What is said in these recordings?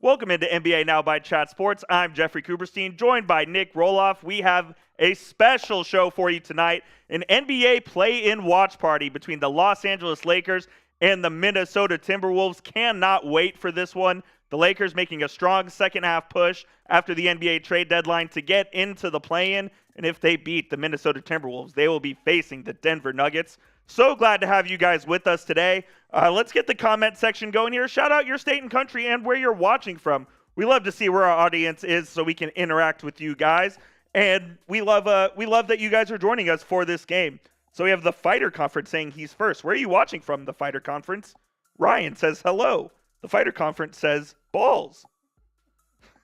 Welcome into NBA Now by Chat Sports. I'm Jeffrey Cooperstein, joined by Nick Roloff. We have a special show for you tonight, an NBA play-in watch party between the Los Angeles Lakers and the Minnesota Timberwolves. Cannot wait for this one. The Lakers making a strong second-half push after the NBA trade deadline to get into the play-in, and if they beat the Minnesota Timberwolves, they will be facing the Denver Nuggets. So glad to have you guys with us today. Let's get the comment section going here. Shout out your state and country and where you're watching from. We love to see where our audience is so we can interact with you guys. And we love that you guys are joining us for this game. So we have the Fighter Conference saying he's first. Where are you watching from, the Fighter Conference? Ryan says hello. The Fighter Conference says balls.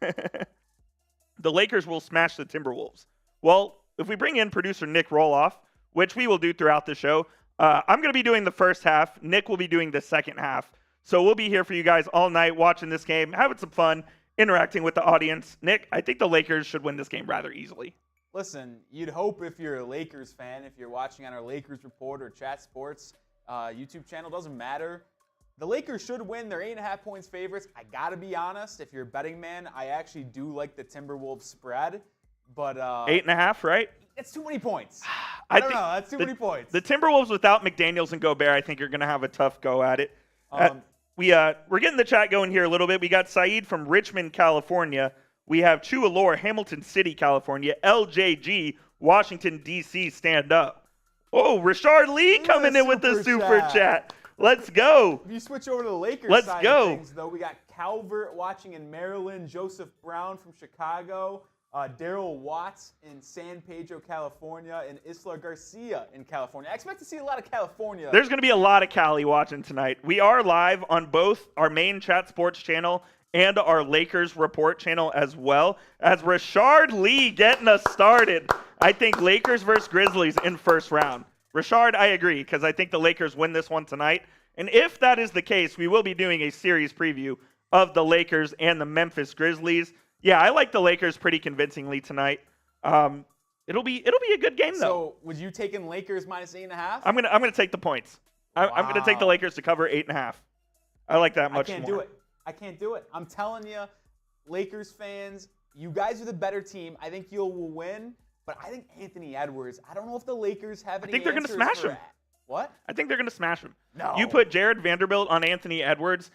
The Lakers will smash the Timberwolves. Well, if we bring in producer Nick Roloff, which we will do throughout the show, I'm going to be doing the first half. Nick will be doing the second half. So we'll be here for you guys all night watching this game, having some fun, interacting with the audience. Nick, I think the Lakers should win this game rather easily. Listen, you'd hope if you're a Lakers fan, if you're watching on our Lakers Report or Chat Sports YouTube channel, doesn't matter. The Lakers should win. They're 8.5 points favorites. I got to be honest, if you're a betting man, I actually do like the Timberwolves spread. But 8.5, right? It's too many points. I don't know. That's too many points. The Timberwolves without McDaniels and Gobert, I think, are going to have a tough go at it. We're getting the chat going here a little bit. We got Saeed from Richmond, California. We have Chu Allure, Hamilton City, California. LJG, Washington, D.C., stand up. Oh, Richard Lee coming in with the super chat. Let's go. If you switch over to the Lakers side of things, though, we got Calvert watching in Maryland, Joseph Brown from Chicago, Daryl Watts in San Pedro, California, and Isla Garcia in California. I expect to see a lot of California. There's going to be a lot of Cali watching tonight. We are live on both our main Chat Sports channel and our Lakers Report channel as well. As Richard Lee getting us started. I think Lakers versus Grizzlies in first round. Richard, I agree, because I think the Lakers win this one tonight. And if that is the case, we will be doing a series preview of the Lakers and the Memphis Grizzlies. Yeah, I like the Lakers pretty convincingly tonight. It'll be a good game, though. So, would you take in Lakers minus 8.5? I'm gonna take the points. I'm gonna take the Lakers to cover 8.5. I like that much more. I can't do it. I'm telling you, Lakers fans, you guys are the better team. I think you will win, but I think Anthony Edwards. I don't know if the Lakers have any. I think they're gonna smash him. What? I think they're gonna smash him. No. You put Jared Vanderbilt on Anthony Edwards.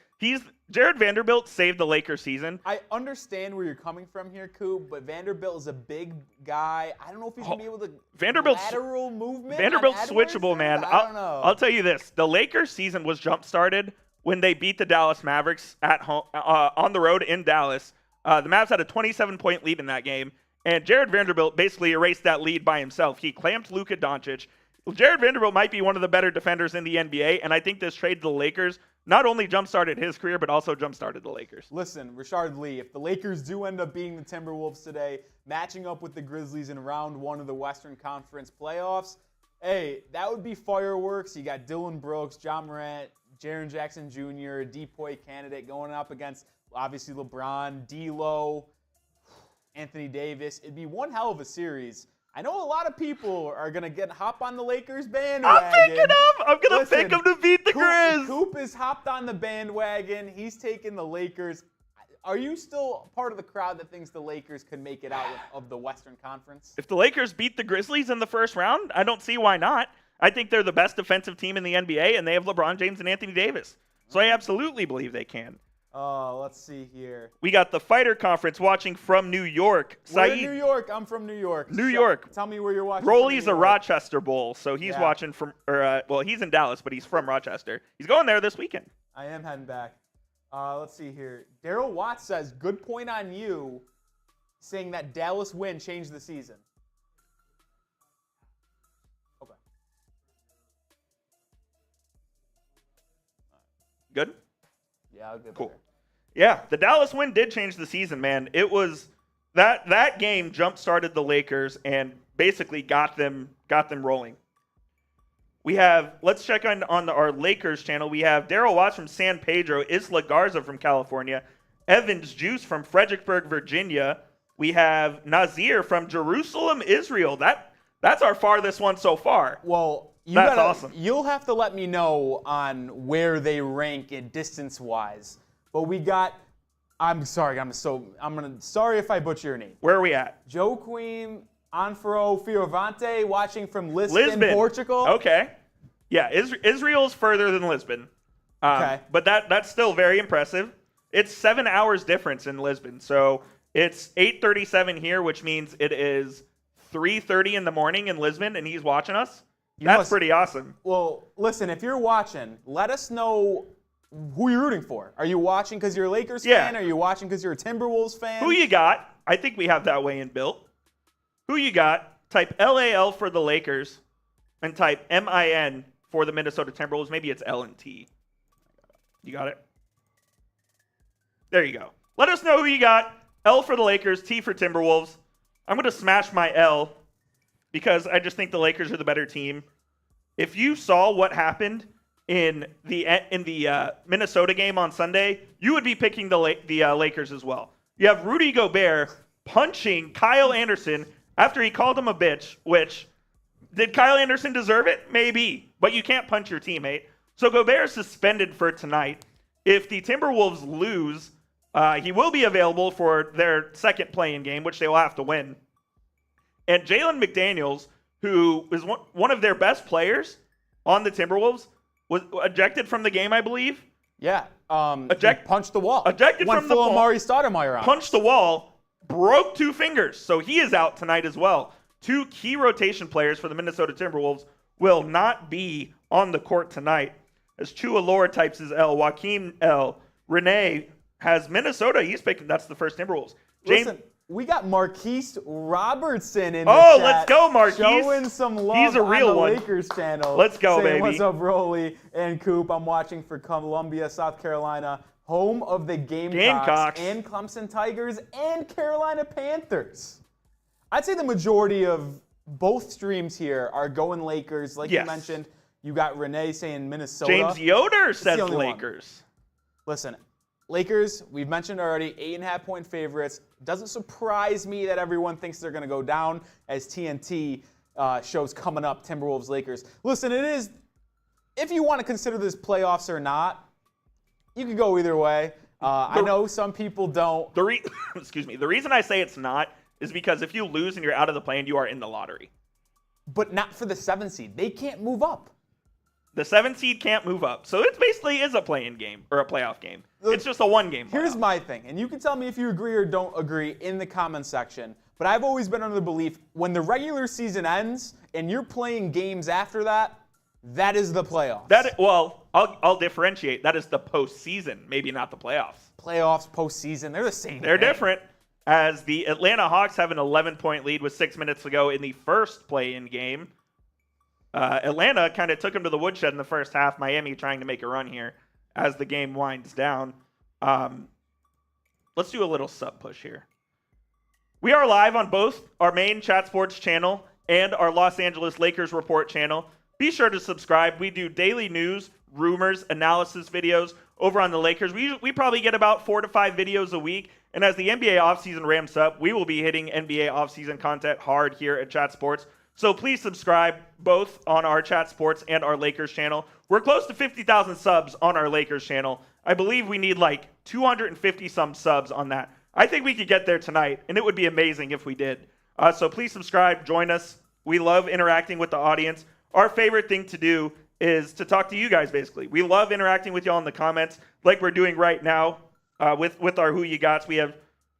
Jared Vanderbilt saved the Lakers season. I understand where you're coming from here, Coop, but Vanderbilt is a big guy. I don't know if he's going to be able to lateral movement. Vanderbilt's switchable, man. I don't know. I'll tell you this. The Lakers season was jump-started when they beat the Dallas Mavericks at home on the road in Dallas. The Mavs had a 27-point lead in that game, and Jared Vanderbilt basically erased that lead by himself. He clamped Luka Doncic. Jared Vanderbilt might be one of the better defenders in the NBA, and I think this trade to the Lakers not only jump-started his career, but also jump-started the Lakers. Listen, Richard Lee, if the Lakers do end up being the Timberwolves today, matching up with the Grizzlies in round one of the Western Conference playoffs, hey, that would be fireworks. You got Dylan Brooks, John Morant, Jaren Jackson Jr., DPOY candidate going up against, obviously, LeBron, D'Lo, Anthony Davis. It'd be one hell of a series. I know a lot of people are going to hop on the Lakers bandwagon. I'm going to pick them to beat the Grizz. Coop is hopped on the bandwagon. He's taking the Lakers. Are you still part of the crowd that thinks the Lakers could make it out of the Western Conference? If the Lakers beat the Grizzlies in the first round, I don't see why not. I think they're the best defensive team in the NBA, and they have LeBron James and Anthony Davis. So I absolutely believe they can. Let's see here. We got the Fighter Conference watching from New York. We're in New York. I'm from New York. New York. Tell me where you're watching. Rolly's a Rochester Bull, so he's watching from, he's in Dallas, but he's from Rochester. He's going there this weekend. I am heading back. Let's see here. Daryl Watts says, good point on you, saying that Dallas win changed the season. Okay. Good? Yeah, I'll get cool. There. Yeah, the Dallas win did change the season, man. It was that game jump-started the Lakers and basically got them rolling. Let's check on our Lakers channel. We have Daryl Watts from San Pedro, Isla Garza from California, Evans Juice from Fredericksburg, Virginia. We have Nazir from Jerusalem, Israel. That's our farthest one so far. Well, that's awesome. You'll have to let me know on where they rank in distance-wise. But we got I'm sorry. Sorry if I butcher your name. Where are we at? Joaquim Anfero Fioravante, watching from Lisbon, Portugal. Okay. Yeah, Israel's further than Lisbon. Okay. But that's still very impressive. It's 7 hours difference in Lisbon. So it's 8:37 here, which means it is 3:30 in the morning in Lisbon, and he's watching us. That's pretty awesome. Well, listen, if you're watching, let us know who you're rooting for. Are you watching because you're a Lakers fan? Are you watching because you're a Timberwolves fan? Who you got? I think we have that way in built. Who you got? Type LAL for the Lakers and type MIN for the Minnesota Timberwolves. Maybe it's L and T. You got it? There you go. Let us know who you got. L for the Lakers, T for Timberwolves. I'm going to smash my L because I just think the Lakers are the better team. If you saw what happened in the Minnesota game on Sunday, you would be picking the Lakers as well. You have Rudy Gobert punching Kyle Anderson after he called him a bitch, which, did Kyle Anderson deserve it? Maybe, but you can't punch your teammate. So Gobert is suspended for tonight. If the Timberwolves lose, he will be available for their second play-in game, which they will have to win. And Jalen McDaniels, who is one of their best players on the Timberwolves, was ejected from the game, I believe. Yeah. Punched the wall. Ejected from the ball. Amari Stoudemire on. Punched the wall, broke 2 fingers. So he is out tonight as well. 2 key rotation players for the Minnesota Timberwolves will not be on the court tonight. As Chua Lore types his L, Joaquim L. Renee has Minnesota. He's picking. That's the first Timberwolves. Listen, we got Marquise Robertson in the chat. Let's go, Marquise. Showing some love. He's a real on the one. Lakers channel. Let's go, saying, baby. What's up, Rolly and Coop? I'm watching for Columbia, South Carolina, home of the Gamecocks and Clemson Tigers and Carolina Panthers. I'd say the majority of both streams here are going Lakers. Like you mentioned, you got Renee saying Minnesota. James Yoder says Lakers. Listen, Lakers, we've mentioned already, 8.5-point favorites. Doesn't surprise me that everyone thinks they're going to go down as TNT shows coming up, Timberwolves, Lakers. Listen, it is, if you want to consider this playoffs or not, you can go either way. I know some people don't. Excuse me. The reason I say it's not is because if you lose and you're out of the play-in, you are in the lottery. But not for the 7 seed. They can't move up. The 7 seed can't move up. So it basically is a play-in game or a playoff game. It's just a one-game playoff. Here's my thing, and you can tell me if you agree or don't agree in the comments section, but I've always been under the belief when the regular season ends and you're playing games after that, that is the playoffs. I'll differentiate. That is the postseason, maybe not the playoffs. Playoffs, postseason, they're the same They're thing. different. As the Atlanta Hawks have an 11-point lead with 6 minutes to go in the first play-in game. Atlanta kind of took them to the woodshed in the first half. Miami trying to make a run here as the game winds down. Let's do a little sub push here. We are live on both our main Chat Sports channel and our Los Angeles Lakers Report channel. Be sure to subscribe. We do daily news, rumors, analysis videos over on the Lakers. We probably get about 4 to 5 videos a week. And as the NBA offseason ramps up, we will be hitting NBA offseason content hard here at Chat Sports. So please subscribe both on our Chat Sports and our Lakers channel. We're close to 50,000 subs on our Lakers channel. I believe we need like 250 some subs on that. I think we could get there tonight, and it would be amazing if we did. So please subscribe, join us. We love interacting with the audience. Our favorite thing to do is to talk to you guys, basically. We love interacting with y'all in the comments like we're doing right now with our Who You Gots. We have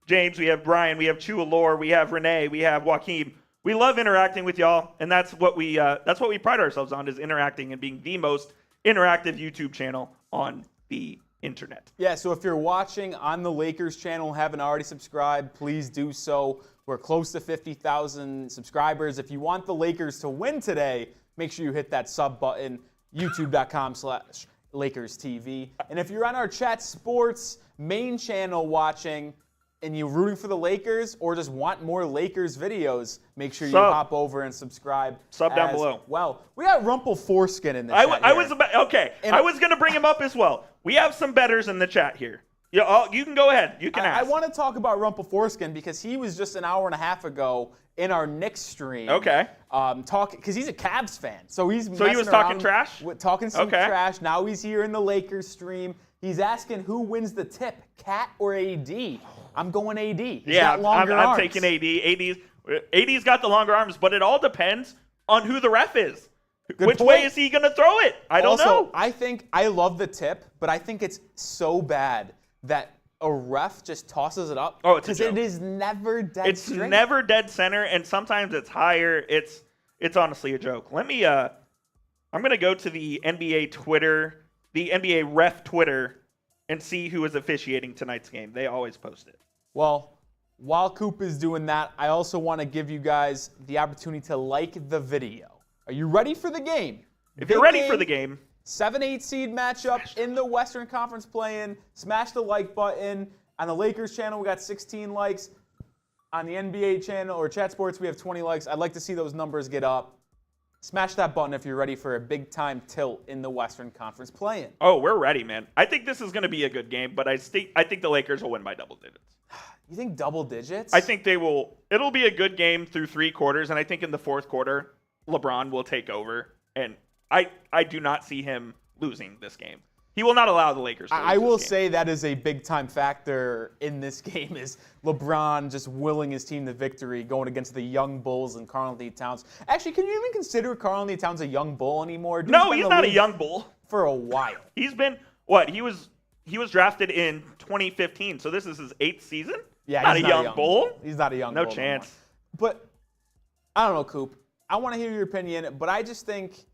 James, we have Brian, we have Chua Lore, we have Renee, we have Joaquim. We love interacting with y'all, and that's what we pride ourselves on, is interacting and being the most interactive YouTube channel on the internet. Yeah, so if you're watching on the Lakers channel and haven't already subscribed, please do so. We're close to 50,000 subscribers. If you want the Lakers to win today, make sure you hit that sub button, youtube.com/LakersTV. And if you're on our Chat Sports main channel watching, and you're rooting for the Lakers or just want more Lakers videos, make sure you hop over and subscribe. Sub down below. Well, we got Rumple Foreskin in the chat. I was going to bring him up as well. We have some bettors in the chat here. You can go ahead. You can ask. I want to talk about Rumple Foreskin because he was just an hour and a half ago in our Knicks stream. Okay. Because he's a Cavs fan. So he was talking trash? Talking some trash. Now he's here in the Lakers stream. He's asking who wins the tip, Cat or AD. I'm going AD. He's Yeah, got longer I'm arms. taking AD's got the longer arms, but it all depends on who the ref is. Which way is he going to throw it? I don't know. I love the tip, but I think it's so bad that a ref just tosses it up. Oh, it's a joke. Because it is never dead It's straight. never dead center, and sometimes it's higher. It's honestly a joke. I'm going to go to the NBA Twitter, the NBA ref Twitter, and see who is officiating tonight's game. They always post it. Well, while Coop is doing that, I also want to give you guys the opportunity to like the video. Are you ready for the game? If you're ready for the game. 7-8 seed matchup in the Western Conference play-in. Smash the like button. On the Lakers channel, we got 16 likes. On the NBA channel or Chat Sports, we have 20 likes. I'd like to see those numbers get up. Smash that button if you're ready for a big-time tilt in the Western Conference play-in. Oh, we're ready, man. I think this is going to be a good game, but I think the Lakers will win by double digits. You think double digits? I think they will. It'll be a good game through 3 quarters, and I think in the 4th quarter, LeBron will take over, and I do not see him losing this game. He will not allow the Lakers to lose I will this game. say that is a big-time factor in this game is LeBron just willing his team to victory going against the young Bulls and Karl-Anthony Towns. Actually, can you even consider Karl-Anthony Towns a young Bull anymore? No, he's not a young Bull. For a while. He's been, what, he was drafted in 2015, so this is his 8th season? Yeah, not he's a young Bull? He's not a young Bull. No chance. Anymore. But, I don't know, Coop. I want to hear your opinion, but I just think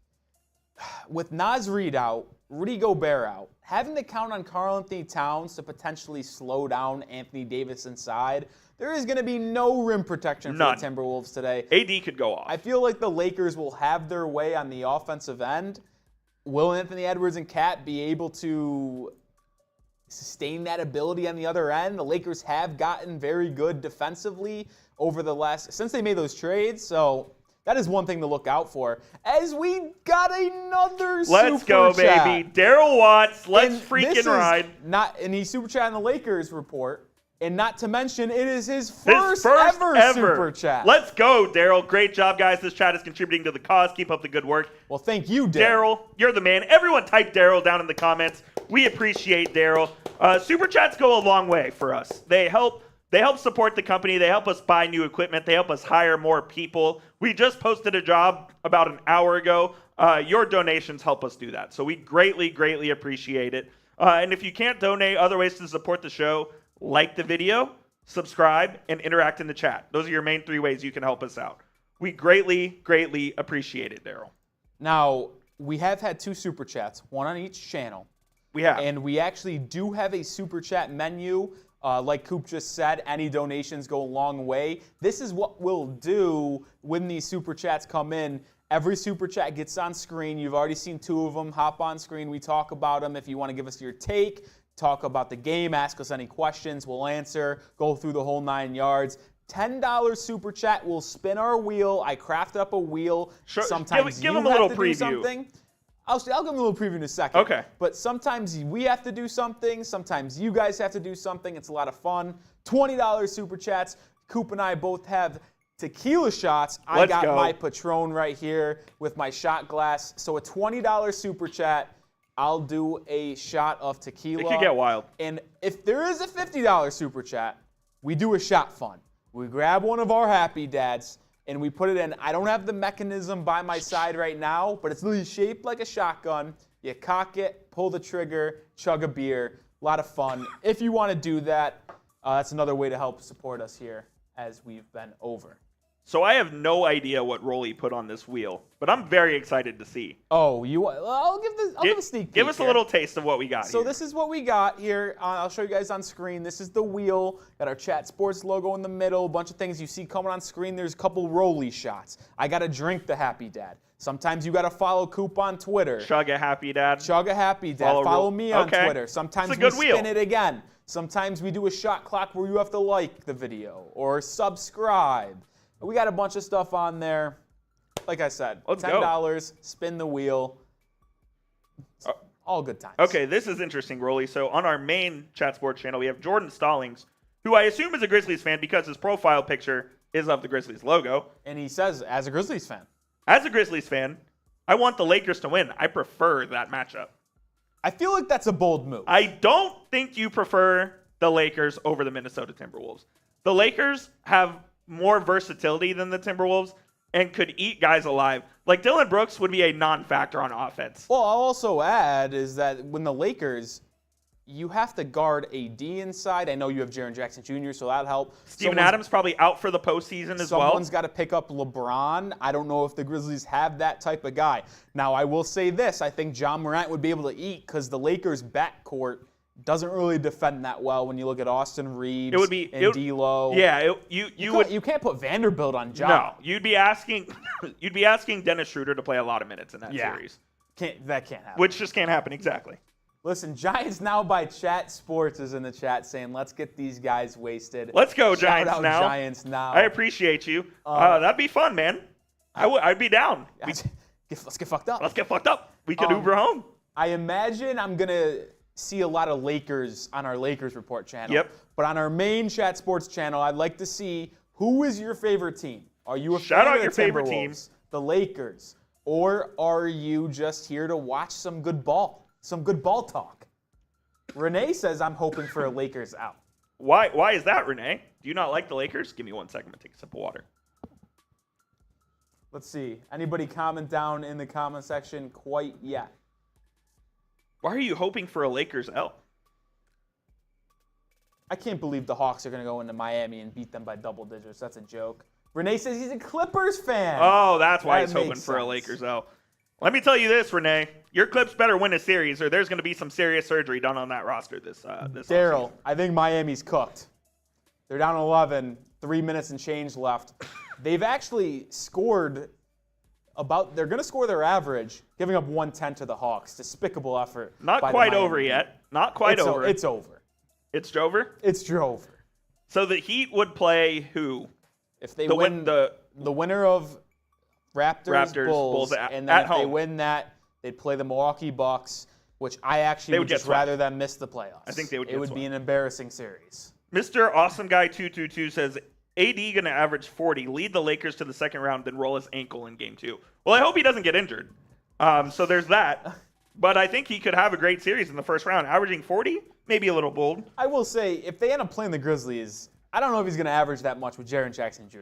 with Naz Reid out, Rudy Gobert out, having to count on Karl-Anthony Towns to potentially slow down Anthony Davis inside, there is going to be no rim protection for the Timberwolves today. AD could go off. I feel like the Lakers will have their way on the offensive end. Will Anthony Edwards and Cat be able to sustain that ability on the other end? The Lakers have gotten very good defensively since they made those trades, so that is one thing to look out for. As we got another Let's go, chat. baby. Daryl Watts, let's freaking ride. And he's super chat in the Lakers report. And not to mention, it is his first ever super chat. Let's go, Daryl. Great job, guys. This chat is contributing to the cause. Keep up the good work. Well, thank you, Daryl. You're the man. Everyone type Daryl down in the comments. We appreciate Daryl. Super chats go a long way for us. They help support the company. They help us buy new equipment. They help us hire more people. We just posted a job about an hour ago. Your donations help us do that. So we greatly, greatly appreciate it. And if you can't donate, other ways to support the show, like the video, subscribe, and interact in the chat. Those are your main 3 ways you can help us out. We greatly, greatly appreciate it, Daryl. Now, we have had 2 super chats, one on each channel. We have. And we actually do have a super chat menu. Like Coop just said, any donations go a long way. This is what we'll do when these super chats come in. Every super chat gets on screen. You've already seen 2 of them hop on screen. We talk about them. If you want to give us your take, talk about the game, ask us any questions, we'll answer, go through the whole 9 yards. $10 super chat, we'll spin our wheel. I craft up a wheel. Sometimes give you them a little have to preview. do something. I'll give them a little preview in a second. Okay. But sometimes we have to do something. Sometimes you guys have to do something. It's a lot of fun. $20 super chats. Coop and I both have tequila shots. I got my Patron right here with my shot glass. So a $20 super chat, I'll do a shot of tequila. It could get wild. And if there is a $50 super chat, we do a shot fun. We grab one of our Happy Dads and we put it in. I don't have the mechanism by my side right now, but it's literally shaped like a shotgun. You cock it, pull the trigger, chug a beer. A lot of fun. If you want to do that, that's another way to help support us here as we've been over. So I have no idea what role he put on this wheel, but I'm very excited to see. Oh, I'll give a sneak peek. Give us a little taste of what we got here. So this is what we got here. I'll show you guys on screen. This is the wheel. Got our Chat Sports logo in the middle. A bunch of things you see coming on screen. There's a couple rolly shots. I got to drink the Happy Dad. Sometimes you got to follow Coop on Twitter. Chug a Happy Dad. Chug a Happy Dad. Follow me on Twitter. Sometimes we spin it again. Sometimes we do a shot clock where you have to like the video or subscribe. We got a bunch of stuff on there. Like I said, $10, spin the wheel. All good times. Okay, this is interesting, Rolly. So on our main Chat Sports channel, we have Jordan Stallings, who I assume is a Grizzlies fan because his profile picture is of the Grizzlies logo. And he says, as a Grizzlies fan. As a Grizzlies fan, I want the Lakers to win. I prefer that matchup. I feel like that's a bold move. I don't think you prefer the Lakers over the Minnesota Timberwolves. The Lakers have more versatility than the Timberwolves and could eat guys alive. Like Dillon Brooks would be a non-factor on offense. Well, I'll also add is that when the Lakers, you have to guard AD inside. I know you have Jaren Jackson Jr., so that'll help. Steven Adams probably out for the postseason as well. Someone's got to pick up LeBron. I don't know if the Grizzlies have that type of guy. Now, I will say this. I think John Morant would be able to eat because the Lakers' backcourt doesn't really defend that well when you look at Austin Reeves and D'Lo. Yeah, you can't put Vanderbilt on John. No, you'd be asking Dennis Schroeder to play a lot of minutes in that series. That can't happen. Which just can't happen, exactly. Listen, Giants Now by Chat Sports is in the chat saying, let's get these guys wasted. Let's go, Shout Giants out Now. Giants Now. I appreciate you. That'd be fun, man. I'd be down. Let's get fucked up. Let's get fucked up. We could Uber home. I imagine I'm going to see a lot of Lakers on our Lakers Report channel. Yep. But on our main Chat Sports channel, I'd like to see who is your favorite team. Are you a Shout fan out of your the favorite Timberwolves, teams. the Lakers, or are you just here to watch some good ball talk? Renee says I'm hoping for a Lakers out. Why is that, Renee? Do you not like the Lakers? Give me 1 second. I'm going to take a sip of water. Let's see. Anybody comment down in the comment section quite yet? Why are you hoping for a Lakers L? I can't believe the Hawks are going to go into Miami and beat them by double digits. That's a joke. Renee says he's a Clippers fan. Oh, that's why That he's hoping makes for a sense. Lakers L. Let me tell you this, Renee. Your Clips better win a series, or there's going to be some serious surgery done on that roster this Daryl, I think Miami's cooked. They're down 11, 3 minutes and change left. They've actually scored they're going to score their average, giving up 110 to the Hawks. Despicable effort. Not by the quite Miami over Heat. yet. Not quite over. It's over. It's Jover? It's over. So the Heat would play who? If they The win the winner of Raptors, Bulls and then at if they home. win that, they'd play the Milwaukee Bucks, which I actually They would would get just swept. rather them miss the playoffs. I think they would It get would swept. be an embarrassing series. Mr. Awesome Guy 222 says AD going to average 40, lead the Lakers to the second round, then roll his ankle in game 2. Well, I hope he doesn't get injured. So there's that. But I think he could have a great series in the first round. Averaging 40, maybe a little bold. I will say, if they end up playing the Grizzlies, I don't know if he's going to average that much with Jaren Jackson Jr.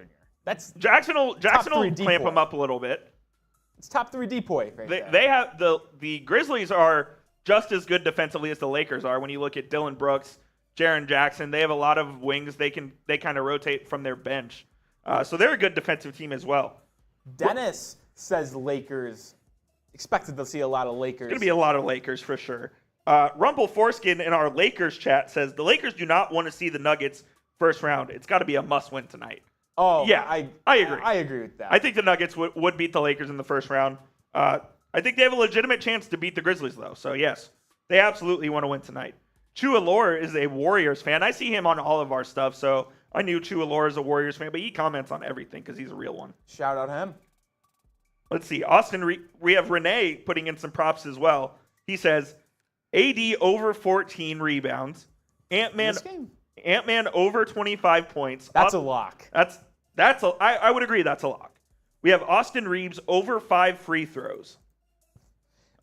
Jackson will three clamp decoy. him up a little bit. It's top 3 decoy right there. They have the Grizzlies are just as good defensively as the Lakers are. When you look at Dillon Brooks, Jaren Jackson, they have a lot of wings. They kind of rotate from their bench. So they're a good defensive team as well. Dennis says Lakers. Expected to see a lot of Lakers. It's going to be a lot of Lakers for sure. Rumple Foreskin in our Lakers chat says the Lakers do not want to see the Nuggets first round. It's got to be a must-win tonight. Oh, yeah, I agree. I agree with that. I think the Nuggets would beat the Lakers in the first round. I think they have a legitimate chance to beat the Grizzlies, though. So, yes, they absolutely want to win tonight. Chu Allure is a Warriors fan. I see him on all of our stuff, so I knew Chu Allure is a Warriors fan, but he comments on everything because he's a real one. Shout out him. Let's see. Austin, we have Renee putting in some props as well. He says, AD over 14 rebounds. Ant-Man over 25 points. That's a lock. I would agree that's a lock. We have Austin Reeves over 5 free throws.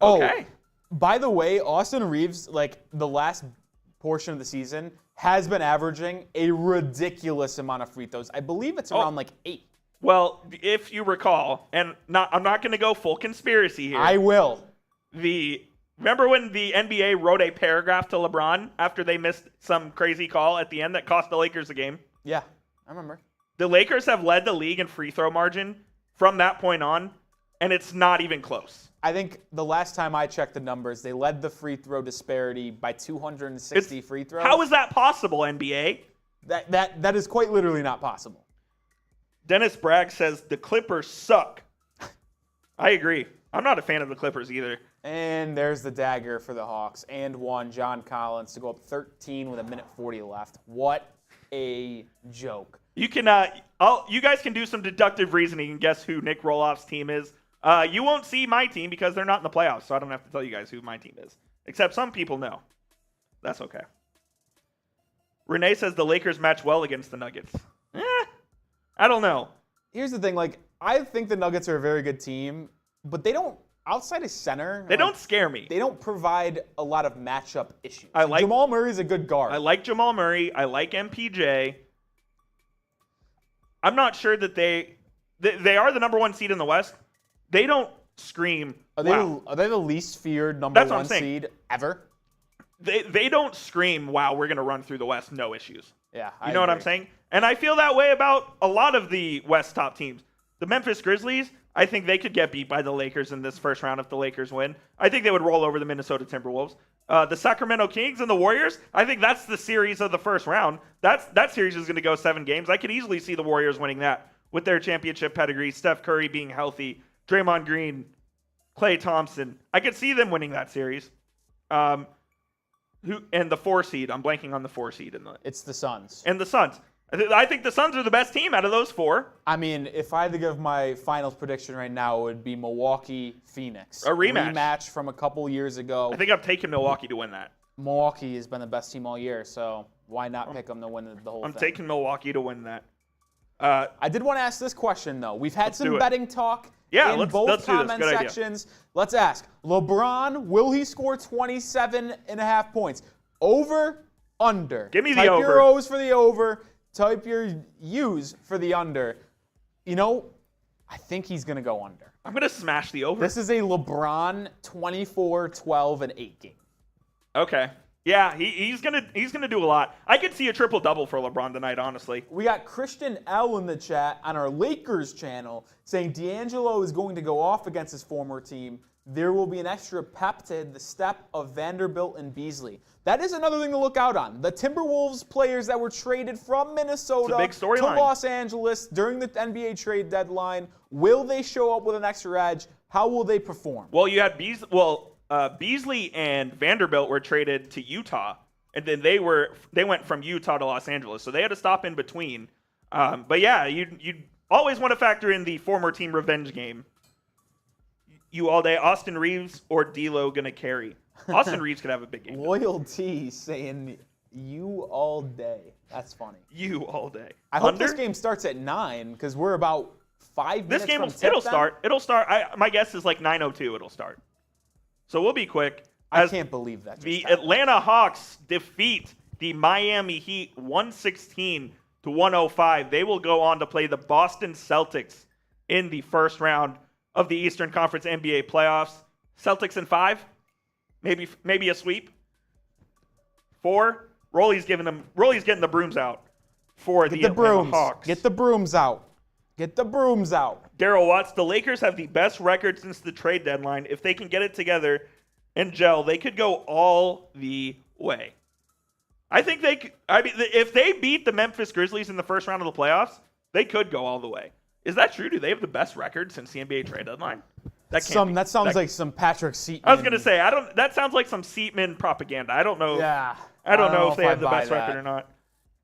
Okay. By the way, Austin Reeves, like the last portion of the season, has been averaging a ridiculous amount of free throws. I believe it's around 8. Well, if you recall, and I'm not going to go full conspiracy here. I will. Remember when the NBA wrote a paragraph to LeBron after they missed some crazy call at the end that cost the Lakers the game? Yeah, I remember. The Lakers have led the league in free throw margin from that point on, and it's not even close. I think the last time I checked the numbers, they led the free throw disparity by 260 free throws. How is that possible, NBA? That is quite literally not possible. Dennis Bragg says the Clippers suck. I agree. I'm not a fan of the Clippers either. And there's the dagger for the Hawks. And one, John Collins, to go up 13 with 1:40 left. What a joke. You can, you guys can do some deductive reasoning and guess who Nick Roloff's team is. You won't see my team because they're not in the playoffs, so I don't have to tell you guys who my team is. Except some people know. That's okay. Renee says the Lakers match well against the Nuggets. I don't know. Here's the thing, I think the Nuggets are a very good team, but they don't outside of center, They don't scare me. They don't provide a lot of matchup issues. I like Jamal Murray's a good guard. I like Jamal Murray. I like MPJ. I'm not sure that they are the number 1 seed in the West. They don't scream. Are they the least feared number That's what 1 I'm saying. seed ever? They don't scream, wow, we're going to run through the West, no issues. Yeah, You know what I'm saying? And I feel that way about a lot of the West top teams. The Memphis Grizzlies, I think they could get beat by the Lakers in this first round if the Lakers win. I think they would roll over the Minnesota Timberwolves. The Sacramento Kings and the Warriors, I think that's the series of the first round. That series is going to go 7 games. I could easily see the Warriors winning that with their championship pedigree, Steph Curry being healthy, Draymond Green, Klay Thompson. I could see them winning that series. And the 4 seed, I'm blanking on the 4 seed. It's the Suns. And the Suns. I think the Suns are the best team out of those 4. I mean, if I had to give my finals prediction right now, it would be A Milwaukee-Phoenix. rematch. Rematch from a couple years ago. I think I'm taking Milwaukee to win that. Milwaukee has been the best team all year, so why not pick them to win the whole thing? I'm taking Milwaukee to win that. I did want to ask this question, though. We've had some betting talk in both let's comment do this. Good sections. Let's ask, LeBron, will he score 27.5 points? Over, under? Give me the Type over. Type your O's for the over. Type your U's for the under. You know, I think he's going to go under. I'm going to smash the over. This is a LeBron 24, 12, and 8 game. Okay. Yeah, he's gonna do a lot. I could see a triple-double for LeBron tonight, honestly. We got Christian L in the chat on our Lakers channel saying D'Angelo is going to go off against his former team. There will be an extra pep to the step of Vanderbilt and Beasley. That is another thing to look out on. The Timberwolves players that were traded from Minnesota to Los Angeles during the NBA trade deadline, will they show up with an extra edge? How will they perform? Well, you had Beasley and Vanderbilt were traded to Utah, and then they went from Utah to Los Angeles, so they had to stop in between. But yeah, you always want to factor in the former team revenge game. You all day, Austin Reeves or D'Lo gonna carry? Austin Reeves could have a big game. Loyalty saying you all day. That's funny. You all day. I hope this game starts at 9 because we're about 5 minutes from tip then. It'll start. My guess is like 9:02. It'll start. So we'll be quick. I can't believe that. The Atlanta Hawks defeat the Miami Heat 116-105. They will go on to play the Boston Celtics in the first round of the Eastern Conference NBA playoffs. Celtics in 5, maybe a sweep. 4. Rolly's getting the brooms out for the Atlanta Hawks. Get the brooms out. Get the brooms out. Daryl Watts, the Lakers have the best record since the trade deadline. If they can get it together and gel, they could go all the way. I think if they beat the Memphis Grizzlies in the first round of the playoffs, they could go all the way. Is that true? Do they have the best record since the NBA trade deadline? That sounds like some Patrick Seaton. I was gonna say that sounds like some Seatman propaganda. I don't know. Yeah. I don't know if they have the best record or not.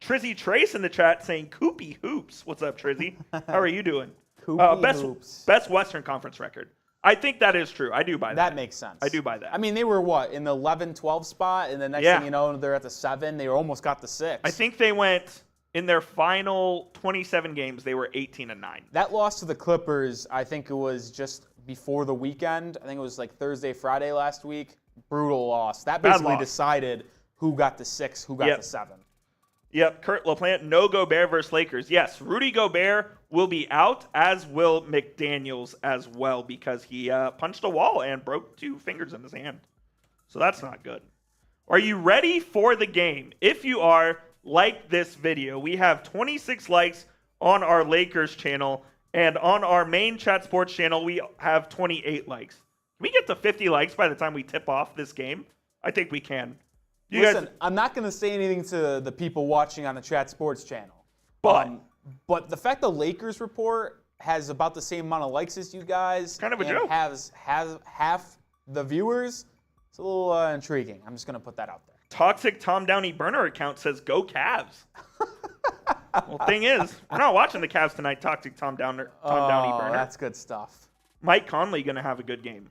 Trizzy Trace in the chat saying Koopy Hoops. What's up, Trizzy? How are you doing? Hoops. Best Western Conference record. I think that is true. I do buy that. That makes sense. I do buy that. I mean, they were in the 11-12 spot, and the next thing you know, they're at the 7. They almost got the 6. I think they went in their final 27 games. They were 18-9. That loss to the Clippers, I think it was just before the weekend. I think it was like Thursday, Friday last week. Brutal loss. That basically decided who got the 6, who got the 7. Yep, Kurt LaPlante, no Gobert versus Lakers. Yes, Rudy Gobert will be out, as will McDaniels as well, because he punched a wall and broke 2 fingers in his hand. So that's not good. Are you ready for the game? If you are, like this video. We have 26 likes on our Lakers channel, and on our main Chat Sports channel, we have 28 likes. Can we get to 50 likes by the time we tip off this game? I think we can. Listen, I'm not going to say anything to the people watching on the Chat Sports channel. But the fact the Lakers report has about the same amount of likes as you guys kind of a joke. Has half the viewers, it's a little intriguing. I'm just going to put that out there. Toxic Tom Downey burner account says, go Cavs. Well, thing is, we're not watching the Cavs tonight, Toxic Tom Downey burner. That's good stuff. Mike Conley going to have a good game.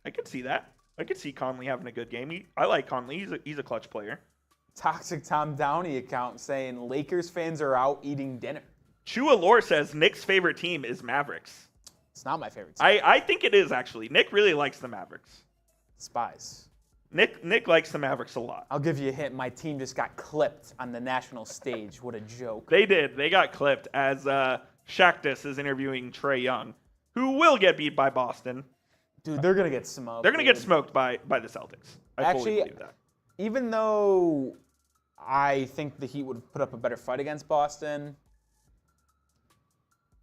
I could see that. I could see Conley having a good game. I like Conley. He's a clutch player. Toxic Tom Downey account saying Lakers fans are out eating dinner. Chua Lore says Nick's favorite team is Mavericks. It's not my favorite team. I think it is, actually. Nick really likes the Mavericks. Spies. Nick likes the Mavericks a lot. I'll give you a hint. My team just got clipped on the national stage. What a joke. They did. They got clipped as Shaktus is interviewing Trae Young, who will get beat by Boston. Dude, they're going to get smoked. They're going to get smoked by the Celtics. I fully believe that. Even though I think the Heat would put up a better fight against Boston,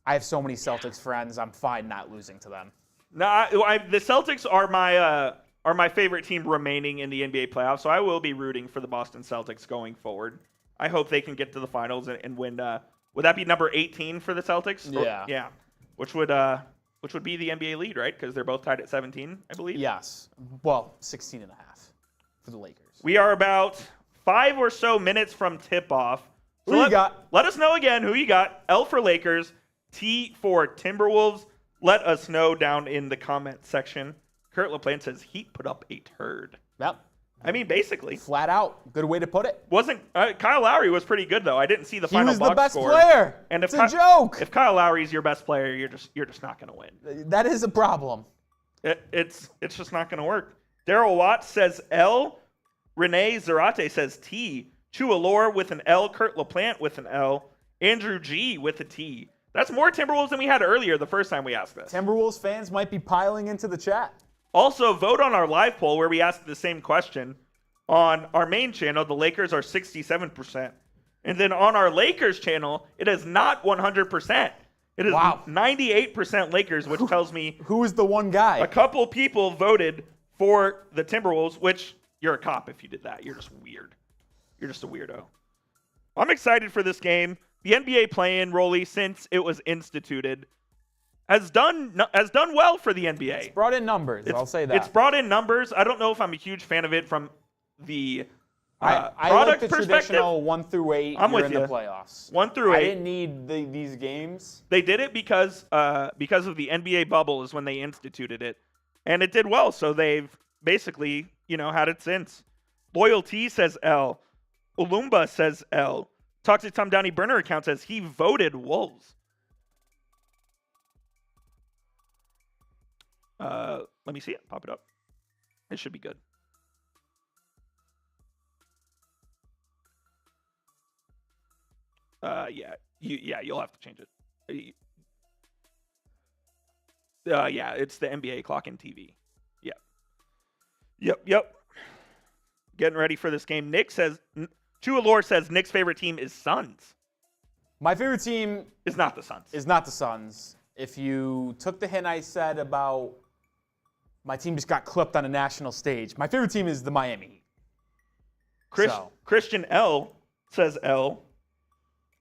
I have so many Celtics friends. I'm fine not losing to them. No, the Celtics are my favorite team remaining in the NBA playoffs, so I will be rooting for the Boston Celtics going forward. I hope they can get to the finals and win. Would that be number 18 for the Celtics? Yeah. Yeah. Which would be the NBA lead, right? Because they're both tied at 17, I believe. Yes. Well, 16 and a half for the Lakers. We are about 5 or so minutes from tip-off. So Who you got? Let us know again who you got. L for Lakers, T for Timberwolves. Let us know down in the comment section. Kurt LaPlante says Heat put up a turd. Yep. I mean, basically. Flat out. Good way to put it. Kyle Lowry was pretty good, though. I didn't see the final box score. He was the best player. And it's a joke. If Kyle Lowry's your best player, you're just not going to win. That is a problem. It's just not going to work. Daryl Watts says L. Renee Zarate says T. Chua Lore with an L. Kurt LaPlante with an L. Andrew G with a T. That's more Timberwolves than we had earlier the first time we asked this. Timberwolves fans might be piling into the chat. Also, vote on our live poll where we asked the same question. On our main channel, the Lakers are 67%. And then on our Lakers channel, it is not 100%. It is 98% Lakers, which tells me who is the one guy? A couple people voted for the Timberwolves, which you're a cop if you did that. You're just weird. You're just a weirdo. I'm excited for this game. The NBA play-in, Rolly, since it was instituted, has done well for the NBA. It's brought in numbers. I'll say that. It's brought in numbers. I don't know if I'm a huge fan of it from the I like the traditional 1 through 8. I'm with in you. The playoffs. 1 through 8. I didn't need these games. They did it because of the NBA bubble is when they instituted it, and it did well. So they've basically had it since. Loyalty says L. Ulumba says L. Toxic Tom Downey burner account says he voted Wolves. Let me see it. Pop it up. It should be good. You'll have to change it. Yeah, it's the NBA clock and TV. Yeah. Yep. Getting ready for this game. Nick says, Chua Lore says Nick's favorite team is Suns. My favorite team is not the Suns. Is not the Suns. If you took the hint I said about my team just got clipped on a national stage, my favorite team is the Miami Heat. Christian L says L.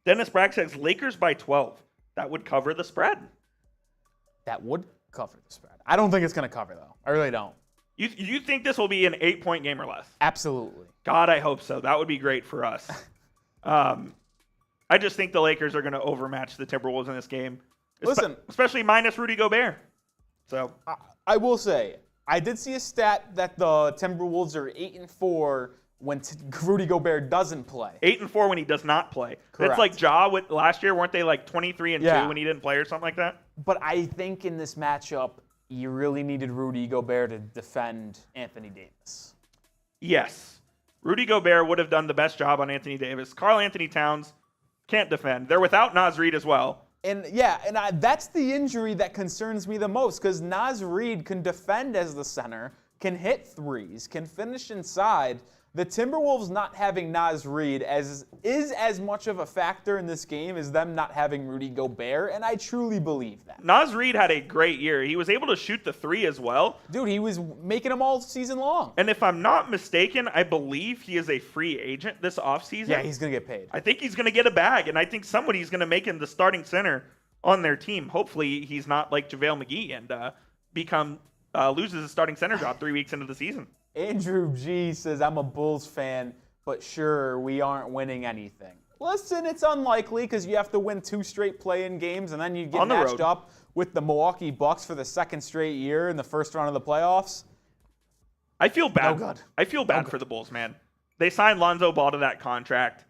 Dennis Bragg says Lakers by 12. That would cover the spread. That would cover the spread. I don't think it's going to cover, though. I really don't. You think this will be an 8-point game or less? Absolutely. God, I hope so. That would be great for us. I just think the Lakers are going to overmatch the Timberwolves in this game. Listen. Especially minus Rudy Gobert. So I will say, I did see a stat that the Timberwolves are 8-4 when Rudy Gobert doesn't play. 8-4 when he does not play. Correct. It's like Ja with last year. Weren't they like 23-2 when he didn't play or something like that? But I think in this matchup, you really needed Rudy Gobert to defend Anthony Davis. Yes. Rudy Gobert would have done the best job on Anthony Davis. Karl Anthony Towns can't defend. They're without Naz Reid as well. And that's the injury that concerns me the most, because Naz Reid can defend as the center, can hit threes, can finish inside. The Timberwolves not having Naz Reid is as much of a factor in this game as them not having Rudy Gobert, and I truly believe that. Naz Reid had a great year. He was able to shoot the three as well. Dude, he was making them all season long. And if I'm not mistaken, I believe he is a free agent this offseason. Yeah, he's going to get paid. I think he's going to get a bag, and I think somebody's going to make him the starting center on their team. Hopefully he's not like JaVale McGee and loses his starting center job 3 weeks into the season. Andrew G says, I'm a Bulls fan, but sure, we aren't winning anything. Listen, it's unlikely because you have to win 2 straight play-in games, and then you get matched up with the Milwaukee Bucks for the 2nd straight year in the first round of the playoffs. I feel bad. No good. I feel bad for the Bulls, man. They signed Lonzo Ball to that contract.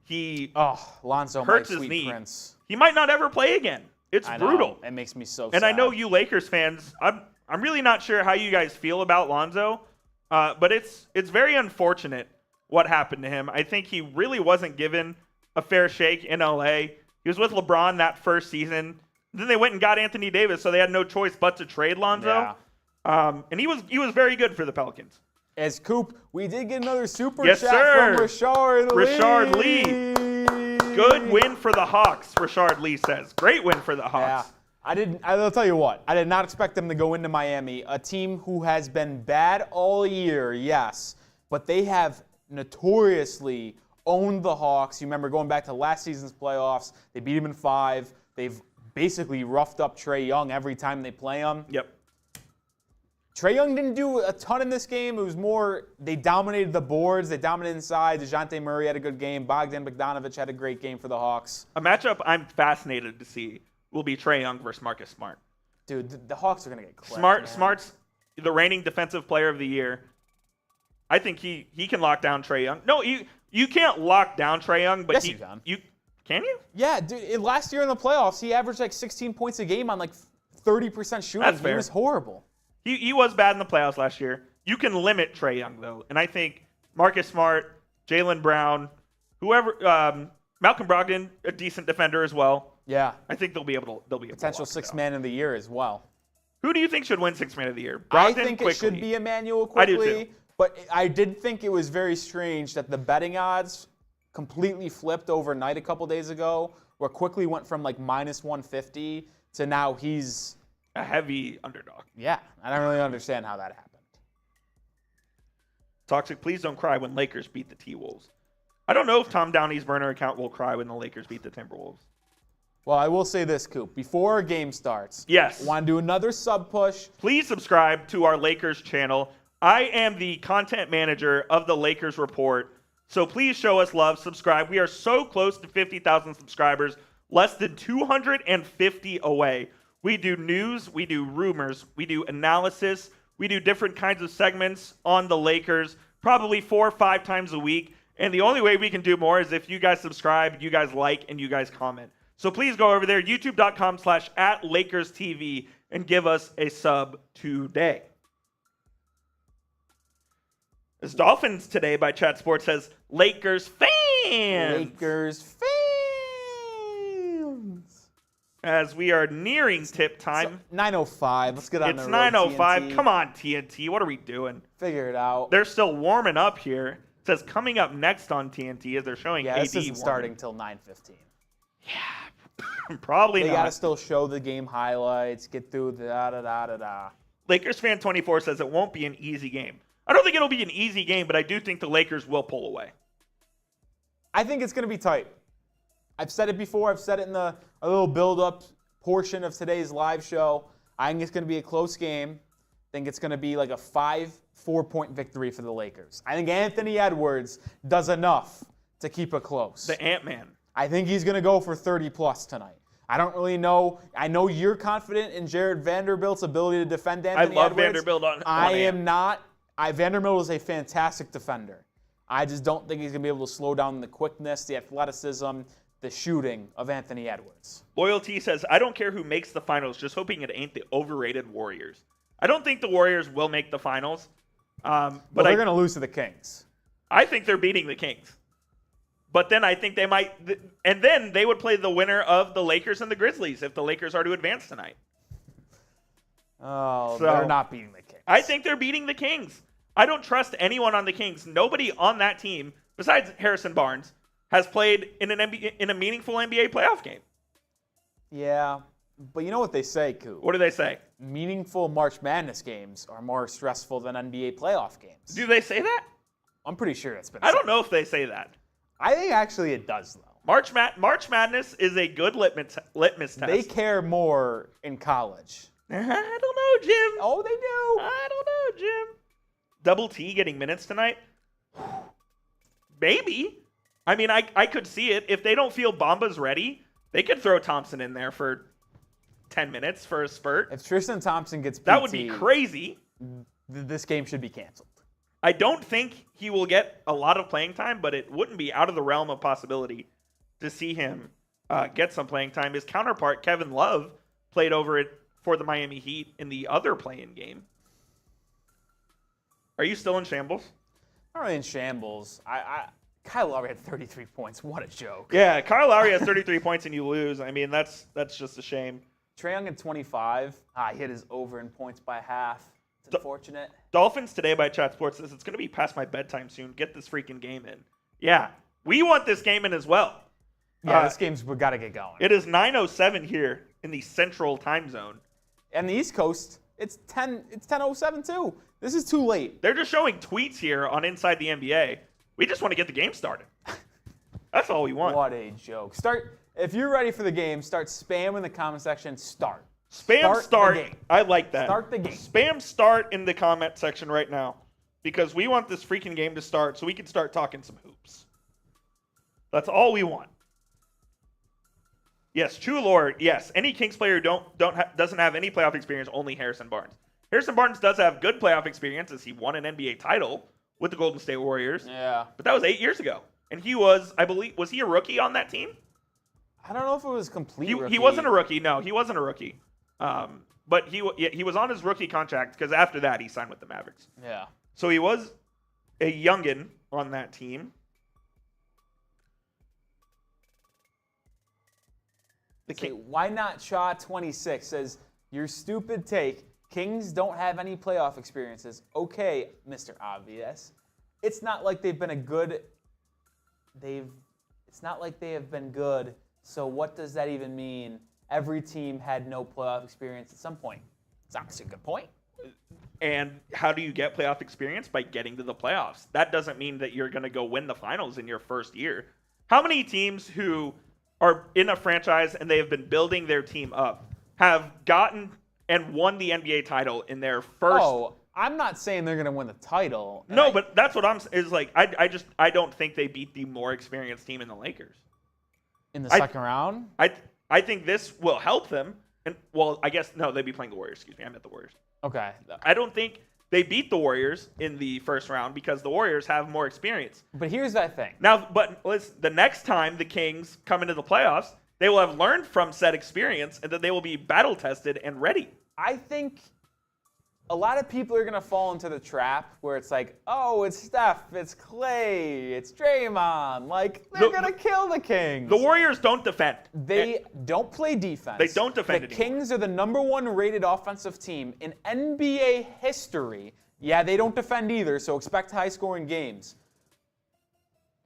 Lonzo, hurts my his sweet knee. prince. He might not ever play again. It's I brutal. know. It makes me so sad. And I know you Lakers fans, I'm really not sure how you guys feel about Lonzo, but it's very unfortunate what happened to him. I think he really wasn't given a fair shake in LA. He was with LeBron that first season. Then they went and got Anthony Davis, so they had no choice but to trade Lonzo. Yeah. And he was very good for the Pelicans. As Coop, we did get another super Yes, chat sir. from Rashard Lee. Good win for the Hawks, Rashard Lee says. Great win for the Hawks. Yeah. I'll tell you what. I did not expect them to go into Miami, a team who has been bad all year, yes, but they have notoriously owned the Hawks. You remember going back to last season's playoffs, they beat them in 5. They've basically roughed up Trae Young every time they play him. Yep. Trae Young didn't do a ton in this game. It was more they dominated the boards. They dominated inside. DeJounte Murray had a good game. Bogdan Bogdanovic had a great game for the Hawks. A matchup I'm fascinated to see will be Trae Young versus Marcus Smart. Dude, the Hawks are going to get clipped. Smart's the reigning defensive player of the year. I think he can lock down Trae Young. No, you can't lock down Trae Young, but yes, you can. Can you? Yeah, dude. Last year in the playoffs, he averaged like 16 points a game on like 30% shooting. That's fair. He was horrible. He was bad in the playoffs last year. You can limit Trae Young, though. And I think Marcus Smart, Jaylen Brown, whoever, Malcolm Brogdon, a decent defender as well. Yeah. I think they'll be able to Potential sixth man of the year as well. Who do you think should win sixth man of the year? Brogdon, I think Quickly. it should be Emmanuel Quickly. I do too. But I did think it was very strange that the betting odds completely flipped overnight a couple days ago, where Quickly went from like minus 150 to now he's a heavy underdog. Yeah, I don't really understand how that happened. Toxic, please don't cry when Lakers beat the T-Wolves. I don't know if Tom Downey's burner account will cry when the Lakers beat the Timberwolves. Well, I will say this, Coop. Before a game starts, yes, want to do another sub push. Please subscribe to our Lakers channel. I am the content manager of the Lakers Report, so please show us love. Subscribe. We are so close to 50,000 subscribers, less than 250 away. We do news, we do rumors, we do analysis, we do different kinds of segments on the Lakers, probably 4 or 5 times a week. And the only way we can do more is if you guys subscribe, you guys like, and you guys comment. So please go over there, youtube.com/@LakersTV, and give us a sub today. This Dolphins Today by Chat Sports says, Lakers fans! Lakers fans! As we are nearing tip time. It's 9:05. Let's get on the road. It's 9:05. TNT. Come on, TNT. What are we doing? Figure it out. They're still warming up here. It says coming up next on TNT as they're showing AD this isn't warming. starting till 9:15. Yeah, probably They not. got to still show the game highlights, get through the da-da-da-da-da. Lakers fan 24 says it won't be an easy game. I don't think it'll be an easy game, but I do think the Lakers will pull away. I think it's going to be tight. I've said it before. I've said it in a little build-up portion of today's live show. I think it's going to be a close game. I think it's going to be like a 4-point victory for the Lakers. I think Anthony Edwards does enough to keep it close. The Ant-Man. I think he's going to go for 30-plus tonight. I don't really know. I know you're confident in Jared Vanderbilt's ability to defend Anthony I love Edwards. Vanderbilt on I Ant. am not. Vanderbilt is a fantastic defender. I just don't think he's going to be able to slow down the quickness, the athleticism, the shooting of Anthony Edwards. Loyalty says, I don't care who makes the finals, just hoping it ain't the overrated Warriors. I don't think the Warriors will make the finals. But they're going to lose to the Kings. I think they're beating the Kings. But then I think they might, and then they would play the winner of the Lakers and the Grizzlies if the Lakers are to advance tonight. Oh, So, they're not beating the Kings. I think they're beating the Kings. I don't trust anyone on the Kings. Nobody on that team, besides Harrison Barnes, has played in a meaningful NBA playoff game. Yeah, but you know what they say, Coop? What do they say? Meaningful March Madness games are more stressful than NBA playoff games. Do they say that? I'm pretty sure it's been I don't know if they say that. I think actually it does, though. March Madness is a good litmus test. They care more in college. I don't know, Jim. Oh, they do. I don't know, Jim. Double T getting minutes tonight? Maybe. I mean, I could see it. If they don't feel Bamba's ready, they could throw Thompson in there for 10 minutes for a spurt. If Tristan Thompson gets PT, That would be crazy. This game should be canceled. I don't think he will get a lot of playing time, but it wouldn't be out of the realm of possibility to see him get some playing time. His counterpart, Kevin Love, played over it for the Miami Heat in the other play-in game. Are you still in shambles? Not really in shambles. Kyle Lowry had 33 points. What a joke. Yeah, Kyle Lowry has 33 points and you lose. I mean, that's just a shame. Trae Young at 25. He hit his over in points by half. It's unfortunate. Dolphins Today by Chat Sports says it's going to be past my bedtime soon. Get this freaking game in. Yeah, we want this game in as well. Yeah, this game's we got to get going. It is 9:07 here in the Central Time Zone. And the East Coast, it's 10:07 too. This is too late. They're just showing tweets here on Inside the NBA. We just want to get the game started. That's all we want. What a joke. If you're ready for the game, start spam in the comment section. Start. Start. The game. I like that. Start the game. Spam start in the comment section right now because we want this freaking game to start so we can start talking some hoops. That's all we want. Yes, true lore. Yes, any Kings player doesn't have any playoff experience. Only Harrison Barnes. Harrison Barnes does have good playoff experience as he won an NBA title with the Golden State Warriors. Yeah, but that was 8 years ago, and he was, I believe, was he a rookie on that team? I don't know if it was complete. He wasn't a rookie. No, he wasn't a rookie. But he was on his rookie contract because after that he signed with the Mavericks. Yeah. So he was a youngin on that team. Why not Shaw 26 says, your stupid take, Kings don't have any playoff experiences. Okay, Mr. Obvious. It's not like they've been it's not like they have been good. So what does that even mean? Every team had no playoff experience at some point. It's obviously a good point. And how do you get playoff experience? By getting to the playoffs. That doesn't mean that you're going to go win the finals in your first year. How many teams who are in a franchise and they have been building their team up have gotten and won the NBA title in their first? Oh, I'm not saying they're going to win the title. No, but that's what I don't think they beat the more experienced team in the Lakers. In the second round? I think this will help them. And well, I guess no, they'd be playing the Warriors. Excuse me, I meant the Warriors. Okay. I don't think they beat the Warriors in the first round because the Warriors have more experience. But here's that thing. Now, but listen, the next time the Kings come into the playoffs, they will have learned from said experience and that they will be battle tested and ready. I think a lot of people are going to fall into the trap where it's like, oh, it's Steph, it's Clay, it's Draymond. Like, they're going to kill the Kings. The Warriors don't defend. They don't play defense. They don't defend The Kings are the #1 rated offensive team in NBA history. Yeah, they don't defend either, so expect high-scoring games.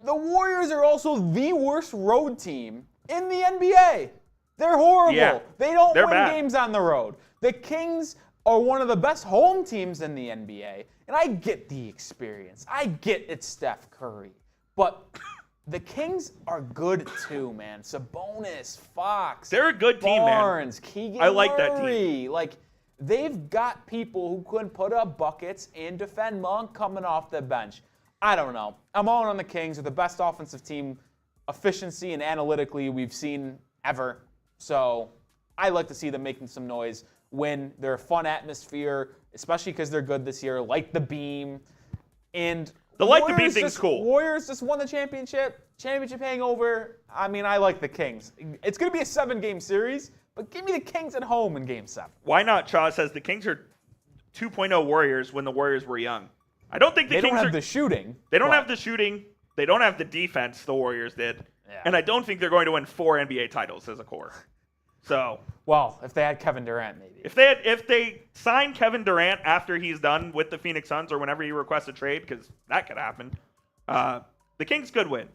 The Warriors are also the worst road team in the NBA. They're horrible. Yeah, they don't win bad. games on the road. The Kings are one of the best home teams in the NBA. And I get the experience. I get it's Steph Curry. But the Kings are good too, man. Sabonis, Fox. They're a good team, man. Barnes, Keegan I like Murray. that team. Like, they've got people who can put up buckets and defend Monk coming off the bench. I don't know. I'm all in on the Kings. They're the best offensive team, efficiency and analytically, we've seen ever. So I like to see them making some noise when they're a fun atmosphere, especially because they're good this year, like the Beam. And the like the Beam thing's cool. Warriors just won the championship hangover. I mean, I like the Kings. It's going to be a 7-game series, but give me the Kings at home in Game 7. Why not? Chaw says the Kings are 2.0 Warriors when the Warriors were young. I don't think the Kings don't have the shooting. They don't have the shooting. They don't have the defense the Warriors did. Yeah. And I don't think they're going to win 4 NBA titles as a core. So, well, if they had Kevin Durant, maybe. If they sign Kevin Durant after he's done with the Phoenix Suns or whenever he requests a trade, because that could happen, the Kings could win.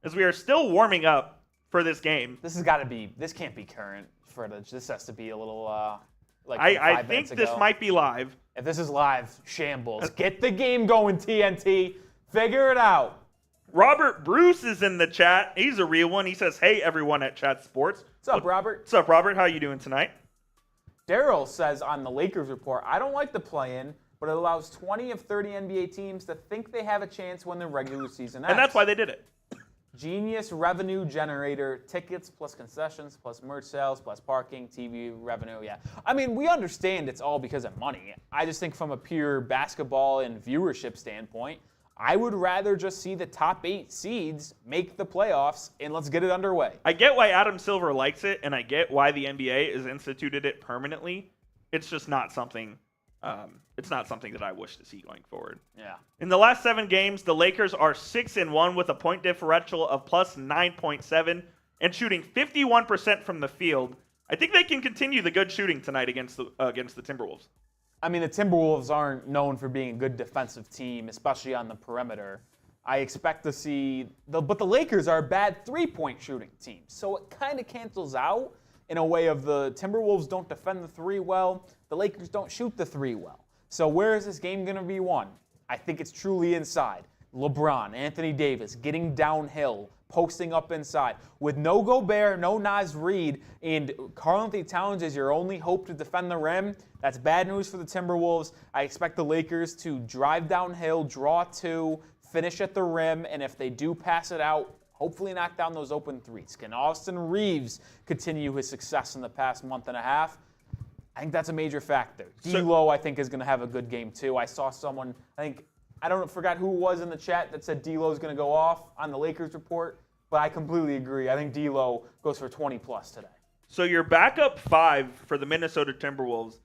As we are still warming up for this game. This can't be current footage. This has to be a little, I think this might be live. If this is live, shambles. Get the game going, TNT. Figure it out. Robert Bruce is in the chat. He's a real one. He says, hey, everyone at Chat Sports. What's up, Robert? What's up, Robert? How you doing tonight? Daryl says on the Lakers report, I don't like the play-in, but it allows 20 of 30 NBA teams to think they have a chance when the regular season ends. And that's why they did it. Genius revenue generator, tickets plus concessions plus merch sales plus parking, TV revenue, yeah. I mean, we understand it's all because of money. I just think from a pure basketball and viewership standpoint, I would rather just see the top 8 seeds make the playoffs, and let's get it underway. I get why Adam Silver likes it, and I get why the NBA has instituted it permanently. It's just not something. It's not something that I wish to see going forward. Yeah. In the last 7 games, the Lakers are 6-1 with a point differential of plus 9.7 and shooting 51% from the field. I think they can continue the good shooting tonight against the Timberwolves. I mean, the Timberwolves aren't known for being a good defensive team, especially on the perimeter. I expect to see, but the Lakers are a bad 3-point shooting team. So it kind of cancels out in a way of the Timberwolves don't defend the 3 well. The Lakers don't shoot the 3 well. So where is this game going to be won? I think it's truly inside. LeBron, Anthony Davis getting downhill, posting up inside. With no Gobert, no Naz Reid, and Karl-Anthony Towns is your only hope to defend the rim, that's bad news for the Timberwolves. I expect the Lakers to drive downhill, draw 2, finish at the rim, and if they do pass it out, hopefully knock down those open 3s. Can Austin Reeves continue his success in the past month and a half? I think that's a major factor. D'Lo, I think, is going to have a good game, too. I saw someone, I forgot who it was in the chat that said D'Lo is going to go off on the Lakers report, but I completely agree. I think D'Lo goes for 20-plus today. So your backup 5 for the Minnesota Timberwolves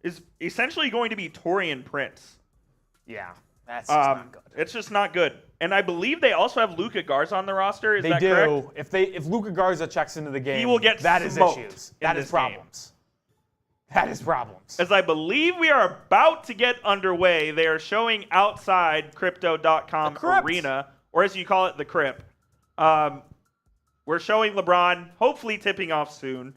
is essentially going to be Taurean Prince. Yeah, that's just not good. It's just not good. And I believe they also have Luka Garza on the roster. Is that correct? They do. If Luka Garza checks into the game, he will get that is smoked issues. That is problems. That is problems. As I believe we are about to get underway, they are showing outside Crypto.com arena, or as you call it, the Crypt. We're showing LeBron, hopefully tipping off soon.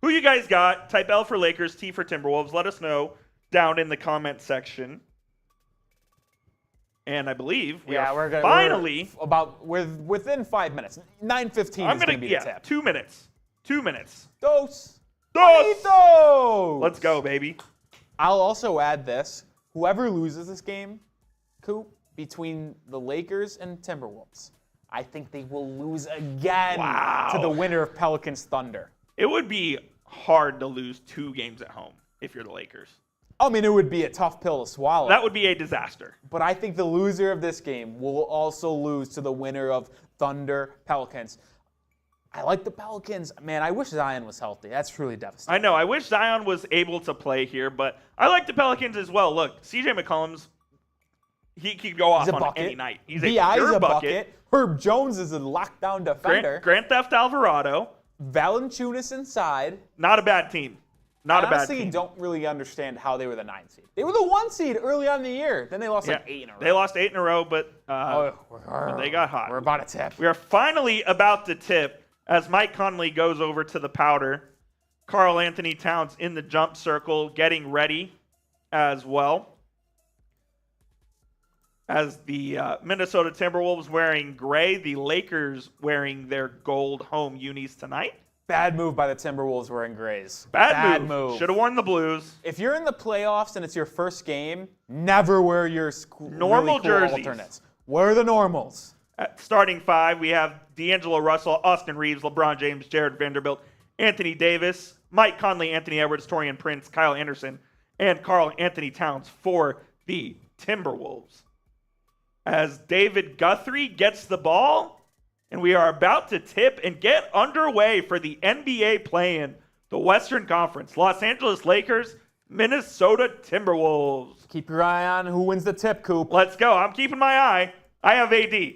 Who you guys got? Type L for Lakers, T for Timberwolves. Let us know down in the comment section. And I believe we're within 5 minutes. 9:15 is going to be the tip. 2 minutes. 2 minutes. Dos. Let's go, baby. I'll also add this. Whoever loses this game, Coop, between the Lakers and Timberwolves, I think they will lose again to the winner of Pelicans Thunder. It would be hard to lose 2 games at home if you're the Lakers. I mean, it would be a tough pill to swallow. That would be a disaster. But I think the loser of this game will also lose to the winner of Thunder Pelicans. I like the Pelicans. Man, I wish Zion was healthy. That's truly devastating. I know. I wish Zion was able to play here, but I like the Pelicans as well. Look, CJ McCollum's, he could go off on any night. He's a pure bucket. Herb Jones is a lockdown defender. Grand Theft Alvarado. Valanciunas inside. Not a bad team. Honestly, don't really understand how they were the 9 seed. They were the 1 seed early on in the year. Then they lost 8 in a row. They lost 8 in a row, but they got hot. We're about to tip. We are finally about to tip as Mike Conley goes over to the powder. Karl-Anthony Towns in the jump circle getting ready as well. As the Minnesota Timberwolves wearing gray, the Lakers wearing their gold home unis tonight. Bad move by the Timberwolves wearing grays. Bad move. Should have worn the blues. If you're in the playoffs and it's your first game, never wear your normal jerseys. Alternates. Wear the normals. At starting 5, we have D'Angelo Russell, Austin Reeves, LeBron James, Jared Vanderbilt, Anthony Davis, Mike Conley, Anthony Edwards, Taurean Prince, Kyle Anderson, and Karl-Anthony Towns for the Timberwolves. As David Guthrie gets the ball, and we are about to tip and get underway for the NBA play-in, the Western Conference. Los Angeles Lakers, Minnesota Timberwolves. Keep your eye on who wins the tip, Coop. Let's go. I'm keeping my eye. I have AD.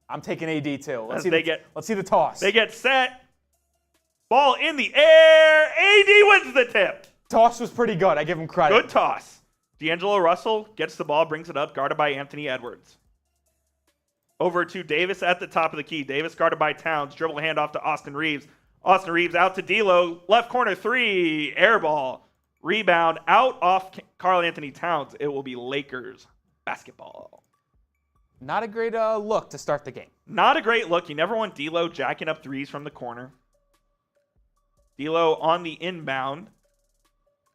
I'm taking AD too. Let's see the toss. They get set. Ball in the air. AD wins the tip. Toss was pretty good. I give him credit. Good toss. D'Angelo Russell gets the ball, brings it up, guarded by Anthony Edwards. Over to Davis at the top of the key. Davis guarded by Towns. Dribble handoff to Austin Reeves. Austin Reeves out to D'Lo. Left corner 3. Air ball. Rebound out off Karl-Anthony Towns. It will be Lakers basketball. Not a great look to start the game. Not a great look. You never want D'Lo jacking up threes from the corner. D'Lo on the inbound.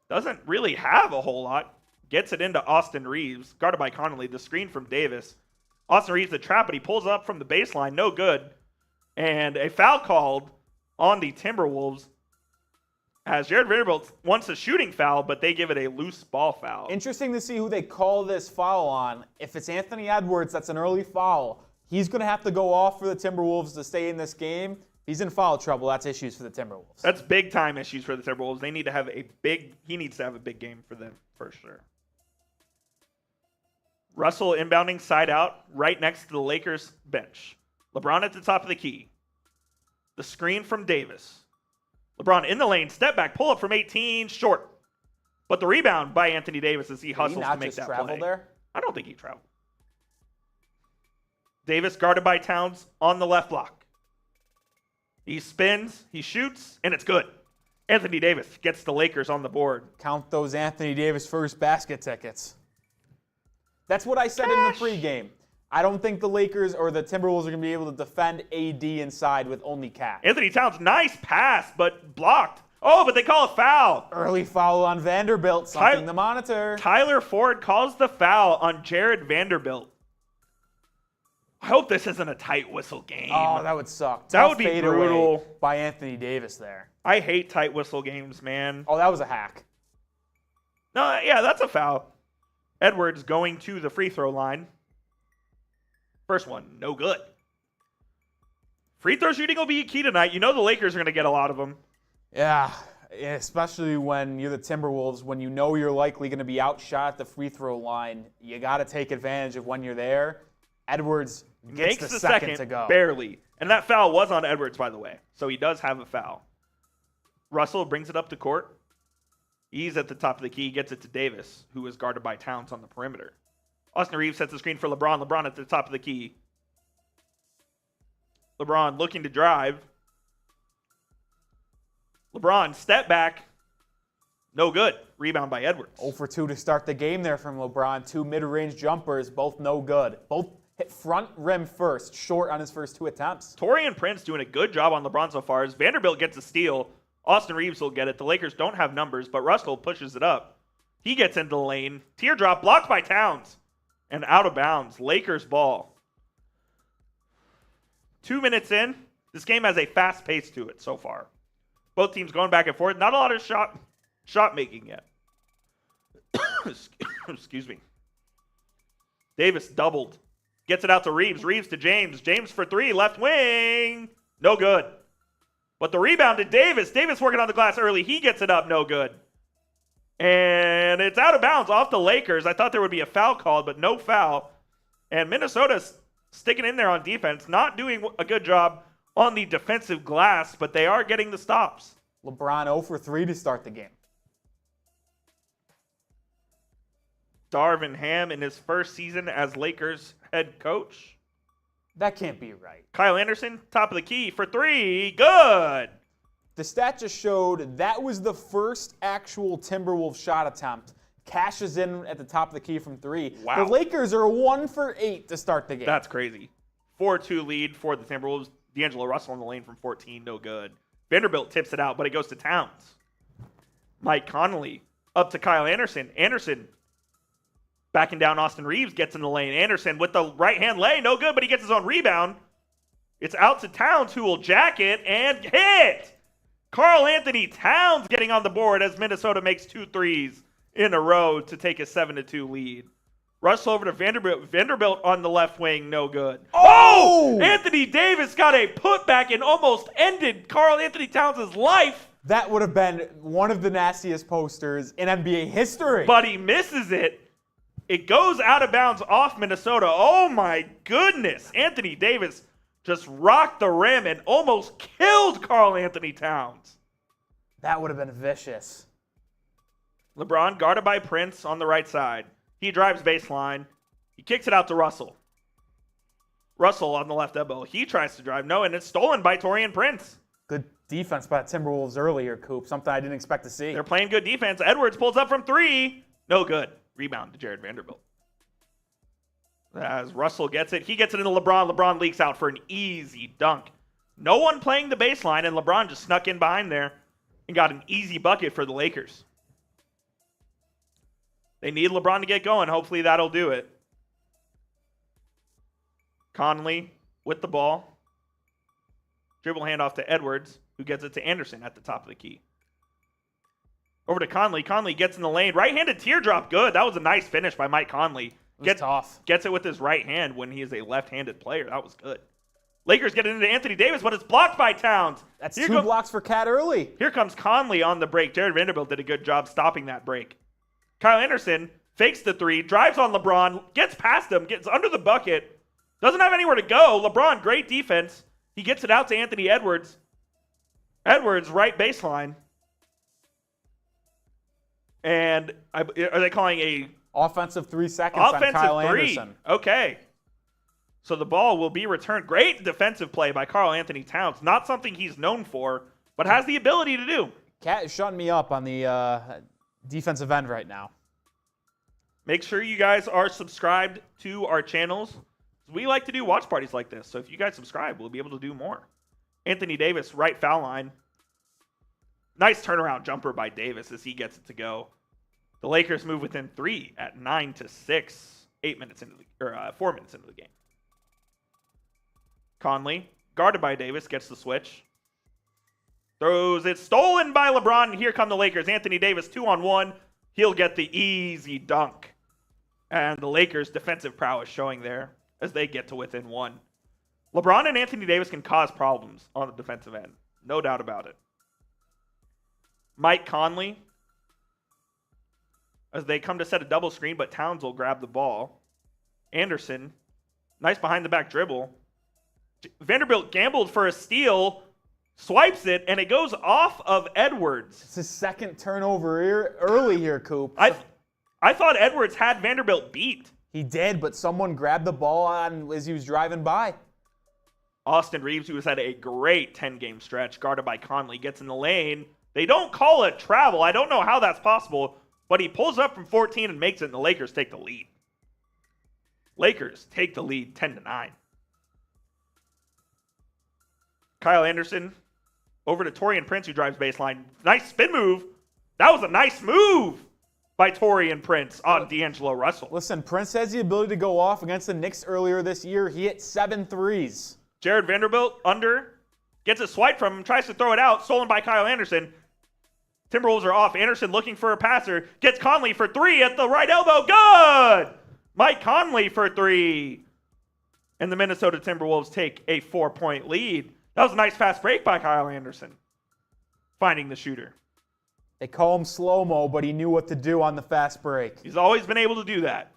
Doesn't really have a whole lot. Gets it into Austin Reeves. Guarded by Connolly. The screen from Davis. Austin Reeves the trap, but he pulls up from the baseline. No good. And a foul called on the Timberwolves. As Jared Vanderbilt wants a shooting foul, but they give it a loose ball foul. Interesting to see who they call this foul on. If it's Anthony Edwards, that's an early foul. He's going to have to go off for the Timberwolves to stay in this game. He's in foul trouble. That's issues for the Timberwolves. That's big time issues for the Timberwolves. He needs to have a big game for them, for sure. Russell inbounding side out right next to the Lakers bench. LeBron at the top of the key. The screen from Davis. LeBron in the lane, step back, pull up from 18, short. But the rebound by Anthony Davis as he hustles to make that play. There? I don't think he traveled. Davis guarded by Towns on the left block. He spins, he shoots, and it's good. Anthony Davis gets the Lakers on the board. Count those Anthony Davis first basket tickets. That's what I said in the pregame. I don't think the Lakers or the Timberwolves are going to be able to defend AD inside with only Cat. Anthony Towns, nice pass, but blocked. Oh, but they call a foul. Early foul on Vanderbilt, something to monitor. Tyler Ford calls the foul on Jared Vanderbilt. I hope this isn't a tight whistle game. Oh, that would suck. That would be brutal. By Anthony Davis there. I hate tight whistle games, man. Oh, that was a hack. No, yeah, that's a foul. Edwards going to the free throw line. First one, no good. Free throw shooting will be key tonight. You know the Lakers are going to get a lot of them. Yeah, especially when you're the Timberwolves, when you know you're likely going to be outshot at the free throw line. You got to take advantage of when you're there. Edwards gets the second to go. Barely. And that foul was on Edwards, by the way. So he does have a foul. Russell brings it up to court. He's at the top of the key, gets it to Davis, who is guarded by Towns on the perimeter. Austin Reeves sets the screen for LeBron. LeBron at the top of the key. LeBron looking to drive. LeBron, step back. No good. Rebound by Edwards. 0 for 2 to start the game there from LeBron. 2 mid-range jumpers, both no good. Both hit front rim first, short on his first 2 attempts. Taurean Prince doing a good job on LeBron so far. As Vanderbilt gets a steal, Austin Reeves will get it. The Lakers don't have numbers, but Russell pushes it up. He gets into the lane. Teardrop blocked by Towns. And out of bounds. Lakers ball. 2 minutes in. This game has a fast pace to it so far. Both teams going back and forth. Not a lot of shot making yet. Excuse me. Davis doubled. Gets it out to Reeves. Reeves to James. James for 3. Left wing. No good. But the rebound to Davis. Davis working on the glass early. He gets it up. No good. And it's out of bounds off the Lakers. I thought there would be a foul called, but no foul. And Minnesota's sticking in there on defense. Not doing a good job on the defensive glass, but they are getting the stops. LeBron 0 for 3 to start the game. Darvin Ham in his first season as Lakers head coach. That can't be right. Kyle Anderson, top of the key for 3. Good. The stat just showed that was the first actual Timberwolves shot attempt. Cashes in at the top of the key from 3. Wow. The Lakers are 1 for 8 to start the game. That's crazy. 4-2 lead for the Timberwolves. D'Angelo Russell in the lane from 14. No good. Vanderbilt tips it out, but it goes to Towns. Mike Conley up to Kyle Anderson. Anderson backing down Austin Reeves, gets in the lane. Anderson with the right-hand lay. No good, but he gets his own rebound. It's out to Towns, who will jack it and hit. Karl Anthony Towns getting on the board as Minnesota makes 2 threes in a row to take a 7-2 lead. Russell over to Vanderbilt. Vanderbilt on the left wing, no good. Oh! Anthony Davis got a putback and almost ended Karl Anthony Towns' life. That would have been one of the nastiest posters in NBA history. But he misses it. It goes out of bounds off Minnesota. Oh my goodness. Anthony Davis just rocked the rim and almost killed Karl Anthony Towns. That would have been vicious. LeBron guarded by Prince on the right side. He drives baseline. He kicks it out to Russell. Russell on the left elbow. He tries to drive. No, and it's stolen by Taurean Prince. Good defense by the Timberwolves earlier, Coop. Something I didn't expect to see. They're playing good defense. Edwards pulls up from 3. No good. Rebound to Jared Vanderbilt. As Russell gets it, he gets it into LeBron. LeBron leaks out for an easy dunk. No one playing the baseline, and LeBron just snuck in behind there and got an easy bucket for the Lakers. They need LeBron to get going. Hopefully that'll do it. Conley with the ball. Dribble handoff to Edwards, who gets it to Anderson at the top of the key. Over to Conley. Conley gets in the lane. Right-handed teardrop. Good. That was a nice finish by Mike Conley. Tough. Gets it with his right hand when he is a left-handed player. That was good. Lakers get it into Anthony Davis, but it's blocked by Towns. That's two blocks for Cat early. Here comes Conley on the break. Jared Vanderbilt did a good job stopping that break. Kyle Anderson fakes the three, drives on LeBron, gets past him, gets under the bucket, doesn't have anywhere to go. LeBron, great defense. He gets it out to Anthony Edwards. Edwards, right baseline. And are they calling a offensive 3 seconds on Kyle Anderson? Okay. So the ball will be returned. Great defensive play by Karl Anthony Towns. Not something he's known for, but has the ability to do. Cat is shutting me up on the defensive end right now. Make sure you guys are subscribed to our channels. We like to do watch parties like this, so if you guys subscribe, we'll be able to do more. Anthony Davis, right foul line. Nice turnaround jumper by Davis as he gets it to go. The Lakers move within 3 at 9-6, 4 minutes into the game. Conley, guarded by Davis, gets the switch. Throws it, stolen by LeBron. And here come the Lakers. Anthony Davis, 2-on-1. He'll get the easy dunk. And the Lakers' defensive prowess showing there as they get to within 1. LeBron and Anthony Davis can cause problems on the defensive end. No doubt about it. Mike Conley, as they come to set a double screen, but Towns will grab the ball. Anderson, nice behind-the-back dribble. Vanderbilt gambled for a steal, swipes it, and it goes off of Edwards. It's his second turnover early here, Coop. I thought Edwards had Vanderbilt beat. He did, but someone grabbed the ball on as he was driving by. Austin Reeves, who has had a great 10-game stretch, guarded by Conley, gets in the lane. They don't call it travel. I don't know how that's possible, but he pulls up from 14 and makes it, and the Lakers take the lead. Lakers take the lead 10-9. Kyle Anderson over to Taurean Prince, who drives baseline. Nice spin move. That was a nice move by Taurean Prince on D'Angelo Russell. Listen, Prince has the ability to go off against the Knicks earlier this year. He hit 7 threes. Jared Vanderbilt under, gets a swipe from him, tries to throw it out, stolen by Kyle Anderson. Timberwolves are off. Anderson looking for a passer, gets Conley for 3 at the right elbow. Good! Mike Conley for 3. And the Minnesota Timberwolves take a 4-point lead. That was a nice fast break by Kyle Anderson, finding the shooter. They call him slow-mo, but he knew what to do on the fast break. He's always been able to do that.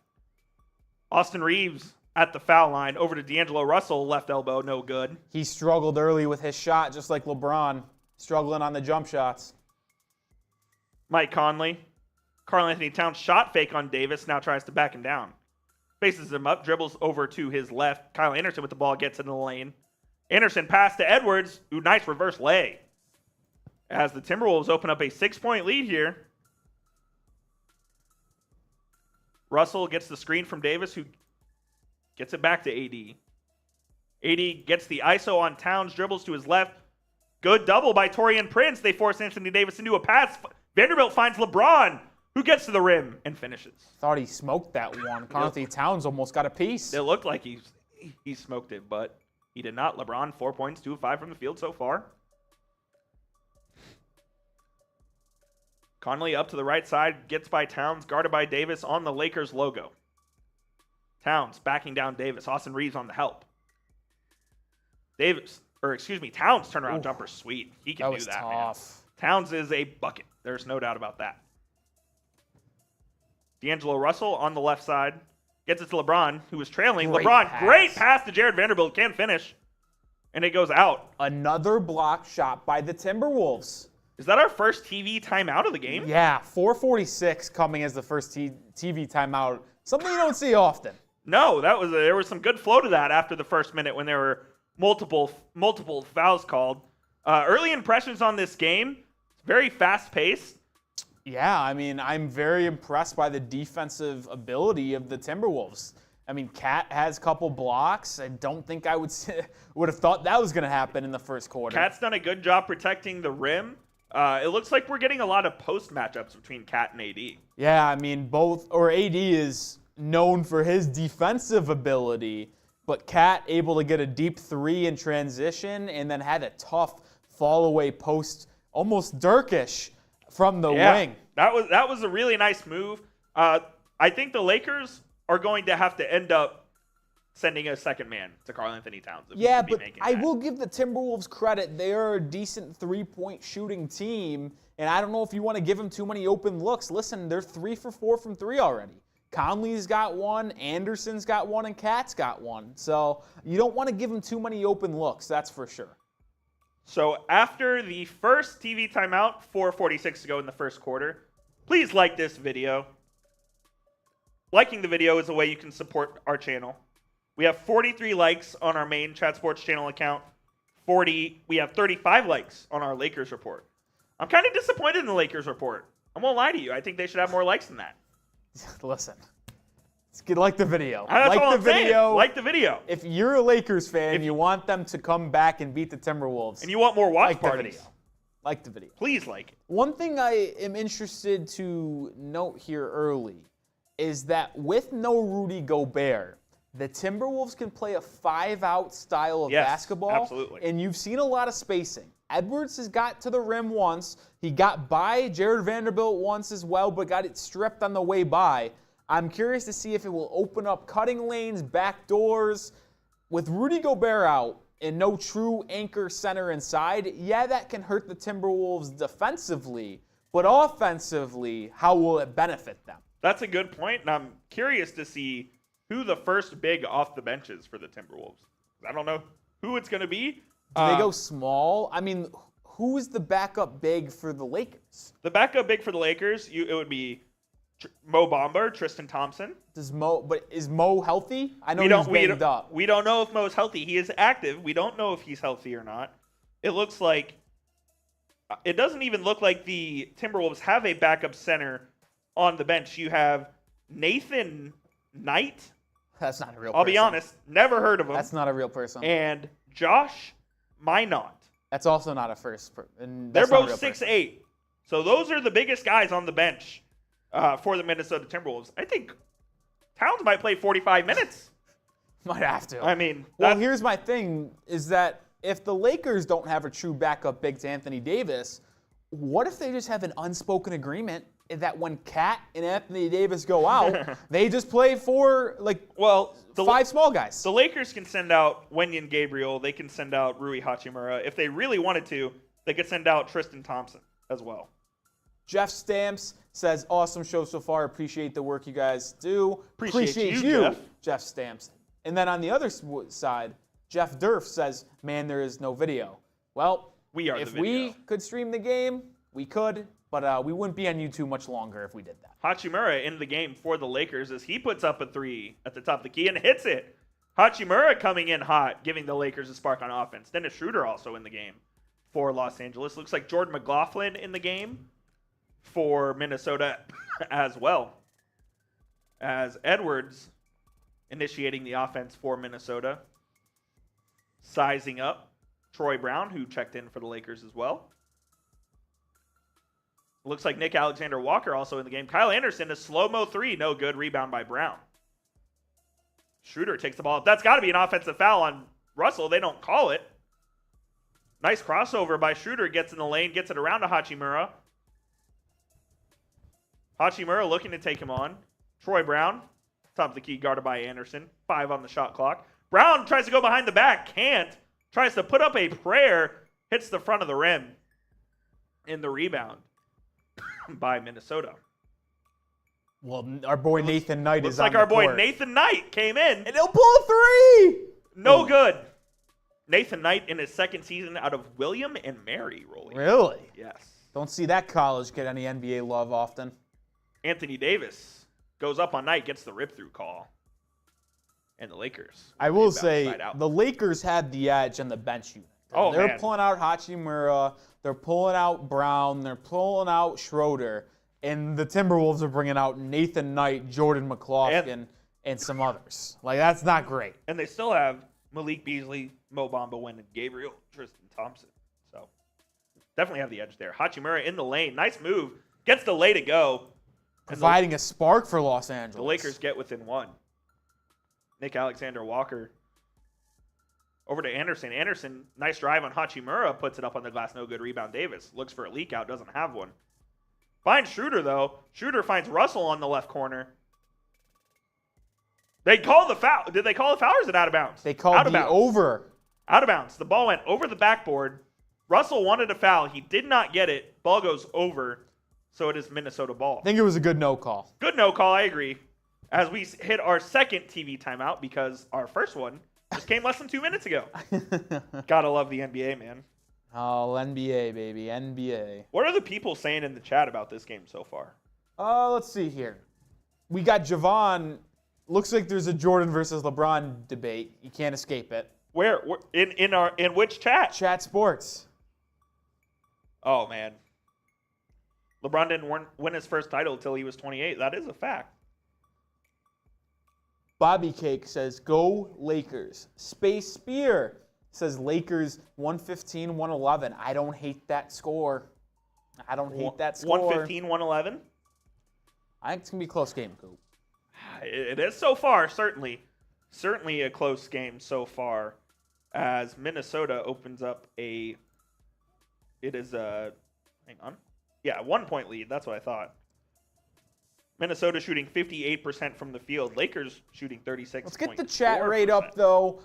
Austin Reeves at the foul line. Over to D'Angelo Russell, left elbow, no good. He struggled early with his shot, just like LeBron, struggling on the jump shots. Mike Conley. Karl Anthony Towns shot fake on Davis, now tries to back him down. Faces him up, dribbles over to his left. Kyle Anderson with the ball, gets in the lane. Anderson pass to Edwards. Ooh, nice reverse lay. As the Timberwolves open up a 6-point lead here. Russell gets the screen from Davis, who gets it back to AD. AD gets the ISO on Towns, dribbles to his left. Good double by Taurean Prince. They force Anthony Davis into a pass. Vanderbilt finds LeBron, who gets to the rim and finishes. Thought he smoked that one. Anthony Towns almost got a piece. It looked like he smoked it, but he did not. LeBron, 4 points, 2 of 5 from the field so far. Conley up to the right side, gets by Towns, guarded by Davis on the Lakers logo. Towns backing down Davis. Austin Reeves on the help. Towns turnaround jumper, sweet. He can do that, tough. man. Towns is a bucket. There's no doubt about that. D'Angelo Russell on the left side. Gets it to LeBron, who was trailing. Great pass to Jared Vanderbilt. Can't finish. And it goes out. Another block shot by the Timberwolves. Is that our first TV timeout of the game? Yeah, 4:46 coming as the first TV timeout. Something you don't see often. No, there was some good flow to that after the first minute when there were multiple fouls called. Early impressions on this game, very fast-paced. Yeah, I mean, I'm very impressed by the defensive ability of the Timberwolves. I mean, Cat has a couple blocks. I don't think I would have thought that was going to happen in the first quarter. Cat's done a good job protecting the rim. It looks like we're getting a lot of post matchups between Cat and AD. Yeah, I mean, AD is known for his defensive ability, but Cat able to get a deep 3 in transition and then had a tough fall away post, almost Dirkish from the wing. That was a really nice move. I think the Lakers are going to have to end up sending a second man to Karl Anthony Towns. Yeah, but I will give the Timberwolves credit. They are a decent three-point shooting team, and I don't know if you want to give them too many open looks. Listen, they're 3 for 4 from 3 already. Conley's got one, Anderson's got one, and Cat's got one. So you don't want to give them too many open looks, that's for sure. So after the first TV timeout, 4:46 to go in the first quarter, please like this video. Liking the video is a way you can support our channel. We have 43 likes on our main Chat Sports channel account. We have 35 likes on our Lakers report. I'm kind of disappointed in the Lakers report. I won't lie to you. I think they should have more likes than that. Listen, like the video. That's like all the I'm saying. video. Like the video. If you're a Lakers fan and you want them to come back and beat the Timberwolves, and you want more watch like parties, the video. Like the video. Please like it. One thing I am interested to note here early is that with no Rudy Gobert, the Timberwolves can play a 5-out style of basketball. Absolutely. And you've seen a lot of spacing. Edwards has got to the rim once. He got by Jared Vanderbilt once as well, but got it stripped on the way by. I'm curious to see if it will open up cutting lanes, back doors. With Rudy Gobert out and no true anchor center inside, yeah, that can hurt the Timberwolves defensively. But offensively, how will it benefit them? That's a good point, and I'm curious to see who the first big off the bench is for the Timberwolves. I don't know who it's going to be. Do they go small? I mean, who is the backup big for the Lakers? The backup big for the Lakers, it would be Mo Bamba, Tristan Thompson. Is Mo healthy? I know he's banged up. We don't know if Mo's healthy. He is active. We don't know if he's healthy or not. It doesn't even look like the Timberwolves have a backup center on the bench. You have Nathan Knight. That's not a real person. I'll be honest, never heard of him. That's not a real person. And Josh Minot. That's also not a first person. They're both 6'8". So those are the biggest guys on the bench for the Minnesota Timberwolves. I think Towns might play 45 minutes. Might have to. I mean, well, here's my thing, is that if the Lakers don't have a true backup big to Anthony Davis, what if they just have an unspoken agreement that when Cat and Anthony Davis go out, they just play five small guys? The Lakers can send out Wenyen Gabriel. They can send out Rui Hachimura. If they really wanted to, they could send out Tristan Thompson as well. Jeff Stamps says, awesome show so far. Appreciate the work you guys do. Appreciate you, Jeff Stamps. And then on the other side, Jeff Durf says, man, there is no video. Well, if we could stream the game, we could. But we wouldn't be on YouTube much longer if we did that. Hachimura in the game for the Lakers as he puts up a three at the top of the key and hits it. Hachimura coming in hot, giving the Lakers a spark on offense. Dennis Schroeder also in the game for Los Angeles. Looks like Jordan McLaughlin in the game for Minnesota as well. As Edwards initiating the offense for Minnesota. Sizing up Troy Brown, who checked in for the Lakers as well. Looks like Nick Alexander-Walker also in the game. Kyle Anderson, a slow-mo three. No good. Rebound by Brown. Schroeder takes the ball. That's got to be an offensive foul on Russell. They don't call it. Nice crossover by Schroeder. Gets in the lane. Gets it around to Hachimura. Hachimura looking to take him on. Troy Brown. Top of the key guarded by Anderson. 5 on the shot clock. Brown tries to go behind the back. Can't. Tries to put up a prayer. Hits the front of the rim. In the rebound. By Minnesota. Well, our boy Nathan Knight is on the court. Looks like our boy Nathan Knight came in. And he'll pull a three! No good. Nathan Knight in his second season out of William and Mary rolling. Really? Yes. Don't see that college get any NBA love often. Anthony Davis goes up on Knight, gets the rip-through call. And the Lakers. I will say, the Lakers had the edge on the bench unit. They're pulling out Hachimura. They're pulling out Brown. They're pulling out Schroeder. And the Timberwolves are bringing out Nathan Knight, Jordan McLaughlin, and some others. Like, that's not great. And they still have Malik Beasley, Mo Bamba, Wenyen Gabriel, Tristan Thompson. So, definitely have the edge there. Hachimura in the lane. Nice move. Gets the lay to go. Providing a spark for Los Angeles. The Lakers get within one. Nick Alexander-Walker. Over to Anderson. Anderson, nice drive on Hachimura, puts it up on the glass. No good rebound. Davis looks for a leak out, doesn't have one. Finds Schroeder, though. Schroeder finds Russell on the left corner. They called the foul. Did they call the foul or is it out of bounds? They called the over. Out of bounds. The ball went over the backboard. Russell wanted a foul. He did not get it. Ball goes over. So it is Minnesota ball. I think it was a good no call. Good no call. I agree. As we hit our second TV timeout because our first one just came less than 2 minutes ago. Gotta love the NBA, man. Oh, NBA, baby. NBA. What are the people saying in the chat about this game so far? Let's see here. We got Javon. Looks like there's a Jordan versus LeBron debate. You can't escape it. Where in which chat? Chat Sports. Oh man. LeBron didn't win his first title until he was 28. That is a fact. Bobby Cake says, go Lakers. Space Spear says Lakers 115-111. I don't hate that score. I don't hate that score. 115-111? I think it's going to be a close game, Coop. It is so far, certainly. Certainly a close game so far as Minnesota opens up hang on. Yeah, 1 point lead. That's what I thought. Minnesota shooting 58% from the field. Lakers shooting 36%. Let's get the chat rate up, though.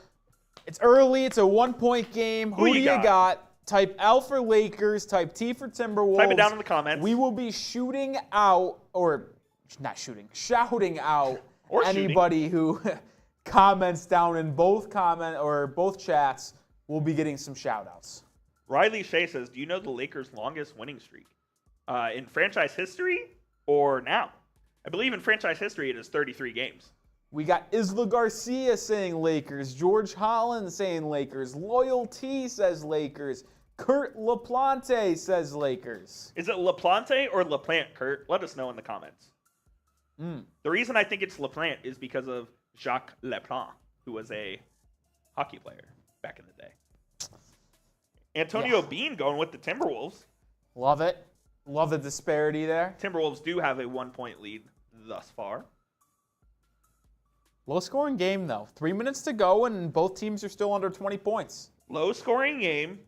It's early. It's a 1 point game. Who do you got? Type L for Lakers. Type T for Timberwolves. Type it down in the comments. We will be shouting out anybody who comments down in both chats will be getting some shout outs. Riley Shea says, do you know the Lakers' longest winning streak? In franchise history or now? I believe in franchise history it is 33 games. We got Isla Garcia saying Lakers. George Holland saying Lakers. Loyalty says Lakers. Kurt LaPlante says Lakers. Is it LaPlante or LaPlante, Kurt? Let us know in the comments. The reason I think it's LaPlante is because of Jacques Laplante, who was a hockey player back in the day. Antonio Bean going with the Timberwolves. Love it. Love the disparity there. Timberwolves do have a 1 point lead thus far. Low scoring game, though. 3 minutes to go, and both teams are still under 20 points. Low scoring game.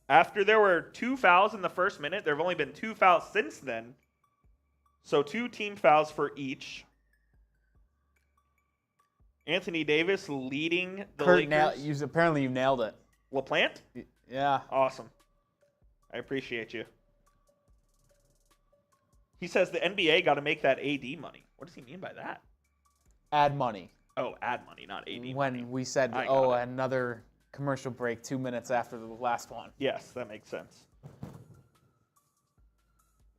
After there were 2 fouls in the first minute, there have only been 2 fouls since then. So 2 team fouls for each. Anthony Davis leading the Lakers. Apparently you nailed it. LaPlante? Yeah. Awesome. I appreciate you. He says the NBA got to make that AD money. What does he mean by that? Add money. Oh, add money, not AD when money. We said, another commercial break 2 minutes after the last one. Yes, that makes sense.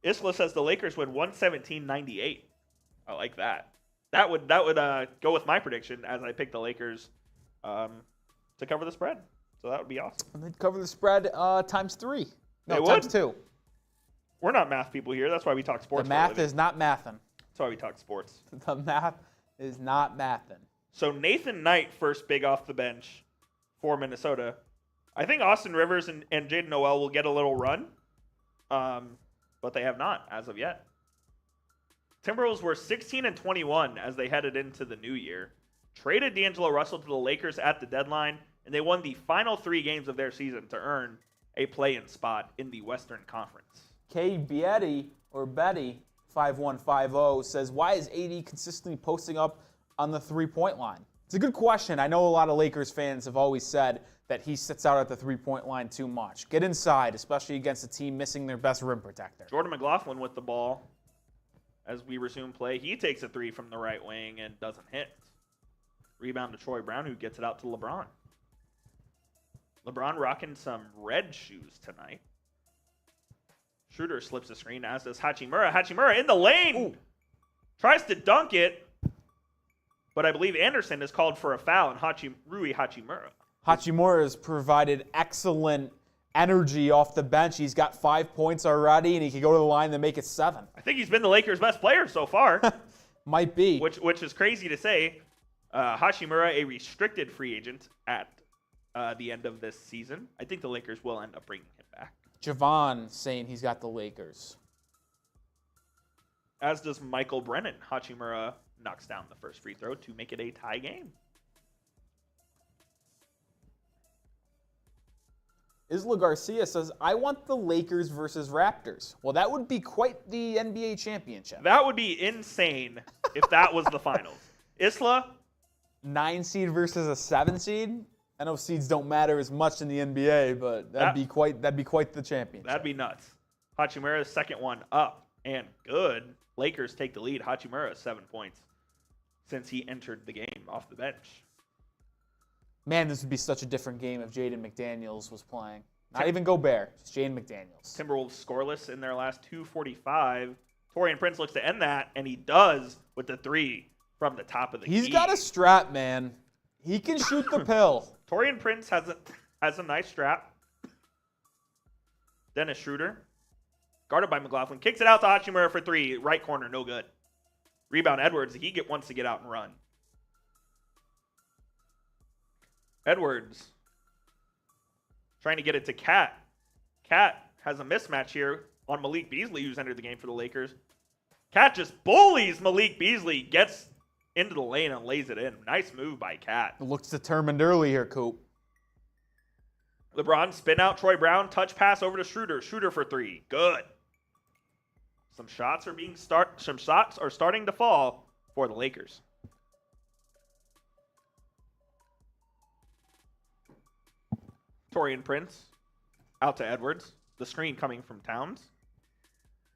Isla says the Lakers win 117-98. I like that. That would go with my prediction as I picked the Lakers to cover the spread. So that would be awesome. And they'd cover the spread times 3. No, they times would. 2. We're not math people here. That's why we talk sports. The math is not mathin'. That's why we talk sports. The math is not mathin'. So Nathan Knight first big off the bench for Minnesota. I think Austin Rivers and Jaden Noel will get a little run, but they have not as of yet. Timberwolves were 16-21 as they headed into the new year. Traded D'Angelo Russell to the Lakers at the deadline, and they won the final 3 games of their season to earn a play-in spot in the Western Conference. K. Betty 5150 says, why is AD consistently posting up on the 3-point line? It's a good question. I know a lot of Lakers fans have always said that he sits out at the 3-point line too much. Get inside, especially against a team missing their best rim protector. Jordan McLaughlin with the ball as we resume play. He takes a 3 from the right wing and doesn't hit. Rebound to Troy Brown, who gets it out to LeBron. LeBron rocking some red shoes tonight. Schroeder slips the screen, as does Hachimura. Hachimura in the lane. Ooh. Tries to dunk it, but I believe Anderson is called for a foul, and Rui Hachimura. Hachimura has provided excellent energy off the bench. He's got 5 points already, and he can go to the line and make it 7. I think he's been the Lakers' best player so far. Might be. Which is crazy to say. Hachimura, a restricted free agent at the end of this season. I think the Lakers will end up bringing him back. Javon saying he's got the Lakers. As does Michael Brennan. Hachimura knocks down the first free throw to make it a tie game. Isla Garcia says, I want the Lakers versus Raptors. Well, that would be quite the NBA championship. That would be insane if that was the finals. Isla? 9 seed versus a 7 seed? I know seeds don't matter as much in the NBA, but that'd be quite the championship. That'd be nuts. Hachimura's second one up and good. Lakers take the lead. Hachimura 7 points since he entered the game off the bench. Man, this would be such a different game if Jaden McDaniels was playing. Not even Gobert, just Jaden McDaniels. Timberwolves scoreless in their last 2:45. Taurean Prince looks to end that, and he does with the 3 from the top of the key. He's got a strap, man. He can shoot the pill. Taurean Prince has a nice strap. Dennis Schroeder, guarded by McLaughlin, kicks it out to Hachimura for 3. Right corner, no good. Rebound Edwards. He wants to get out and run. Edwards trying to get it to Cat. Cat has a mismatch here on Malik Beasley, who's entered the game for the Lakers. Cat just bullies Malik Beasley, gets into the lane and lays it in. Nice move by Cat. Looks determined early here, Coop. LeBron spin out Troy Brown, touch pass over to Schroeder. Schroeder for 3. Good. Some shots are starting to fall for the Lakers. Taurean Prince out to Edwards. The screen coming from Towns.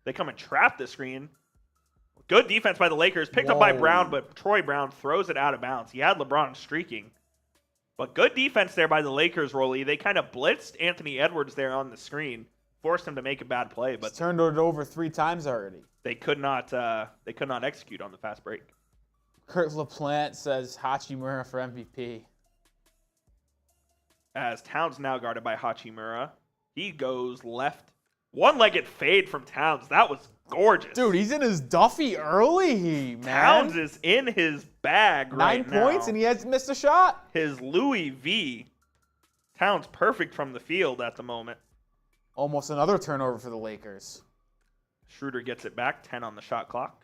They come and trap the screen. Good defense by the Lakers. Picked up by Brown, but Troy Brown throws it out of bounds. He had LeBron streaking. But good defense there by the Lakers, Rolly. They kind of blitzed Anthony Edwards there on the screen. Forced him to make a bad play, but he's turned it over 3 times already. They could not execute on the fast break. Kurt LaPlante says Hachimura for MVP. As Towns now guarded by Hachimura. He goes left. One-legged fade from Towns. That was gorgeous. Dude, he's in his Duffy early, man. Towns is in his bag right now. 9 points, and he hasn't missed a shot. His Louis V. Towns perfect from the field at the moment. Almost another turnover for the Lakers. Schroeder gets it back. 10 on the shot clock.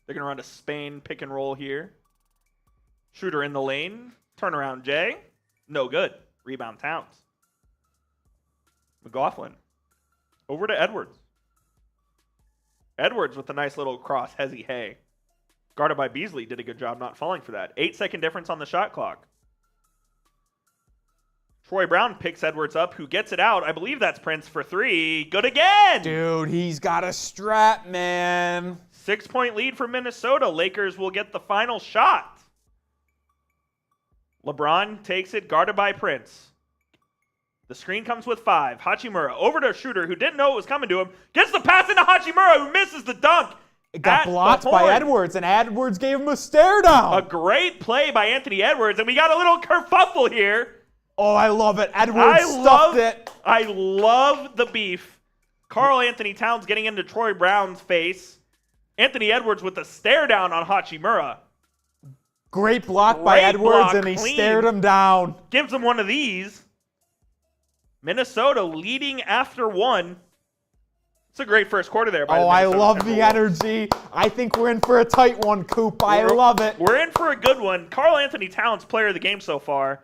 They're going to run a Spain pick and roll here. Schroeder in the lane. Turnaround Jay. No good. Rebound Towns. McLaughlin. Over to Edwards. Edwards with a nice little cross. Hezzy Hay. Guarded by Beasley. Did a good job not falling for that. 8-second difference on the shot clock. Troy Brown picks Edwards up, who gets it out. I believe that's Prince for 3. Good again! Dude, he's got a strap, man. 6-point lead for Minnesota. Lakers will get the final shot. LeBron takes it, guarded by Prince. The screen comes with 5. Hachimura over to Schroeder, who didn't know it was coming to him. Gets the pass into Hachimura, who misses the dunk. It got blocked by Edwards, and Edwards gave him a stare down. A great play by Anthony Edwards, and we got a little kerfuffle here. Oh, I love it. Edwards stuffed it. I love the beef. Karl Anthony Towns getting into Troy Brown's face. Anthony Edwards with a stare down on Hachimura. Great block by Edwards, and he stared him down. Gives him one of these. Minnesota leading after 1. It's a great first quarter there by the Minnesota I love Timberwolves. the energy. I think we're in for a tight one, Coop. I love it. We're in for a good one. Karl Anthony Towns, player of the game so far.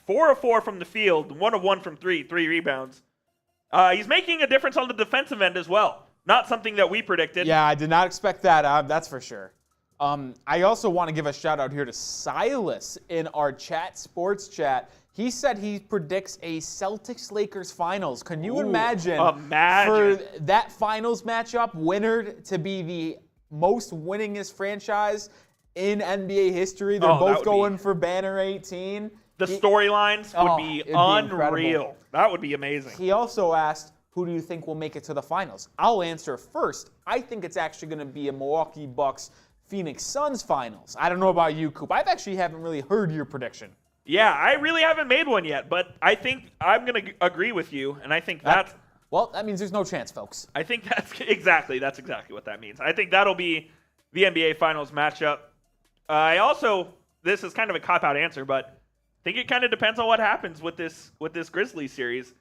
4 of 4 from the field, 1 of 1 from 3 rebounds. He's making a difference on the defensive end as well. Not something that we predicted. Yeah, I did not expect that. That's for sure. I also want to give a shout out here to Silas in our sports chat. He said he predicts a Celtics-Lakers finals. Can you imagine for that finals matchup, winner to be the most winningest franchise in NBA history? They're both going for banner 18. The storylines would be unreal. That would be amazing. He also asked, who do you think will make it to the finals? I'll answer first. I think it's actually going to be a Milwaukee Bucks Phoenix Suns finals. I don't know about you, Coop. Haven't really heard your prediction. Yeah, I really haven't made one yet, but I think I'm going to agree with you, and I think that's... Well, that means there's no chance, folks. I think that's exactly what that means. I think that'll be the NBA Finals matchup. This is kind of a cop-out answer, but I think it kind of depends on what happens with this Grizzlies series.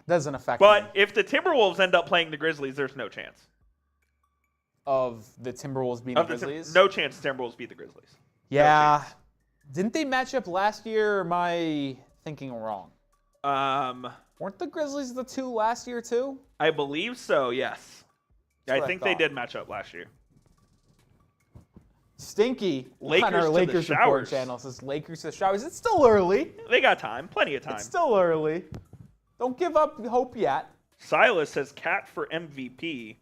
Doesn't affect me. But if the Timberwolves end up playing the Grizzlies, there's no chance. Of the Timberwolves beating the Grizzlies? No chance the Timberwolves beat the Grizzlies. Yeah. Didn't they match up last year, or am I thinking wrong? Weren't the Grizzlies the 2 last year too? I believe so, yes. That's I what I think they thought. did match up last year. Stinky Lakers on our to the Lakers report showers. channel says Lakers to the showers. It's still early. They got time, plenty of time. It's still early. Don't give up hope yet. Silas says Cat for MVP.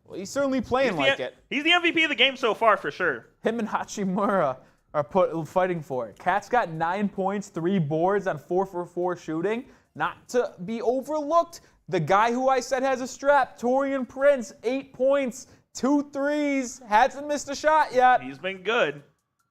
Well, he's certainly playing like it. He's the MVP of the game so far, for sure. Him and Hachimura are fighting for it. Cat's got 9 points, 3 boards on 4 for 4 shooting. Not to be overlooked, the guy who I said has a strap, Taurean Prince, 8 points, 2 threes, hasn't missed a shot yet. He's been good.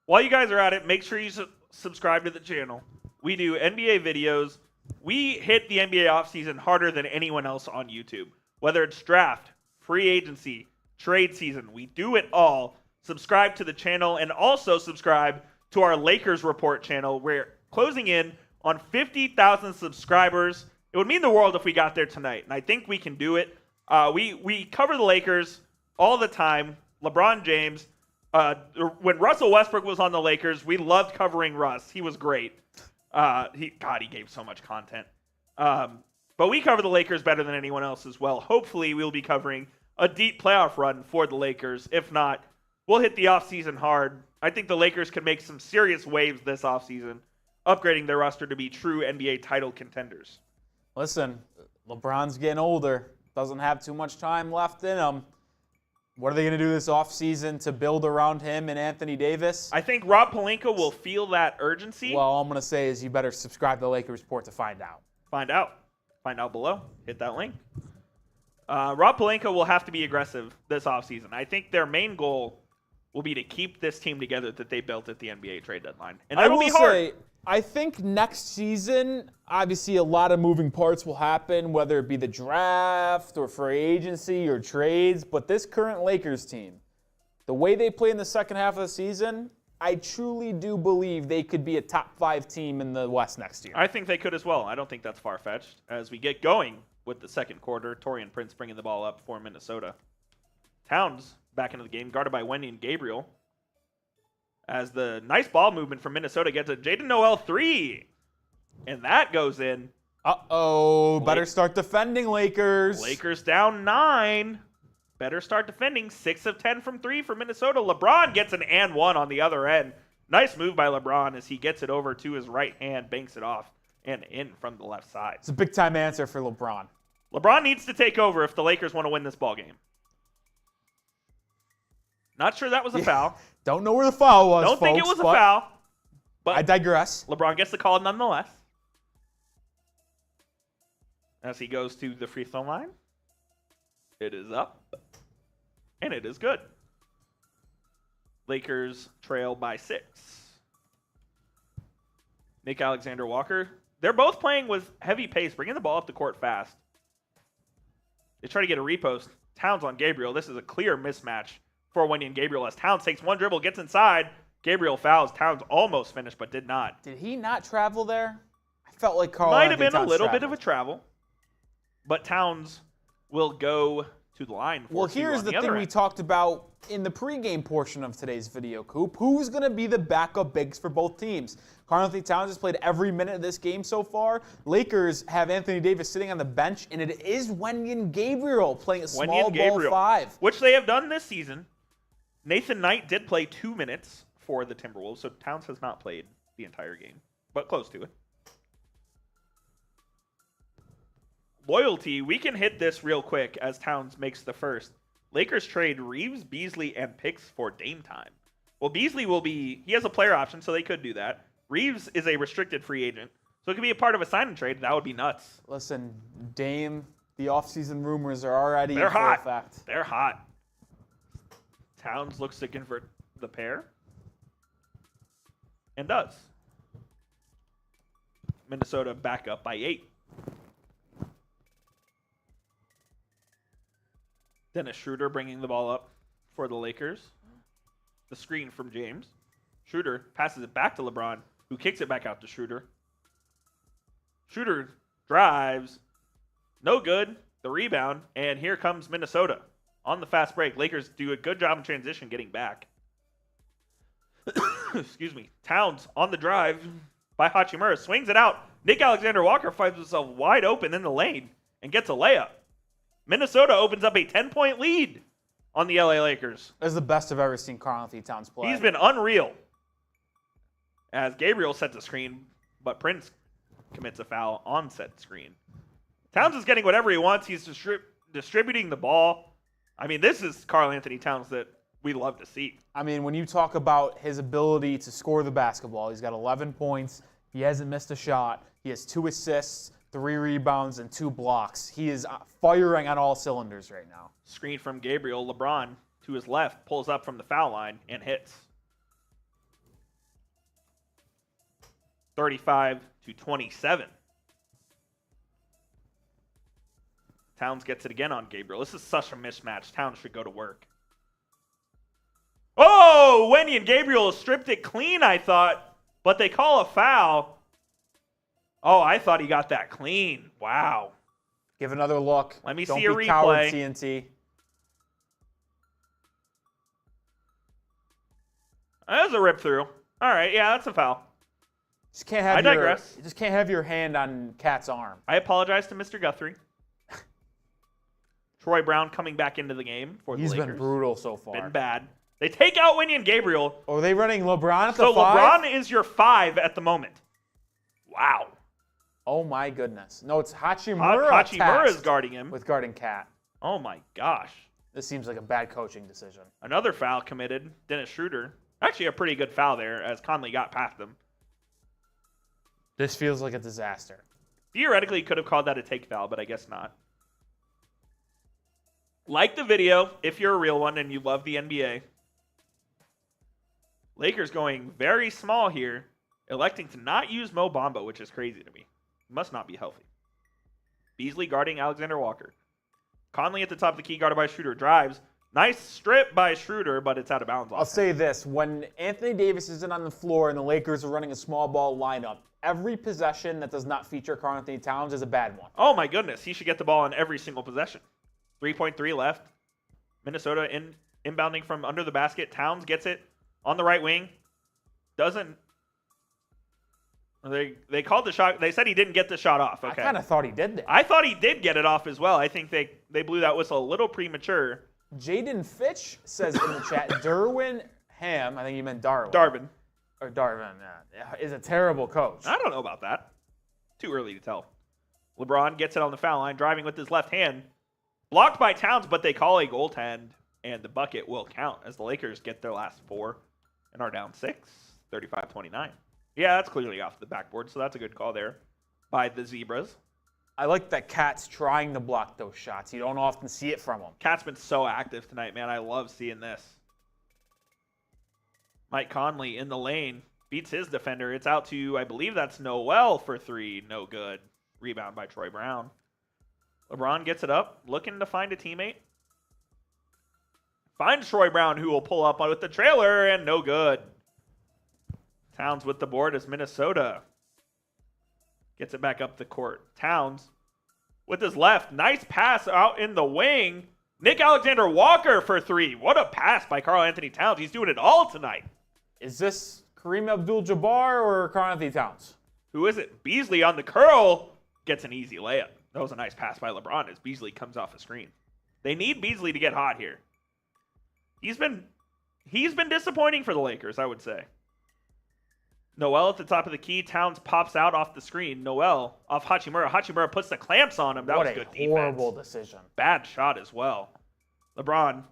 While you guys are at it, make sure you subscribe to the channel. We do NBA videos. We hit the NBA offseason harder than anyone else on YouTube. Whether it's draft, free agency, trade season, we do it all. Subscribe to the channel and also subscribe to our Lakers Report channel. We're closing in on 50,000 subscribers. It would mean the world if we got there tonight, and I think we can do it. We cover the Lakers all the time. LeBron James. When Russell Westbrook was on the Lakers, we loved covering Russ. He was great. He gave so much content. But we cover the Lakers better than anyone else as well. Hopefully, we'll be covering a deep playoff run for the Lakers. If not, we'll hit the offseason hard. I think the Lakers can make some serious waves this offseason, upgrading their roster to be true NBA title contenders. Listen, LeBron's getting older. Doesn't have too much time left in him. What are they going to do this offseason to build around him and Anthony Davis? I think Rob Pelinka will feel that urgency. Well, all I'm going to say is you better subscribe to the Lakers Report to find out. Find out. Find out below. Hit that link. Rob Pelinka will have to be aggressive this offseason. I think their main goal will be to keep this team together that they built at the NBA trade deadline. And that'll be hard. Say, I think next season, obviously a lot of moving parts will happen, whether it be the draft or free agency or trades. But this current Lakers team, the way they play in the second half of the season, I truly do believe they could be a top 5 team in the West next year. I think they could as well. I don't think that's far-fetched. As we get going with the second quarter, Taurean Prince bringing the ball up for Minnesota. Towns back into the game, guarded by Wendy and Gabriel. As the nice ball movement from Minnesota gets a Jaden Noel 3. And that goes in. Uh-oh. Better start defending, Lakers. Lakers down 9. Better start defending. 6 of 10 from 3 for Minnesota. LeBron gets an and 1 on the other end. Nice move by LeBron as he gets it over to his right hand, banks it off, and in from the left side. It's a big-time answer for LeBron. LeBron needs to take over if the Lakers want to win this ball game. Not sure that was a foul. Don't know where the foul was, Don't think it was a foul. But I digress. LeBron gets the call nonetheless. As he goes to the free throw line. It is up. And it is good. Lakers trail by 6. Nick Alexander-Walker. They're both playing with heavy pace, bringing the ball up the court fast. They try to get a repost. Towns on Gabriel. This is a clear mismatch for Wendy and Gabriel as Towns takes one dribble, gets inside. Gabriel fouls. Towns almost finished, but did not. Did he not travel there? I felt like Carl Might have been a little bit of a travel, but Towns will go to the line. Well, here's the thing we talked about in the pregame portion of today's video, Coop. Who's going to be the backup bigs for both teams? Karl-Anthony Towns has played every minute of this game so far. Lakers have Anthony Davis sitting on the bench, and it is Wendy and Gabriel playing a small ball 5. Which they have done this season. Nathan Knight did play 2 minutes for the Timberwolves, so Towns has not played the entire game, but close to it. Loyalty, we can hit this real quick as Towns makes the first. Lakers trade Reeves, Beasley, and picks for Dame time. Well, Beasley he has a player option, so they could do that. Reeves is a restricted free agent, so it could be a part of a sign and trade. That would be nuts. Listen, Dame, the offseason rumors are already They're in full hot. effect. They're hot. Towns looks to convert the pair. And does. Minnesota back up by 8. Dennis Schroeder bringing the ball up for the Lakers. The screen from James. Schroeder passes it back to LeBron, who kicks it back out to Schroeder. Schroeder drives. No good. The rebound. And here comes Minnesota on the fast break. Lakers do a good job in transition getting back. Excuse me. Towns on the drive by Hachimura. Swings it out. Nick Alexander-Walker finds himself wide open in the lane and gets a layup. Minnesota opens up a 10-point lead on the LA Lakers. This is the best I've ever seen Karl-Anthony Towns play. He's been unreal. As Gabriel sets the screen, but Prince commits a foul on set screen. Towns is getting whatever he wants. He's distributing the ball. I mean, this is Karl-Anthony Towns that we love to see. I mean, when you talk about his ability to score the basketball, he's got 11 points. He hasn't missed a shot. He has 2 assists, 3 rebounds, and 2 blocks. He is firing on all cylinders right now. Screen from Gabriel. LeBron to his left pulls up from the foul line and hits. 35-27. Towns gets it again on Gabriel. This is such a mismatch. Towns should go to work. Oh, Wendy and Gabriel stripped it clean, I thought, but they call a foul. Oh, I thought he got that clean. Wow. Give another look. Let me Don't see a be coward, replay. TNT. That was a rip through. All right, yeah, that's a foul. Just can't have I digress. You just can't have your hand on Cat's arm. I apologize to Mr. Guthrie. Troy Brown coming back into the game for the He's Lakers. been brutal so far. Been bad. They take out Winnie and Gabriel. Are they running LeBron at the So 5? LeBron is your 5 at the moment. Wow. Oh my goodness. No, it's Hachimura. Hachimura is guarding him. with guarding Cat. Oh my gosh. This seems like a bad coaching decision. Another foul committed. Dennis Schroeder. Actually a pretty good foul there as Conley got past him. This feels like a disaster. Theoretically, could have called that a take foul, but I guess not. Like the video, if you're a real one and you love the NBA. Lakers going very small here, electing to not use Mo Bamba, which is crazy to me. He must not be healthy. Beasley guarding Alexander Walker. Conley at the top of the key, guarded by Schroeder. Drives. Nice strip by Schroeder, but it's out of bounds. I'll say this. When Anthony Davis isn't on the floor and the Lakers are running a small ball lineup, every possession that does not feature Karl-Anthony Towns is a bad one. Oh my goodness, he should get the ball on every single possession. 3.3 left. Minnesota inbounding from under the basket. Towns gets it on the right wing. Doesn't. They called the shot. They said he didn't get the shot off. Okay. I kind of thought he did that. I thought he did get it off as well. I think they blew that whistle a little premature. Jaden Fitch says in the chat, Derwin Ham, I think you meant Darwin. Darvin. Or Darvin, is a terrible coach. I don't know about that. Too early to tell. LeBron gets it on the foul line, driving with his left hand. Blocked by Towns, but they call a goaltend, and the bucket will count as the Lakers get their last 4 and are down 6, 35-29. Yeah, that's clearly off the backboard, so that's a good call there by the Zebras. I like that Cat's trying to block those shots. You don't often see it from him. Cat's been so active tonight, man. I love seeing this. Mike Conley in the lane beats his defender. It's out to, I believe that's Noel for 3. No good. Rebound by Troy Brown. LeBron gets it up, looking to find a teammate. Finds Troy Brown, who will pull up with the trailer, and no good. Towns with the board as Minnesota gets it back up the court. Towns with his left. Nice pass out in the wing. Nick Alexander-Walker for 3. What a pass by Karl-Anthony Towns. He's doing it all tonight. Is this Kareem Abdul-Jabbar or Karl-Anthony Towns? Who is it? Beasley on the curl gets an easy layup. That was a nice pass by LeBron as Beasley comes off the screen. They need Beasley to get hot here. He's been disappointing for the Lakers, I would say. Noel at the top of the key. Towns pops out off the screen. Noel off Hachimura. Hachimura puts the clamps on him. That was good defense. What a horrible decision. Bad shot as well. LeBron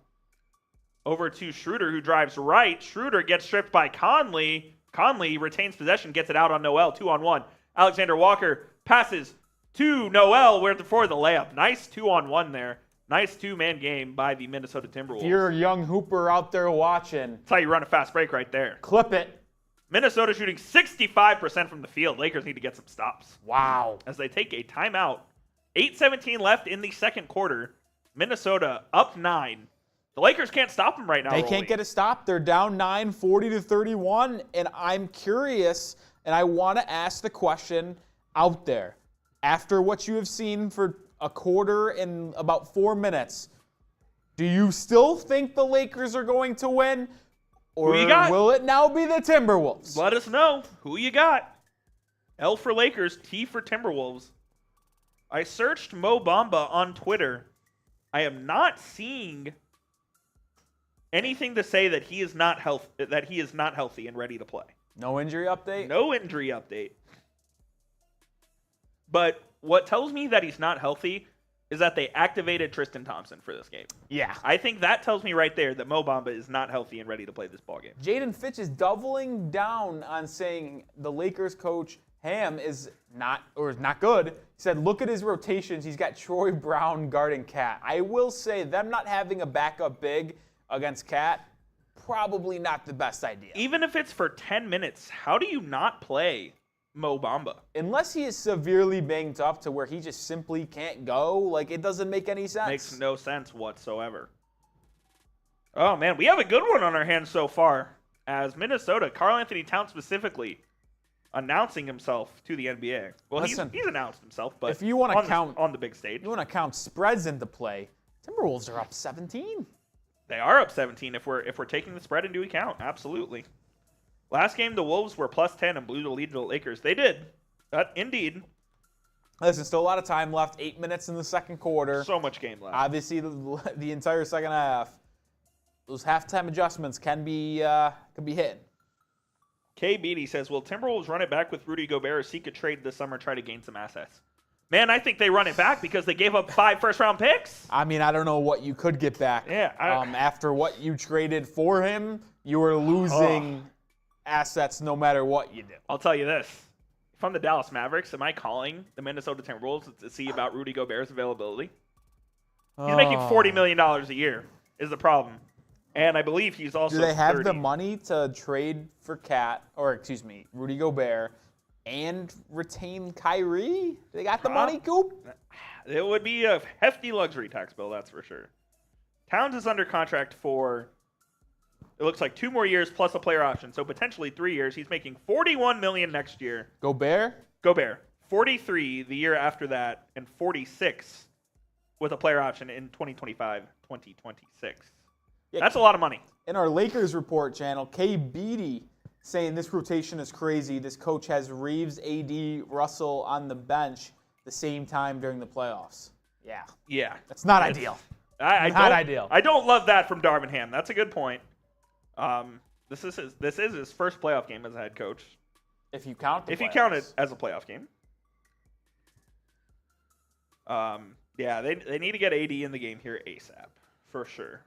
over to Schroeder, who drives right. Schroeder gets stripped by Conley. Conley retains possession, gets it out on Noel. 2-on-1. Alexander Walker passes to Noel for the layup. Nice 2-on-1 there. Nice 2-man game by the Minnesota Timberwolves. If you're a young hooper out there watching, that's how you run a fast break right there. Clip it. Minnesota shooting 65% from the field. Lakers need to get some stops. Wow. As they take a timeout. 8:17 left in the second quarter. Minnesota up 9. The Lakers can't stop them right now. They can't get a stop. They're down 9, 40-31. And I'm curious, and I want to ask the question out there. After what you have seen for a quarter and about 4 minutes, do you still think the Lakers are going to win? Or Who you got? will it now be the Timberwolves? Let us know who you got. L for Lakers, T for Timberwolves. I searched Mo Bamba on Twitter. I am not seeing anything to say that he is not healthy and ready to play. No injury update? No injury update. But what tells me that he's not healthy is that they activated Tristan Thompson for this game. Yeah. I think that tells me right there that Mo Bamba is not healthy and ready to play this ballgame. Jaden Fitch is doubling down on saying the Lakers coach Ham is not good. He said, look at his rotations. He's got Troy Brown guarding Cat. I will say them not having a backup big against Cat, probably not the best idea. Even if it's for 10 minutes, how do you not play Mo Bamba? Unless he is severely banged up to where he just simply can't go, like it doesn't make any sense. Makes no sense whatsoever. Oh man, we have a good one on our hands so far. As Minnesota, Karl Anthony Towns specifically, announcing himself to the NBA. Well, Listen, he's announced himself, but if you want to count on the big stage, you want to count spreads into play. Timberwolves are up 17. They are up 17 if we're taking the spread into account. Absolutely. Last game, the Wolves were plus 10 and blew the lead to the Lakers. They did. Indeed. Listen, still a lot of time left. 8 minutes in the second quarter. So much game left. Obviously, the entire second half. Those halftime adjustments can be hit. K. Beatty says, will Timberwolves run it back with Rudy Gobert or seek a trade this summer, try to gain some assets? Man, I think they run it back because they gave up 5 first-round picks. I mean, I don't know what you could get back. Yeah. After what you traded for him, you were losing assets no matter what you do. I'll tell you this. If I'm the Dallas Mavericks, am I calling the Minnesota Timberwolves to see about Rudy Gobert's availability? He's making $40 million a year is the problem. And I believe he's also Do they have 30. the money to trade for Rudy Gobert and retain Kyrie? They got the money, Coop? It would be a hefty luxury tax bill, that's for sure. Towns is under contract for, it looks like 2 more years plus a player option, so potentially 3 years. He's making $41 million next year. Gobert, 43 the year after that, and 46 with a player option in 2025, 2026. Yeah, that's a lot of money. In our Lakers report channel, K. Beatty saying this rotation is crazy. This coach has Reeves, AD, Russell on the bench the same time during the playoffs. Yeah. That's not ideal. Not ideal. I don't love that from Darvin Ham. That's a good point. This is his first playoff game as a head coach. If you count you count it as a playoff game. They need to get AD in the game here ASAP, for sure.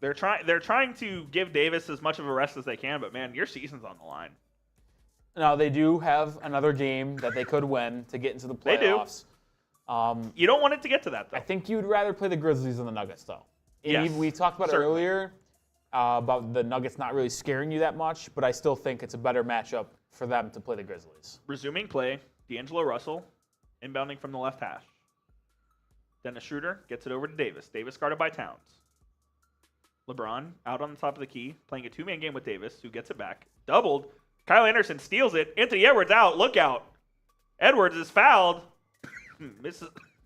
They're trying to give Davis as much of a rest as they can, but man, your season's on the line. No, they do have another game that they could win to get into the playoffs. They do. You don't want it to get to that, though. I think you'd rather play the Grizzlies than the Nuggets, though. Yes, we talked about certainly. earlier about the Nuggets not really scaring you that much, but I still think it's a better matchup for them to play the Grizzlies. Resuming play, D'Angelo Russell, inbounding from the left hash. Dennis Schroeder gets it over to Davis. Davis guarded by Towns. LeBron out on the top of the key, playing a 2-man game with Davis, who gets it back. Doubled. Kyle Anderson steals it. Anthony Edwards out. Look out. Edwards is fouled.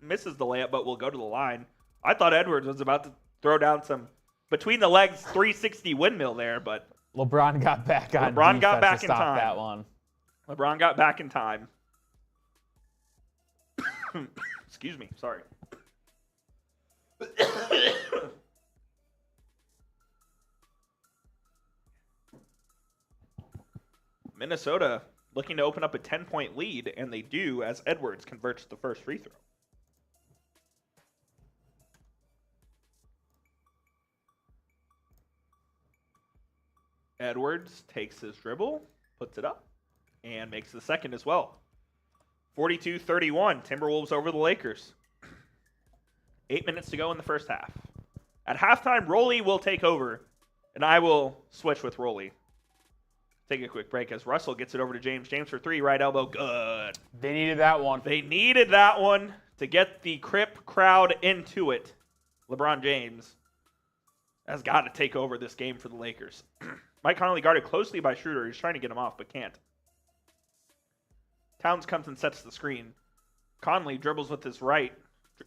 misses the layup, but will go to the line. I thought Edwards was about to throw down some between the legs 360 windmill there, but LeBron got back on LeBron got defense back to in stop time. that one. LeBron got back in time. Excuse me. Sorry. Minnesota looking to open up a 10-point lead, and they do as Edwards converts the first free throw. Edwards takes his dribble, puts it up, and makes the second as well. 42-31, Timberwolves over the Lakers. 8 minutes to go in the first half. At halftime, Rolly will take over, and I will switch with Rolly. Take a quick break as Russell gets it over to James. James for 3, right elbow, good. They needed that one. They needed that one to get the Crip crowd into it. LeBron James has got to take over this game for the Lakers. Mike Conley guarded closely by Schroeder. He's trying to get him off, but can't. Towns comes and sets the screen. Conley dribbles with his right,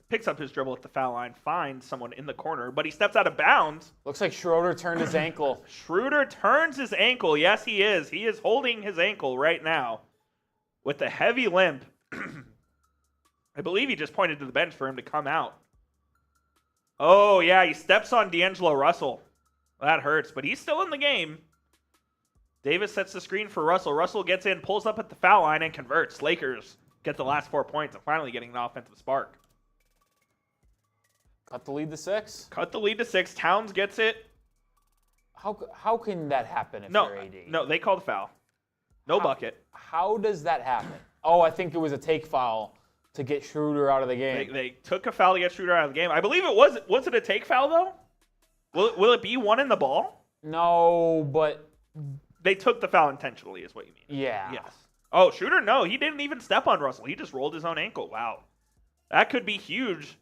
picks up his dribble at the foul line, finds someone in the corner, but he steps out of bounds. Looks like Schroeder turned his ankle. Schroeder turns his ankle. Yes, he is. He is holding his ankle right now with a heavy limp. I believe he just pointed to the bench for him to come out. Oh, yeah, he steps on D'Angelo Russell. That hurts, but he's still in the game. Davis sets the screen for Russell. Russell gets in, pulls up at the foul line, and converts. Lakers get the last 4 points and finally getting an offensive spark. Cut the lead to 6. Cut the lead to 6. Towns gets it. How can that happen if you're AD? No, they call the foul. No bucket. How does that happen? Oh, I think it was a take foul to get Schroeder out of the game. They took a foul to get Schroeder out of the game. I believe it was. Was it a take foul, though? Will it be one in the ball? No, but they took the foul intentionally is what you mean. Yeah. Yes. Oh, Schroeder, no. He didn't even step on Russell. He just rolled his own ankle. Wow. That could be huge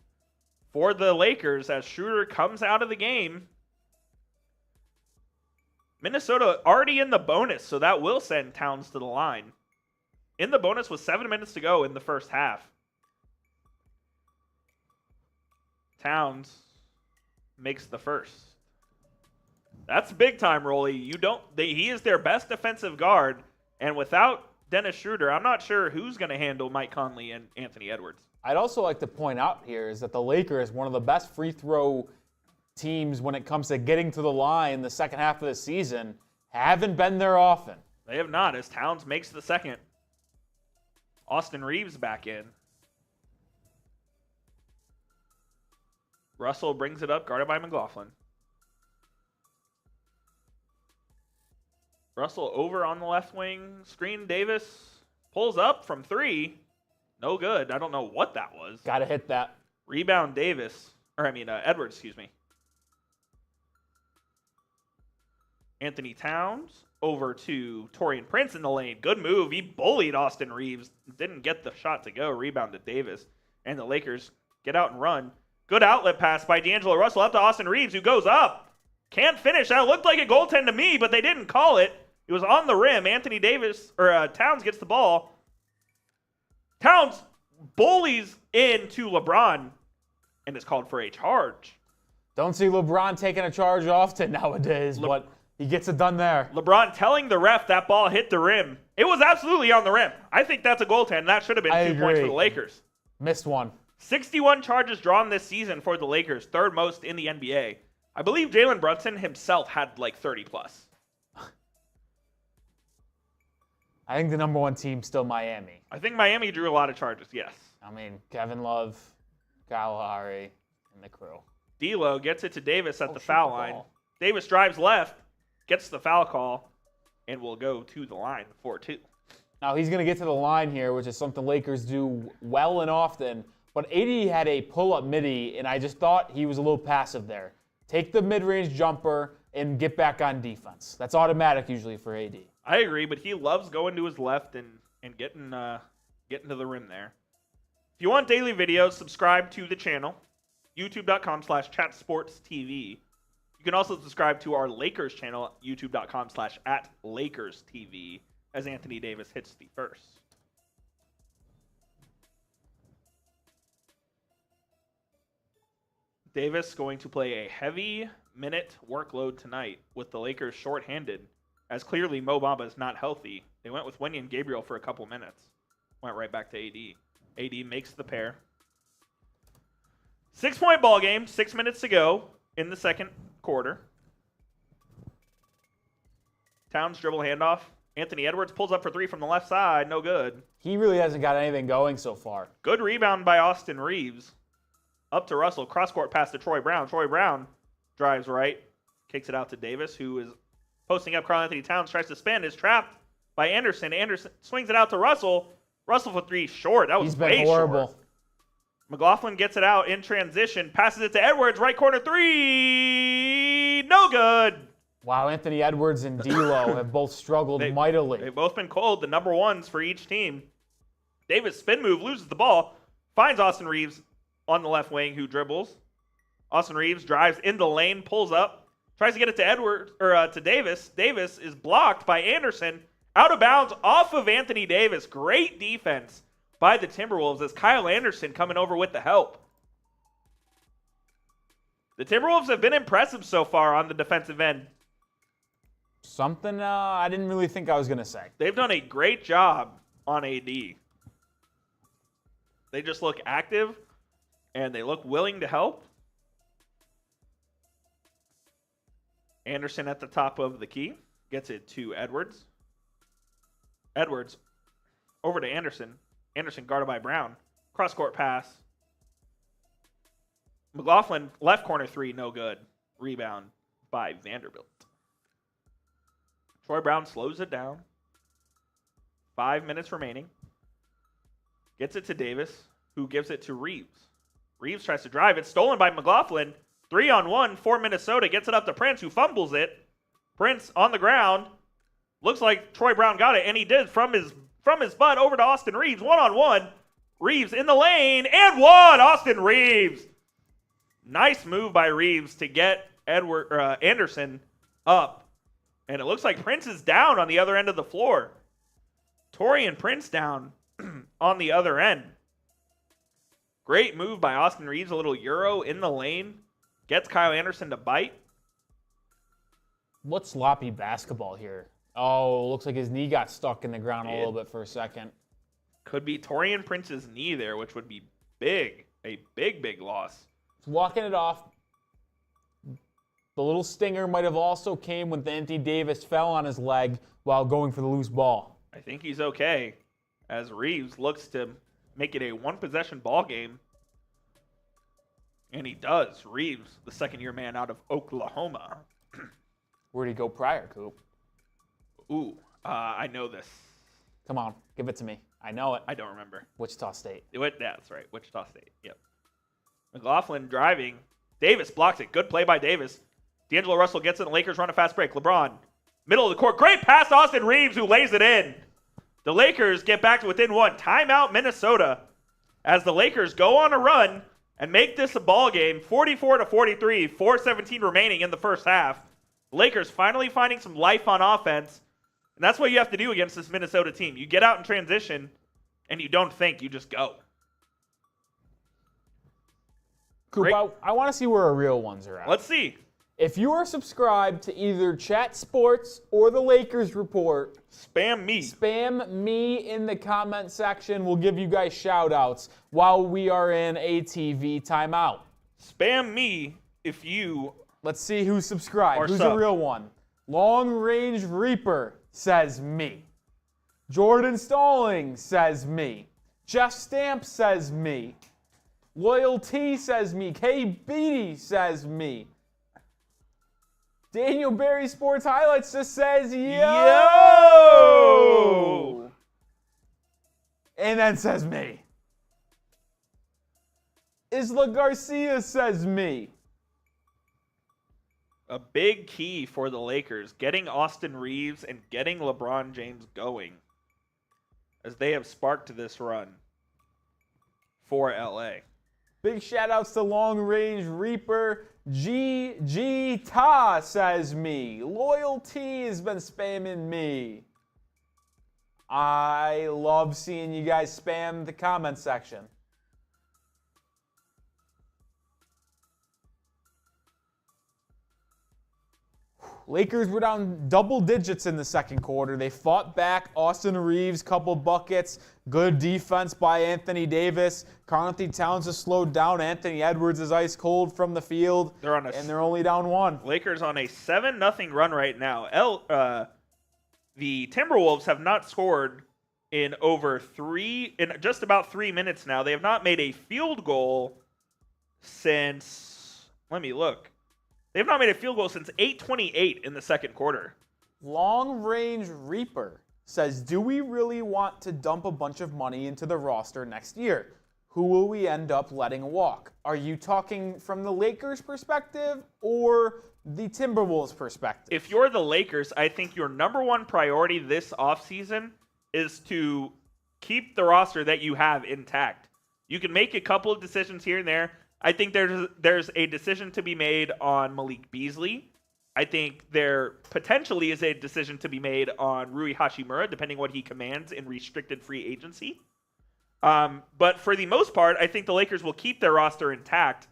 for the Lakers as Schroeder comes out of the game. Minnesota already in the bonus, so that will send Towns to the line. In the bonus with 7 minutes to go in the first half. Towns makes the first. That's big time, Rolly. He is their best defensive guard, and without Dennis Schroeder, I'm not sure who's going to handle Mike Conley and Anthony Edwards. I'd also like to point out here is that the Lakers, one of the best free throw teams when it comes to getting to the line the second half of the season, haven't been there often. They have not, as Towns makes the second. Austin Reeves back in. Russell brings it up, guarded by McLaughlin. Russell over on the left wing. Screen Davis pulls up from 3. No good. I don't know what that was. Got to hit that. Rebound Edwards, excuse me. Anthony Towns over to Taurean Prince in the lane. Good move. He bullied Austin Reeves. Didn't get the shot to go. Rebound to Davis. And the Lakers get out and run. Good outlet pass by D'Angelo Russell up to Austin Reeves, who goes up. Can't finish. That looked like a goaltend to me, but they didn't call it. It was on the rim. Towns gets the ball. Towns bullies into LeBron and is called for a charge. Don't see LeBron taking a charge often nowadays, but he gets it done there. LeBron telling the ref that ball hit the rim. It was absolutely on the rim. I think that's a goaltend. That should have been 2 points for the Lakers. Missed one. 61 charges drawn this season for the Lakers, third most in the NBA. I believe Jalen Brunson himself had like 30 plus. I think the number 1 team's still Miami. I think Miami drew a lot of charges, yes. I mean, Kevin Love, Kyle Lowry, and the crew. D'Lo gets it to Davis at the foul line. Davis drives left, gets the foul call, and will go to the line 4-2. Now, he's going to get to the line here, which is something Lakers do well and often. But AD had a pull-up midi, and I just thought he was a little passive there. Take the mid-range jumper and get back on defense. That's automatic usually for AD. I agree, but he loves going to his left and getting to the rim there. If you want daily videos, subscribe to the channel, youtube.com/chatsportstv. You can also subscribe to our Lakers channel, youtube.com/@LakersTV, as Anthony Davis hits the first. Davis going to play a heavy minute workload tonight with the Lakers shorthanded, as clearly Mo Bamba is not healthy. They went with Wenyen Gabriel for a couple minutes. Went right back to AD. AD makes the pair. 6-point ball game, 6 minutes to go in the second quarter. Towns dribble handoff. Anthony Edwards pulls up for 3 from the left side. No good. He really hasn't got anything going so far. Good rebound by Austin Reeves. Up to Russell. Cross-court pass to Troy Brown. Troy Brown drives right. Kicks it out to Davis, who is posting up. Karl-Anthony Towns tries to spin. Is trapped by Anderson. Anderson swings it out to Russell. Russell for 3 short. That was He's been horrible. Short. McLaughlin gets it out in transition. Passes it to Edwards. Right corner 3. No good. Wow, Anthony Edwards and D'Lo have both struggled mightily. They've both been cold. The number 1s for each team. Davis spin move, loses the ball. Finds Austin Reeves on the left wing, who dribbles. Austin Reeves drives into the lane, pulls up, tries to get it to to Davis. Davis is blocked by Anderson. Out of bounds off of Anthony Davis. Great defense by the Timberwolves as Kyle Anderson coming over with the help. The Timberwolves have been impressive so far on the defensive end. Something I didn't really think I was going to say. They've done a great job on AD. They just look active, and they look willing to help. Anderson at the top of the key. Gets it to Edwards. Edwards over to Anderson. Anderson guarded by Brown. Cross-court pass. McLaughlin, left corner three, no good. Rebound by Vanderbilt. Troy Brown slows it down. 5 minutes remaining. Gets it to Davis, who gives it to Reeves. Reeves tries to drive. It's stolen by McLaughlin. 3-on-1 for Minnesota. Gets it up to Prince, who fumbles it. Prince on the ground. Looks like Troy Brown got it, and he did from his butt over to Austin Reeves. 1-on-1. Reeves in the lane, and one! Austin Reeves. Nice move by Reeves to get Anderson up. And it looks like Prince is down on the other end of the floor. Torian Prince down on the other end. Great move by Austin Reeves. A little Euro in the lane. Gets Kyle Anderson to bite. What sloppy basketball here. Oh, looks like his knee got stuck in the ground a little bit for a second. Could be Torian Prince's knee there, which would be big. A big, big loss. Walking it off. The little stinger might have also came when Anthony Davis fell on his leg while going for the loose ball. I think he's okay, as Reeves looks to make it a one-possession ball game. And he does. Reeves, the second-year man out of Oklahoma. Where'd he go prior, Coop? Ooh, I know this. Come on, give it to me. I know it. I don't remember. Wichita State. That's right, Wichita State. Yep. McLaughlin driving. Davis blocks it. Good play by Davis. D'Angelo Russell gets it. The Lakers run a fast break. LeBron, middle of the court. Great pass to Austin Reeves, who lays it in. The Lakers get back to within one. Timeout, Minnesota, as the Lakers go on a run and make this a ball game. 44-43, 4:17 remaining in the first half. The Lakers finally finding some life on offense. And that's what you have to do against this Minnesota team. You get out in transition, and you don't think. You just go. Coop, I want to see where our real ones are at. Let's see. If you are subscribed to either Chat Sports or the Lakers Report, spam me. Spam me in the comment section. We'll give you guys shout-outs while we are in ATV timeout. Spam me if you... Let's see who's subscribed. Who's sub. the real one? Long Range Reaper says me. Jordan Stalling says me. Jeff Stamp says me. Loyalty says me. K. Beatty says me. Daniel Barry Sports Highlights just says yo! And then says me. Isla Garcia says me. A big key for the Lakers, getting Austin Reeves and getting LeBron James going, as they have sparked this run for LA. Big shout-outs to Long Range Reaper. G Ta says me. Loyalty has been spamming me. I love seeing you guys spam the comment section. Lakers were down double digits in the second quarter. They fought back. Austin Reeves, couple buckets. Good defense by Anthony Davis. Karl-Anthony Towns has slowed down. Anthony Edwards is ice cold from the field. They're only down one. Lakers on a 7-0 run right now. The Timberwolves have not scored in just about 3 minutes now. They have not made a field goal since, let me look. They've not made a field goal since 8:28 in the second quarter. Long Range Reaper says, do we really want to dump a bunch of money into the roster next year? Who will we end up letting walk? Are you talking from the Lakers' perspective or the Timberwolves' perspective? If you're the Lakers, I think your number one priority this offseason is to keep the roster that you have intact. You can make a couple of decisions here and there. I think there's a decision to be made on Malik Beasley. I think there potentially is a decision to be made on Rui Hachimura, depending what he commands in restricted free agency. But for the most part, I think the Lakers will keep their roster intact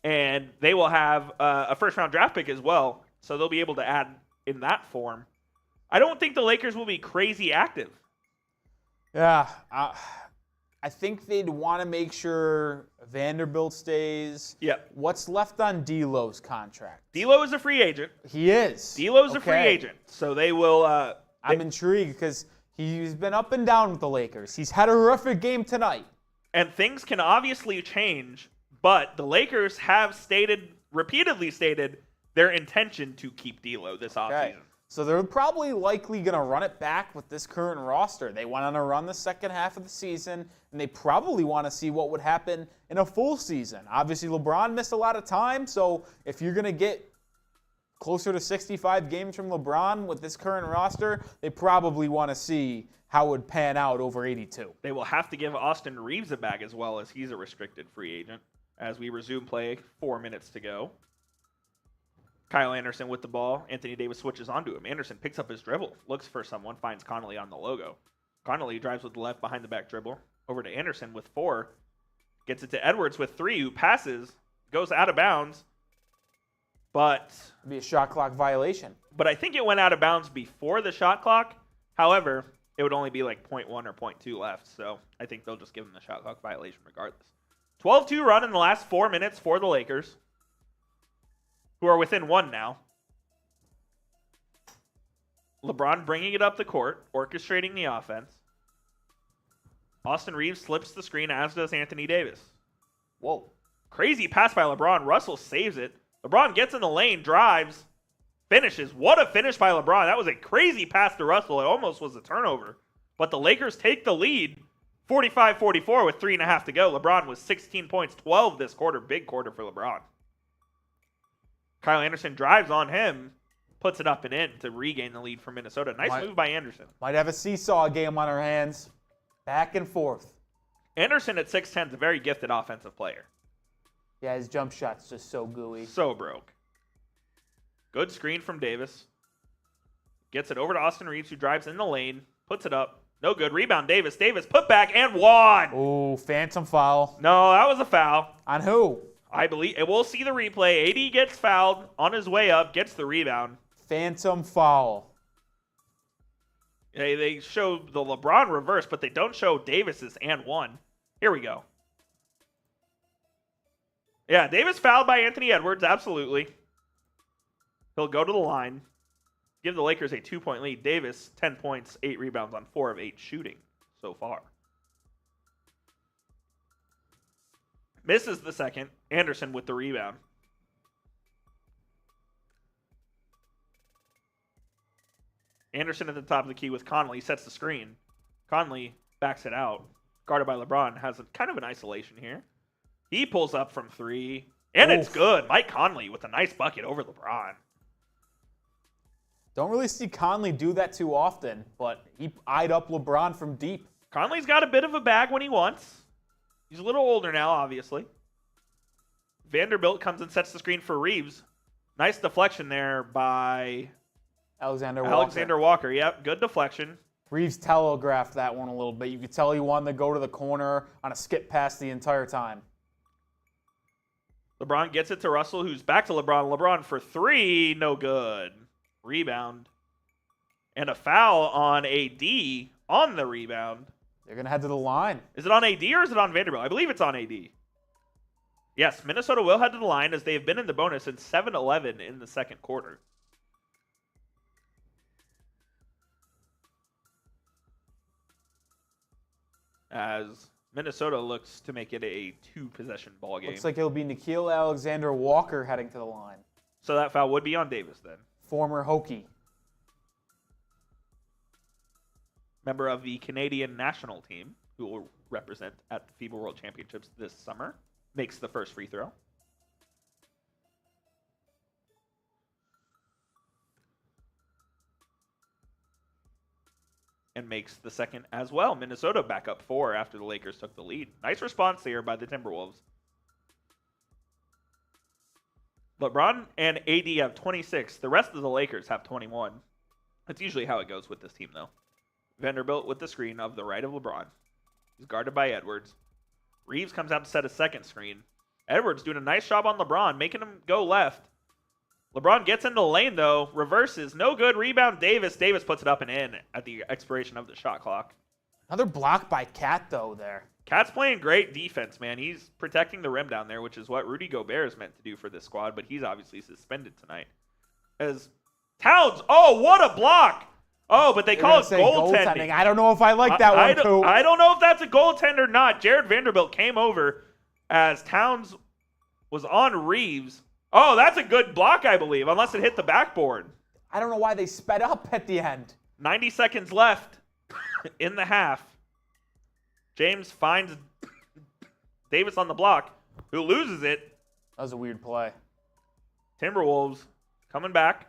and they will have a first-round draft pick as well, so they'll be able to add in that form. I don't think the Lakers will be crazy active. Yeah, I think they'd want to make sure Vanderbilt stays. Yep. What's left on D'Lo's contract? D'Lo is a free agent. He is. D'Lo's a free agent, so they will. I'm intrigued because he's been up and down with the Lakers. He's had a horrific game tonight. And things can obviously change, but the Lakers have repeatedly stated their intention to keep D'Lo this offseason. So they're probably likely going to run it back with this current roster. They went on a run the second half of the season, and they probably want to see what would happen in a full season. Obviously, LeBron missed a lot of time, so if you're going to get closer to 65 games from LeBron with this current roster, they probably want to see how it would pan out over 82. They will have to give Austin Reeves a bag as well, as he's a restricted free agent. As we resume play, 4 minutes to go. Kyle Anderson with the ball. Anthony Davis switches onto him. Anderson picks up his dribble, looks for someone, finds Connolly on the logo. Connolly drives with the left behind the back dribble. Over to Anderson with 4. Gets it to Edwards with 3, who passes, goes out of bounds. But it'd be a shot clock violation. But I think it went out of bounds before the shot clock. However, it would only be like 0.1 or 0.2 left. So I think they'll just give him the shot clock violation regardless. 12-2 run in the last 4 minutes for the Lakers, who are within 1 now. LeBron bringing it up the court, orchestrating the offense. Austin Reeves slips the screen, as does Anthony Davis. Whoa. Crazy pass by LeBron. Russell saves it. LeBron gets in the lane, drives, finishes. What a finish by LeBron. That was a crazy pass to Russell. It almost was a turnover. But the Lakers take the lead, 45-44 with 3.5 to go. LeBron was 16 points, 12 this quarter. Big quarter for LeBron. Kyle Anderson drives on him, puts it up and in to regain the lead for Minnesota. Nice move by Anderson. Might have a seesaw game on our hands. Back and forth. Anderson at 6'10 is a very gifted offensive player. Yeah, his jump shot's just so gooey. So broke. Good screen from Davis. Gets it over to Austin Reeves, who drives in the lane, puts it up. No good. Rebound Davis. Davis put back and one. Ooh, phantom foul. No, that was a foul. On who? I believe we'll see the replay. AD gets fouled on his way up, gets the rebound. Phantom foul. They show the LeBron reverse, but they don't show Davis's and one. Here we go. Yeah, Davis fouled by Anthony Edwards, absolutely. He'll go to the line, give the Lakers a 2-point lead. Davis, 10 points, 8 rebounds on 4 of 8 shooting so far. Misses the second. Anderson with the rebound. Anderson at the top of the key with Conley. Sets the screen. Conley backs it out. Guarded by LeBron. Has kind of an isolation here. He pulls up from 3. And It's good. Mike Conley with a nice bucket over LeBron. Don't really see Conley do that too often, but he eyed up LeBron from deep. Conley's got a bit of a bag when he wants. He's a little older now, obviously. Vanderbilt comes and sets the screen for Reeves. Nice deflection there by Alexander Walker. Yep, good deflection. Reeves telegraphed that one a little bit. You could tell he wanted to go to the corner on a skip pass the entire time. LeBron gets it to Russell, who's back to LeBron. LeBron for 3, no good. Rebound. And a foul on AD on the rebound. They're going to head to the line. Is it on AD or is it on Vanderbilt? I believe it's on AD. Yes, Minnesota will head to the line as they have been in the bonus since 7-11 in the second quarter. As Minnesota looks to make it a 2-possession ball game. Looks like it'll be Nickeil Alexander-Walker heading to the line. So that foul would be on Davis then. Former Hokie. Member of the Canadian national team, who will represent at the FIBA World Championships this summer, makes the first free throw. And makes the second as well. Minnesota back up 4 after the Lakers took the lead. Nice response here by the Timberwolves. LeBron and AD have 26. The rest of the Lakers have 21. That's usually how it goes with this team, though. Vanderbilt with the screen of the right of LeBron. He's guarded by Edwards. Reeves comes out to set a second screen. Edwards doing a nice job on LeBron, making him go left. LeBron gets into the lane, though. Reverses. No good. Rebound, Davis. Davis puts it up and in at the expiration of the shot clock. Another block by Cat, though, there. Cat's playing great defense, man. He's protecting the rim down there, which is what Rudy Gobert is meant to do for this squad, but he's obviously suspended tonight. As Towns, oh, what a block! Oh, but they call it goaltending. I don't know if I like that one, too. I don't know if that's a goaltender or not. Jared Vanderbilt came over as Towns was on Reeves. Oh, that's a good block, I believe, unless it hit the backboard. I don't know why they sped up at the end. 90 seconds left in the half. James finds Davis on the block, who loses it. That was a weird play. Timberwolves coming back.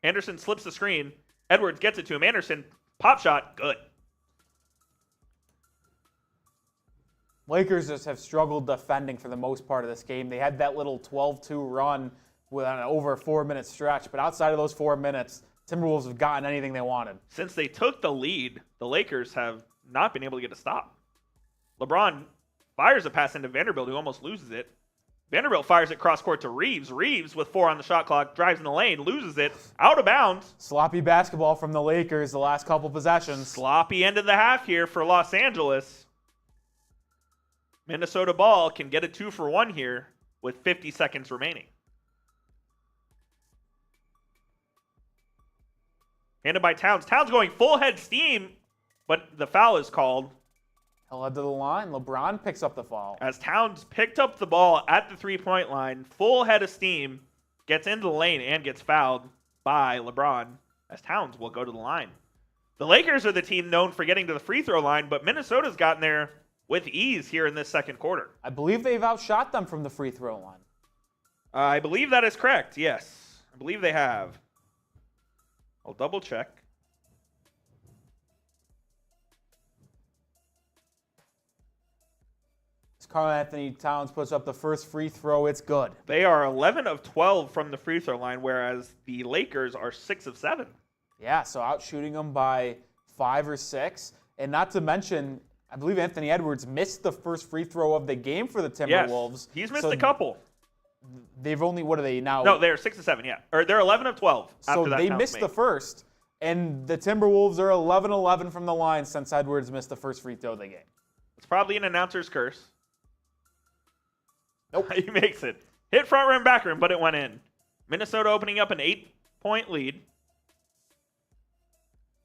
Anderson slips the screen. Edwards gets it to him. Anderson, pop shot, good. Lakers just have struggled defending for the most part of this game. They had that little 12-2 run with an over a 4-minute stretch, but outside of those 4 minutes, Timberwolves have gotten anything they wanted. Since they took the lead, the Lakers have not been able to get a stop. LeBron fires a pass into Vanderbilt, who almost loses it. Vanderbilt fires it cross court to Reeves. Reeves, with 4 on the shot clock, drives in the lane, loses it, out of bounds. Sloppy basketball from the Lakers the last couple possessions. Sloppy end of the half here for Los Angeles. Minnesota ball can get a 2-for-1 here with 50 seconds remaining. Handed by Towns. Towns going full head steam, but the foul is called. Held to the line. LeBron picks up the foul. As Towns picked up the ball at the three-point line, full head of steam, gets into the lane and gets fouled by LeBron, as Towns will go to the line. The Lakers are the team known for getting to the free throw line, but Minnesota's gotten there with ease here in this second quarter. I believe they've outshot them from the free throw line. I believe that is correct, yes. I believe they have. I'll double check. As Karl-Anthony Towns puts up the first free throw, it's good. They are 11 of 12 from the free throw line, whereas the Lakers are 6 of 7. Yeah, so outshooting them by 5 or 6. And not to mention, I believe Anthony Edwards missed the first free throw of the game for the Timberwolves. Yes, he's missed a couple. They've only, what are they now? No, they're 6 of 7, yeah. Or they're 11 of 12. So they missed the first, and the Timberwolves are 11-11 from the line since Edwards missed the first free throw of the game. It's probably an announcer's curse. Nope. He makes it. Hit front rim, back rim, but it went in. Minnesota opening up an 8-point lead.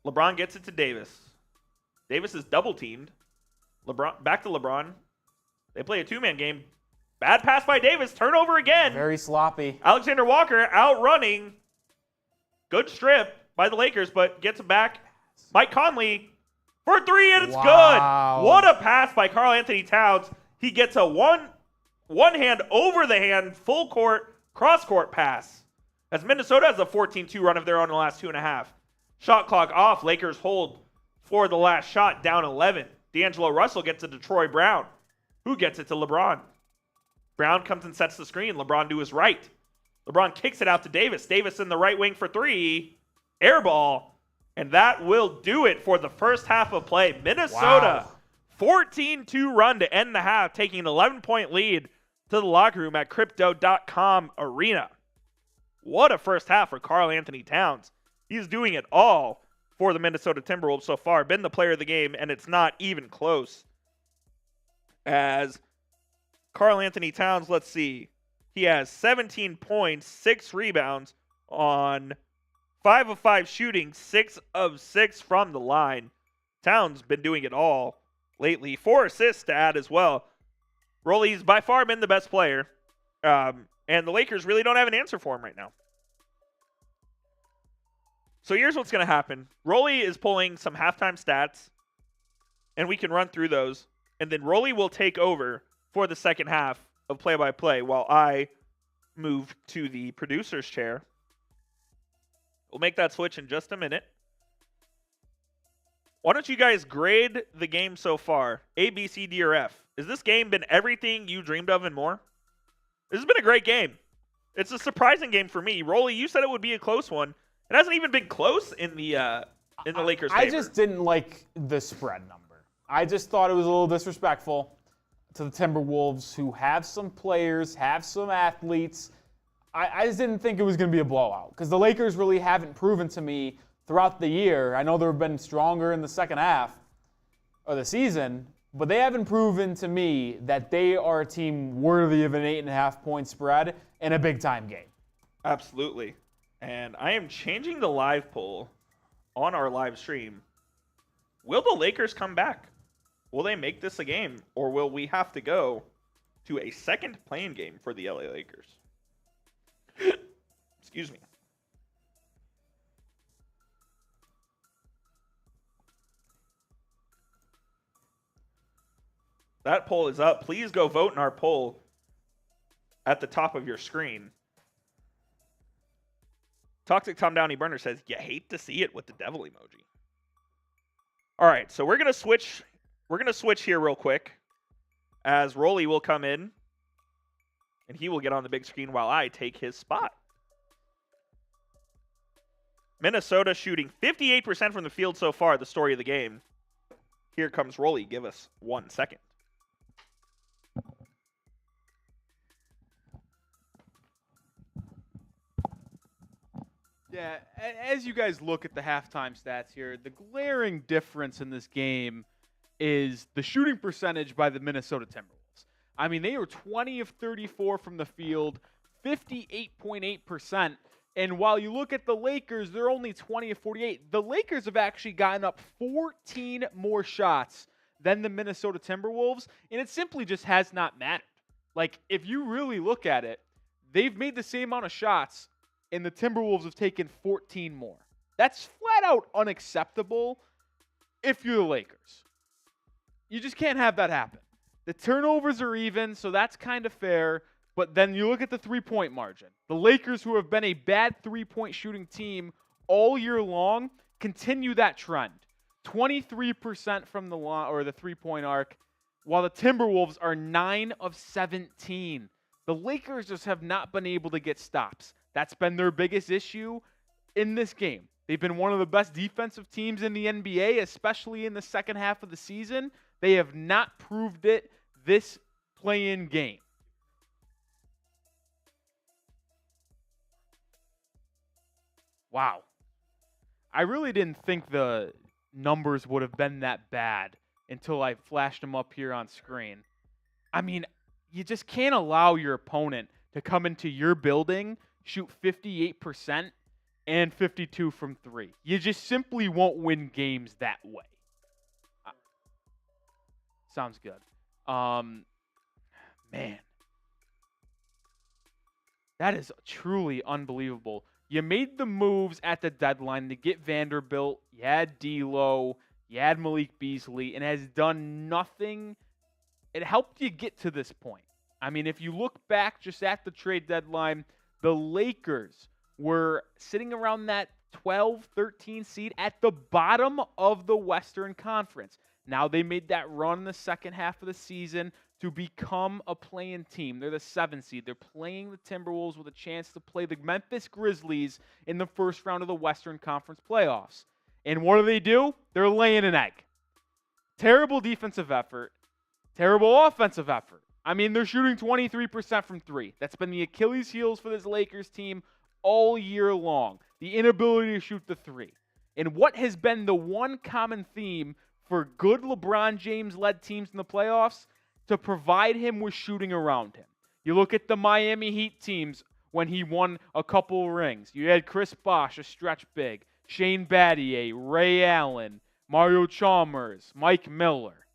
LeBron gets it to Davis. Davis is double-teamed. LeBron back to LeBron. They play a two-man game. Bad pass by Davis. Turnover again. Very sloppy. Alexander Walker outrunning. Good strip by the Lakers, but gets it back. Mike Conley for 3, and it's good. What a pass by Karl-Anthony Towns. He gets a one hand over the hand, full court, cross court pass. As Minnesota has a 14-2 run of their own in the last 2.5. Shot clock off. Lakers hold for the last shot, down 11. D'Angelo Russell gets it to Troy Brown, who gets it to LeBron. Brown comes and sets the screen. LeBron to his right. LeBron kicks it out to Davis. Davis in the right wing for 3. Air ball. And that will do it for the first half of play. Minnesota, 14-2 run to end the half, taking an 11-point lead to the locker room at Crypto.com Arena. What a first half for Karl-Anthony Towns. He's doing it all for the Minnesota Timberwolves so far. Been the player of the game, and it's not even close. As Karl-Anthony Towns, let's see. He has 17 points, 6 rebounds on 5 of 5 shooting, 6 of 6 from the line. Towns been doing it all lately. 4 assists to add as well. Rolly's by far been the best player. And the Lakers really don't have an answer for him right now. So here's what's going to happen. Rolly is pulling some halftime stats, and we can run through those. And then Rolly will take over for the second half of play-by-play while I move to the producer's chair. We'll make that switch in just a minute. Why don't you guys grade the game so far? A, B, C, D, or F. Has this game been everything you dreamed of and more? This has been a great game. It's a surprising game for me. Rolly, you said it would be a close one. It hasn't even been close in the Lakers' favor. I just didn't like the spread number. I just thought it was a little disrespectful to the Timberwolves, who have some players, have some athletes. I just didn't think it was going to be a blowout because the Lakers really haven't proven to me throughout the year. I know they've been stronger in the second half of the season, but they haven't proven to me that they are a team worthy of an 8.5-point spread in a big-time game. Absolutely. And I am changing the live poll on our live stream. Will the Lakers come back? Will they make this a game? Or will we have to go to a second play-in game for the LA Lakers? Excuse me. That poll is up. Please go vote in our poll at the top of your screen. Toxic Tom Downey Burner says, you hate to see it with the devil emoji. All right, so we're going to switch. We're going to switch here real quick as Rolly will come in and he will get on the big screen while I take his spot. Minnesota shooting 58% from the field so far, the story of the game. Here comes Rolly. Give us 1 second. Yeah, as you guys look at the halftime stats here, the glaring difference in this game is the shooting percentage by the Minnesota Timberwolves. I mean, they were 20 of 34 from the field, 58.8%. And while you look at the Lakers, they're only 20 of 48. The Lakers have actually gotten up 14 more shots than the Minnesota Timberwolves, and it simply just has not mattered. Like, if you really look at it, they've made the same amount of shots, and the Timberwolves have taken 14 more. That's flat out unacceptable if you're the Lakers. You just can't have that happen. The turnovers are even, so that's kind of fair. But then you look at the three-point margin. The Lakers, who have been a bad three-point shooting team all year long, continue that trend. 23% from the line or the three-point arc, while the Timberwolves are 9 of 17. The Lakers just have not been able to get stops. That's been their biggest issue in this game. They've been one of the best defensive teams in the NBA, especially in the second half of the season. They have not proved it this play-in game. Wow. I really didn't think the numbers would have been that bad until I flashed them up here on screen. I mean, you just can't allow your opponent to come into your building, shoot 58% and 52 from 3. You just simply won't win games that way. Sounds good. Man. That is truly unbelievable. You made the moves at the deadline to get Vanderbilt. You had D'Lo. You had Malik Beasley. And has done nothing. It helped you get to this point. I mean, if you look back just at the trade deadline, the Lakers were sitting around that 12, 13 seed at the bottom of the Western Conference. Now they made that run in the second half of the season to become a play-in team. They're the 7th seed. They're playing the Timberwolves with a chance to play the Memphis Grizzlies in the first round of the Western Conference playoffs. And what do? They're laying an egg. Terrible defensive effort. Terrible offensive effort. I mean, they're shooting 23% from 3. That's been the Achilles heels for this Lakers team all year long. The inability to shoot the 3. And what has been the one common theme for good LeBron James-led teams in the playoffs? To provide him with shooting around him. You look at the Miami Heat teams when he won a couple rings. You had Chris Bosh, a stretch big, Shane Battier, Ray Allen, Mario Chalmers, Mike Miller.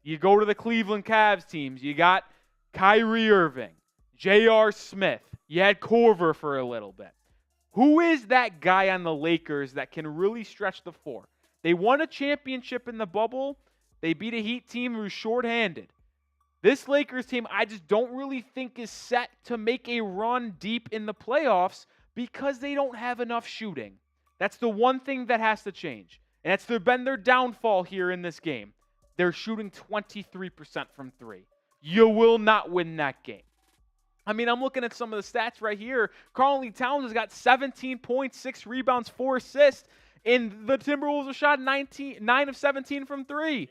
You go to the Cleveland Cavs teams. You got Kyrie Irving, J.R. Smith. You had Korver for a little bit. Who is that guy on the Lakers that can really stretch the floor? They won a championship in the bubble. They beat a Heat team who's shorthanded. This Lakers team, I just don't really think is set to make a run deep in the playoffs because they don't have enough shooting. That's the one thing that has to change. And it's been their downfall here in this game. They're shooting 23% from 3. You will not win that game. I mean, I'm looking at some of the stats right here. Karl-Anthony Towns has got 17 points, 6 rebounds, 4 assists, and the Timberwolves have shot 9 of 17 from 3.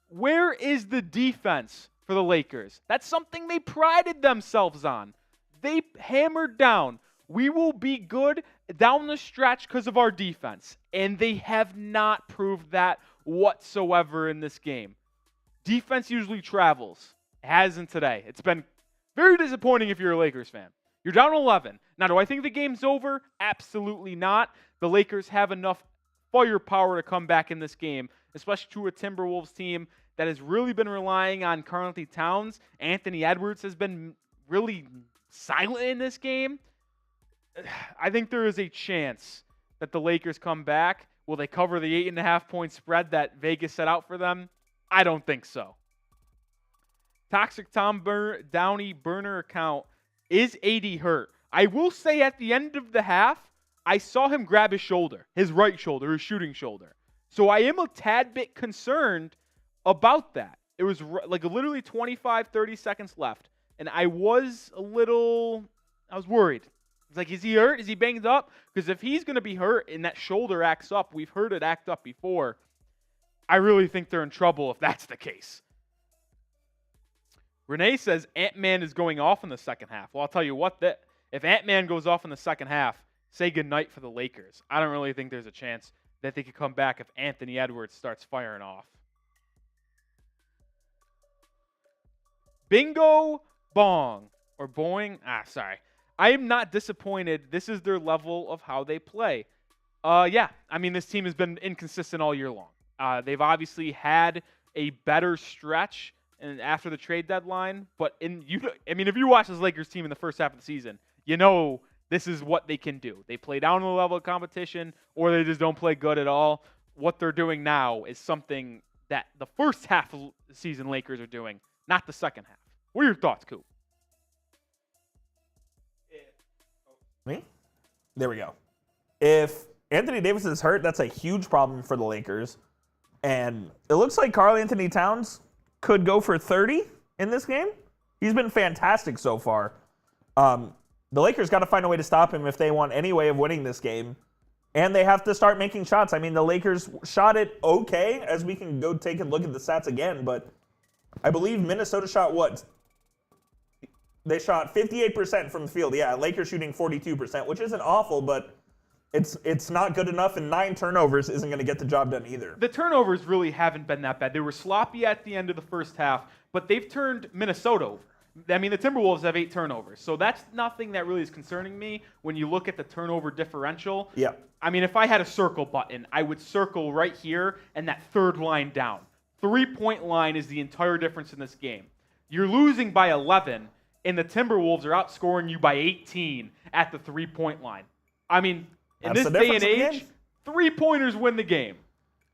Where is the defense for the Lakers? That's something they prided themselves on. They hammered down, we will be good down the stretch because of our defense. And they have not proved that whatsoever in this game. Defense usually travels. It hasn't today. It's been very disappointing if you're a Lakers fan. You're down 11. Now, do I think the game's over? Absolutely not. The Lakers have enough firepower to come back in this game, especially to a Timberwolves team that has really been relying on Karl-Anthony Towns. Anthony Edwards has been really silent in this game. I think there is a chance that the Lakers come back. Will they cover the 8.5-point spread that Vegas set out for them? I don't think so. Toxic Tom Downey burner account. Is AD hurt? I will say at the end of the half, I saw him grab his shoulder, his right shoulder, his shooting shoulder. So I am a tad bit concerned about that. It was like literally 25, 30 seconds left. And I was worried. It's like, is he hurt? Is he banged up? Because if he's going to be hurt and that shoulder acts up, we've heard it act up before, I really think they're in trouble if that's the case. Renee says Ant-Man is going off in the second half. Well, I'll tell you what, if Ant-Man goes off in the second half, say goodnight for the Lakers. I don't really think there's a chance that they could come back if Anthony Edwards starts firing off. Bingo bong. Or boing. Sorry. I am not disappointed. This is their level of how they play. Yeah, I mean, this team has been inconsistent all year long. They've obviously had a better stretch and after the trade deadline, but if you watch this Lakers team in the first half of the season, you know this is what they can do. They play down to the level of competition, or they just don't play good at all. What they're doing now is something that the first half of the season Lakers are doing, not the second half. What are your thoughts, Coop? Me? There we go. If Anthony Davis is hurt, that's a huge problem for the Lakers. And it looks like Karl-Anthony Towns could go for 30 in this game. He's been fantastic so far. The Lakers got to find a way to stop him if they want any way of winning this game. And they have to start making shots. I mean, the Lakers shot it okay, as we can go take a look at the stats again. But I believe Minnesota shot what? They shot 58% from the field. Yeah, Lakers shooting 42%, which isn't awful, but it's not good enough, and 9 turnovers isn't going to get the job done either. The turnovers really haven't been that bad. They were sloppy at the end of the first half, but they've turned Minnesota over. I mean, the Timberwolves have 8 turnovers, so that's nothing that really is concerning me when you look at the turnover differential. Yeah. I mean, if I had a circle button, I would circle right here and that third line down. 3-point line is the entire difference in this game. You're losing by 11, and the Timberwolves are outscoring you by 18 at the 3-point line. I mean, in this day and age, 3-pointers win the game.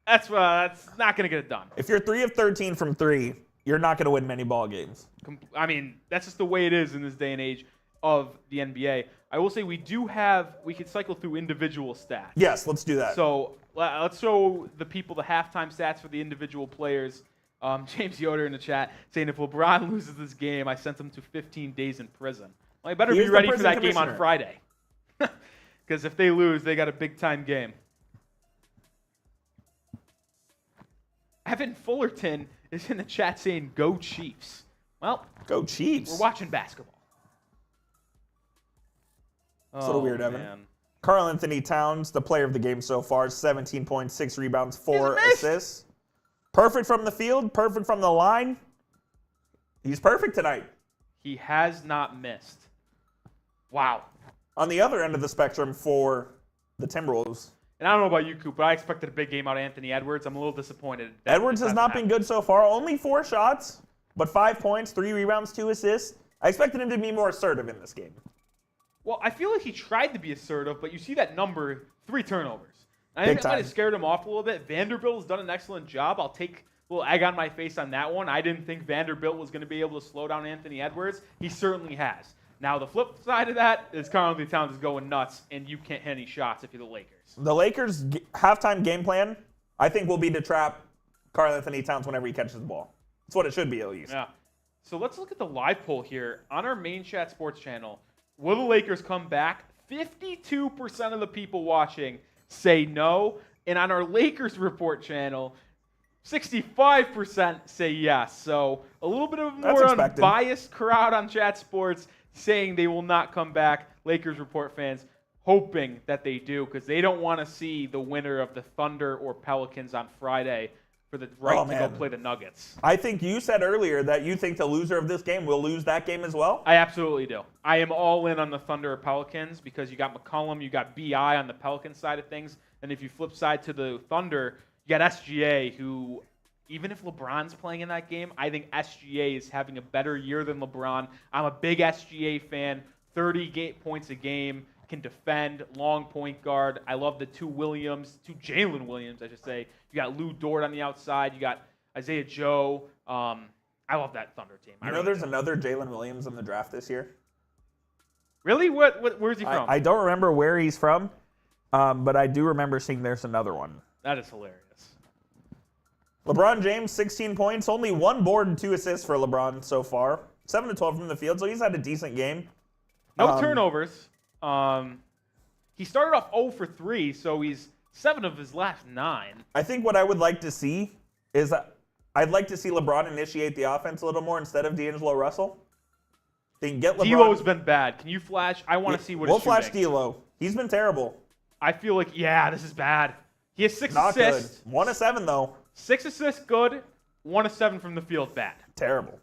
That's not going to get it done. If you're 3 of 13 from 3, you're not going to win many ball games. I mean, that's just the way it is in this day and age of the NBA. I will say we could cycle through individual stats. Yes, let's do that. So let's show the people the halftime stats for the individual players. James Yoder in the chat saying if LeBron loses this game, I sent him to 15 days in prison. Well, I better be ready for that game on Friday. Because if they lose, they got a big-time game. Evan Fullerton is in the chat saying, go Chiefs. Well, go Chiefs. We're watching basketball. It's a little weird, Evan. Karl-Anthony Towns, the player of the game so far, 17 points, 6 rebounds, 4 assists. Perfect from the field, perfect from the line. He's perfect tonight. He has not missed. Wow. On the other end of the spectrum for the Timberwolves. And I don't know about you, Coop, but I expected a big game out of Anthony Edwards. I'm a little disappointed. Edwards has not been good so far. Only 4 shots, but 5 points, 3 rebounds, 2 assists. I expected him to be more assertive in this game. Well, I feel like he tried to be assertive, but you see that number, 3 turnovers. I think that might have scared him off a little bit. Vanderbilt has done an excellent job. I'll take a little egg on my face on that one. I didn't think Vanderbilt was going to be able to slow down Anthony Edwards. He certainly has. Now, the flip side of that is Karl-Anthony Towns is going nuts, and you can't hit any shots if you're the Lakers. The Lakers' halftime game plan, I think, will be to trap Karl-Anthony Towns whenever he catches the ball. That's what it should be, at least. Yeah. So let's look at the live poll here. On our main chat sports channel, will the Lakers come back? 52% of the people watching say no. And on our Lakers report channel, 65% say yes. So a little bit of a That's more expected. unbiased crowd on Chat Sports saying they will not come back. Lakers Report fans hoping that they do because they don't want to see the winner of the Thunder or Pelicans on Friday for the right to go man. play the Nuggets. I think you said earlier that you think the loser of this game will lose that game as well. I absolutely do. I am all in on the Thunder or Pelicans because you got McCollum, you got BI on the Pelican side of things, and if you flip side to the Thunder, you got SGA, who, even if LeBron's playing in that game, I think SGA is having a better year than LeBron. I'm a big SGA fan, 30 points a game, can defend, long point guard. I love the two Jalen Williams, I should say. You got Lou Dort on the outside. You got Isaiah Joe. I love that Thunder team. You know there's another Jalen Williams in the draft this year? Really? Where's he from? I don't remember where he's from, but I do remember seeing there's another one. That is hilarious. LeBron James, 16 points, only 1 board and 2 assists for LeBron so far. 7 to 12 from the field, so he's had a decent game. No turnovers. He started off 0 for 3, so he's 7 of his last 9. I think what I would like to see is that I'd like to see LeBron initiate the offense a little more instead of D'Angelo Russell. They can get LeBron. D'Lo's been bad. Can you flash? I want to see what We'll his flash shooting. D'Lo. He's been terrible. I feel like, this is bad. He has 6 Not assists. good. 1 of 7 though. 6 assists, good. 1 of 7 from the field, bad. Terrible.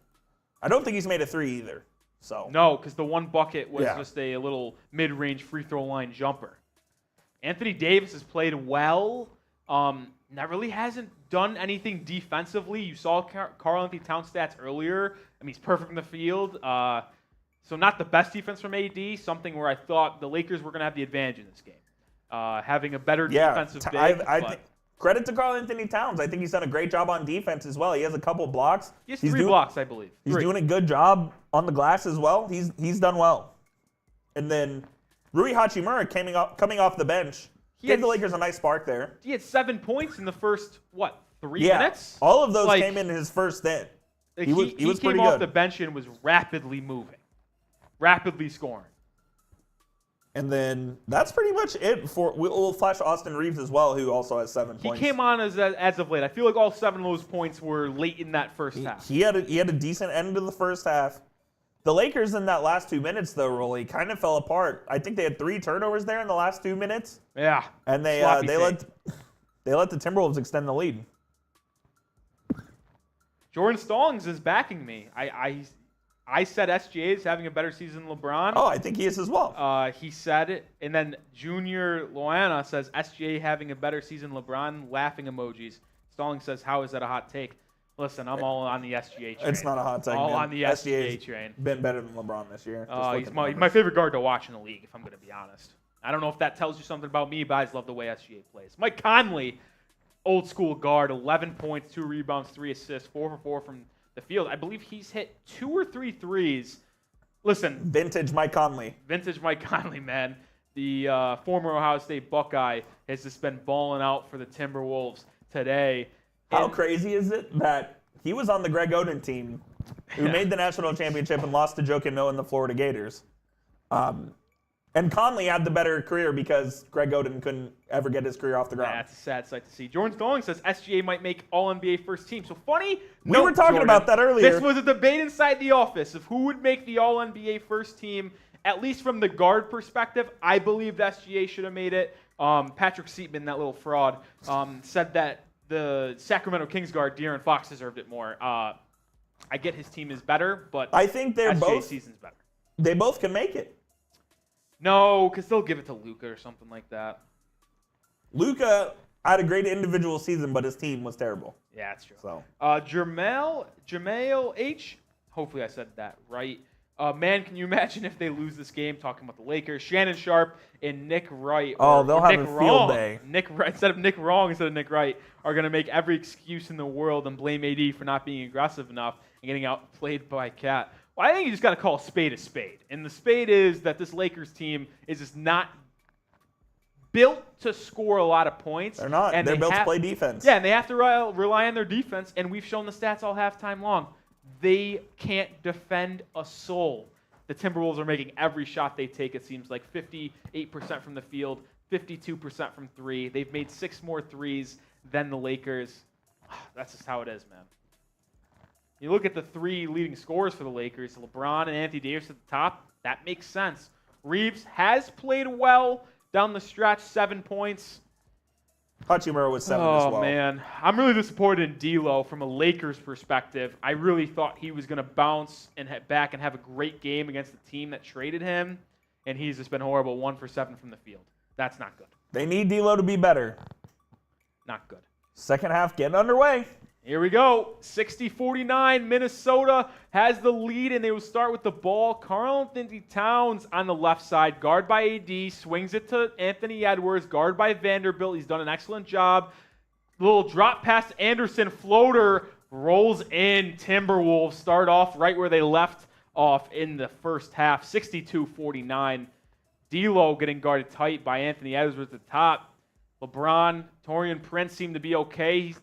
I don't think he's made a 3 either. So No, because the one bucket was Yeah. just a little mid-range free throw line jumper. Anthony Davis has played well. That really hasn't done anything defensively. You saw Karl Anthony Towns stats earlier. I mean, he's perfect in the field. So not the best defense from AD, something where I thought the Lakers were going to have the advantage in this game. Having a better defensive big. I but think credit to Karl Anthony Towns. I think he's done a great job on defense as well. He has a couple blocks. he has 3 blocks, I believe. He's 3. doing a good job on the glass as well. He's done well. And then Rui Hachimura coming off the bench gave the Lakers a nice spark there. He had 7 points in the first, 3 Yeah, minutes? all of those came in his first stint. Like, He was came pretty off good. the bench and was rapidly moving, rapidly scoring. And then that's pretty much it. We'll flash Austin Reeves as well, who also has 7 He points. came on as of late. I feel like all 7 of those points were late in that first half. He had a decent end to the first half. The Lakers in that last 2 minutes, though, really kind of fell apart. I think they had 3 turnovers there in the last 2 minutes, Yeah. and they Sloppy let take. the Timberwolves extend the lead. Jordan Stallings is backing me. I said SGA is having a better season than LeBron. Oh, I think he is as well. He said it, and then Junior Loana says SGA having a better season than LeBron, laughing emojis. Stallings says, how is that a hot take? Listen, I'm all on the SGA train. It's not a hot take. All man. on the SGA train. Been better than LeBron this year. Just look He's at the my numbers. favorite guard to watch in the league, if I'm going to be honest. I don't know if that tells you something about me, but I just love the way SGA plays. Mike Conley, old school guard, 11 points, 2 rebounds, 3 assists, 4 for 4 from the field. I believe he's hit 2 or 3 threes. Listen, Vintage Mike Conley. vintage Mike Conley, man. The former Ohio State Buckeye has just been balling out for the Timberwolves today. How And- crazy is it that he was on the Greg Oden team, who Yeah. made the national championship and lost to Joakim Noah and the Florida Gators? And Conley had the better career because Greg Oden couldn't ever get his career off the ground. That's a sad sight to see. Jordan Stallings says SGA might make All-NBA first team. So funny. We were talking about that earlier. This was a debate inside the office of who would make the All-NBA first team, at least from the guard perspective. I believe the SGA should have made it. Patrick Seatman, that little fraud, said that the Sacramento Kings guard, De'Aaron Fox, deserved it more. I get his team is better, but I think SGA's season's better. they both can make it. No, because they'll give it to Luka or something like that. Luka had a great individual season, but his team was terrible. Yeah, that's true. So Jermail H. Hopefully I said that right. Man, can you imagine if they lose this game? Talking about the Lakers, Shannon Sharp and Nick Wright. Oh, or they'll have Nick a field Wrong. day. Nick Wright instead of Nick Wrong instead of Nick Wright are going to make every excuse in the world and blame AD for not being aggressive enough and getting outplayed by Cat. Well, I think you just got to call a spade a spade, and the spade is that this Lakers team is just not built to score a lot of points. they're not. And They're they built to have- play defense. Yeah, and they have to rely on their defense, and we've shown the stats all halftime long. They can't defend a soul. The Timberwolves are making every shot they take, it seems like, 58% from the field, 52% from 3. They've made 6 more threes than the Lakers. That's just how it is, man. You look at the 3 leading scorers for the Lakers, LeBron and Anthony Davis at the top. That makes sense. Reeves has played well down the stretch, 7 points. Hachimura with 7 as well. Oh, man. I'm really disappointed in D'Lo from a Lakers perspective. I really thought he was going to bounce and head back and have a great game against the team that traded him, and he's just been horrible, 1 for 7 from the field. That's not good. They need D'Lo to be better. Not good. Second half getting underway. Here we go. 60-49. Minnesota has the lead, and they will start with the ball. Karl-Anthony Towns on the left side, guard by AD, swings it to Anthony Edwards, guard by Vanderbilt. He's done an excellent job. Little drop pass to Anderson, floater, rolls in. Timberwolves start off right where they left off in the first half, 62-49. D'Lo getting guarded tight by Anthony Edwards at the top. LeBron, Taurean Prince seemed to be okay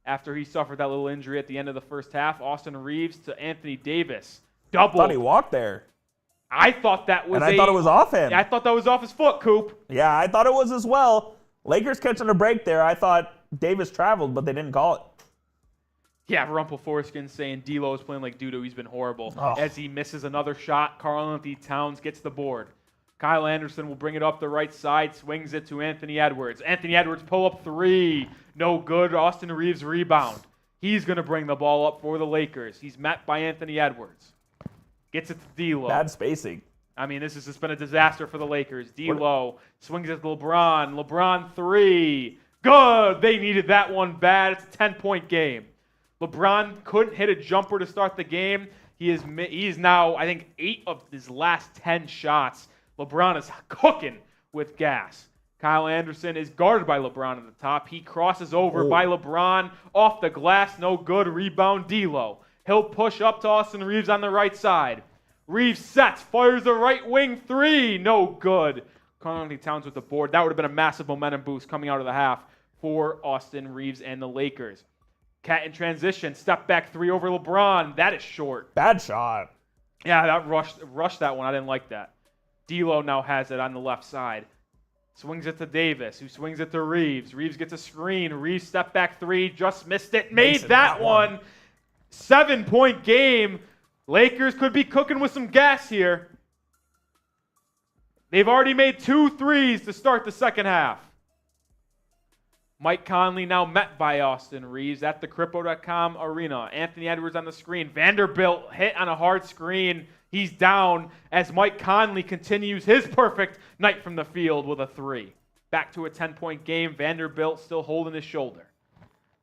after he suffered that little injury at the end of the first half. Austin Reeves to Anthony Davis. Double. Thought he walked there. I thought that was I thought it was off him. I thought that was off his foot, Coop. Yeah, I thought it was as well. Lakers catching a break there. I thought Davis traveled, but they didn't call it. Yeah, Rumpel Foreskin saying D'Lo is playing like doo-doo. He's been horrible. Oh. As he misses another shot, Karl-Anthony Towns gets the board. Kyle Anderson will bring it up the right side, swings it to Anthony Edwards. Anthony Edwards pull-up 3. No good. Austin Reeves rebound. He's going to bring the ball up for the Lakers. He's met by Anthony Edwards. Gets it to D'Lo. Bad spacing. I mean, this has just been a disaster for the Lakers. D'Lo swings it to LeBron. LeBron 3. Good. They needed that one bad. It's a 10-point game. LeBron couldn't hit a jumper to start the game. He is now, I think, 8 of his last 10 shots. LeBron is cooking with gas. Kyle Anderson is guarded by LeBron at the top. He crosses over by LeBron. Off the glass, no good. Rebound, D'Lo. He'll push up to Austin Reeves on the right side. Reeves sets, fires the right wing 3. No good. Karl-Anthony Towns with the board. That would have been a massive momentum boost coming out of the half for Austin Reeves and the Lakers. Cat in transition. Step back 3 over LeBron. That is short. Bad shot. Yeah, that rushed that one. I didn't like that. D'Lo now has it on the left side. Swings it to Davis, who swings it to Reeves. Reeves gets a screen. Reeves step back 3, just missed it. Made that one. 7-point game. Lakers could be cooking with some gas here. They've already made 2 threes to start the second half. Mike Conley now met by Austin Reeves at the Crypto.com arena. Anthony Edwards on the screen. Vanderbilt hit on a hard screen. He's down as Mike Conley continues his perfect night from the field with a 3. Back to a 10-point game. Vanderbilt still holding his shoulder.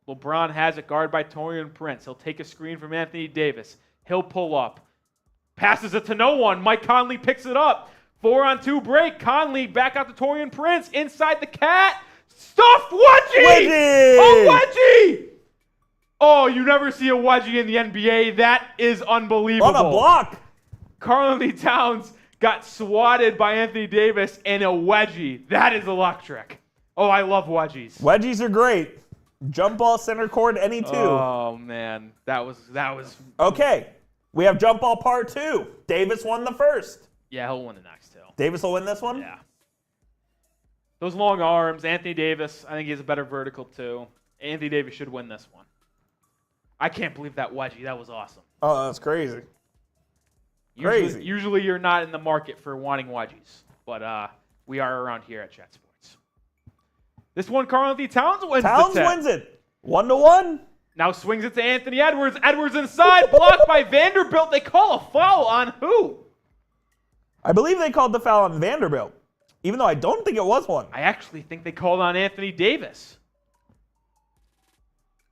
LeBron has it, guarded by Taurean Prince. He'll take a screen from Anthony Davis. He'll pull up. Passes it to no one. Mike Conley picks it up. 4-on-2 break. Conley back out to Taurean Prince. Inside the cat. Stuffed wedgie! A wedgie! Oh, you never see a wedgie in the NBA. That is unbelievable. On a block. Karl-Anthony Towns got swatted by Anthony Davis and a wedgie. That is electric. Oh, I love wedgies. Wedgies are great. Jump ball, center court, any 2. Oh, man. That was. Okay. We have jump ball part 2. Davis won the first. Yeah, he'll win the next 2. Davis will win this one? Yeah. Those long arms, Anthony Davis, I think he has a better vertical too. Anthony Davis should win this one. I can't believe that wedgie. That was awesome. Oh, that's crazy. Usually you're not in the market for wanting wedgies, but we are around here at Chat Sports. This one, Karl-Anthony Towns wins wins it. 1-1. Now swings it to Anthony Edwards. Edwards inside, blocked by Vanderbilt. They call a foul on who? I believe they called the foul on Vanderbilt, even though I don't think it was one. I actually think they called on Anthony Davis.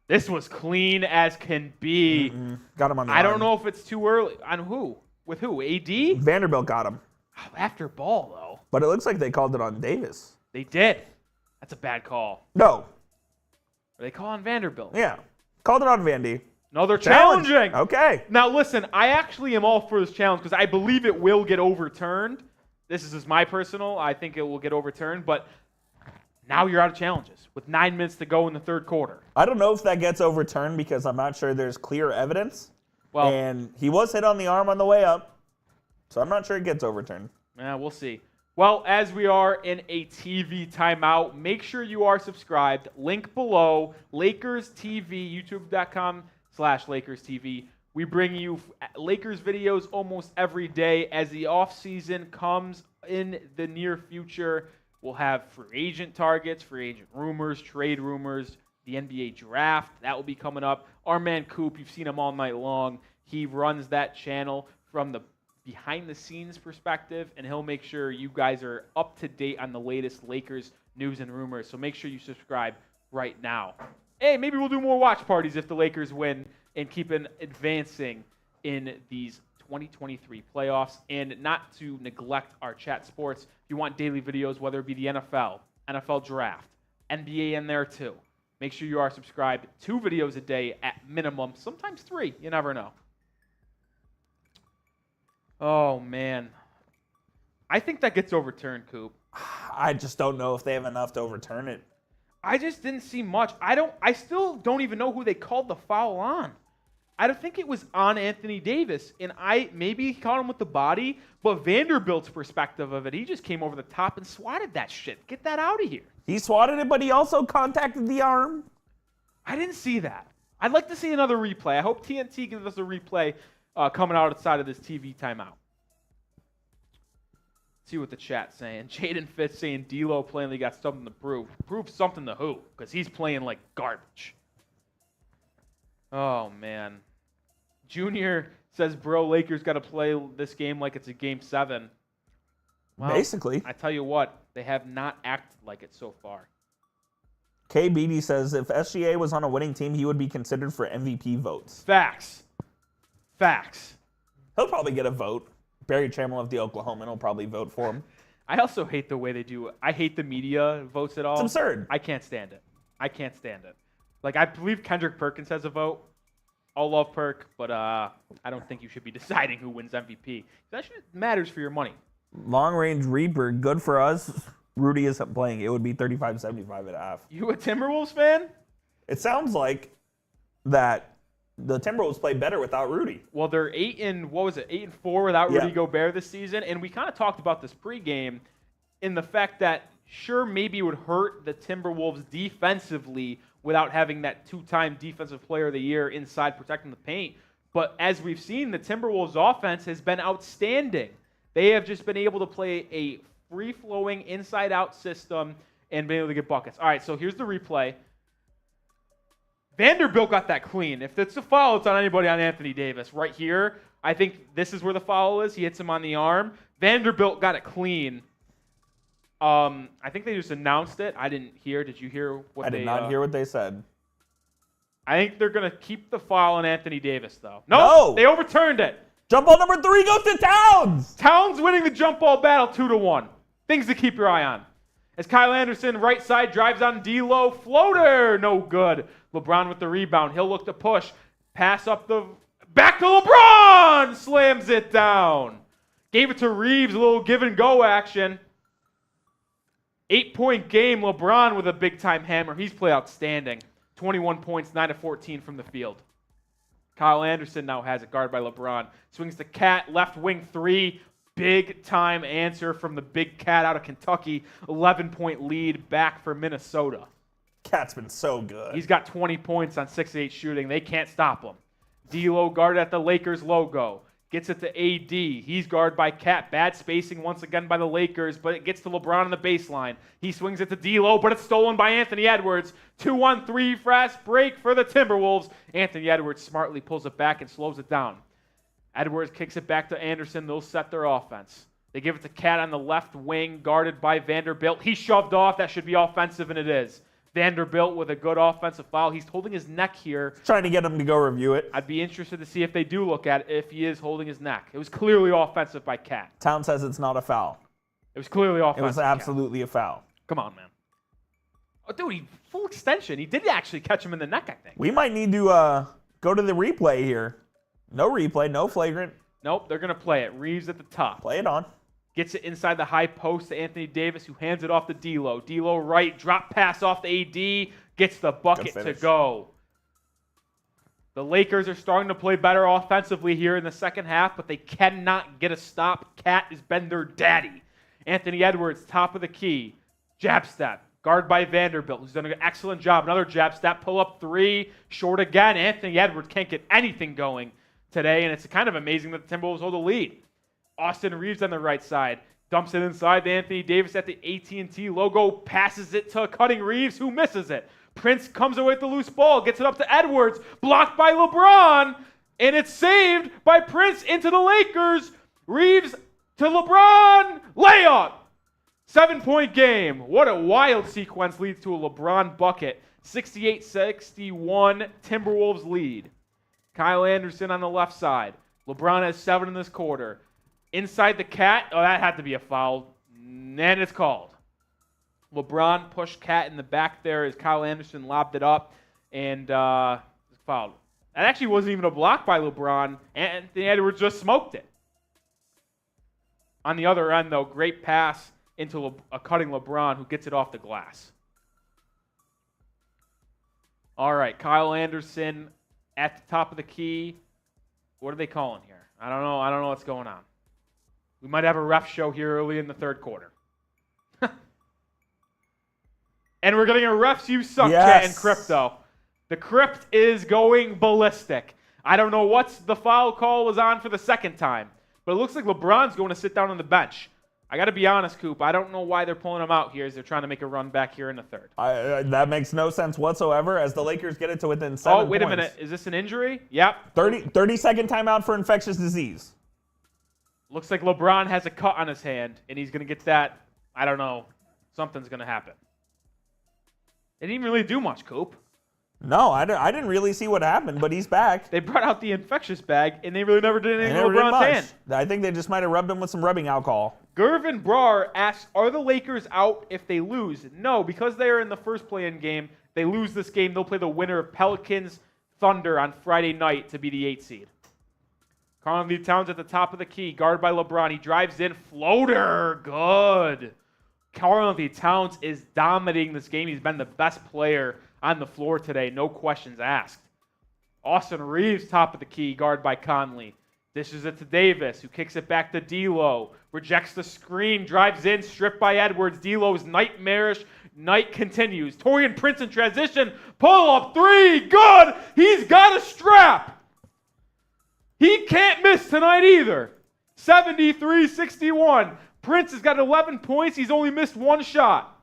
This was clean as can be. Got him on the I arm. don't know if it's too early. On who? With who? AD? Vanderbilt got him. Oh, after ball, though. But it looks like they called it on Davis. They did. That's a bad call. No. Or they call on Vanderbilt. Yeah. Called it on Vandy. No, they're challenging. Okay. Now, listen, I actually am all for this challenge because I believe it will get overturned. This is just my personal. I think it will get overturned. But now you're out of challenges with 9 minutes to go in the third quarter. I don't know if that gets overturned because I'm not sure there's clear evidence. Well, and he was hit on the arm on the way up. So I'm not sure it gets overturned. yeah, we'll see. Well, as we are in a TV timeout, make sure you are subscribed. Link below, Lakers TV, youtube.com/Lakers TV. We bring you Lakers videos almost every day. As the offseason comes in the near future, we'll have free agent targets, free agent rumors, trade rumors, the NBA draft. That will be coming up. Our man Coop, you've seen him all night long. He runs that channel from the behind-the-scenes perspective, and he'll make sure you guys are up to date on the latest Lakers news and rumors. So make sure you subscribe right now. Hey, maybe we'll do more watch parties if the Lakers win and keep advancing in these 2023 playoffs. And not to neglect our chat sports, if you want daily videos, whether it be the NFL, NFL draft, NBA in there too, make sure you are subscribed. 2 videos a day at minimum, sometimes 3. You never know. Oh, man. I think that gets overturned, Coop. I just don't know if they have enough to overturn it. I just didn't see much. I still don't even know who they called the foul on. I don't think it was on Anthony Davis, and maybe he caught him with the body, but Vanderbilt's perspective of it, he just came over the top and swatted that shit. Get that out of here. He swatted it, but he also contacted the arm. I didn't see that. I'd like to see another replay. I hope TNT gives us a replay coming out outside of this TV timeout. See what the chat's saying. Jaden Fitz saying D'Lo plainly got something to prove. Prove something to who? Because he's playing like garbage. Oh, man. Junior says, bro, Lakers got to play this game like it's a Game 7. Well, basically. I tell you what, they have not acted like it so far. K. Beatty says if SGA was on a winning team, he would be considered for MVP votes. Facts. He'll probably get a vote. Barry Chamberlain of the Oklahoman will probably vote for him. I also hate the way they do it. I hate the media votes at all. It's absurd. I can't stand it. Like, I believe Kendrick Perkins has a vote. I'll love Perk, but I don't think you should be deciding who wins MVP. That shit matters for your money. Long Range Reaper, good for us. Rudy isn't playing. It would be 35-75 at half. You a Timberwolves fan? It sounds like that the Timberwolves play better without Rudy. Well, they're 8-4 without Rudy Yeah. Gobert this season, and we kind of talked about this pregame in the fact that sure maybe it would hurt the Timberwolves defensively without having that 2-time Defensive Player of the Year inside protecting the paint. But as we've seen, the Timberwolves offense has been outstanding. They have just been able to play a free-flowing inside-out system and been able to get buckets. All right, so here's the replay. Vanderbilt got that clean. If it's a foul, it's on anybody on Anthony Davis. Right here, I think this is where the foul is. He hits him on the arm. Vanderbilt got it clean. I think they just announced it. I didn't hear. Did you hear what they... I did not hear what they said. I think they're going to keep the foul on Anthony Davis, though. No! They overturned it. Jump ball number 3 goes to Towns! Towns winning the jump ball battle 2-1. Things to keep your eye on. As Kyle Anderson, right side, drives on D'Lo. Floater, no good. LeBron with the rebound. He'll look to push. Pass up the... Back to LeBron! Slams it down. Gave it to Reeves, a little give-and-go action. 8-point game, LeBron with a big-time hammer. He's played outstanding. 21 points, 9 of 14 from the field. Kyle Anderson now has it, guarded by LeBron. Swings the Cat, left wing 3. Big-time answer from the Big Cat out of Kentucky. 11-point lead back for Minnesota. Cat's been so good. He's got 20 points on 6-8 shooting. They can't stop him. D'Lo guarded at the Lakers logo. Gets it to AD. He's guarded by Cat. Bad spacing once again by the Lakers, but it gets to LeBron on the baseline. He swings it to D'Lo, but it's stolen by Anthony Edwards. 2-1-3 fast break for the Timberwolves. Anthony Edwards smartly pulls it back and slows it down. Edwards kicks it back to Anderson. They'll set their offense. They give it to Cat on the left wing, guarded by Vanderbilt. He shoved off. That should be offensive, and it is. Vanderbilt with a good offensive foul. He's holding his neck here. Trying to get him to go review it. I'd be interested to see if they do look at it, if he is holding his neck. It was clearly offensive by Cat. Town says it's not a foul. It was clearly offensive. It was absolutely a foul. Come on, man. Oh, dude, full extension. He did actually catch him in the neck, I think. We might need to go to the replay here. No replay, no flagrant. Nope, they're going to play it. Reeves at the top. Play it on. Gets it inside the high post to Anthony Davis, who hands it off to D'Lo. D'Lo right, drop pass off to AD, gets the bucket to go. The Lakers are starting to play better offensively here in the second half, but they cannot get a stop. Cat has been their daddy. Anthony Edwards, top of the key. Jab step. Guard by Vanderbilt, who's done an excellent job. Another jab step, pull up 3, short again. Anthony Edwards can't get anything going today, and it's kind of amazing that the Timberwolves hold the lead. Austin Reeves on the right side. Dumps it inside to Anthony Davis at the AT&T logo. Passes it to Cutting Reeves, who misses it. Prince comes away with the loose ball. Gets it up to Edwards. Blocked by LeBron. And it's saved by Prince into the Lakers. Reeves to LeBron. Layup. 7-point game. What a wild sequence leads to a LeBron bucket. 68-61, Timberwolves lead. Kyle Anderson on the left side. LeBron has 7 in this quarter. Inside the Cat. Oh, that had to be a foul. And it's called. LeBron pushed Cat in the back there as Kyle Anderson lobbed it up. And it's fouled. That actually wasn't even a block by LeBron. Anthony Edwards just smoked it. On the other end, though, great pass into a cutting LeBron who gets it off the glass. All right, Kyle Anderson at the top of the key. What are they calling here? I don't know. I don't know what's going on. We might have a ref show here early in the third quarter. And we're getting a refs you suck chat in crypto. The crypt is going ballistic. I don't know what the foul call was on for the second time, but it looks like LeBron's going to sit down on the bench. I got to be honest, Coop. I don't know why they're pulling him out here as they're trying to make a run back here in the third. That makes no sense whatsoever as the Lakers get it to within 7 points. Oh, wait a minute. Is this an injury? Yep. 30-second timeout for infectious disease. Looks like LeBron has a cut on his hand, and he's going to get that. I don't know. Something's going to happen. They didn't even really do much, Coop. No, I didn't really see what happened, but he's back. They brought out the infectious bag, and they really never did anything to LeBron's hand. I think they just might have rubbed him with some rubbing alcohol. Gervin Brar asks, are the Lakers out if they lose? No, because they are in the first play-in game. They lose this game, they'll play the winner of Pelicans Thunder on Friday night to be the 8th seed. Karl-Anthony Towns at the top of the key, guarded by LeBron. He drives in, floater, good. Karl-Anthony Towns is dominating this game. He's been the best player on the floor today, no questions asked. Austin Reeves, top of the key, guarded by Conley. Dishes it to Davis, who kicks it back to D'Lo. Rejects the screen, drives in, stripped by Edwards. D'Lo's nightmarish. Night continues. Taurean Prince in transition. Pull up 3, good! He's got a strap! He can't miss tonight either. 73-61. Prince has got 11 points. He's only missed 1 shot.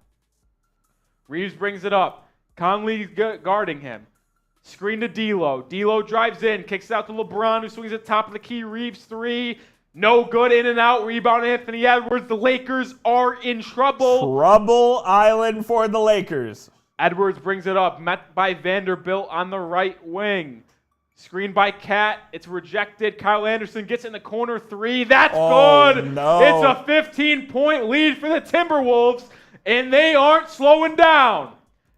Reeves brings it up. Conley guarding him. Screen to D'Lo. D'Lo drives in, kicks out to LeBron, who swings at top of the key. Reeves 3. No good, in and out. Rebound Anthony Edwards. The Lakers are in trouble. Trouble Island for the Lakers. Edwards brings it up, met by Vanderbilt on the right wing. Screen by Cat. It's rejected. Kyle Anderson gets in the corner 3. That's good. No. It's a 15-point lead for the Timberwolves, and they aren't slowing down.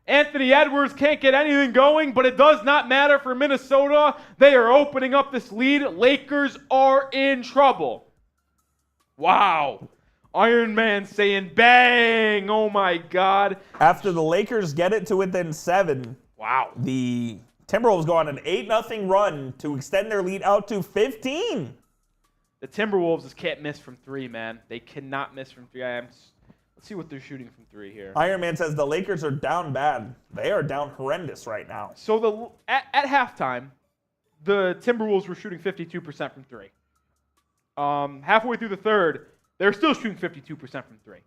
Anthony Edwards can't get anything going, but it does not matter for Minnesota. They are opening up this lead. Lakers are in trouble. Wow. Iron Man saying bang. Oh, my God. After the Lakers get it to within 7, wow, the Timberwolves go on an 8-0 run to extend their lead out to 15. The Timberwolves just can't miss from 3, man. They cannot miss from 3. Let's see what they're shooting from 3 here. Iron Man says the Lakers are down bad. They are down horrendous right now. So at halftime, the Timberwolves were shooting 52% from 3. Halfway through the third, they're still shooting 52% from 3.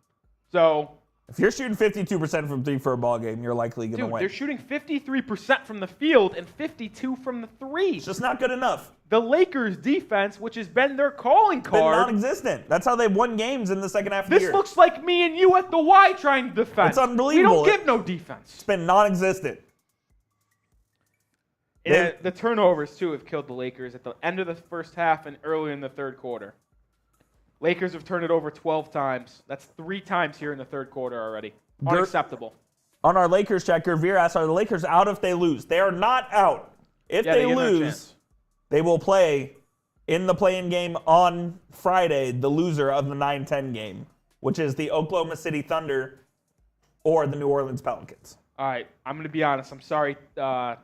So if you're shooting 52% from 3 for a ball game, you're likely going to win. They're shooting 53% from the field and 52 from the 3. It's just not good enough. The Lakers' defense, which has been their calling card, been non-existent. That's how they've won games in the second half of the year. This looks like me and you at the Y trying to defend. It's unbelievable. We don't give no defense. It's been non-existent. The turnovers, too, have killed the Lakers at the end of the first half and early in the third quarter. Lakers have turned it over 12 times. That's 3 times here in the third quarter already. Unacceptable. On our Lakers chat, Gervier asks, are the Lakers out if they lose? They are not out. If they lose, they will play in the play-in game on Friday, the loser of the 9-10 game, which is the Oklahoma City Thunder or the New Orleans Pelicans. All right, I'm going to be honest. I'm sorry. I'm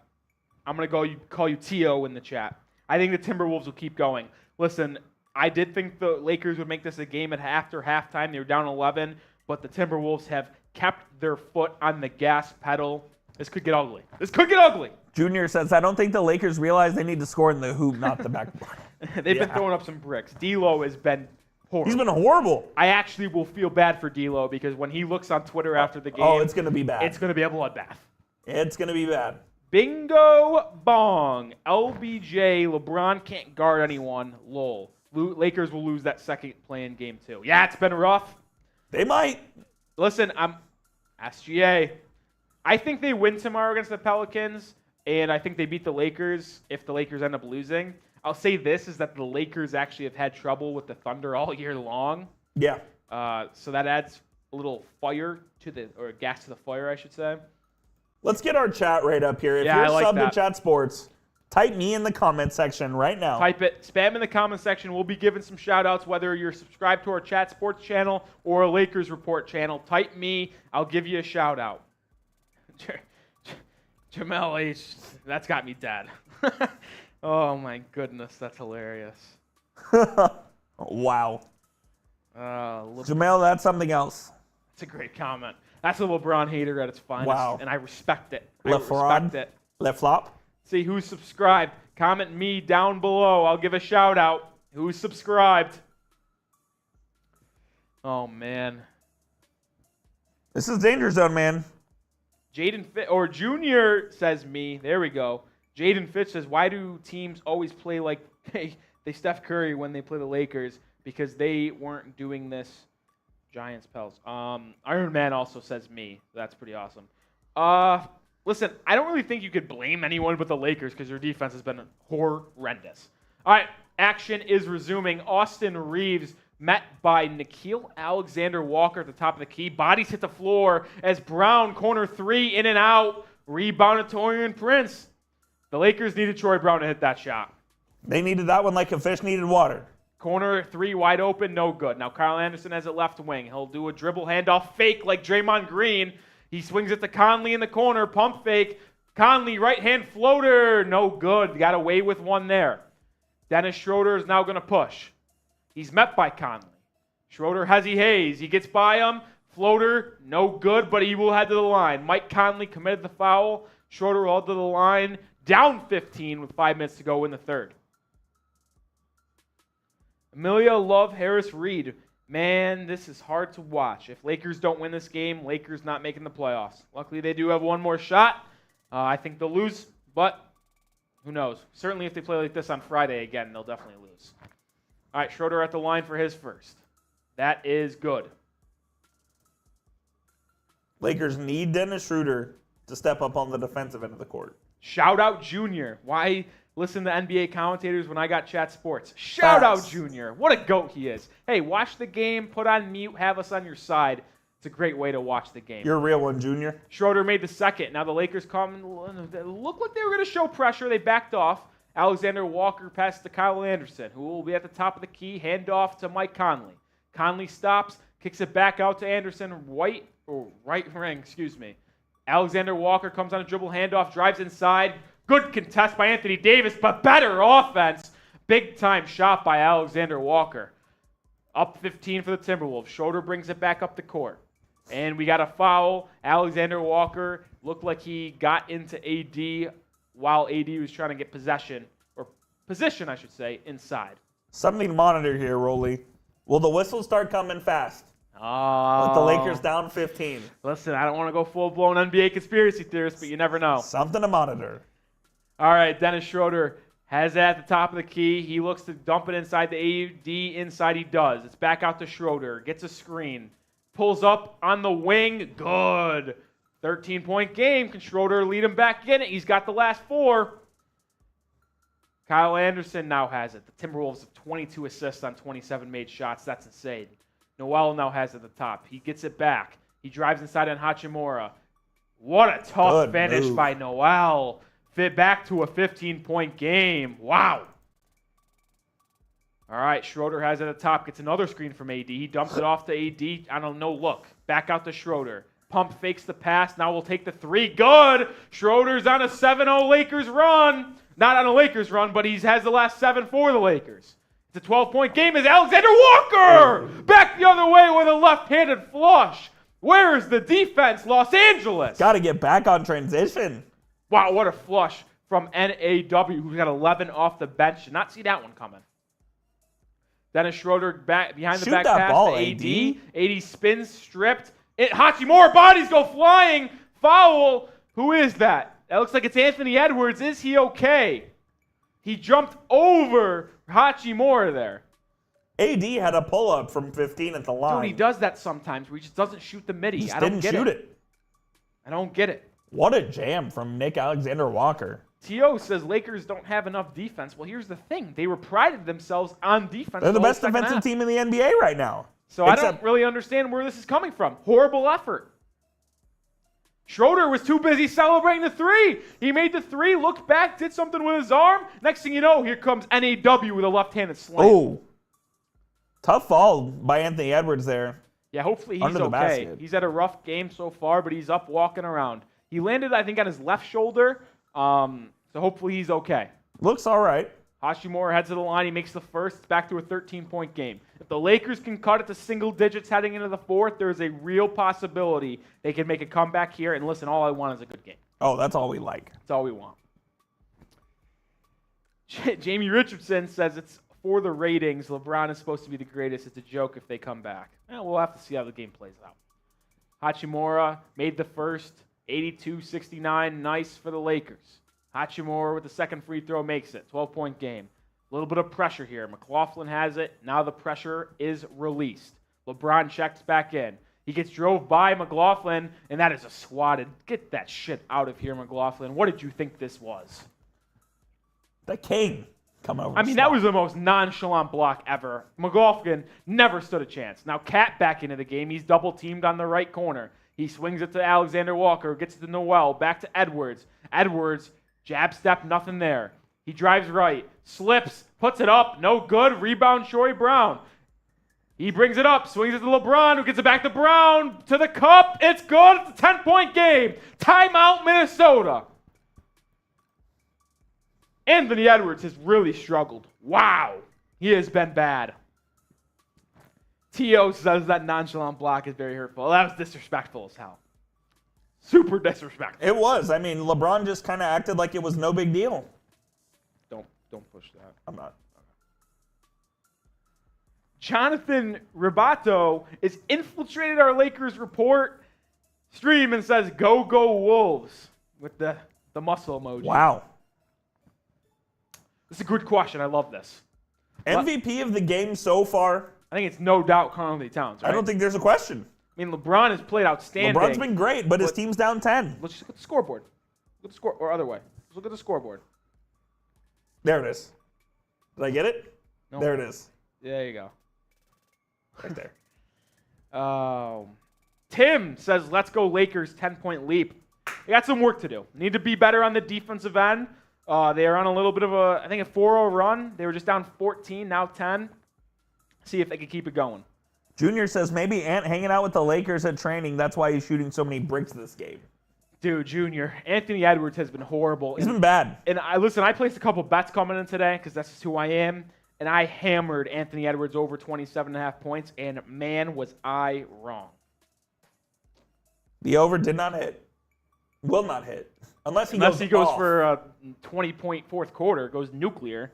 going to call you T.O. in the chat. I think the Timberwolves will keep going. Listen, I did think the Lakers would make this a game after halftime. They were down 11, but the Timberwolves have kept their foot on the gas pedal. This could get ugly. Junior says, I don't think the Lakers realize they need to score in the hoop, not the backboard. They've been throwing up some bricks. D'Lo has been horrible. He's been horrible. I actually will feel bad for D'Lo because when he looks on Twitter after the game, it's going to be bad. It's going to be a bloodbath. It's going to be bad. Bingo bong. LBJ, LeBron can't guard anyone. Lol. Lakers will lose that second play-in game too. Yeah, it's been rough. They might. Listen, I'm SGA. I think they win tomorrow against the Pelicans, and I think they beat the Lakers if the Lakers end up losing. I'll say this is that the Lakers actually have had trouble with the Thunder all year long. Yeah. So that adds a little fire or gas to the fire, I should say. Let's get our chat right up here. If Yeah, you're I like sub that. to Chat Sports, type me in the comment section right now. Type it, spam in the comment section. We'll be giving some shout outs, whether you're subscribed to our Chat Sports channel or a Lakers Report channel. Type me, I'll give you a shout out. Jamel H, that's got me dead. Oh my goodness, that's hilarious. Wow. It's Jamel, that's something else. a great comment. That's a LeBron hater at its finest, Wow. and I respect it. Left flop. See who's subscribed. Comment me down below. I'll give a shout out. Who's subscribed? Oh man. This is Danger Zone, man. Junior says me. There we go. Jaden Fitch says, why do teams always play like they Steph Curry when they play the Lakers? Because they weren't doing this. Giants, Pels. Iron Man also says me. That's pretty awesome. Listen, I don't really think you could blame anyone but the Lakers because their defense has been horrendous. All right, action is resuming. Austin Reeves met by Nickeil Alexander-Walker at the top of the key. Bodies hit the floor as Brown, corner three, in and out. Rebounded to Taurean Prince. The Lakers needed Troy Brown to hit that shot. They needed that one like a fish needed water. Corner three wide open, no good. Now Kyle Anderson has it left wing. He'll do a dribble handoff fake like Draymond Green. He swings it to Conley in the corner, pump fake. Conley, right hand floater, no good. Got away with one there. Dennis Schroeder is now going to push. He's met by Conley. Schroeder has Hayes. He gets by him. Floater, no good, but he will head to the line. Mike Conley committed the foul. Schroeder will head to the line. Down 15 with 5 minutes to go in the third. Amelia Love Harris Reed. Man, this is hard to watch. If Lakers don't win this game, Lakers not making the playoffs. Luckily, they do have one more shot. I think they'll lose, but who knows? Certainly if they play like this on Friday again, they'll definitely lose. All right, Schroeder at the line for his first. That is good. Lakers need Dennis Schroeder to step up on the defensive end of the court. Shout out Junior. Why listen to NBA commentators when I got Chat Sports? Shout out Junior. What a GOAT he is. Hey, watch the game, put on mute, have us on your side. It's a great way to watch the game. You're a real one, Junior. Schroeder made the second. Now the Lakers looked like they were going to show pressure. They backed off. Alexander Walker passed to Kyle Anderson, who will be at the top of the key. Handoff to Mike Conley. Conley stops, kicks it back out to Anderson. Right ring. Alexander Walker comes on a dribble handoff, drives inside. Good contest by Anthony Davis, but better offense. Big time shot by Alexander Walker. Up 15 for the Timberwolves. Schroeder brings it back up the court. And we got a foul. Alexander Walker looked like he got into AD while AD was trying to get position, I should say, inside. Something to monitor here, Rolly. Will the whistles start coming fast? Oh. With the Lakers down 15. Listen, I don't want to go full-blown NBA conspiracy theorist, but you never know. Something to monitor. All right, Dennis Schroeder has it at the top of the key. He looks to dump it inside the AD. Inside he does. It's back out to Schroeder. Gets a screen. Pulls up on the wing. Good. 13-point game. Can Schroeder lead him back in it? He's got the last 4. Kyle Anderson now has it. The Timberwolves have 22 assists on 27 made shots. That's insane. Noel now has it at the top. He gets it back. He drives inside on Hachimura. What a tough finish by Noel. Fit back to a 15-point game. Wow. All right, Schroeder has it at the top. Gets another screen from AD. He dumps it off to AD on a no-look. Back out to Schroeder. Pump fakes the pass. Now we'll take the 3. Good. Schroeder's on a 7-0 Lakers run. Not on a Lakers run, but he has the last 7 for the Lakers. It's a 12-point game as Alexander Walker back the other way with a left-handed flush. Where is the defense, Los Angeles? Got to get back on transition. Wow, what a flush from NAW, who's got 11 off the bench. Did not see that one coming. Dennis Schroeder back behind the back that pass ball, to AD. AD spins, stripped. Hachimura, bodies go flying. Foul. Who is that? That looks like it's Anthony Edwards. Is he okay? He jumped over Hachimura there. AD had a pull-up from 15 at the line. Dude, he does that sometimes where he just doesn't shoot the midi. He just I don't didn't get shoot it. it. I don't get it. What a jam from Nick Alexander Walker. T.O. says Lakers don't have enough defense. Well, here's the thing. They were prided themselves on defense. They're the whole best second defensive half. team in the NBA right now. So I don't really understand where this is coming from. Horrible effort. Schroeder was too busy celebrating the three. He made the three, looked back, did something with his arm. Next thing you know, here comes NAW with a left-handed slam. Oh. Tough fall by Anthony Edwards there. Yeah, hopefully he's Under the okay. basket. He's had a rough game so far, but he's up walking around. He landed, I think, on his left shoulder, so hopefully he's okay. Looks all right. Hachimura heads to the line. He makes the first. It's back to a 13-point game. If the Lakers can cut it to single digits heading into the fourth, there's a real possibility they can make a comeback here. And listen, all I want is a good game. Oh, that's all we like. That's all we want. Jamie Richardson says it's for the ratings. LeBron is supposed to be the greatest. It's a joke if they come back. We'll have to see how the game plays out. Hachimura made the first, 82-69. Nice for the Lakers. Hachimura with the second free throw makes it. 12-point game. A little bit of pressure here. McLaughlin has it. Now the pressure is released. LeBron checks back in. He gets drove by McLaughlin, and that is a swatted. Get that shit out of here, McLaughlin. What did you think this was? The king coming over. I mean, that was the most nonchalant block ever. McLaughlin never stood a chance. Now Cat back into the game. He's double-teamed on the right corner. He swings it to Alexander Walker, gets it to Noel, back to Edwards. Edwards, jab step, nothing there. He drives right, slips, puts it up, no good. Rebound, Shory Brown. He brings it up, swings it to LeBron, who gets it back to Brown, to the cup. It's good. It's a 10-point game. Timeout, Minnesota. Anthony Edwards has really struggled. Wow. He has been bad. T.O. says that nonchalant block is very hurtful. That was disrespectful as hell. Super disrespectful. It was. I mean, LeBron just kind of acted like it was no big deal. Don't push that. I'm not. Jonathan Ribato is infiltrated our Lakers report stream and says, "Go, go Wolves," with the muscle emoji. Wow. This is a good question. I love this. MVP of the game so far? I think it's no doubt Karl-Anthony Towns, right? I don't think there's a question. I mean, LeBron has played outstanding. LeBron's been great, but his team's down 10. Let's just look at the scoreboard. Look at the score, or other way. Let's look at the scoreboard. There it is. Did I get it? No. There it is. There you go. Right there. Tim says, "Let's go Lakers, 10-point leap." They got some work to do. Need to be better on the defensive end. They are on a little bit of a 4-0 run. They were just down 14, now 10. See if they can keep it going. Junior says maybe Ant hanging out with the Lakers at training. That's why he's shooting so many bricks this game. Dude, Junior, Anthony Edwards has been horrible. He's been bad. And I placed a couple bets coming in today because that's just who I am. And I hammered Anthony Edwards over 27.5 points. And man, was I wrong. The over did not hit. Will not hit. Unless he goes off. For a 20-point fourth quarter, goes nuclear.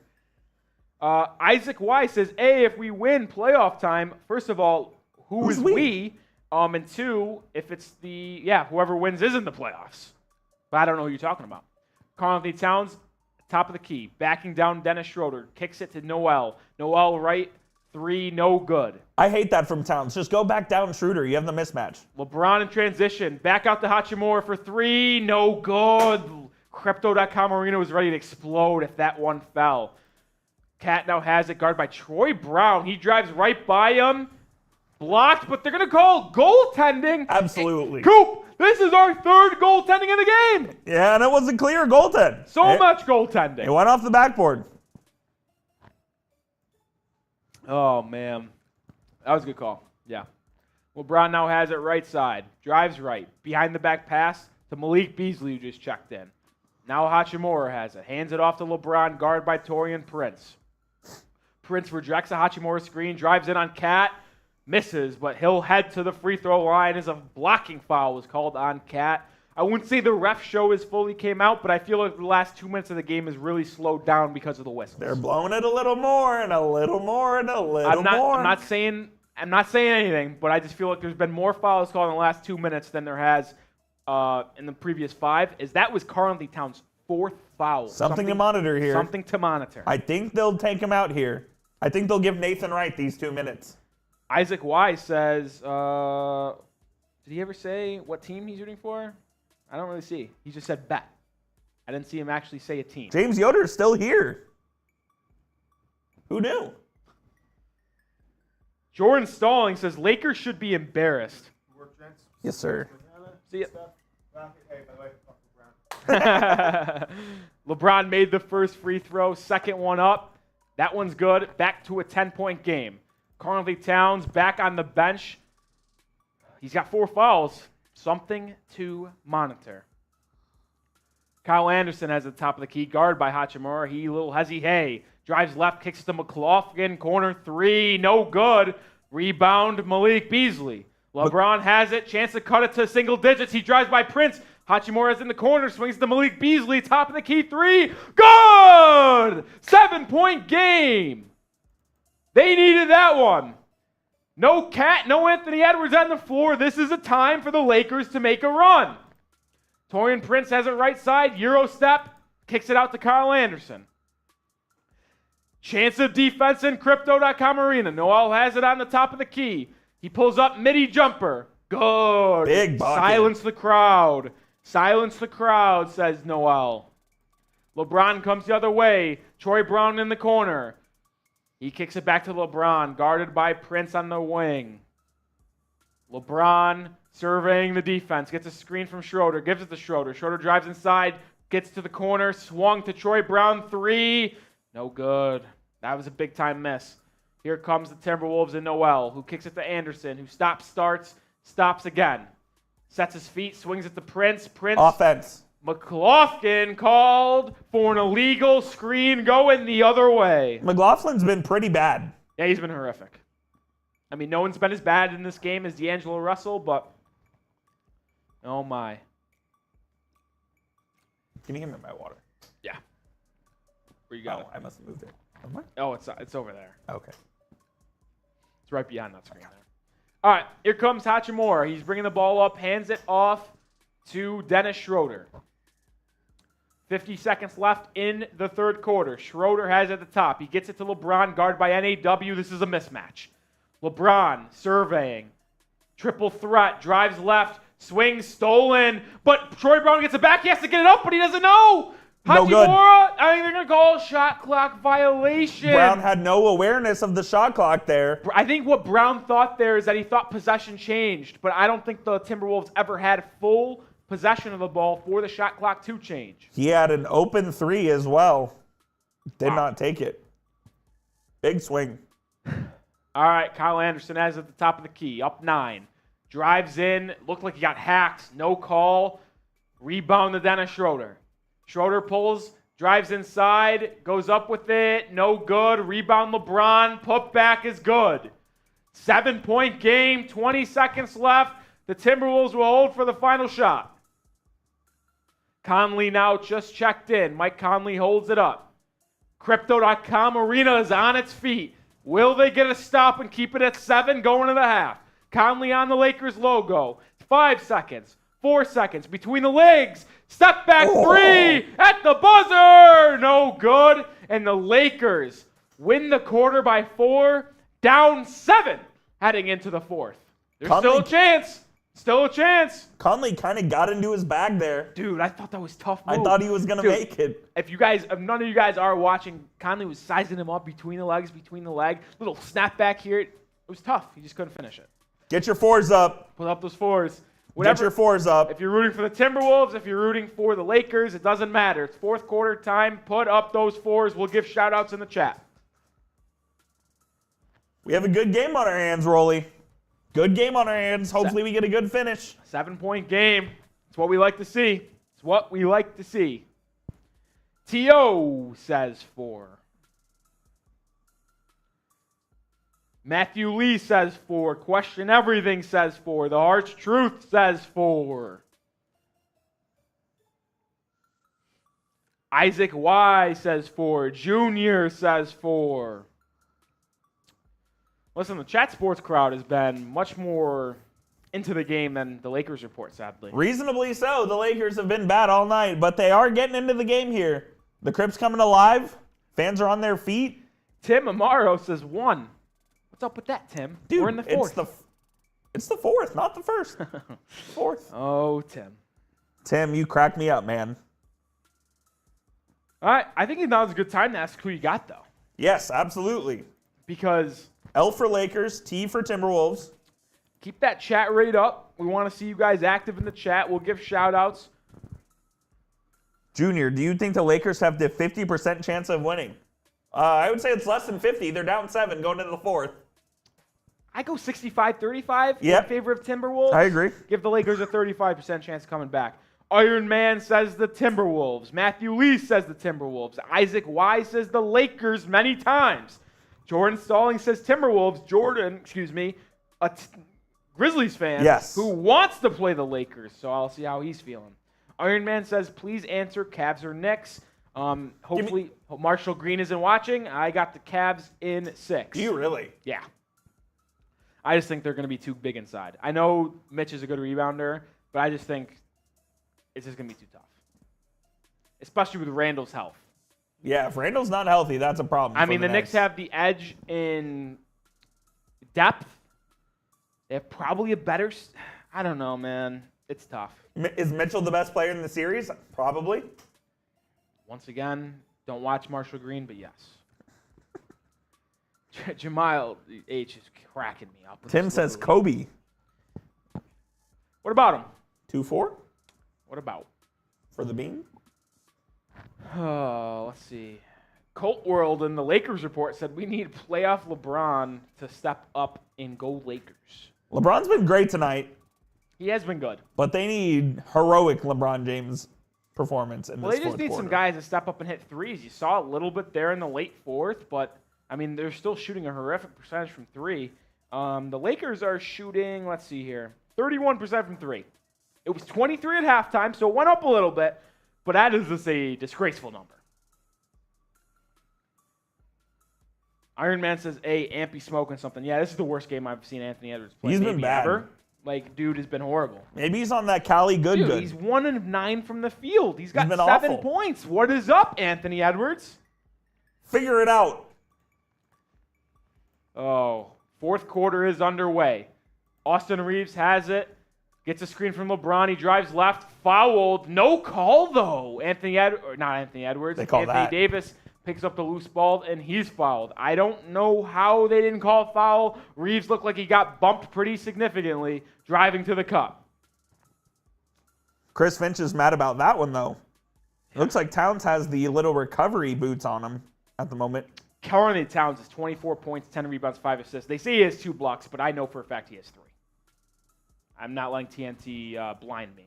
Isaac Y says, "A, if we win playoff time, first of all, who's we? And two, if it's whoever wins is in the playoffs." But I don't know who you're talking about. Karl-Anthony Towns, top of the key, backing down Dennis Schroeder, kicks it to Noel. Noel right, three, no good. I hate that from Towns. Just go back down Schroeder. You have the mismatch. LeBron in transition, back out to Hachimura for three, no good. Crypto.com arena was ready to explode if that one fell. Cat now has it, guarded by Troy Brown. He drives right by him. Blocked, but they're going to call goaltending. Absolutely. Coop, this is our third goaltending in the game. Yeah, and it wasn't clear goaltend. So much goaltending. It went off the backboard. Oh, man. That was a good call. Yeah. LeBron now has it right side. Drives right. Behind the back pass to Malik Beasley, who just checked in. Now Hachimura has it. Hands it off to LeBron, guarded by Taurean Prince. Prince rejects a Hachimura screen, drives in on Cat, misses, but he'll head to the free throw line as a blocking foul was called on Cat. I wouldn't say the ref show is fully came out, but I feel like the last 2 minutes of the game is really slowed down because of the whistles. They're blowing it a little more and a little more and a little more. I'm not saying anything, but I just feel like there's been more fouls called in the last 2 minutes than there has in the previous 5. That was Carleton Town's 4th foul. Something to monitor here. Something to monitor. I think they'll take him out here. I think they'll give Nathan Wright these 2 minutes. Isaac Wise says, did he ever say what team he's rooting for? I don't really see. He just said bet. I didn't see him actually say a team. James Yoder's still here. Who knew? Jordan Stalling says Lakers should be embarrassed. Yes, sir. See ya. LeBron made the first free throw, second one up. That one's good. Back to a 10-point game. Carleton Towns back on the bench. He's got 4 fouls. Something to monitor. Kyle Anderson has the top of the key, guard by Hachimura. He little hezzy hey. Drives left, kicks to McLaughlin, corner 3, no good. Rebound, Malik Beasley. LeBron has it, chance to cut it to single digits. He drives by Prince. Hachimura's in the corner, swings to Malik Beasley, top of the key 3. Good! 7-point game. They needed that one. No Cat, no Anthony Edwards on the floor. This is a time for the Lakers to make a run. Torian Prince has it right side, Euro step, kicks it out to Kyle Anderson. Chance of defense in Crypto.com Arena. Noel has it on the top of the key. He pulls up midi jumper. Good. Big bucket. Silence the crowd. Silence the crowd, says Noel. LeBron comes the other way. Troy Brown in the corner. He kicks it back to LeBron, guarded by Prince on the wing. LeBron surveying the defense, gets a screen from Schroeder, gives it to Schroeder. Schroeder drives inside, gets to the corner, swung to Troy Brown, 3. No good. That was a big-time miss. Here comes the Timberwolves and Noel, who kicks it to Anderson, who stops again. Sets his feet, swings it to Prince. Offense. McLaughlin called for an illegal screen going the other way. McLaughlin's been pretty bad. Yeah, he's been horrific. I mean, no one's been as bad in this game as D'Angelo Russell, but oh my. Can you give me my water? Yeah. Where you got it? I must have moved it. Oh, it's over there. Okay. It's right behind that screen there. All right, here comes Hachimura. He's bringing the ball up, hands it off to Dennis Schroeder. 50 seconds left in the third quarter. Schroeder has it at the top. He gets it to LeBron, guarded by NAW. This is a mismatch. LeBron surveying. Triple threat. Drives left. Swings stolen. But Troy Brown gets it back. He has to get it up, but he doesn't know. No good. Hachimura, I think they're going to call a shot clock violation. Brown had no awareness of the shot clock there. I think what Brown thought there is that he thought possession changed, but I don't think the Timberwolves ever had full possession of the ball for the shot clock to change. He had an open 3 as well. Did not take it. Big swing. All right, Kyle Anderson has at the top of the key, up 9. Drives in, looked like he got hacked, no call. Rebound to Dennis Schroeder. Schroeder pulls, drives inside, goes up with it, no good. Rebound LeBron, put back is good. 7-point game, 20 seconds left. The Timberwolves will hold for the final shot. Conley now just checked in. Mike Conley holds it up. Crypto.com Arena is on its feet. Will they get a stop and keep it at 7 going to the half? Conley on the Lakers logo. 5 seconds. 4 seconds. Between the legs. Step back 3 at the buzzer. No good. And the Lakers win the quarter by 4. Down 7 heading into the fourth. There's Conley, still a chance. Still a chance. Conley kind of got into his bag there. Dude, I thought that was tough move. I thought he was going to make it. If none of you guys are watching, Conley was sizing him up between the legs, between the leg. Little snap back here. It was tough. He just couldn't finish it. Get your 4s up. Put up those 4s. Get your 4s up. If you're rooting for the Timberwolves, if you're rooting for the Lakers, it doesn't matter. It's fourth quarter time. Put up those 4s. We'll give shout-outs in the chat. We have a good game on our hands, Rolly. Good game on our hands. Hopefully we get a good finish. 7-point game. It's what we like to see. It's what we like to see. T.O. says 4. Matthew Lee says 4. Question Everything says 4. The Harsh Truth says 4. Isaac Y says 4. Junior says 4. Listen, the chat sports crowd has been much more into the game than the Lakers report, sadly. Reasonably so. The Lakers have been bad all night, but they are getting into the game here. The Crips coming alive. Fans are on their feet. Tim Amaro says 1. What's up with that, Tim? Dude, We're in the fourth. It's the fourth, not the first. Fourth. Oh, Tim. Tim, you cracked me up, man. All right, I think now's a good time to ask who you got, though. Yes, absolutely. Because L for Lakers, T for Timberwolves. keep that chat rate up. We want to see you guys active in the chat. We'll give shout-outs. Junior, do you think the Lakers have the 50% chance of winning? I would say it's less than 50. They're down 7 going into the fourth. I go 65-35 Yep. in favor of Timberwolves. I agree. Give the Lakers a 35% chance of coming back. Iron Man says the Timberwolves. Matthew Lee says the Timberwolves. Isaac Y says the Lakers many times. Jordan Stalling says Timberwolves. Grizzlies fan Yes. who wants to play the Lakers, so I'll see how he's feeling. Iron Man says, please answer Cavs or Knicks. Hopefully Marshall Green isn't watching. I got the Cavs in 6. Do you really? Yeah. I just think they're going to be too big inside. I know Mitch is a good rebounder, but I just think it's just going to be too tough. Especially with Randall's health. Yeah, if Randall's not healthy, that's a problem. I for mean, the Knicks Knicks. have the edge in depth. They have probably a better... I don't know, man. It's tough. Is Mitchell the best player in the series? Probably. Once again, don't watch Marshall Green, but yes. Jamal H is cracking me up. with Tim this says literally. Kobe. What about him? 2-4 What about? for the beam. Oh, let's see. Colt World in the Lakers report said we need playoff LeBron to step up and go Lakers. LeBron's been great tonight, He has been good. but they need heroic LeBron James performance in Well, this they just fourth need quarter. some guys to step up and hit threes. You saw a little bit there in the late fourth, but, I mean, they're still shooting a horrific percentage from 3. The Lakers are shooting, let's see here, 31% from 3. It was 23 at halftime, so it went up a little bit, but that is just a disgraceful number. Iron Man says, hey, Ampy smoking something. Yeah, this is the worst game I've seen Anthony Edwards play. He's been maybe bad. ever. Like, dude has been horrible. Maybe he's on that Cali good. Dude, he's 1 of 9 from the field. He's got been 7 awful. points. What is up, Anthony Edwards? Figure it out. Oh, fourth quarter is underway. Austin Reeves has it. Gets a screen from LeBron. He drives left. Fouled. No call, though. Not Anthony Edwards. They call Anthony that. Davis picks up the loose ball, and he's fouled. I don't know how they didn't call a foul. Reeves looked like he got bumped pretty significantly driving to the cup. Chris Finch is mad about that one, though. It looks like Towns has the little recovery boots on him at the moment. Karl-Anthony Towns has 24 points, 10 rebounds, 5 assists. They say he has 2 blocks, but I know for a fact he has 3. I'm not letting TNT blind me.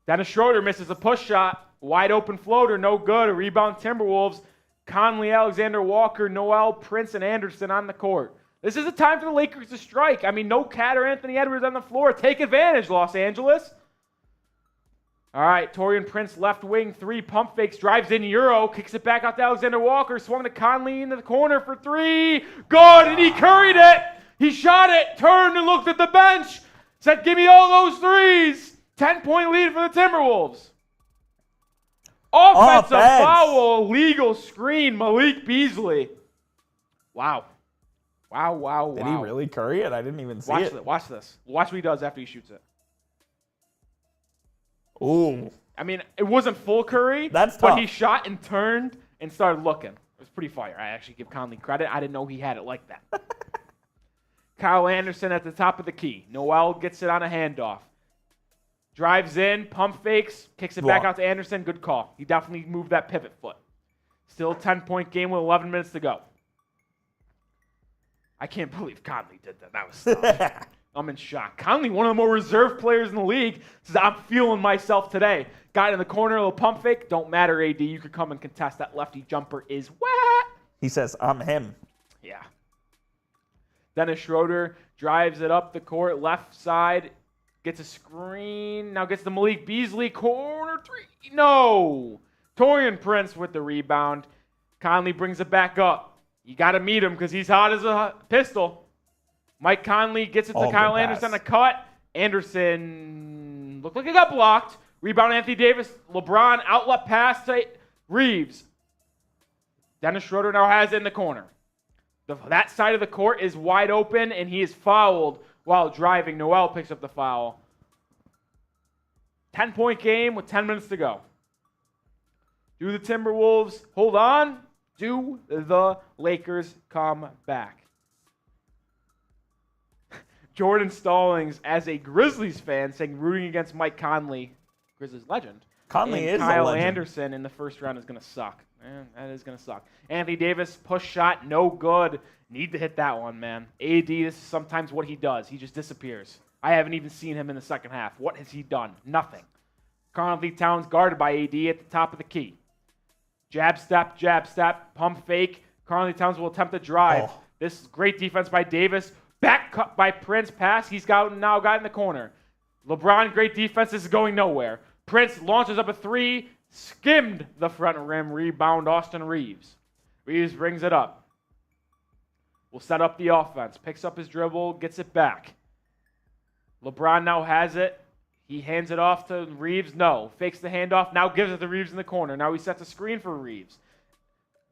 Dennis Schroeder misses a push shot. Wide open floater, no good. A rebound Timberwolves. Conley, Alexander Walker, Noel, Prince, and Anderson on the court. This is a time for the Lakers to strike. I mean, no Cat or Anthony Edwards on the floor. Take advantage, Los Angeles. All right, Torian Prince, left wing, 3, pump fakes, drives in Euro, kicks it back out to Alexander Walker, swung to Conley into the corner for 3. Good, and he curried it. He shot it, turned and looked at the bench. Said, give me all those threes. 10-point lead for the Timberwolves. Offensive foul, illegal screen, Malik Beasley. Wow. Wow. Did he really curry it? I didn't even see Watch it. this. Watch this. Watch what he does after he shoots it. Ooh. I mean, it wasn't full Curry. That's But tough. he shot and turned and started looking. It was pretty fire. I actually give Conley credit. I didn't know he had it like that. Kyle Anderson at the top of the key. Noel gets it on a handoff. Drives in, pump fakes, kicks it back out to Anderson. Good call. He definitely moved that pivot foot. Still a 10-point game with 11 minutes to go. I can't believe Conley did that. That was tough. I'm in shock. Conley, one of the more reserved players in the league, says, I'm feeling myself today. Got in the corner, a little pump fake. Don't matter, AD. You could come and contest. That lefty jumper is wet. He says, I'm him. Yeah. Dennis Schroeder drives it up the court, left side, gets a screen, now gets the Malik Beasley, corner three. No! Taurean Prince with the rebound. Conley brings it back up. You got to meet him because he's hot as a pistol. Mike Conley gets it to Kyle Anderson, a cut. Anderson looked like he got blocked. Rebound Anthony Davis. LeBron outlet pass to Reeves. Dennis Schroeder now has it in the corner. That side of the court is wide open, and he is fouled while driving. Noel picks up the foul. 10-point game with 10 minutes to go. Do the Timberwolves hold on? Do the Lakers come back? Jordan Stallings, as a Grizzlies fan, saying rooting against Mike Conley, Grizzlies legend. Conley is Kyle a legend. Anderson in the first round is going to suck. Man, that is going to suck. Anthony Davis, push shot, no good. Need to hit that one, man. AD, this is sometimes what he does. He just disappears. I haven't even seen him in the second half. What has he done? Nothing. Karl-Anthony Towns guarded by AD at the top of the key. Jab step, pump fake. Karl-Anthony Towns will attempt to drive. Oh. This is great defense by Davis. Back cut by Prince. Pass. He's now got in the corner. LeBron, great defense. This is going nowhere. Prince launches up a three. Skimmed the front rim. Rebound Austin Reeves. Reeves brings it up. Will set up the offense. Picks up his dribble. Gets it back. LeBron now has it. He hands it off to Reeves. No. Fakes the handoff. Now gives it to Reeves in the corner. Now he sets a screen for Reeves.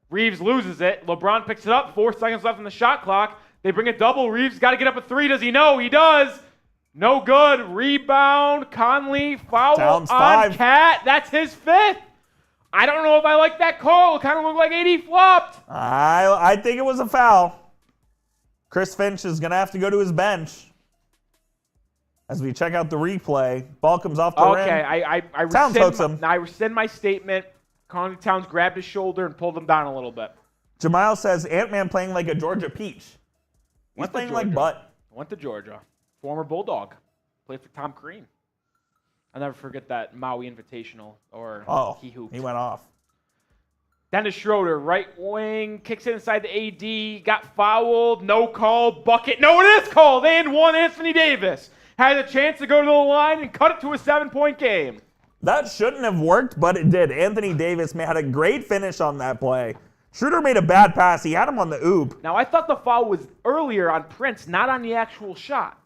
Reeves loses it. LeBron picks it up. 4 seconds left in the shot clock. They bring a double. Reeves got to get up a three. Does he know? He does. No good. Rebound. Conley. Foul Towns on 5. Cat. That's his 5th. I don't know if I like that call. It kind of looked like AD flopped. I think it was a foul. Chris Finch is going to have to go to his bench. As we check out the replay, ball comes off the rim. I Towns hooks him. I rescind my statement. Conley Towns grabbed his shoulder and pulled him down a little bit. Jamal says Ant-Man playing like a Georgia peach. He's playing like butt. Went to Georgia. Former Bulldog. Played for Tom Crean. I'll never forget that Maui Invitational. He hooped. He went off. Dennis Schroeder, right wing, kicks it inside the AD, got fouled, no call, bucket. No, it is called, and one. Anthony Davis had a chance to go to the line and cut it to a 7-point game. That shouldn't have worked, but it did. Anthony Davis had a great finish on that play. Schroeder made a bad pass. He had him on the oop. Now, I thought the foul was earlier on Prince, not on the actual shot.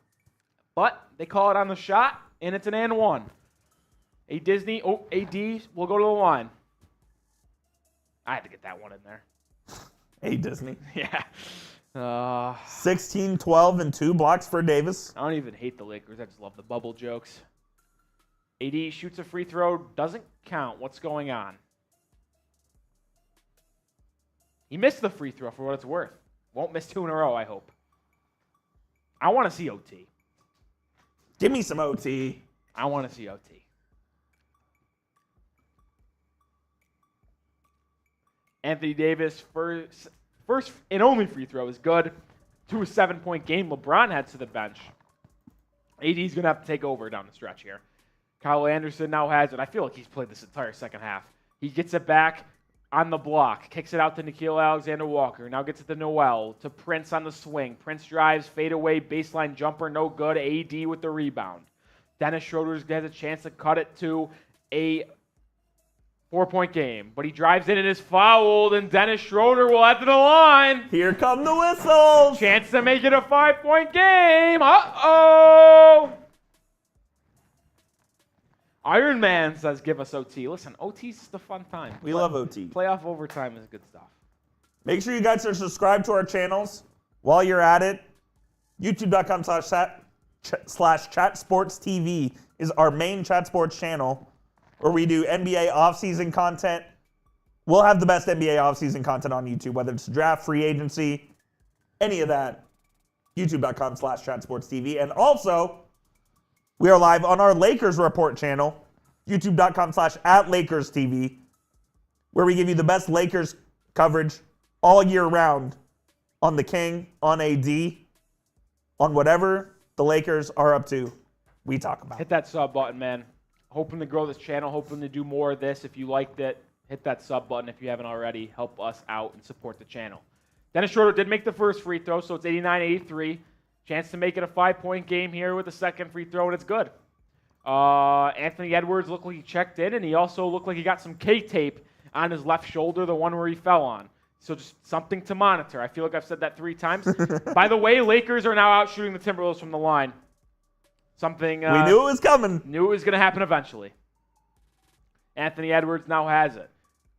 But they call it on the shot, and it's an and one. AD will go to the line. I had to get that one in there. Hey, Disney. Yeah. 16, 12, and 2 blocks for Davis. I don't even hate the Lakers. I just love the bubble jokes. AD shoots a free throw. Doesn't count. What's going on? He missed the free throw for what it's worth. Won't miss 2 in a row, I hope. I want to see OT. Give me some OT. I want to see OT. Anthony Davis, first and only free throw is good. To a 7-point game. LeBron heads to the bench. AD's going to have to take over down the stretch here. Kyle Anderson now has it. I feel like he's played this entire second half. He gets it back on the block. Kicks it out to Nickeil Alexander-Walker. Now gets it to Noel. To Prince on the swing. Prince drives, fade away, baseline jumper, no good. AD with the rebound. Dennis Schroeder has a chance to cut it to a 4-point game. But he drives in and is fouled, and Dennis Schroeder will head to the line. Here come the whistles. Chance to make it a 5-point game. Uh-oh. Iron Man says, give us OT. Listen, OT's just a fun time. We love OT. Playoff overtime is good stuff. Make sure you guys are subscribed to our channels. While you're at it, youtube.com/chatsportstv is our main Chat Sports channel where we do NBA offseason content. We'll have the best NBA offseason content on YouTube, whether it's draft, free agency, any of that. youtube.com/chatsportstv. And also, we are live on our Lakers Report channel, youtube.com/@LakersTV, where we give you the best Lakers coverage all year round on the King, on AD, on whatever the Lakers are up to, we talk about. Hit that sub button, man. Hoping to grow this channel, hoping to do more of this. If you liked it, hit that sub button if you haven't already. Help us out and support the channel. Dennis Schroeder did make the first free throw, so it's 89-83. Chance to make it a 5-point game here with the second free throw, and it's good. Anthony Edwards looked like he checked in, and he also looked like he got some K-tape on his left shoulder, the one where he fell on. So just something to monitor. I feel like I've said that 3 times. By the way, Lakers are now out shooting the Timberwolves from the line. Something we knew it was coming. Knew it was going to happen eventually. Anthony Edwards now has it.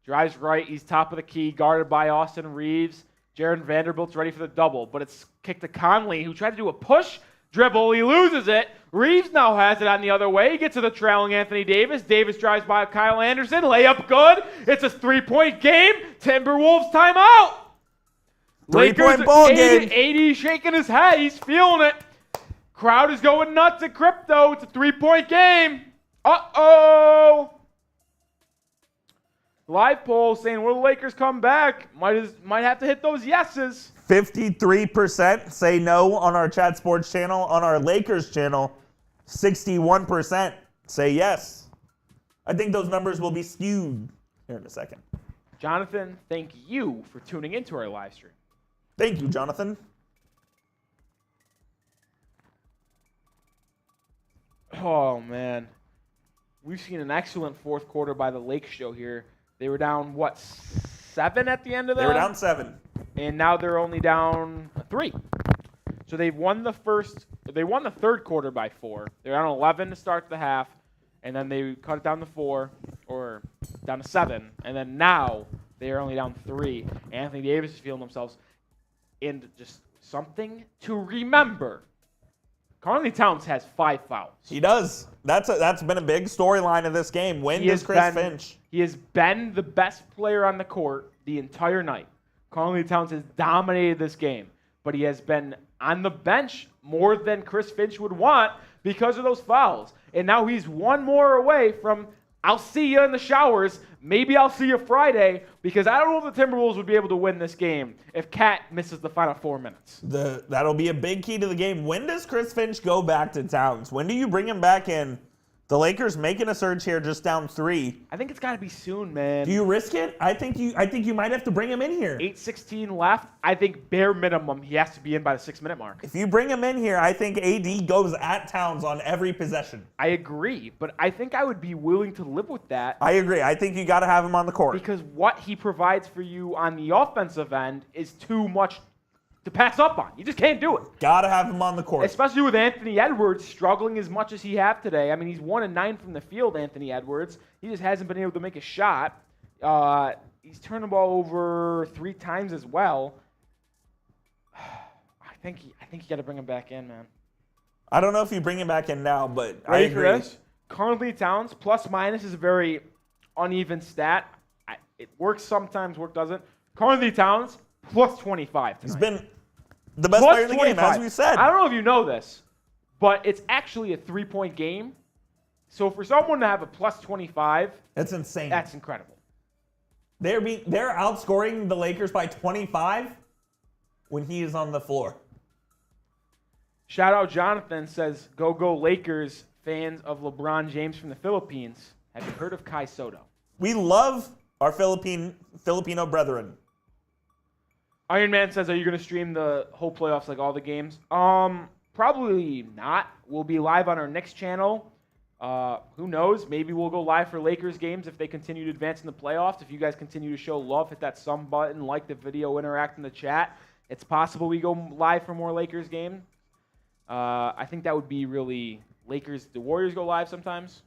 Drives right. He's top of the key, guarded by Austin Reeves. Jared Vanderbilt's ready for the double, but it's kicked to Conley, who tried to do a push dribble. He loses it. Reeves now has it on the other way. He gets to the trailing Anthony Davis. Davis drives by Kyle Anderson. Layup good. It's a 3-point game. Timberwolves timeout. 3-point ball game. 80 shaking his head. He's feeling it. Crowd is going nuts at Crypto. It's a 3-point game. Uh-oh. Live poll saying, will the Lakers come back? Might have to hit those yeses. 53% say no on our Chat Sports channel. On our Lakers channel, 61% say yes. I think those numbers will be skewed here in a second. Jonathan, thank you for tuning into our live stream. Thank you, Jonathan. Oh, man. We've seen an excellent fourth quarter by the Lake Show here. They were down, 7 at the end of that? They were down 7. And now they're only down 3. So they've won the third quarter by 4. They're down 11 to start the half, and then they cut it down to 4, or down to 7, and then now they are only down 3. Anthony Davis is feeling themselves. And just something to remember. Karl-Anthony Towns has 5 fouls. He does. That's been a big storyline of this game. When does Chris Finch? He has been the best player on the court the entire night. Karl-Anthony Towns has dominated this game, but he has been on the bench more than Chris Finch would want because of those fouls. And now he's one more away from, I'll see you in the showers. Maybe I'll see you Friday, because I don't know if the Timberwolves would be able to win this game if Cat misses the final 4 minutes. That'll be a big key to the game. When does Chris Finch go back to Towns? When do you bring him back in? The Lakers making a surge here, just down 3. I think it's got to be soon, man. Do you risk it? I think you might have to bring him in here. 8:16 left. I think bare minimum he has to be in by the 6-minute mark. If you bring him in here, I think AD goes at Towns on every possession. I agree, but I think I would be willing to live with that. I agree. I think you got to have him on the court. Because what he provides for you on the offensive end is too much to pass up on. You just can't do it. Got to have him on the court. Especially with Anthony Edwards struggling as much as he have today. I mean, he's 1 of 9 from the field, Anthony Edwards. He just hasn't been able to make a shot. He's turned the ball over 3 times as well. I think you got to bring him back in, man. I don't know if you bring him back in now, but I Ready agree. for this? Karl-Anthony Towns, plus minus is a very uneven stat. It works sometimes, work doesn't. Karl-Anthony Towns, plus 25 tonight. He's been the best player in the game, as we said. I don't know if you know this, but it's actually a 3-point game. So for someone to have a plus 25, that's insane. That's incredible. They're outscoring the Lakers by 25 when he is on the floor. Shout out Jonathan says, go Lakers, fans of LeBron James from the Philippines. Have you heard of Kai Soto? We love our Filipino brethren. Iron Man says, are you going to stream the whole playoffs like all the games? Probably not. We'll be live on our next channel. Who knows? Maybe we'll go live for Lakers games if they continue to advance in the playoffs. If you guys continue to show love, hit that some button, like the video, interact in the chat. It's possible we go live for more Lakers games. I think that would be really Lakers. The Warriors go live sometimes.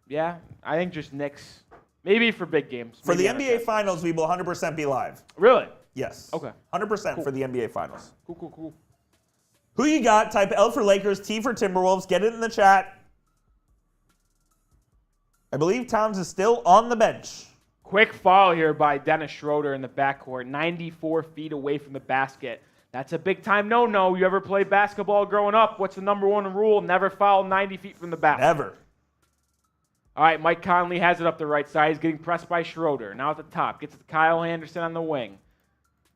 Yeah, I think just Knicks. Maybe for big games. For the NBA Finals, we will 100% be live. Really? Yes. Okay. 100% Cool. for the NBA Finals. Cool. Who you got? Type L for Lakers, T for Timberwolves. Get it in the chat. I believe Towns is still on the bench. Quick foul here by Dennis Schroeder in the backcourt. 94 feet away from the basket. That's a big-time no-no. You ever play basketball growing up? What's the number 1 rule? Never foul 90 feet from the basket. Never. All right, Mike Conley has it up the right side. He's getting pressed by Schroeder. Now at the top. Gets it to Kyle Anderson on the wing.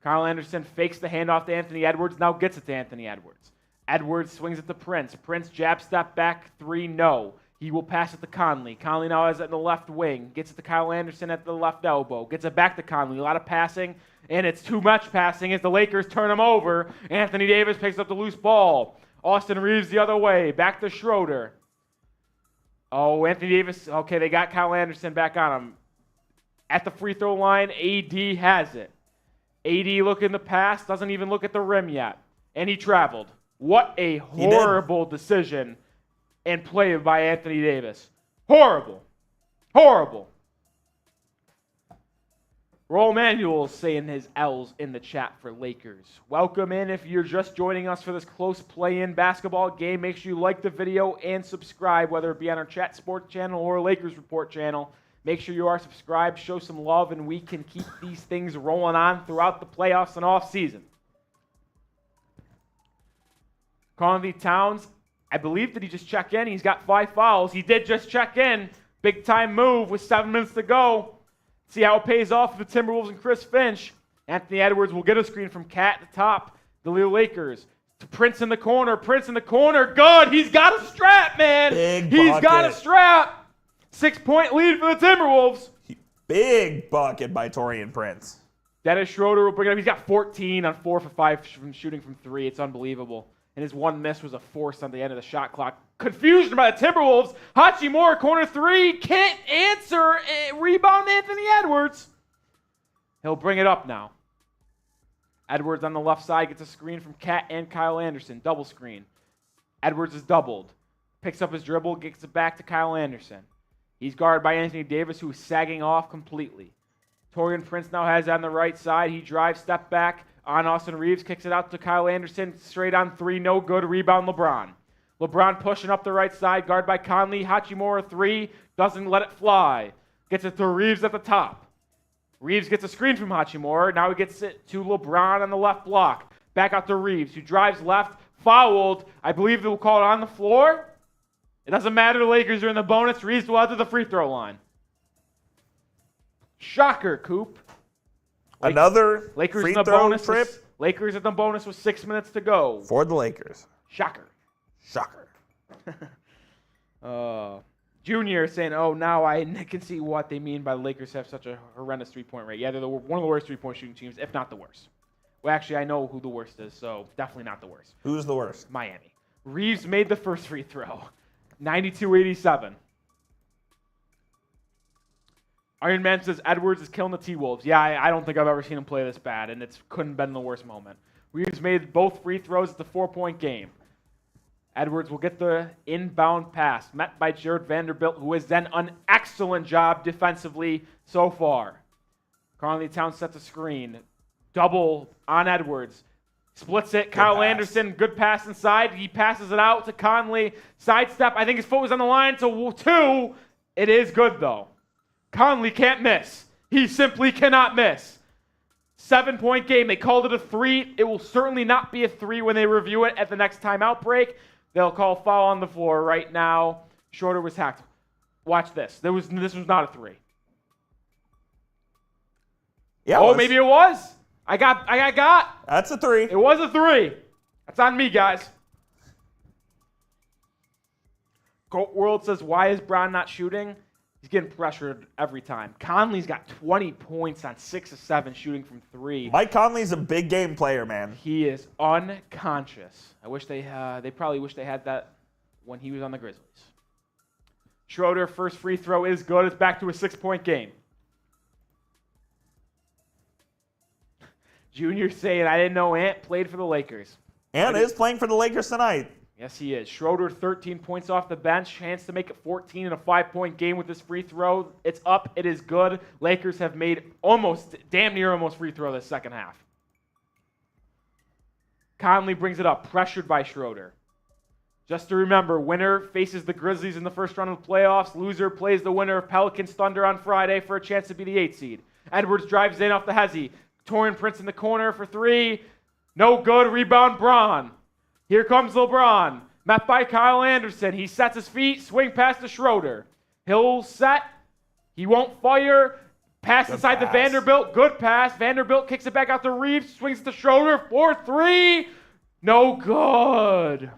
Kyle Anderson fakes the handoff to Anthony Edwards. Now gets it to Anthony Edwards. Edwards swings it to Prince. Prince jab step back 3, no. He will pass it to Conley. Conley now has it in the left wing. Gets it to Kyle Anderson at the left elbow. Gets it back to Conley. A lot of passing, and it's too much passing as the Lakers turn him over. Anthony Davis picks up the loose ball. Austin Reeves the other way. Back to Schroeder. Oh, Anthony Davis. Okay, they got Kyle Anderson back on him. At the free throw line, AD has it. AD looking to pass. Doesn't even look at the rim yet. And he traveled. What a horrible decision and play by Anthony Davis. Horrible. Horrible. Roll Manuel saying his L's in the chat for Lakers. Welcome in if you're just joining us for this close play-in basketball game. Make sure you like the video and subscribe, whether it be on our Chat Sports channel or Lakers Report channel. Make sure you are subscribed, show some love, and we can keep these things rolling on throughout the playoffs and off season. Conley Towns, I believe, did he just check in? He's got 5 fouls. He did just check in. Big time move with 7 minutes to go. See how it pays off for the Timberwolves and Chris Finch. Anthony Edwards will get a screen from Cat at the top. The Leo Lakers. To Prince in the corner. Prince in the corner. Good. He's got a strap, man. He's got a strap. 6-point lead for the Timberwolves. Big bucket by Taurean Prince. Dennis Schroeder will bring it up. He's got 14 on 4 for 5 from shooting from 3. It's unbelievable. And his one miss was a force on the end of the shot clock. Confusion by the Timberwolves. Hachimura, corner 3. Can't answer. Rebound Anthony Edwards. He'll bring it up now. Edwards on the left side gets a screen from Cat and Kyle Anderson. Double screen. Edwards is doubled. Picks up his dribble, gets it back to Kyle Anderson. He's guarded by Anthony Davis, who is sagging off completely. Taurean Prince now has it on the right side. He drives, step back on Austin Reeves, kicks it out to Kyle Anderson. Straight on 3, no good. Rebound LeBron. LeBron pushing up the right side, guarded by Conley. Hachimura 3, doesn't let it fly. Gets it to Reeves at the top. Reeves gets a screen from Hachimura. Now he gets it to LeBron on the left block. Back out to Reeves, who drives left, fouled. I believe they will call it on the floor. It doesn't matter. The Lakers are in the bonus. Reeves will out to the free throw line. Shocker, Coop. Another Lakers free in the throw bonus trip Lakers at the bonus with 6 minutes to go. for the Lakers. Shocker. Shocker. Junior saying, oh, now I can see what they mean by the Lakers have such a horrendous three-point rate. Yeah, they're one of the worst three-point shooting teams, if not the worst. Well, actually, I know who the worst is, so definitely not the worst. Who's the worst? Miami. Reeves made the first free throw. 92-87. Iron Man says Edwards is killing the T-Wolves. Yeah, I don't think I've ever seen him play this bad, and it couldn't have been the worst moment. Reeves made both free throws at the 4-point game. Edwards will get the inbound pass, met by Jared Vanderbilt, who has done an excellent job defensively so far. Conley Towns sets a screen. Double on Edwards. Splits it. Kyle Anderson, good pass inside. He passes it out to Conley. Sidestep. I think his foot was on the line to 2. It is good, though. Conley can't miss. He simply cannot miss. 7-point game. They called it a 3. It will certainly not be a 3 when they review it at the next timeout break. They'll call foul on the floor right now. Schroeder was hacked. Watch this. This was not a 3. Yeah. Maybe it was. I got. That's a 3. It was a 3. That's on me, guys. Goat World says, why is Brown not shooting? He's getting pressured every time. Conley's got 20 points on 6 of 7 shooting from 3. Mike Conley's a big game player, man. He is unconscious. I wish they probably wish they had that when he was on the Grizzlies. Schroeder, first free throw is good. It's back to a 6-point game. Junior saying, I didn't know Ant played for the Lakers. Ant is playing for the Lakers tonight. Yes, he is. Schroeder, 13 points off the bench. Chance to make it 14 in a 5-point game with this free throw. It's up. It is good. Lakers have made damn near almost free throw this second half. Conley brings it up, pressured by Schroeder. Just to remember, winner faces the Grizzlies in the first round of the playoffs. Loser plays the winner of Pelicans Thunder on Friday for a chance to be the 8th seed. Edwards drives in off the hezzy. Taurean Prince in the corner for 3. No good. Rebound, Braun. Here comes LeBron. Met by Kyle Anderson. He sets his feet. Swing pass to Schroeder. He'll set. He won't fire. Pass inside to Vanderbilt. Good pass. Vanderbilt kicks it back out to Reeves. Swings to Schroeder. 4-3. No good.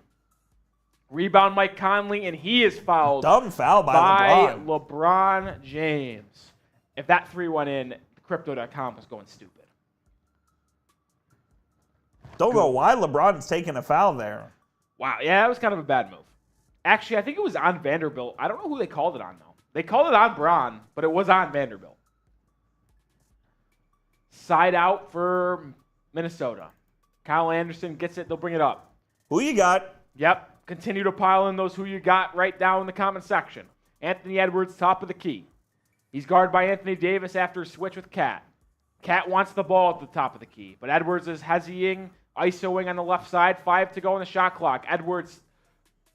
Rebound Mike Conley, and he is fouled Dumb foul by LeBron. LeBron James. If that 3 went in, Crypto.com was going stupid. Don't know why LeBron's taking a foul there. Wow, yeah, that was kind of a bad move. Actually, I think it was on Vanderbilt. I don't know who they called it on, though. They called it on Bron, but it was on Vanderbilt. Side out for Minnesota. Kyle Anderson gets it. They'll bring it up. Who you got? Yep. Continue to pile in those who you got right down in the comment section. Anthony Edwards, top of the key. He's guarded by Anthony Davis after a switch with Cat. Cat wants the ball at the top of the key, but Edwards is hezzying, isoing on the left side. 5 to go on the shot clock. Edwards,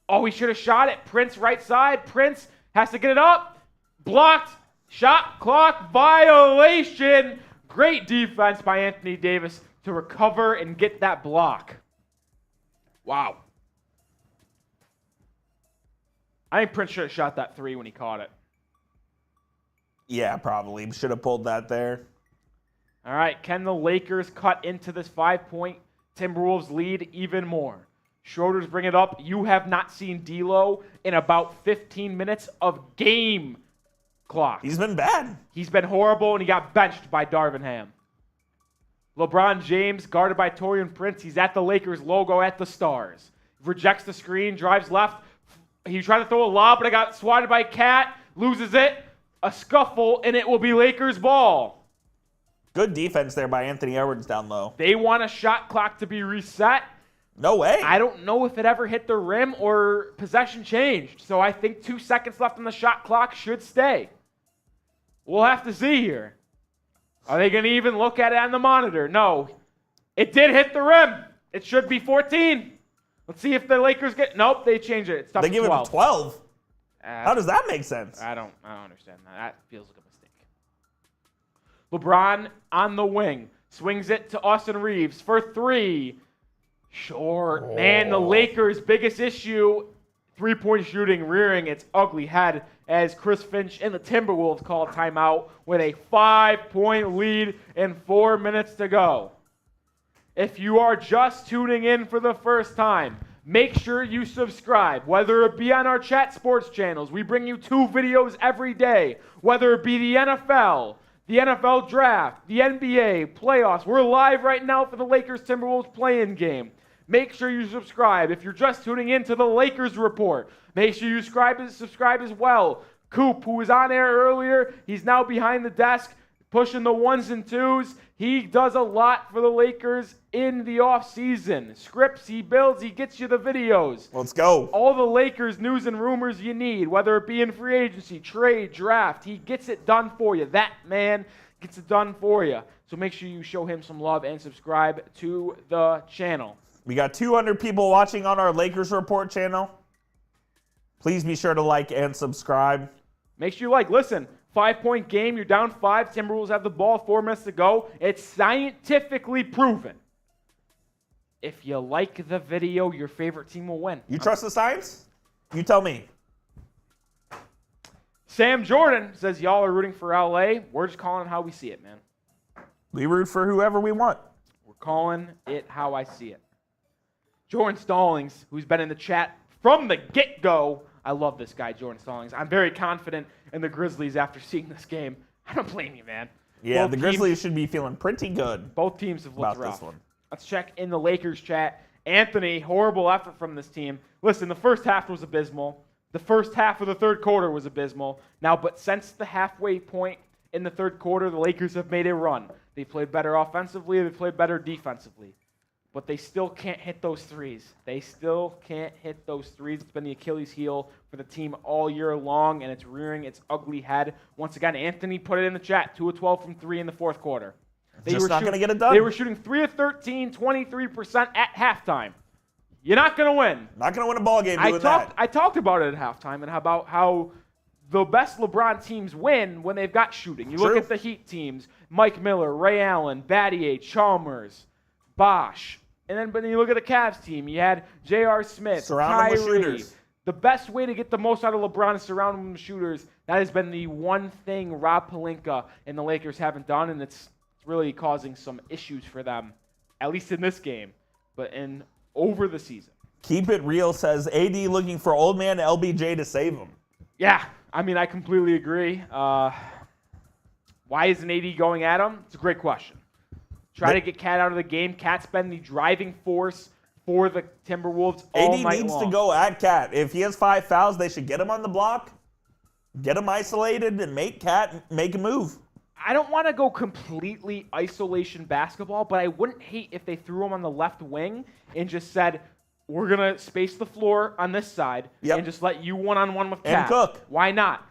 he should have shot it. Prince right side. Prince has to get it up. Blocked. Shot clock violation. Great defense by Anthony Davis to recover and get that block. Wow. I think Prince should have shot that 3 when he caught it. Yeah, probably. Should have pulled that there. All right, can the Lakers cut into this 5-point Timberwolves lead even more? Schroeder's bring it up. You have not seen D'Lo in about 15 minutes of game clock. He's been bad. He's been horrible, and he got benched by Darvin Ham. LeBron James, guarded by Taurean Prince. He's at the Lakers logo at the Stars. Rejects the screen, drives left. He tried to throw a lob, but it got swatted by Cat. Loses it. A scuffle, and it will be Lakers ball. Good defense there by Anthony Edwards down low. They want a shot clock to be reset. No way. I don't know if it ever hit the rim or possession changed. So I think 2 seconds left on the shot clock should stay. We'll have to see here. Are they going to even look at it on the monitor? No. It did hit the rim. It should be 14. Let's see if the Lakers get... Nope, they changed it. It's up they to give 12. him 12. How does that make sense? I don't understand that. That feels like a mistake. LeBron on the wing. Swings it to Austin Reeves for 3. Short. Man, the Lakers' biggest issue, 3-point shooting, rearing its ugly head as Chris Finch and the Timberwolves call timeout with a 5-point lead and 4 minutes to go. If you are just tuning in for the first time, make sure you subscribe, whether it be on our chat sports channels. We bring you 2 videos every day, whether it be the NFL draft, the NBA, playoffs. We're live right now for the Lakers-Timberwolves play-in game. Make sure you subscribe. If you're just tuning in to the Lakers Report, make sure you subscribe as well. Coop, who was on air earlier, he's now behind the desk, pushing the 1s and 2s. He does a lot for the Lakers in the offseason. Scripts, he builds, he gets you the videos. Let's go. All the Lakers news and rumors you need, whether it be in free agency, trade, draft, he gets it done for you. That man gets it done for you. So make sure you show him some love and subscribe to the channel. We got 200 people watching on our Lakers Report channel. Please be sure to like and subscribe. Make sure you like. Listen, 5-point game, you're down 5. Timberwolves have the ball, 4 minutes to go. It's scientifically proven. If you like the video, your favorite team will win. You trust the science? You tell me. Sam Jordan says y'all are rooting for LA. We're just calling it how we see it, man. We root for whoever we want. We're calling it how I see it. Jordan Stallings, who's been in the chat from the get-go. I love this guy, Jordan Stallings. I'm very confident in the Grizzlies after seeing this game. I don't blame you, man. Yeah, the Grizzlies should be feeling pretty good. Both teams have looked about rough. this one. Let's check in the Lakers chat. Anthony, horrible effort from this team. Listen, the first half was abysmal. The first half of the third quarter was abysmal. Now, but since the halfway point in the third quarter, the Lakers have made a run. They played better offensively. They played better defensively. But they still can't hit those threes. They still can't hit those threes. It's been the Achilles heel for the team all year long, and it's rearing its ugly head. Once again, Anthony put it in the chat, 2 of 12 from 3 in the fourth quarter. Just not going to get it done. They were shooting 3 of 13, 23% at halftime. You're not going to win. Not going to win a ball game doing that. I talked about it at halftime and about how the best LeBron teams win when they've got shooting. You look at the Heat teams, Mike Miller, Ray Allen, Battier, Chalmers, Bosh. And then when you look at the Cavs team, you had J.R. Smith, Surround them with Kyrie. shooters. The best way to get the most out of LeBron is surround him with shooters. That has been the one thing Rob Pelinka and the Lakers haven't done, and it's really causing some issues for them, at least in this game, but over the season. Keep It Real says AD looking for old man LBJ to save him. Yeah, I mean, I completely agree. Why isn't AD going at him? It's a great question. Try to get Cat out of the game. Cat's been the driving force for the Timberwolves all AD night needs long. to go at Cat. If he has 5 fouls, they should get him on the block, get him isolated, and make Cat make a move. I don't want to go completely isolation basketball, but I wouldn't hate if they threw him on the left wing and just said, we're going to space the floor on this side and just let you one-on-one with Cat. And cook. Why not?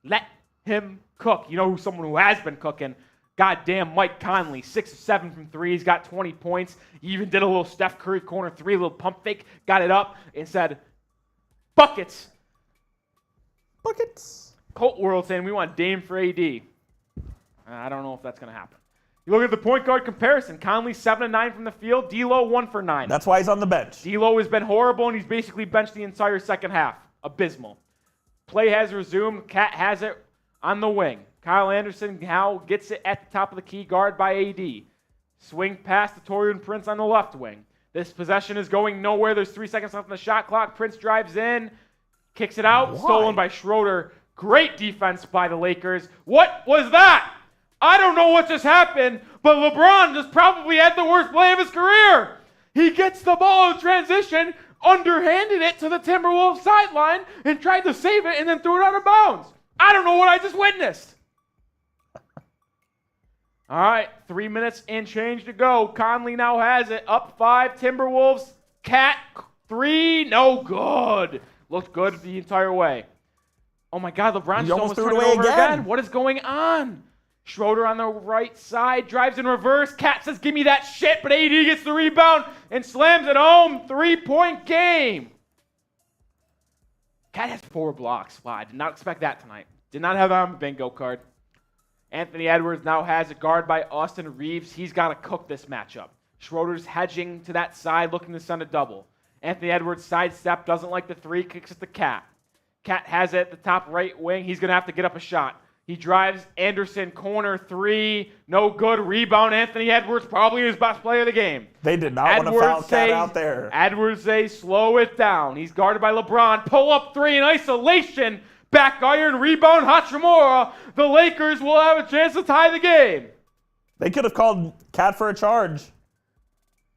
Let him cook. You know who someone who has been cooking? Goddamn Mike Conley, 6 of 7 from 3. He's got 20 points. He even did a little Steph Curry corner 3, a little pump fake, got it up, and said, buckets. Buckets. Colt World saying we want Dame for AD. I don't know if that's going to happen. You look at the point guard comparison. Conley 7 of 9 from the field. D'Lo 1 for 9. That's why he's on the bench. D'Lo has been horrible, and he's basically benched the entire second half. Abysmal. Play has resumed. Cat has it on the wing. Kyle Anderson now gets it at the top of the key, guard by AD. Swing pass to Taurean Prince on the left wing. This possession is going nowhere. There's 3 seconds left on the shot clock. Prince drives in, kicks it out, stolen by Schroeder. Great defense by the Lakers. What was that? I don't know what just happened, but LeBron just probably had the worst play of his career. He gets the ball in transition, underhanded it to the Timberwolves sideline, and tried to save it and then threw it out of bounds. I don't know what I just witnessed. All right, 3 minutes and change to go. Conley now has it. Up 5, Timberwolves. Cat 3, no good. Looked good the entire way. Oh my God, LeBron's almost threw it turning away over again. again. What is going on? Schroeder on the right side, drives in reverse. Cat says, give me that shit, but AD gets the rebound and slams it home. 3-point game. Cat has 4 blocks. Wow, I did not expect that tonight. Did not have that on the bingo card. Anthony Edwards now has a guard by Austin Reeves. He's got to cook this matchup. Schroeder's hedging to that side, looking to send a double. Anthony Edwards sidestep, doesn't like the 3, kicks it to Cat. Cat has it at the top right wing. He's going to have to get up a shot. He drives Anderson, corner 3, no good. Rebound, Anthony Edwards, probably his best player of the game. They did not want to foul Cat out there. Edwards says, slow it down. He's guarded by LeBron. Pull up 3 in isolation. Back iron, rebound, Hachimura. The Lakers will have a chance to tie the game. They could have called Cat for a charge.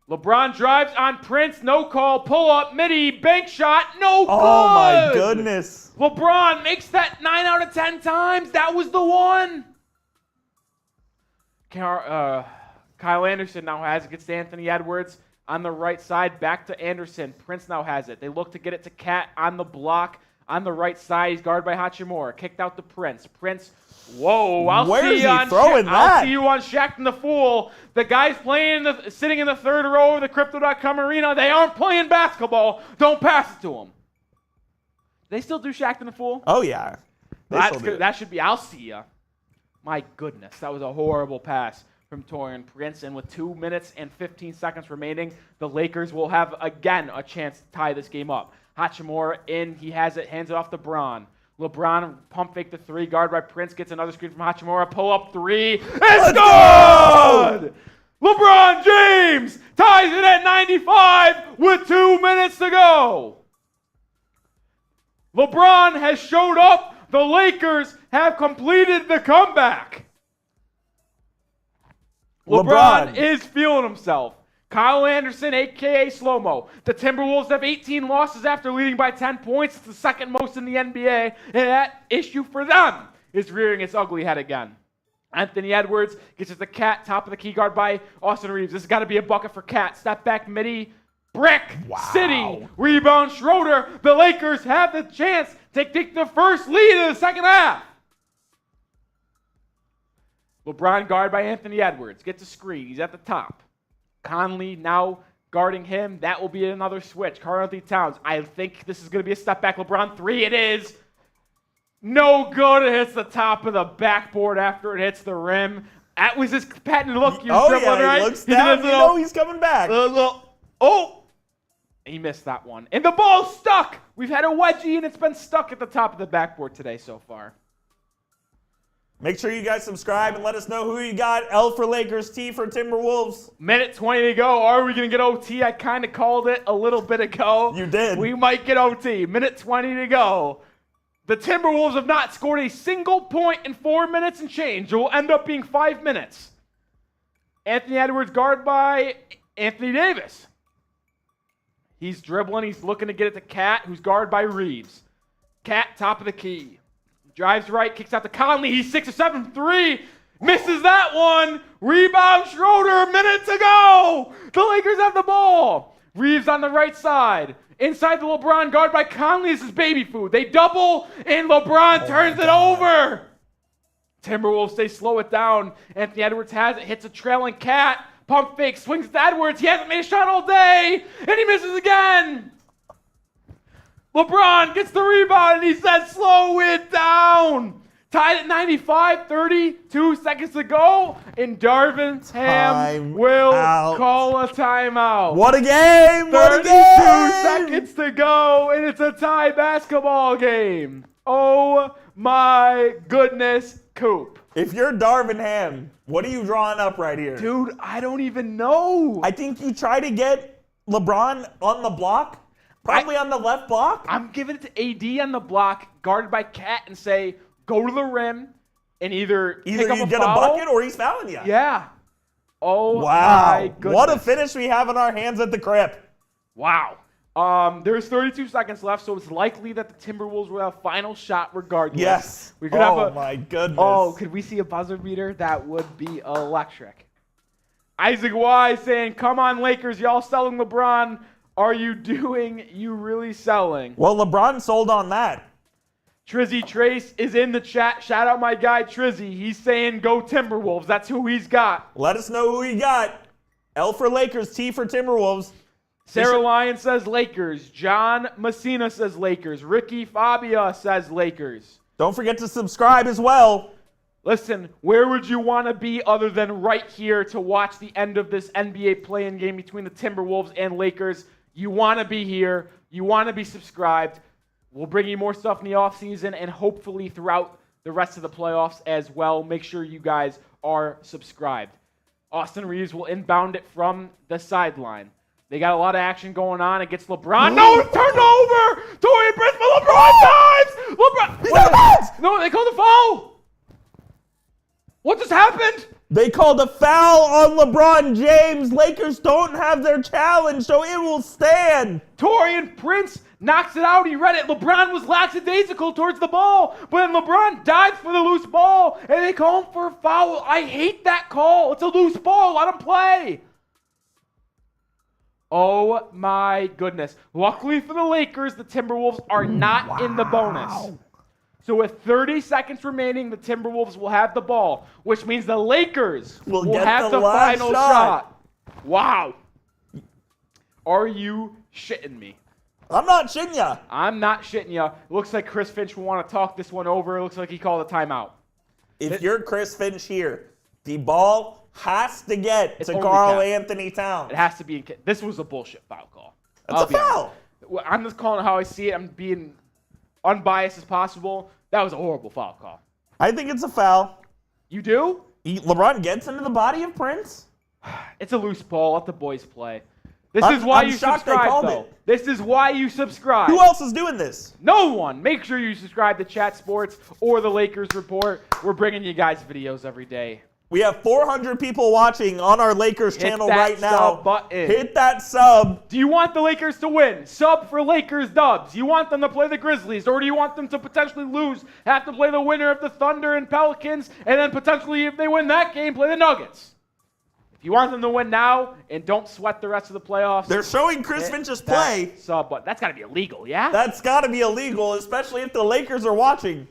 LeBron drives on Prince, no call, pull up, midi, bank shot, no good. Oh my goodness. LeBron makes that 9 out of 10 times. That was the one. Kyle Anderson now has it, gets to Anthony Edwards on the right side, back to Anderson. Prince now has it. They look to get it to Cat on the block. On the right side, he's guarded by Hachimura. Kicked out to Prince. Prince, whoa! I'll see you on Shaq and the Fool. The guys sitting in the third row of the Crypto.com arena. They aren't playing basketball. Don't pass it to them. They still do Shaq and the Fool? Oh yeah, that should be. I'll see ya. My goodness, that was a horrible pass from Taurean Prince. And with 2 minutes and 15 seconds remaining, the Lakers will have again a chance to tie this game up. Hachimura in, he has it, hands it off to Braun. LeBron pump fake the 3, guard by Prince, gets another screen from Hachimura, pull up 3, it's good! LeBron James ties it at 95 with 2 minutes to go. LeBron has showed up. The Lakers have completed the comeback. LeBron is feeling himself. Kyle Anderson, a.k.a. Slow-Mo. The Timberwolves have 18 losses after leading by 10 points. It's the second most in the NBA, and that issue for them is rearing its ugly head again. Anthony Edwards gets it to Cat, top of the key, guard by Austin Reeves. This has got to be a bucket for Cat. Step back, midi, brick, city, rebound, Schroeder. The Lakers have the chance to take the first lead of the second half. LeBron guard by Anthony Edwards. Gets a screen. He's at the top. Conley now guarding him. That will be another switch. Karl-Anthony Towns. I think this is going to be a step back. LeBron 3. It is. No good. It hits the top of the backboard after it hits the rim. That was his patented look. He was dribbling, right? He looks down. You know he's coming back. He missed that one. And the ball's stuck. We've had a wedgie, and it's been stuck at the top of the backboard today so far. Make sure you guys subscribe and let us know who you got. L for Lakers, T for Timberwolves. Minute 20 to go. Are we going to get OT? I kind of called it a little bit ago. You did. We might get OT. Minute 20 to go. The Timberwolves have not scored a single point in 4 minutes and change. It will end up being 5 minutes. Anthony Edwards guarded by Anthony Davis. He's dribbling. He's looking to get it to Cat, who's guarded by Reeves. Cat, top of the key. Drives right, kicks out to Conley. He's 6 or 7 from 3. Misses that one. Rebound Schroeder, minute to go. The Lakers have the ball. Reeves on the right side. Inside the LeBron, guarded by Conley. This is baby food. They double, and LeBron turns it over. Timberwolves, they slow it down. Anthony Edwards has it, hits a trailing Cat. Pump fake, swings to Edwards. He hasn't made a shot all day, and he misses again. LeBron gets the rebound, and he says, slow it down. Tied at 95, 32 seconds to go, and Darvin Ham will call a timeout. What a game! 32 seconds to go, and it's a tie basketball game. Oh my goodness, Coop. If you're Darvin Ham, what are you drawing up right here? Dude, I don't even know. I think you try to get LeBron on the block, probably on the left block. I'm giving it to AD on the block, guarded by Cat, and say, go to the rim and either pick up you a get foul, a bucket or he's fouling you. Yeah. Oh, Wow. my goodness. What a finish we have in our hands at the Crip. Wow. There's 32 seconds left, so it's likely that the Timberwolves will have a final shot regardless. Yes. We could have my goodness. Oh, could we see a buzzer beater? That would be electric. Isaac Wise saying, come on, Lakers, y'all selling LeBron. Are you really selling? Well, LeBron sold on that. Trizzy Trace is in the chat. Shout out my guy Trizzy. He's saying go Timberwolves. That's who he's got. Let us know who he got. L for Lakers, T for Timberwolves. Sarah Lyon says Lakers. John Messina says Lakers. Ricky Fabia says Lakers. Don't forget to subscribe as well. Listen, where would you want to be other than right here to watch the end of this NBA play-in game between the Timberwolves and Lakers? You want to be here. You want to be subscribed. We'll bring you more stuff in the offseason and hopefully throughout the rest of the playoffs as well. Make sure you guys are subscribed. Austin Reeves will inbound it from the sideline. They got a lot of action going on against LeBron. No, it's turned over! Torian Prince, but LeBron dives! LeBron! No, they called a foul! What just happened? They called a foul on LeBron James. Lakers don't have their challenge, so it will stand. Torian Prince knocks it out. He read it. LeBron was lackadaisical towards the ball, but then LeBron dives for the loose ball, and they call him for a foul. I hate that call. It's a loose ball. Let him play. Oh, my goodness. Luckily for the Lakers, the Timberwolves are not in the bonus. So with 30 seconds remaining, the Timberwolves will have the ball, which means the Lakers will have the final shot. Wow. Are you shitting me? I'm not shitting ya. I'm not shitting you. Looks like Chris Finch will want to talk this one over. It looks like he called a timeout. If you're Chris Finch here, the ball has to get to only Karl Cat. Anthony Towns. It has to be. This was a bullshit foul call. That's a foul. Honest. I'm just calling it how I see it. I'm being unbiased as possible. That was a horrible foul call. I think it's a foul. You do? LeBron gets into the body of Prince. It's a loose ball. Let the boys play. This is why I'm you shocked they subscribe, called though. it. This is why you subscribe. Who else is doing this? No one. Make sure you subscribe to Chat Sports or the Lakers Report. We're bringing you guys videos every day. We have 400 people watching on our Lakers channel right now. Sub button. Hit that sub. Do you want the Lakers to win? Sub for Lakers dubs. You want them to play the Grizzlies, or do you want them to potentially lose, have to play the winner of the Thunder and Pelicans, and then potentially, if they win that game, play the Nuggets? If you want them to win now and don't sweat the rest of the playoffs, They're showing Chris Finch's play. Sub button. That's got to be illegal, yeah? That's got to be illegal, especially if the Lakers are watching.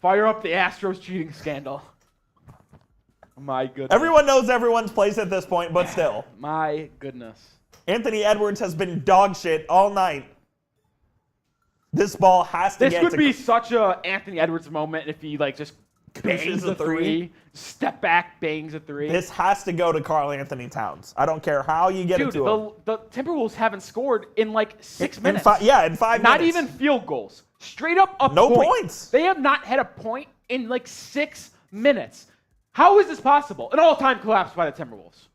Fire up the Astros cheating scandal. My goodness. Everyone knows everyone's place at this point, but still. My goodness. Anthony Edwards has been dog shit all night. This ball has to This get would to be such a Anthony Edwards moment if he just bangs a three, step back, bangs a three. This has to go to Karl Anthony Towns. I don't care how you get it to him. The Timberwolves haven't scored in 6 minutes. In 5 minutes. Not even field goals. Straight up a No point. points. They have not had a point in like 6 minutes. How is this possible? An all-time collapse by the Timberwolves.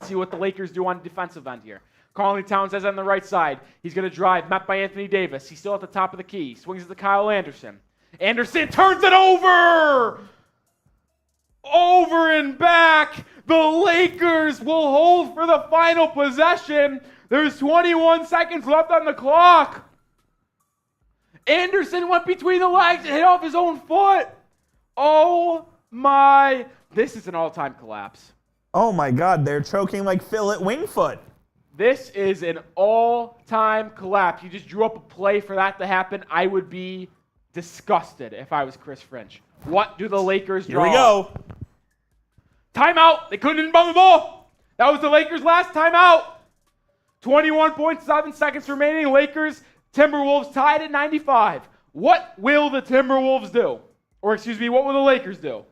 See what the Lakers do on the defensive end here. Karl Towns has on the right side. He's going to drive, met by Anthony Davis. He's still at the top of the key. Swings it to Kyle Anderson. Anderson turns it over! Over and back. The Lakers will hold for the final possession. There's 21 seconds left on the clock. Anderson went between the legs and hit off his own foot. Oh my. This is an all-time collapse. Oh my God, they're choking like Phil at Wingfoot. This is an all-time collapse. You just drew up a play for that to happen. I would be disgusted if I was Chris French. What do the Lakers draw? Here we go. Timeout. They couldn't inbound the ball. That was the Lakers' last timeout. 21.7 seconds remaining. Lakers, Timberwolves tied at 95. What will the Timberwolves do? Or excuse me, what will the Lakers do?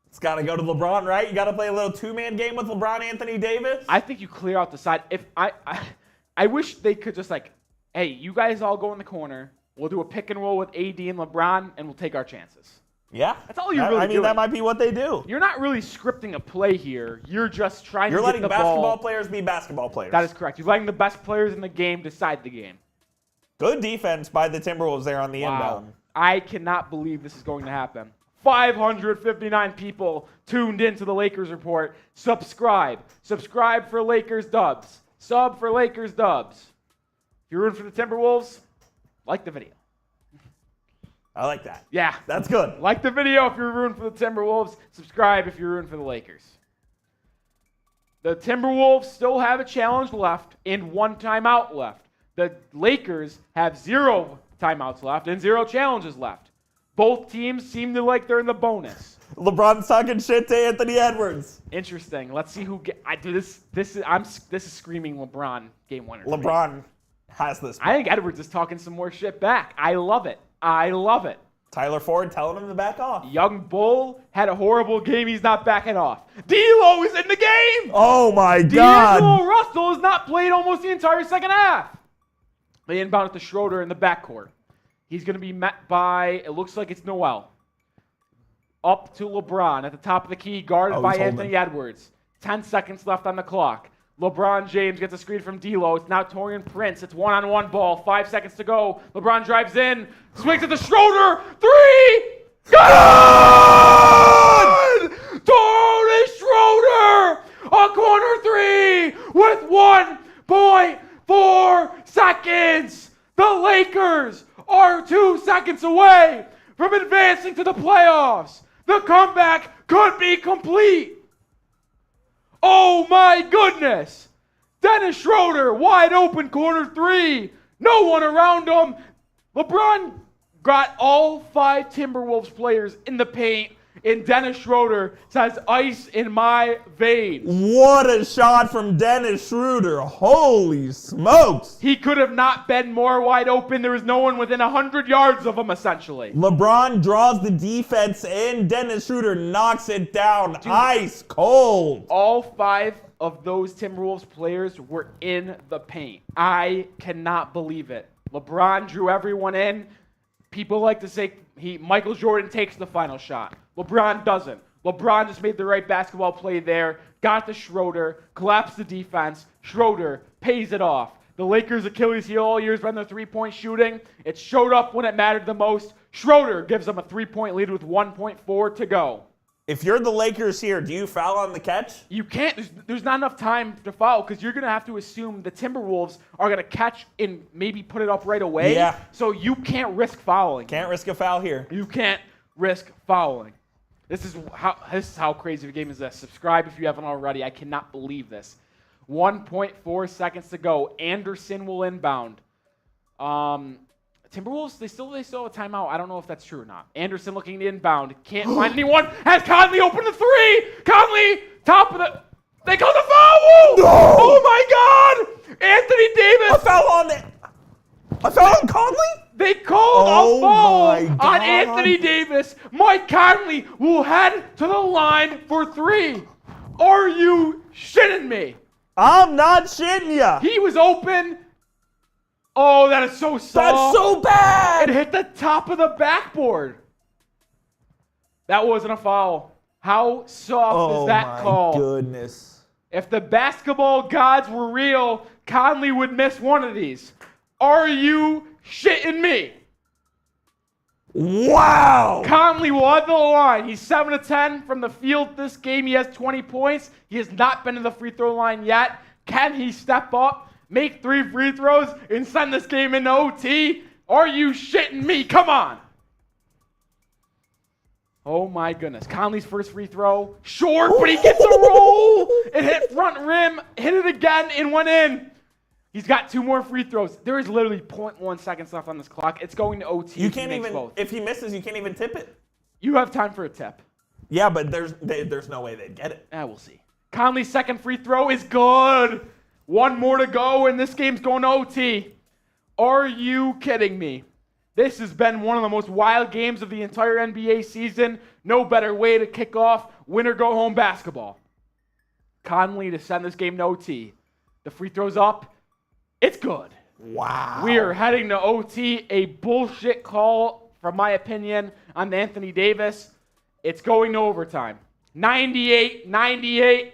It's got to go to LeBron, right? You got to play a little two-man game with LeBron, Anthony Davis. I think you clear out the side. If I wish they could just like, hey, you guys all go in the corner. We'll do a pick and roll with AD and LeBron, and we'll take our chances. Yeah. That's all you're really doing. I mean, that might be what they do. You're not really scripting a play here. You're just trying to get the ball. You're letting basketball players be basketball players. That is correct. You're letting the best players in the game decide the game. Good defense by the Timberwolves there on the inbound. I cannot believe this is going to happen. 559 people tuned into the Lakers report. Subscribe. Subscribe for Lakers dubs. Sub for Lakers dubs. If you're rooting for the Timberwolves, like the video. I like that. Yeah. That's good. Like the video if you're rooting for the Timberwolves. Subscribe if you're rooting for the Lakers. The Timberwolves still have a challenge left and 1 timeout left. The Lakers have 0 timeouts left and 0 challenges left. Both teams seem to like they're in the bonus. LeBron's talking shit to Anthony Edwards. Interesting. Let's see who get. I do this. This is screaming LeBron game winner. LeBron has this. I think Edwards is talking some more shit back. I love it. I love it. Tyler Ford telling him to back off. Young Bull had a horrible game. He's not backing off. D'Lo is in the game. Oh my God. D'Angelo Russell has not played almost the entire second half. They inbound it to Schroeder in the backcourt. He's going to be met by, it looks like it's Noel. Up to LeBron at the top of the key, guarded by Anthony Edwards. 10 seconds left on the clock. LeBron James gets a screen from D'Lo. It's now Taurean Prince. It's one-on-one ball. 5 seconds to go. LeBron drives in, swings at the Schroeder. 3! Good! Tony Schroeder! A corner 3 with 1.4 seconds. The Lakers are 2 seconds away from advancing to the playoffs. The comeback could be complete. Oh my goodness. Dennis Schroeder, wide open corner 3. No one around him. LeBron got all 5 Timberwolves players in the paint, and Dennis Schroeder says, ice in my veins. What a shot from Dennis Schroeder. Holy smokes. He could have not been more wide open. There was no one within 100 yards of him, essentially. LeBron draws the defense in. Dennis Schroeder knocks it down. Ice cold. All 5 of those Timberwolves players were in the paint. I cannot believe it. LeBron drew everyone in. People like to say Michael Jordan takes the final shot. LeBron doesn't. LeBron just made the right basketball play there, got to Schroeder, collapsed the defense. Schroeder pays it off. The Lakers' Achilles heel all year has been their three-point shooting. It showed up when it mattered the most. Schroeder gives them a 3-point lead with 1.4 to go. If you're the Lakers here, do you foul on the catch? You can't. There's not enough time to foul because you're going to have to assume the Timberwolves are going to catch and maybe put it up right away. Yeah. So you can't risk fouling. Can't risk a foul here. You can't risk fouling. This is how crazy of a game is this. Subscribe if you haven't already. I cannot believe this. 1.4 seconds to go. Anderson will inbound. Timberwolves, they still have a timeout. I don't know if that's true or not. Anderson looking to inbound. Can't find anyone. Has Conley open the 3. Conley, top of the... They call the foul! No! Oh my God! Anthony Davis! A foul on Conley? They called a foul my on God. Anthony Davis. Mike Conley will head to the line for 3. Are you shitting me? I'm not shitting ya. He was open. Oh, that is so soft. That's so bad. It hit the top of the backboard. That wasn't a foul. How soft is that call? Oh, my goodness. If the basketball gods were real, Conley would miss one of these. Are you shitting me? Wow. Conley will have the line. He's 7 of 10 from the field this game. He has 20 points. He has not been to the free throw line yet. Can he step up, make 3 free throws, and send this game into OT? Are you shitting me? Come on. Oh, my goodness. Conley's first free throw. Short, but he gets a roll. It hit front rim, hit it again, and went in. He's got 2 more free throws. There is literally 0.1 seconds left on this clock. It's going to OT. You can't even, if he misses, you can't even tip it. You have time for a tip. Yeah, but there's no way they'd get it. We'll see. Conley's second free throw is good. 1 more to go, and this game's going to OT. Are you kidding me? This has been one of the most wild games of the entire NBA season. No better way to kick off win-or-go-home basketball. Conley to send this game to OT. The free throw's up. It's good. Wow. We are heading to OT. A bullshit call, from my opinion, on Anthony Davis. It's going to overtime. 98-98.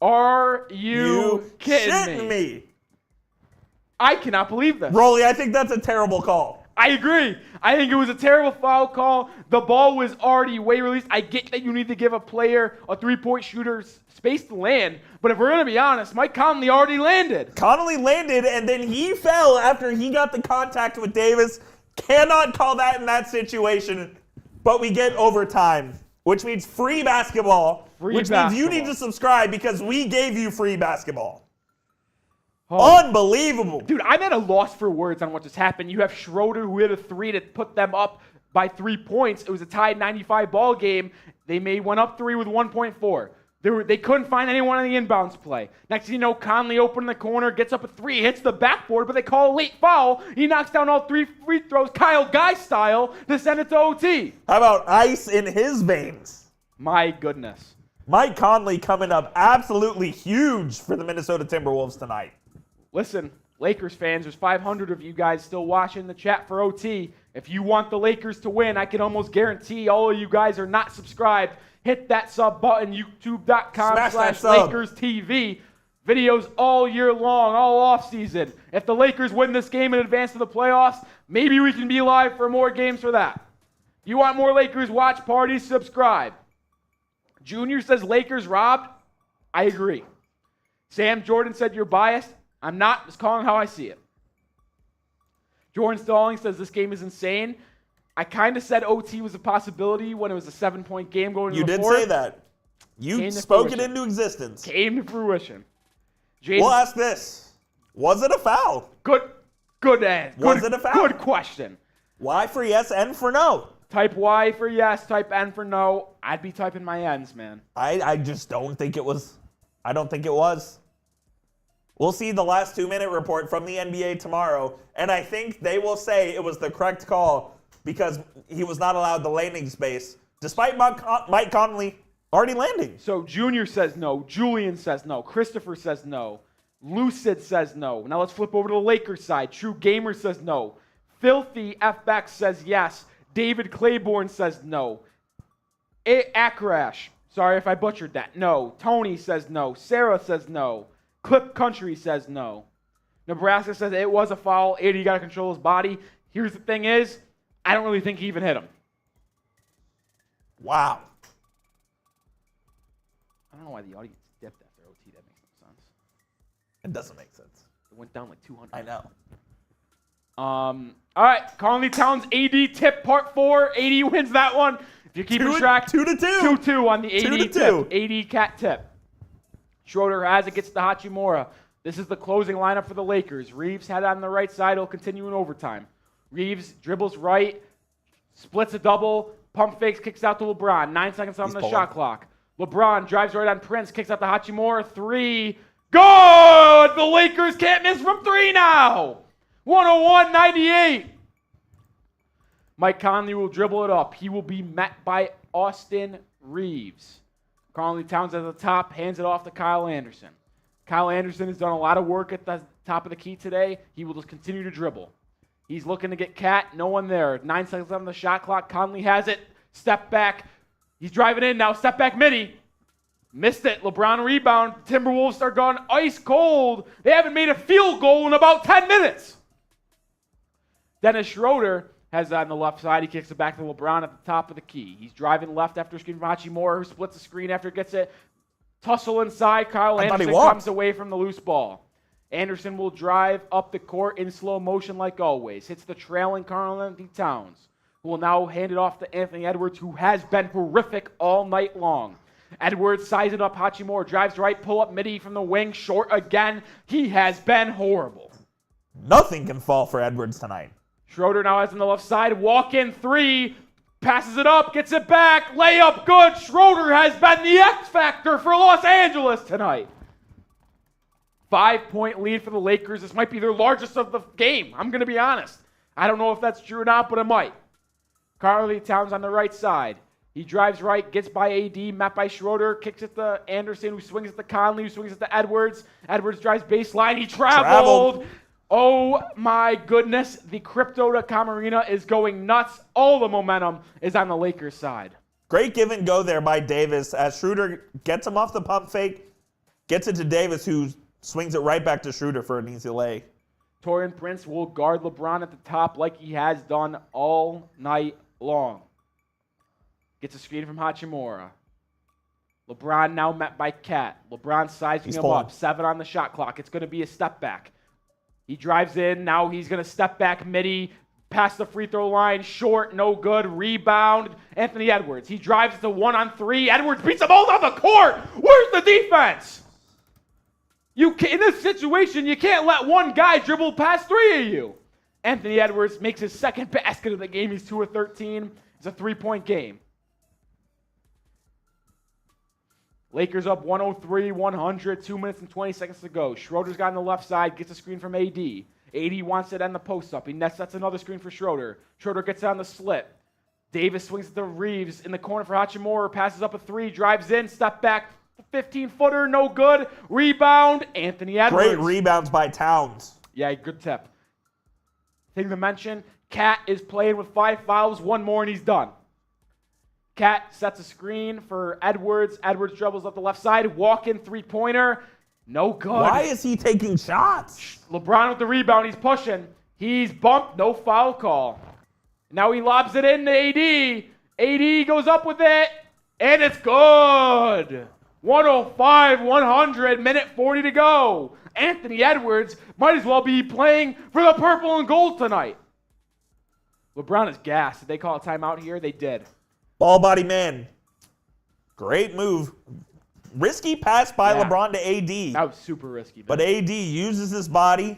Are you kidding me? I cannot believe this. Rolly, I think that's a terrible call. I agree. I think it was a terrible foul call. The ball was already way released. I get that you need to give a player, a three-point shooter, space to land. But if we're going to be honest, Mike Conley already landed. Conley landed, and then he fell after he got the contact with Davis. Cannot call that in that situation. But we get overtime, which means free basketball. Means you need to subscribe because we gave you free basketball. Oh. Unbelievable. Dude, I'm at a loss for words on what just happened. You have Schroeder who hit a 3 to put them up by 3 points. It was a tied 95 ball game. They went up 3 with 1.4. They couldn't find anyone on the inbounds play. Next thing you know, Conley opened the corner, gets up a 3, hits the backboard, but they call a late foul. He knocks down all 3 free throws, Kyle Guy style, to send it to OT. How about ice in his veins? My goodness. Mike Conley coming up absolutely huge for the Minnesota Timberwolves tonight. Listen, Lakers fans, there's 500 of you guys still watching the chat for OT. If you want the Lakers to win, I can almost guarantee all of you guys are not subscribed. Hit that sub button, youtube.com/LakersTV. Videos all year long, all off season. If the Lakers win this game in advance to the playoffs, maybe we can be live for more games for that. You want more Lakers watch parties? Subscribe. Junior says Lakers robbed. I agree. Sam Jordan said you're biased. I'm not. Just calling how I see it. Jordan Stalling says this game is insane. I kind of said OT was a possibility when it was a 7-point game going into the fourth. You did say that. You spoke it into existence. Came to fruition. We'll ask this. Was it a foul? Good answer. Was it a foul? Good question. Y for yes, N for no. Type Y for yes, type N for no. I'd be typing my N's, man. I just don't think it was. I don't think it was. We'll see the last 2-minute report from the NBA tomorrow, and I think they will say it was the correct call because he was not allowed the landing space, despite Mike Conley already landing. So Junior says no. Julian says no. Christopher says no. Lucid says no. Now let's flip over to the Lakers side. True Gamer says no. Filthy FX says yes. David Claiborne says no. Akrash, sorry if I butchered that. No. Tony says no. Sarah says no. Clip Country says no. Nebraska says it was a foul. AD got to control his body. Here's the thing is, I don't really think he even hit him. Wow. I don't know why the audience dipped after OT. That makes no sense. It doesn't make sense. It went down like 200. I know. All right, Conley Towns AD tip part 4. AD wins that one. If you keep track, 2-2. 2-2 on the AD tip. AD cat tip. Schroeder has it, gets to Hachimura. This is the closing lineup for the Lakers. Reeves had it on the right side. He'll continue in overtime. Reeves dribbles right, splits a double, pump fakes, kicks out to LeBron. 9 seconds on the shot clock. LeBron drives right on Prince, kicks out to Hachimura. 3. Good! The Lakers can't miss from 3 now. 101-98. Mike Conley will dribble it up. He will be met by Austin Reeves. Conley Towns at the top, hands it off to Kyle Anderson. Kyle Anderson has done a lot of work at the top of the key today. He will just continue to dribble. He's looking to get Cat. No one there. 9 seconds on the shot clock. Conley has it. Step back. He's driving in now. Step back midi. Missed it. LeBron rebound. Timberwolves are gone ice cold. They haven't made a field goal in about 10 minutes. Dennis Schroeder has on the left side. He kicks it back to LeBron at the top of the key. He's driving left after a screen from Hachimura, who splits the screen after it gets it. Tussle inside. Kyle Anderson comes away from the loose ball. Anderson will drive up the court in slow motion like always. Hits the trailing Karl Anthony Towns, who will now hand it off to Anthony Edwards, who has been horrific all night long. Edwards sizing up Hachimura, drives right, pull up midi from the wing, short again. He has been horrible. Nothing can fall for Edwards tonight. Schroeder now has on the left side, walk in three, passes it up, gets it back, layup good. Schroeder has been the X factor for Los Angeles tonight. 5-point lead for the Lakers. This might be their largest of the game. I'm going to be honest. I don't know if that's true or not, but it might. Karl Anthony Towns on the right side. He drives right, gets by AD, met by Schroeder, kicks it to Anderson, who swings it to Conley, who swings it to Edwards. Edwards drives baseline. He traveled. Oh my goodness. The Crypto.com arena is going nuts. All the momentum is on the Lakers side. Great give and go there by Davis as Schroeder gets him off the pump fake, gets it to Davis, who swings it right back to Schroeder for an easy lay. Taurean Prince will guard LeBron at the top like he has done all night long. Gets a screen from Hachimura. LeBron now met by Cat. LeBron sizing him up. 7 on the shot clock. It's going to be a step back. He drives in. Now he's going to step back midi. Past the free throw line. Short. No good. Rebound. Anthony Edwards. He drives to 1-on-3. Edwards beats them all down the court. Where's the defense? In this situation, you can't let one guy dribble past 3 of you. Anthony Edwards makes his second basket of the game. He's 2 of 13. It's a 3-point game. Lakers up 103-100, 2 minutes and 20 seconds to go. Schroeder's got on the left side, gets a screen from AD. AD wants it on the post-up. He sets another screen for Schroeder. Schroeder gets it on the slip. Davis swings it to Reeves in the corner for Hachimura, passes up a 3, drives in, step back, 15-footer, no good. Rebound, Anthony Edwards. Great rebounds by Towns. Yeah, good tip. Thing to mention, Cat is playing with 5 fouls, 1 more and he's done. Cat sets a screen for Edwards. Edwards dribbles up the left side. Walk-in three-pointer. No good. Why is he taking shots? LeBron with the rebound. He's pushing. He's bumped. No foul call. Now he lobs it in to AD. AD goes up with it. And it's good. 105-100. Minute 40 to go. Anthony Edwards might as well be playing for the purple and gold tonight. LeBron is gassed. Did they call a timeout here? They did. Ball body man. Great move. Risky pass by LeBron to AD. That was super risky. But AD uses his body,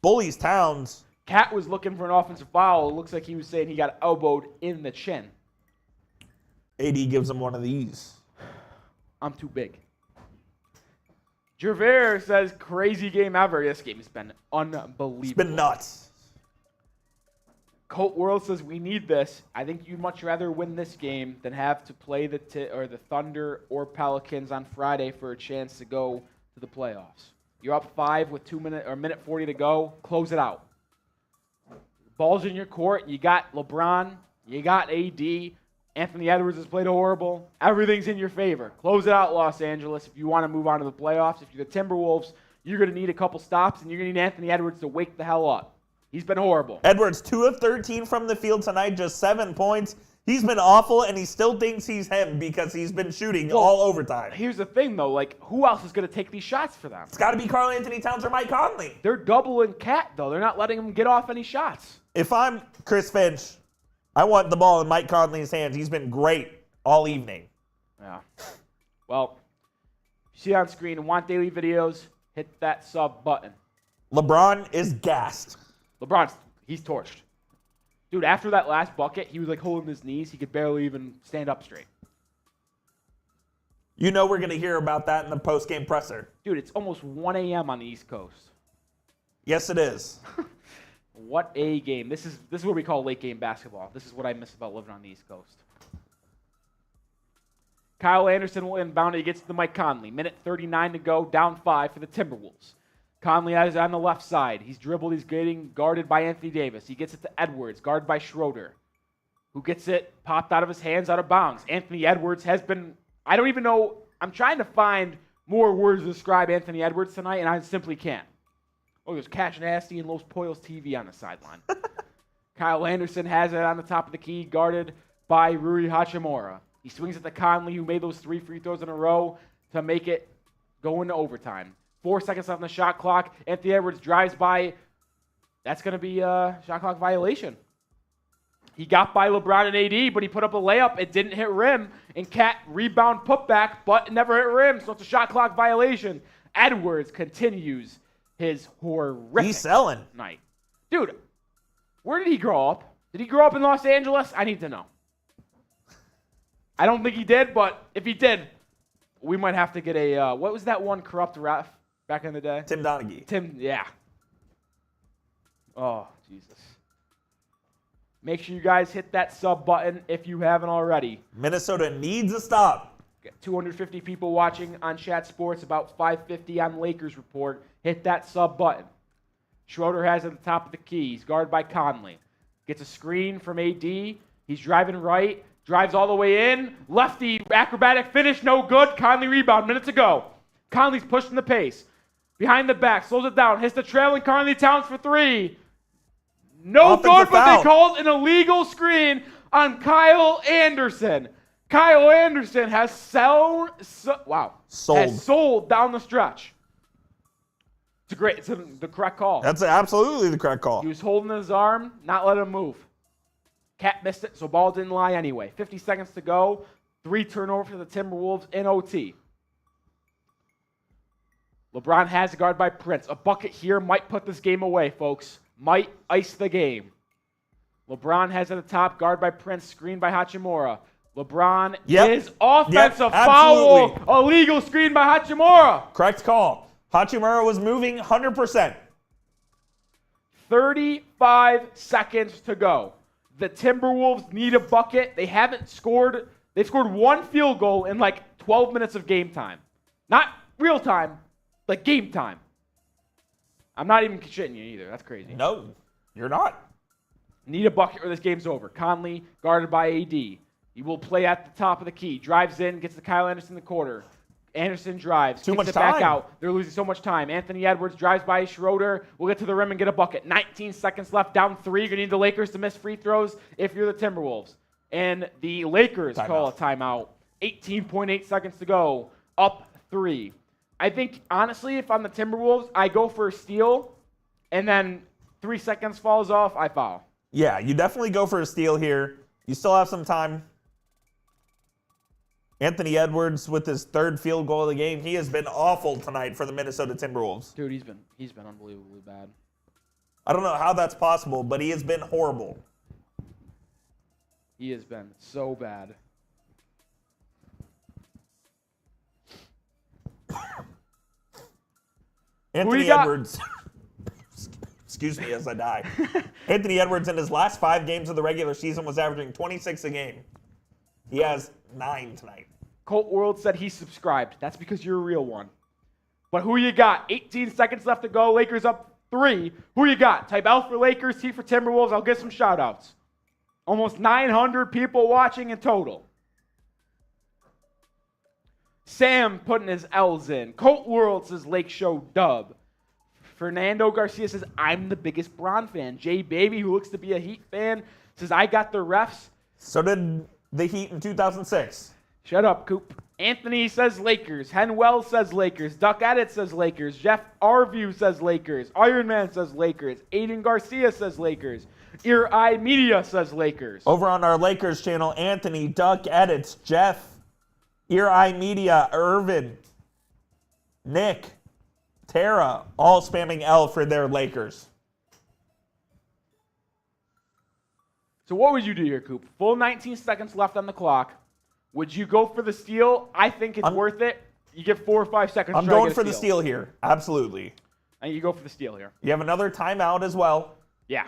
bullies Towns. Cat was looking for an offensive foul. It looks like he was saying he got elbowed in the chin. AD gives him one of these. I'm too big. Gervais says, crazy game ever. This game has been unbelievable. It's been nuts. Colt World says, we need this. I think you'd much rather win this game than have to play the Thunder or Pelicans on Friday for a chance to go to the playoffs. You're up 5 with minute 40 to go. Close it out. Ball's in your court. You got LeBron. You got AD. Anthony Edwards has played horrible. Everything's in your favor. Close it out, Los Angeles. If you want to move on to the playoffs, if you're the Timberwolves, you're going to need a couple stops, and you're going to need Anthony Edwards to wake the hell up. He's been horrible. Edwards, 2 of 13 from the field tonight, just 7 points. He's been awful, and he still thinks he's him because he's been shooting all overtime. Here's the thing, though. Who else is going to take these shots for them? It's got to be Karl Anthony Towns or Mike Conley. They're doubling Cat, though. They're not letting him get off any shots. If I'm Chris Finch, I want the ball in Mike Conley's hands. He's been great all evening. Yeah. Well, you see on screen, want daily videos, hit that sub button. LeBron is gassed. He's torched. Dude, after that last bucket, he was holding his knees. He could barely even stand up straight. You know we're going to hear about that in the post-game presser. Dude, it's almost 1 a.m. on the East Coast. Yes, it is. What a game. This is what we call late game basketball. This is what I miss about living on the East Coast. Kyle Anderson will inbound. He gets to Mike Conley. Minute 39 to go, down 5 for the Timberwolves. Conley is on the left side. He's dribbled. He's getting guarded by Anthony Davis. He gets it to Edwards, guarded by Schroeder. who gets it popped out of his hands out of bounds. Anthony Edwards has been, I don't even know, I'm trying to find more words to describe Anthony Edwards tonight, and I simply can't. Oh, there's Catch Nasty and Los Poyos TV on the sideline. Kyle Anderson has it on the top of the key, guarded by Rui Hachimura. He swings at the Conley, who made those 3 free throws in a row to make it go into overtime. 4 seconds left on the shot clock. Anthony Edwards drives by. That's going to be a shot clock violation. He got by LeBron and AD, but he put up a layup. It didn't hit rim. And Cat rebound putback, but it never hit rim, so it's a shot clock violation. Edwards continues his horrific He's selling. night. Dude, where did he grow up? Did he grow up in Los Angeles? I need to know. I don't think he did, but if he did, we might have to get a, what was that one corrupt ref back in the day? Tim Donaghy. Yeah. Oh, Jesus. Make sure you guys hit that sub button if you haven't already. Minnesota needs a stop. Got 250 people watching on Chat Sports, about 550 on Lakers Report. Hit that sub button. Schroeder has it at the top of the key. He's guarded by Conley. Gets a screen from AD. He's driving right. Drives all the way in. Lefty, acrobatic finish, no good. Conley rebound, minutes ago. Conley's pushing the pace. Behind the back, slows it down. Hits the trailing Conley Towns for 3. No Offensive good, but foul. they called an illegal screen on Kyle Anderson. Kyle Anderson has sold down the stretch. It's the correct call. That's absolutely the correct call. He was holding his arm, not letting him move. Cat missed it, so ball didn't lie anyway. 50 seconds to go. 3 turnovers for the Timberwolves in OT. LeBron has a guard by Prince. A bucket here might put this game away, folks. Might ice the game. LeBron has at the top, guard by Prince, screen by Hachimura. LeBron is offensive foul. Illegal screen by Hachimura. Correct call. Hachimura was moving 100%. 35 seconds to go. The Timberwolves need a bucket. They haven't scored. They've scored 1 field goal in like 12 minutes of game time. Not real time, like game time. I'm not even shitting you either. That's crazy. No, you're not. Need a bucket or this game's over. Conley guarded by AD. He will play at the top of the key. Drives in, gets to Kyle Anderson in the quarter. Anderson drives. Too much it back time. out. They're losing so much time. Anthony Edwards drives by Schroeder. We'll get to the rim and get a bucket. 19 seconds left, down 3. You're going to need the Lakers to miss free throws if you're the Timberwolves. And the Lakers call a timeout. 18.8 seconds to go. Up 3. I think, honestly, if I'm the Timberwolves, I go for a steal, and then 3 seconds falls off, I foul. Yeah, you definitely go for a steal here. You still have some time. Anthony Edwards with his 3rd field goal of the game. He has been awful tonight for the Minnesota Timberwolves. Dude, he's been unbelievably bad. I don't know how that's possible, but he has been horrible. He has been so bad. Anthony Edwards. Excuse me as I die. Anthony Edwards in his last 5 games of the regular season was averaging 26 a game. He has 9 tonight. Colt World said he subscribed. That's because you're a real one. But who you got? 18 seconds left to go. Lakers up 3. Who you got? Type L for Lakers, T for Timberwolves. I'll get some shout-outs. Almost 900 people watching in total. Sam putting his L's in. Colt World says Lake Show dub. Fernando Garcia says, I'm the biggest Bron fan. Jay Baby, who looks to be a Heat fan, says, I got the refs. So did the Heat in 2006. Shut up, Coop. Anthony says Lakers. Henwell says Lakers. Duck Edit says Lakers. Jeff Arview says Lakers. Iron Man says Lakers. Aiden Garcia says Lakers. Ear Eye Media says Lakers. Over on our Lakers channel, Anthony, Duck Edits, Jeff, Ear Eye Media, Irvin, Nick, Tara, all spamming L for their Lakers. So what would you do here, Coop? Full 19 seconds left on the clock. Would you go for the steal? I think it's worth it. You get 4 or 5 seconds. I'm going for the steal here. Absolutely. And you go for the steal here. You have another timeout as well. Yeah.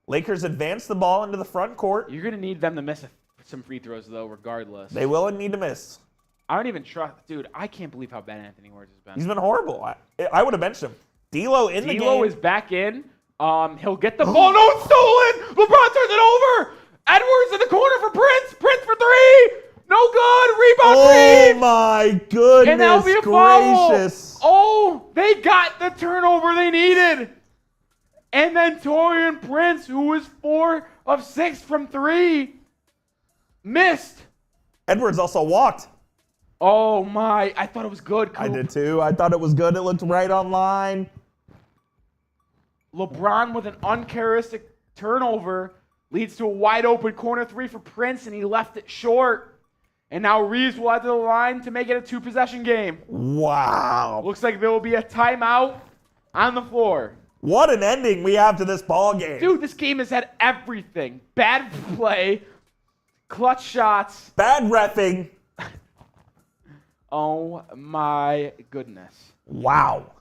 Lakers advance the ball into the front court. You're going to need them to miss some free throws, though, regardless. They will need to miss. I don't even trust. Dude, I can't believe how bad Anthony Edwards has been. He's been horrible. I would have benched him. D'Lo in the game. D'Lo is back in. He'll get the ball. No, it's stolen. LeBron turns it over. Edwards in the corner for Prince. Prince for three. No good. Rebound. Oh Reeves. my goodness And that'll be a foul. gracious. Oh, they got the turnover they needed. And then Taurean Prince, who was 4 of 6 from 3, missed. Edwards also walked. Oh my, I thought it was good, Coop. I did too. I thought it was good. It looked right on line. LeBron with an uncharacteristic turnover leads to a wide open corner 3 for Prince, and he left it short. And now Reeves will head to the line to make it a 2-possession game. Wow. Looks like there will be a timeout on the floor. What an ending we have to this ball game. Dude, this game has had everything. Bad play, clutch shots. Bad reffing. Oh my goodness. Wow.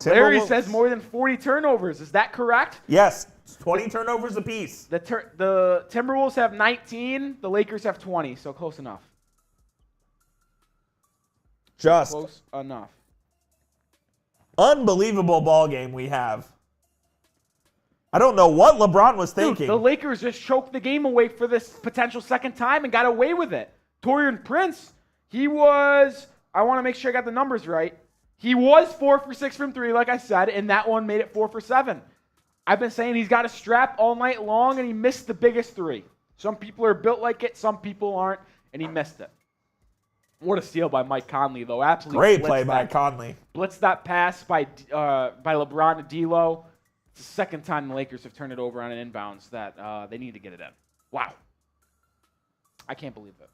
Larry Timberwolves- says more than 40 turnovers. Is that correct? Yes, 20 turnovers apiece. The Timberwolves have 19. The Lakers have 20, so close enough. Just Close enough. unbelievable ball game we have. I don't know what LeBron was Dude, thinking. the Lakers just choked the game away for this potential second time and got away with it. Taurean Prince, he was, I want to make sure I got the numbers right. He was 4 for 6 from 3, like I said, and that one made it 4 for 7. I've been saying he's got a strap all night long, and he missed the biggest 3. Some people are built like it, some people aren't, and he missed it. What a steal by Mike Conley, though. Absolutely Great blitzed play by that- Conley. Blitzed that pass by LeBron to D'Lo. It's the second time the Lakers have turned it over on an inbounds that they need to get it in. Wow. I can't believe it.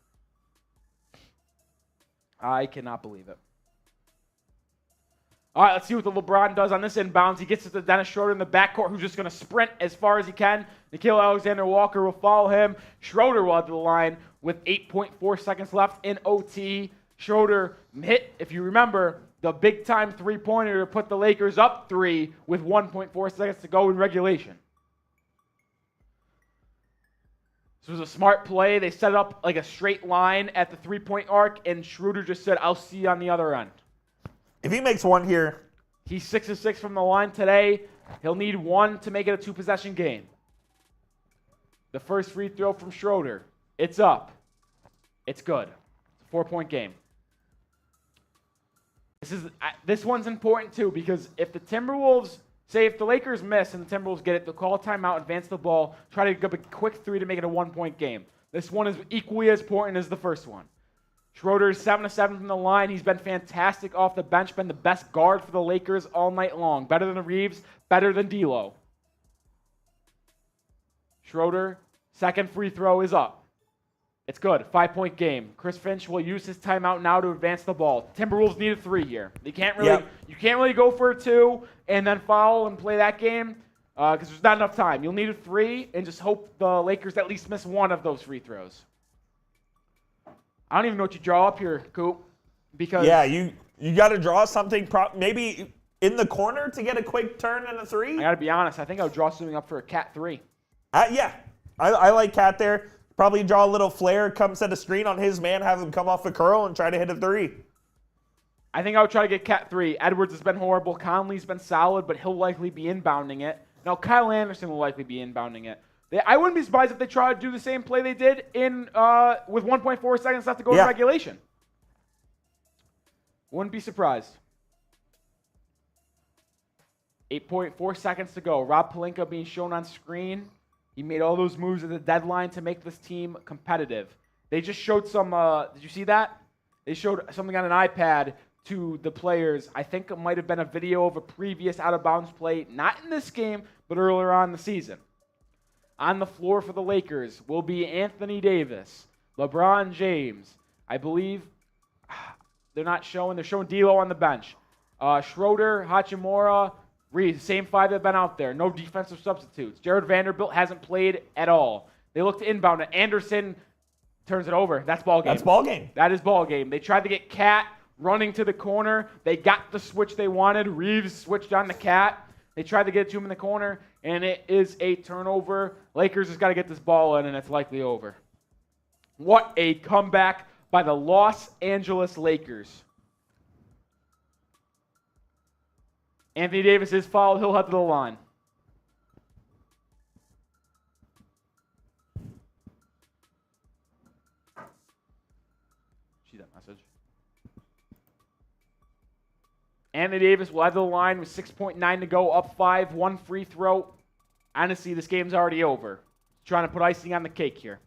I cannot believe it. All right, let's see what the LeBron does on this inbounds. He gets it to Dennis Schroeder in the backcourt, who's just going to sprint as far as he can. Nikhil Alexander-Walker will follow him. Schroeder will head to the line with 8.4 seconds left in OT. Schroeder hit, if you remember, the big-time three-pointer to put the Lakers up 3 with 1.4 seconds to go in regulation. This was a smart play. They set it up like a straight line at the three-point arc, and Schroeder just said, I'll see you on the other end. If he makes one here, He's 6 of 6 from the line today. He'll need 1 to make it a 2-possession game. The first free throw from Schroeder. It's up. It's good. It's a 4-point game. This one's important too, because if the Timberwolves, say if the Lakers miss and the Timberwolves get it, they'll call a timeout, advance the ball, try to get a quick 3 to make it a 1-point game. This one is equally as important as the first one. Schroeder is 7 of 7 from the line. He's been fantastic off the bench, been the best guard for the Lakers all night long. Better than Reeves, better than D'Lo. Schroeder, second free throw is up. It's good. 5-point game. Chris Finch will use his timeout now to advance the ball. Timberwolves need a 3 here. You can't really go for a 2 and then foul and play that game because there's not enough time. You'll need a 3 and just hope the Lakers at least miss 1 of those free throws. I don't even know what you draw up here, Coop. Because you got to draw something maybe in the corner to get a quick turn and a 3. I got to be honest. I think I would draw something up for a cat 3. I like Cat there. Probably draw a little flare, come set a screen on his man, have him come off a curl and try to hit a 3. I think I would try to get cat 3. Edwards has been horrible. Conley's been solid, but he'll likely be inbounding it. Now, Kyle Anderson will likely be inbounding it. I wouldn't be surprised if they try to do the same play they did with 1.4 seconds left to go in regulation. Wouldn't be surprised. 8.4 seconds to go. Rob Pelinka being shown on screen. He made all those moves at the deadline to make this team competitive. They just showed some, did you see that? They showed something on an iPad to the players. I think it might have been a video of a previous out-of-bounds play, not in this game, but earlier on in the season. On the floor for the Lakers will be Anthony Davis, LeBron James. I believe they're showing D'Lo on the bench. Schroeder, Hachimura, Reeves, same 5 that have been out there. No defensive substitutes. Jared Vanderbilt hasn't played at all. They look to inbound it. Anderson turns it over. That's ball game. That's ball game. That is ball game. They tried to get Cat running to the corner. They got the switch they wanted. Reeves switched on the Cat. They tried to get it to him in the corner, and it is a turnover. Lakers has got to get this ball in, and it's likely over. What a comeback by the Los Angeles Lakers. Anthony Davis is fouled. He'll head to the line. See that message? Anthony Davis will head to the line with 6.9 to go, up 5, 1 free throw. Honestly, this game's already over. Trying to put icing on the cake here.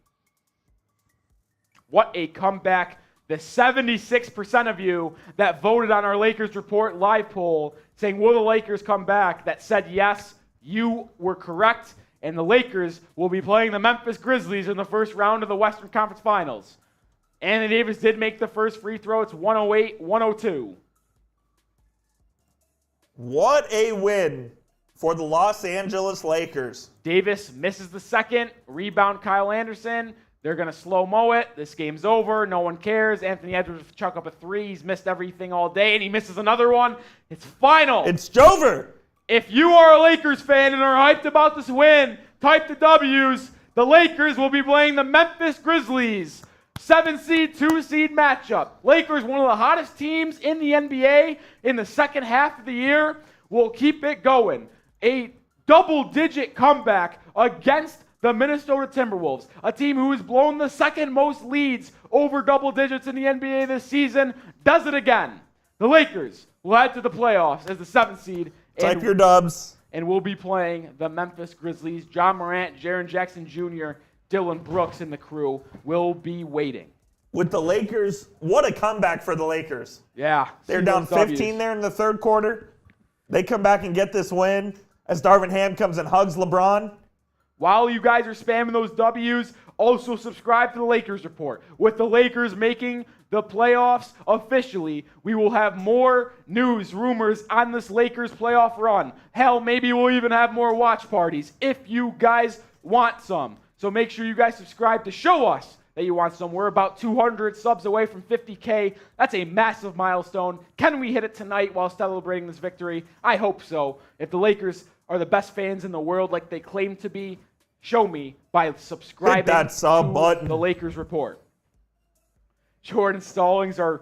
What a comeback. The 76% of you that voted on our Lakers Report live poll saying, will the Lakers come back, that said yes, you were correct, and the Lakers will be playing the Memphis Grizzlies in the first round of the Western Conference Finals. Anthony Davis did make the first free throw. It's 108-102. What a win for the Los Angeles Lakers. Davis misses the second. Rebound Kyle Anderson. They're going to slow-mo it. This game's over. No one cares. Anthony Edwards chuck up a three. He's missed everything all day, and he misses another one. It's final. It's Jover. If you are a Lakers fan and are hyped about this win, type the W's. The Lakers will be playing the Memphis Grizzlies. 7-seed, 2-seed matchup. Lakers, one of the hottest teams in the NBA in the second half of the year, will keep it going. A double-digit comeback against the Minnesota Timberwolves, a team who has blown the second most leads over double digits in the NBA this season, does it again. The Lakers will head to the playoffs as the 7th seed. Type your dubs. And we'll be playing the Memphis Grizzlies. John Morant, Jaren Jackson Jr., Dylan Brooks and the crew will be waiting. With the Lakers, what a comeback for the Lakers. Yeah. They're down 15 there in the third quarter. They come back and get this win as Darvin Ham comes and hugs LeBron. While you guys are spamming those W's, also subscribe to the Lakers Report. With the Lakers making the playoffs officially, we will have more news, rumors on this Lakers playoff run. Hell, maybe we'll even have more watch parties if you guys want some. So make sure you guys subscribe to show us that you want some. We're about 200 subs away from 50K. That's a massive milestone. Can we hit it tonight while celebrating this victory? I hope so. If the Lakers are the best fans in the world like they claim to be, show me by subscribing Hit that sub to button. the Lakers Report. Jordan Stallings, our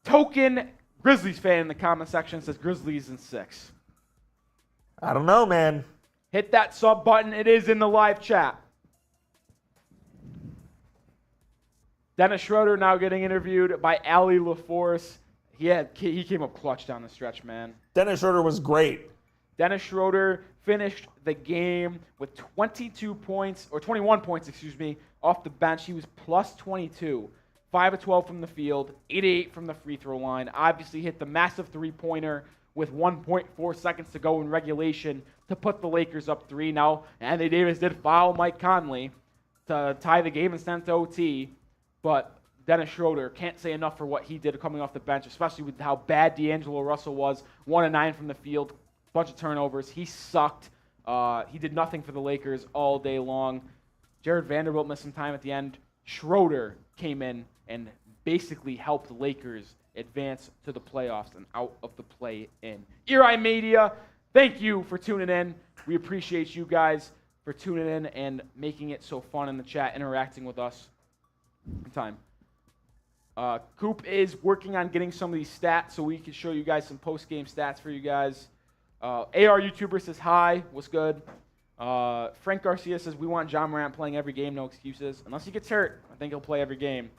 token Grizzlies fan in the comment section, says Grizzlies in 6. I don't know, man. Hit that sub button. It is in the live chat. Dennis Schroeder now getting interviewed by Ali LaForce. He came up clutch down the stretch, man. Dennis Schroeder was great. Dennis Schroeder finished the game with 21 points, off the bench. He was plus 22, 5 of 12 from the field, 8 of 8 from the free throw line. Obviously hit the massive three-pointer with 1.4 seconds to go in regulation to put the Lakers up 3. Now, Anthony Davis did foul Mike Conley to tie the game and send to OT, but Dennis Schroeder can't say enough for what he did coming off the bench, especially with how bad D'Angelo Russell was. 1 of 9 from the field, bunch of turnovers. He sucked. He did nothing for the Lakers all day long. Jared Vanderbilt missed some time at the end. Schroeder came in and basically helped the Lakers advance to the playoffs and out of the play-in. Ear Media, thank you for tuning in. We appreciate you guys for tuning in and making it so fun in the chat, interacting with us. Time. Coop is working on getting some of these stats so we can show you guys some post-game stats for you guys. AR YouTuber says hi. What's good? Frank Garcia says we want John Morant playing every game, no excuses. Unless he gets hurt, I think he'll play every game.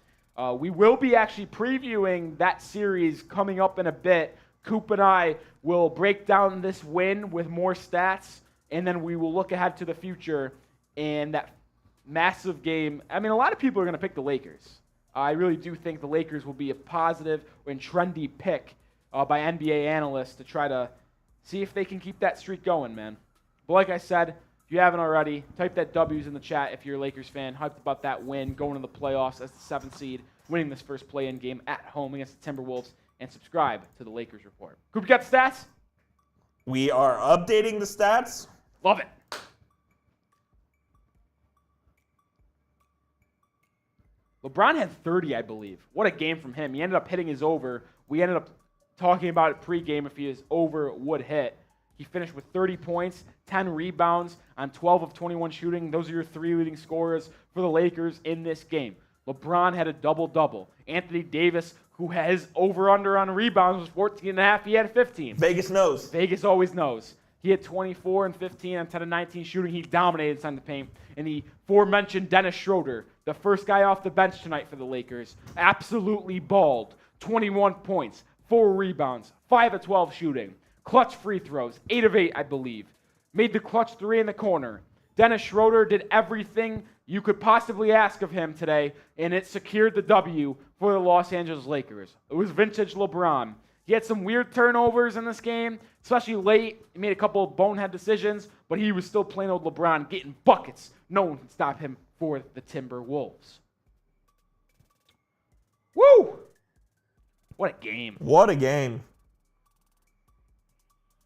We will be actually previewing that series coming up in a bit. Coop and I will break down this win with more stats, and then we will look ahead to the future and that massive game. I mean, a lot of people are going to pick the Lakers. I really do think the Lakers will be a positive and trendy pick by NBA analysts to try to see if they can keep that streak going, man. But like I said, if you haven't already, type that W's in the chat if you're a Lakers fan. Hyped about that win, going to the playoffs as the 7th seed, winning this first play-in game at home against the Timberwolves, and subscribe to the Lakers Report. Coop, you got the stats? We are updating the stats. Love it. LeBron had 30, I believe. What a game from him. He ended up hitting his over. We ended up talking about it pregame if his over would hit. He finished with 30 points, 10 rebounds on 12 of 21 shooting. Those are your 3 leading scorers for the Lakers in this game. LeBron had a double-double. Anthony Davis, who has over-under on rebounds was 14.5. He had 15. Vegas knows. Vegas always knows. He had 24 and 15 on 10 of 19 shooting. He dominated inside the paint. And the aforementioned Dennis Schroeder, the first guy off the bench tonight for the Lakers, absolutely balled. 21 points, 4 rebounds, 5 of 12 shooting, clutch free throws, 8 of 8, I believe. Made the clutch 3 in the corner. Dennis Schroeder did everything you could possibly ask of him today, and it secured the W for the Los Angeles Lakers. It was vintage LeBron. He had some weird turnovers in this game, especially late. He made a couple of bonehead decisions, but he was still plain old LeBron getting buckets. No one can stop him for the Timberwolves. Woo! What a game. What a game.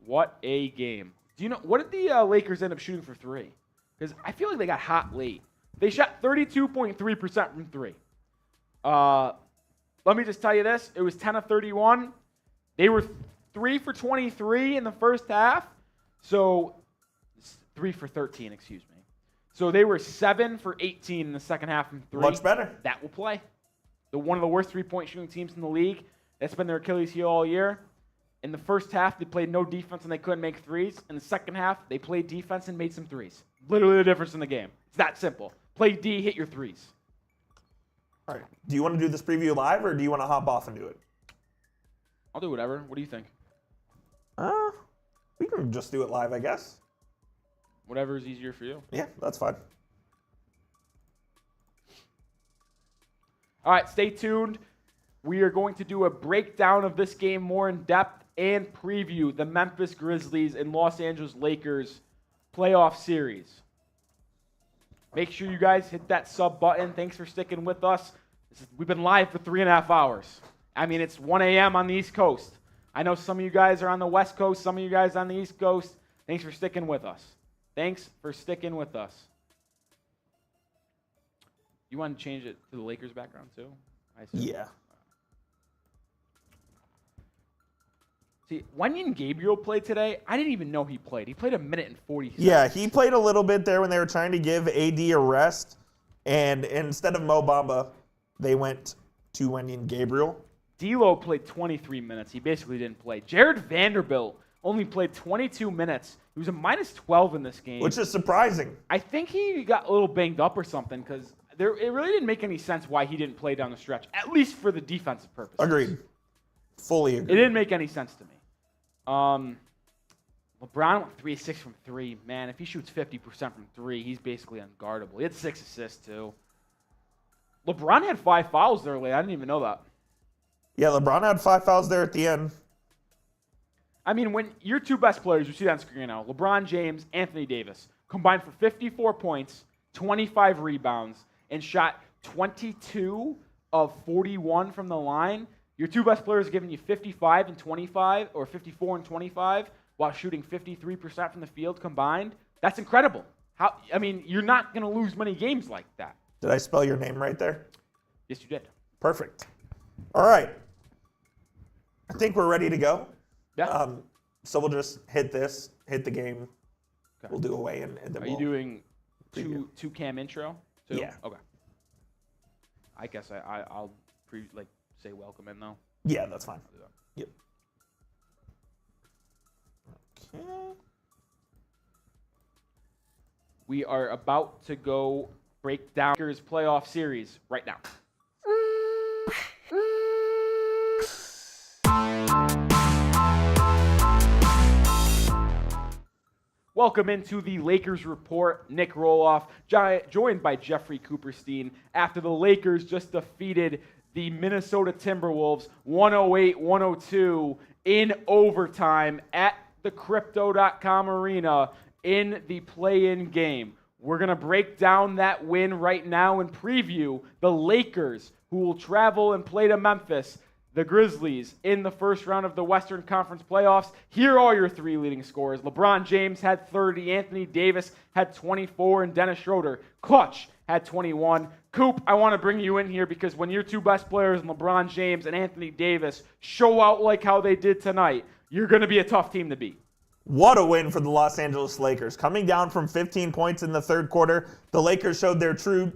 What a game. Do you know, what did the Lakers end up shooting for 3? Because I feel like they got hot late. They shot 32.3% from 3. Let me just tell you this. It was 10 of 31. They were 3 for 23 in the first half. So 3 for 13, excuse me. So they were 7 for 18 in the second half from 3. Much better. That will play. One of the worst three-point shooting teams in the league. That's been their Achilles heel all year. In the first half, they played no defense and they couldn't make threes. In the second half, they played defense and made some threes. Literally the difference in the game. It's that simple. Play D, hit your threes. All right. Do you want to do this preview live or do you want to hop off and do it? I'll do whatever. What do you think? We can just do it live, I guess. Whatever is easier for you. Yeah, that's fine. All right, stay tuned. We are going to do a breakdown of this game more in depth and preview the Memphis Grizzlies and Los Angeles Lakers playoff series. Make sure you guys hit that sub button. Thanks for sticking with us. We've been live for 3.5 hours. I mean, it's 1 a.m. on the East Coast. I know some of you guys are on the West Coast, some of you guys on the East Coast. Thanks for sticking with us. Thanks for sticking with us. You want to change it to the Lakers background too? I see. Yeah. See, Wenyen Gabriel played today. I didn't even know he played. He played 1 minute and 40 seconds. Yeah, he played a little bit there when they were trying to give AD a rest. And instead of Mo Bamba, they went to Wenyen Gabriel. D'Lo played 23 minutes. He basically didn't play. Jared Vanderbilt only played 22 minutes. He was a minus 12 in this game. Which is surprising. I think he got a little banged up or something because it really didn't make any sense why he didn't play down the stretch, at least for the defensive purposes. Agreed. Fully agreed. It didn't make any sense to me. LeBron went 3-6 from 3. Man, if he shoots 50% from 3, he's basically unguardable. He had 6 assists, too. LeBron had 5 fouls there late. I didn't even know that. Yeah, LeBron had 5 fouls there at the end. I mean, when your 2 best players, you see that on screen now, LeBron James, Anthony Davis, combined for 54 points, 25 rebounds, and shot 22 of 41 from the line. Your 2 best players are giving you 55 and 25, or 54 and 25, while shooting 53% from the field combined. That's incredible. You're not going to lose many games like that. Did I spell your name right there? Yes, you did. Perfect. All right. I think we're ready to go. Yeah. So we'll just hit the game. Okay. We'll do away, and then Are we'll you doing preview. two cam intro? Too? Yeah. Okay. I guess I'll say welcome in though. Yeah, that's fine. I'll do that. Yep. Okay. We are about to go break down Lakers playoff series right now. Welcome into the Lakers Report. Nick Roloff, joined by Jeffrey Cooperstein, after the Lakers just defeated the Minnesota Timberwolves 108-102 in overtime at the Crypto.com Arena in the play-in game. We're going to break down that win right now and preview the Lakers, who will travel and play to Memphis, the Grizzlies, in the first round of the Western Conference playoffs. Here are your 3 leading scorers. LeBron James had 30, Anthony Davis had 24, and Dennis Schroeder, clutch, had 21. Coop, I want to bring you in here because when your 2 best players, LeBron James and Anthony Davis, show out like how they did tonight, you're going to be a tough team to beat. What a win for the Los Angeles Lakers. Coming down from 15 points in the third quarter, the Lakers showed their true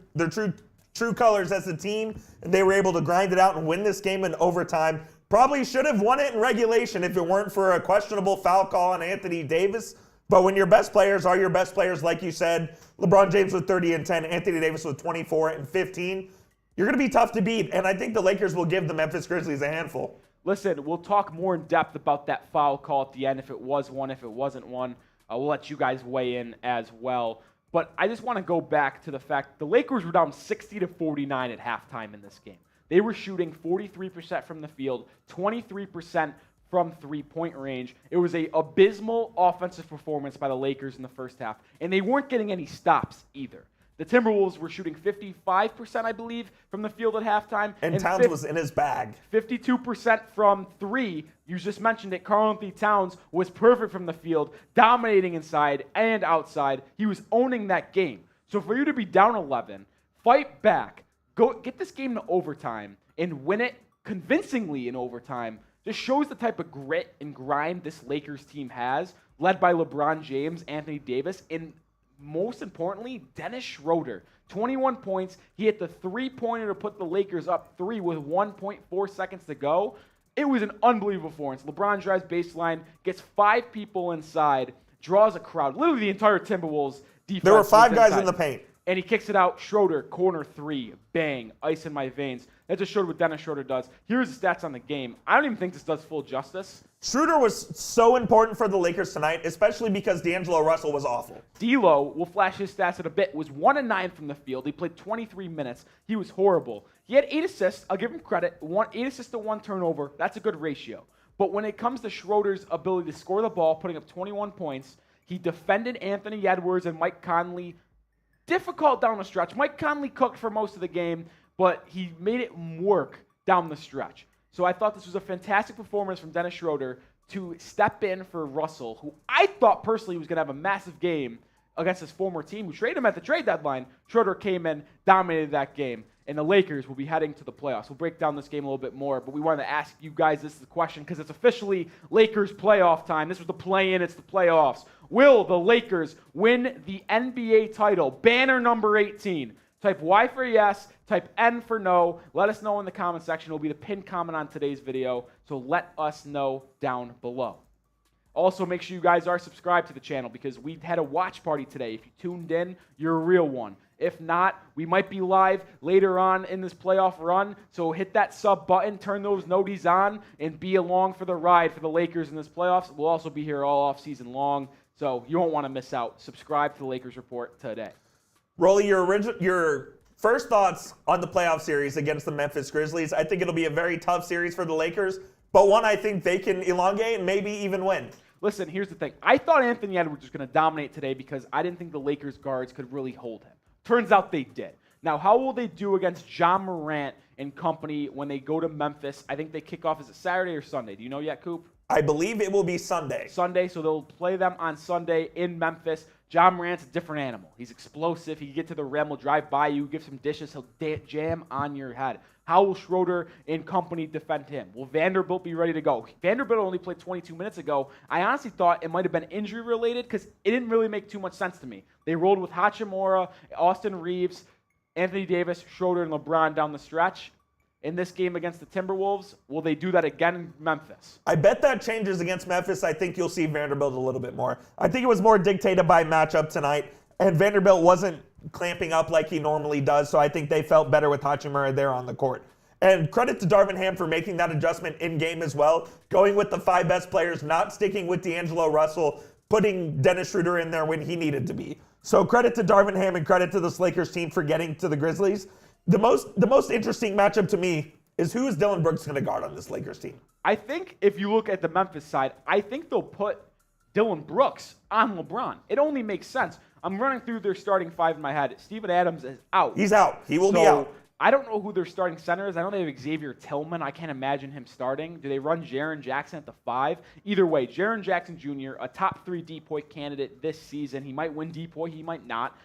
true colors as a team, and they were able to grind it out and win this game in overtime. Probably should have won it in regulation if it weren't for a questionable foul call on Anthony Davis. But when your best players are your best players, like you said, LeBron James with 30 and 10, Anthony Davis with 24 and 15, you're going to be tough to beat. And I think the Lakers will give the Memphis Grizzlies a handful. Listen, we'll talk more in depth about that foul call at the end, if it was one, if it wasn't one. We'll let you guys weigh in as well. But I just want to go back to the fact the Lakers were down 60-49 at halftime in this game. They were shooting 43% from the field, 23% from three-point range. It was an abysmal offensive performance by the Lakers in the first half, and they weren't getting any stops either. The Timberwolves were shooting 55%, I believe, from the field at halftime. And Towns was in his bag. 52% from three. You just mentioned it. Karl-Anthony Towns was perfect from the field, dominating inside and outside. He was owning that game. So for you to be down 11, fight back, go get this game to overtime, and win it convincingly in overtime, just shows the type of grit and grind this Lakers team has, led by LeBron James, Anthony Davis, and most importantly, Dennis Schroeder. 21 points. He hit the three-pointer to put the Lakers up 3 with 1.4 seconds to go. It was an unbelievable performance. LeBron drives baseline, gets 5 people inside, draws a crowd. Literally the entire Timberwolves defense. There were 5 guys inside. in the paint. And he kicks it out. Schroeder, corner 3, bang, ice in my veins. That just showed what Dennis Schroeder does. Here's the stats on the game. I don't even think this does full justice. Schroeder was so important for the Lakers tonight, especially because D'Angelo Russell was awful. D'Lo, we'll flash his stats in a bit, was 1 of 9 from the field. He played 23 minutes. He was horrible. He had 8 assists. I'll give him credit. 8 assists to 1 turnover. That's a good ratio. But when it comes to Schroeder's ability to score the ball, putting up 21 points, he defended Anthony Edwards and Mike Conley. Difficult down the stretch. Mike Conley cooked for most of the game, but he made it work down the stretch. So I thought this was a fantastic performance from Dennis Schroeder to step in for Russell, who I thought personally was going to have a massive game against his former team, who traded him at the trade deadline. Schroeder came in, dominated that game, and the Lakers will be heading to the playoffs. We'll break down this game a little bit more, but we wanted to ask you guys this question because it's officially Lakers playoff time. This was the play-in, it's the playoffs. Will the Lakers win the NBA title? Banner number 18. Type Y for yes, type N for no. Let us know in the comment section. It will be the pinned comment on today's video, so let us know down below. Also, make sure you guys are subscribed to the channel because we had a watch party today. If you tuned in, you're a real one. If not, we might be live later on in this playoff run, so hit that sub button, turn those noties on, and be along for the ride for the Lakers in this playoffs. We'll also be here all off season long, so you won't want to miss out. Subscribe to the Lakers Report today. Rolly, your first thoughts on the playoff series against the Memphis Grizzlies. I think it'll be a very tough series for the Lakers, but one I think they can elongate and maybe even win. Listen, here's the thing. I thought Anthony Edwards was going to dominate today because I didn't think the Lakers guards could really hold him. Turns out they did. Now, how will they do against John Morant and company when they go to Memphis? I think they kick off, is it Saturday or Sunday? Do you know yet, Coop? I believe it will be Sunday. Sunday, so they'll play them on Sunday in Memphis. John Morant's a different animal. He's explosive. He can get to the rim, will drive by you, give some dishes, he'll jam on your head. How will Schroeder and company defend him? Will Vanderbilt be ready to go? Vanderbilt only played 22 minutes ago. I honestly thought it might have been injury-related because it didn't really make too much sense to me. They rolled with Hachimura, Austin Reeves, Anthony Davis, Schroeder, and LeBron down the stretch. In this game against the Timberwolves, will they do that again in Memphis? I bet that changes against Memphis. I think you'll see Vanderbilt a little bit more. I think it was more dictated by matchup tonight, and Vanderbilt wasn't clamping up like he normally does, so I think they felt better with Hachimura there on the court. And credit to Darvin Ham for making that adjustment in-game as well, going with the 5 best players, not sticking with D'Angelo Russell, putting Dennis Schroeder in there when he needed to be. So credit to Darvin Ham and credit to this Lakers team for getting to the Grizzlies. The most interesting matchup to me is who is Dillon Brooks going to guard on this Lakers team? I think if you look at the Memphis side, I think they'll put Dillon Brooks on LeBron. It only makes sense. I'm running through their starting 5 in my head. Steven Adams is out. He's out. He will be out. I don't know who their starting center is. I know they have Xavier Tillman. I can't imagine him starting. Do they run Jaren Jackson at the 5? Either way, Jaren Jackson Jr., a top 3 DPOY candidate this season. He might win DPOY. He might not.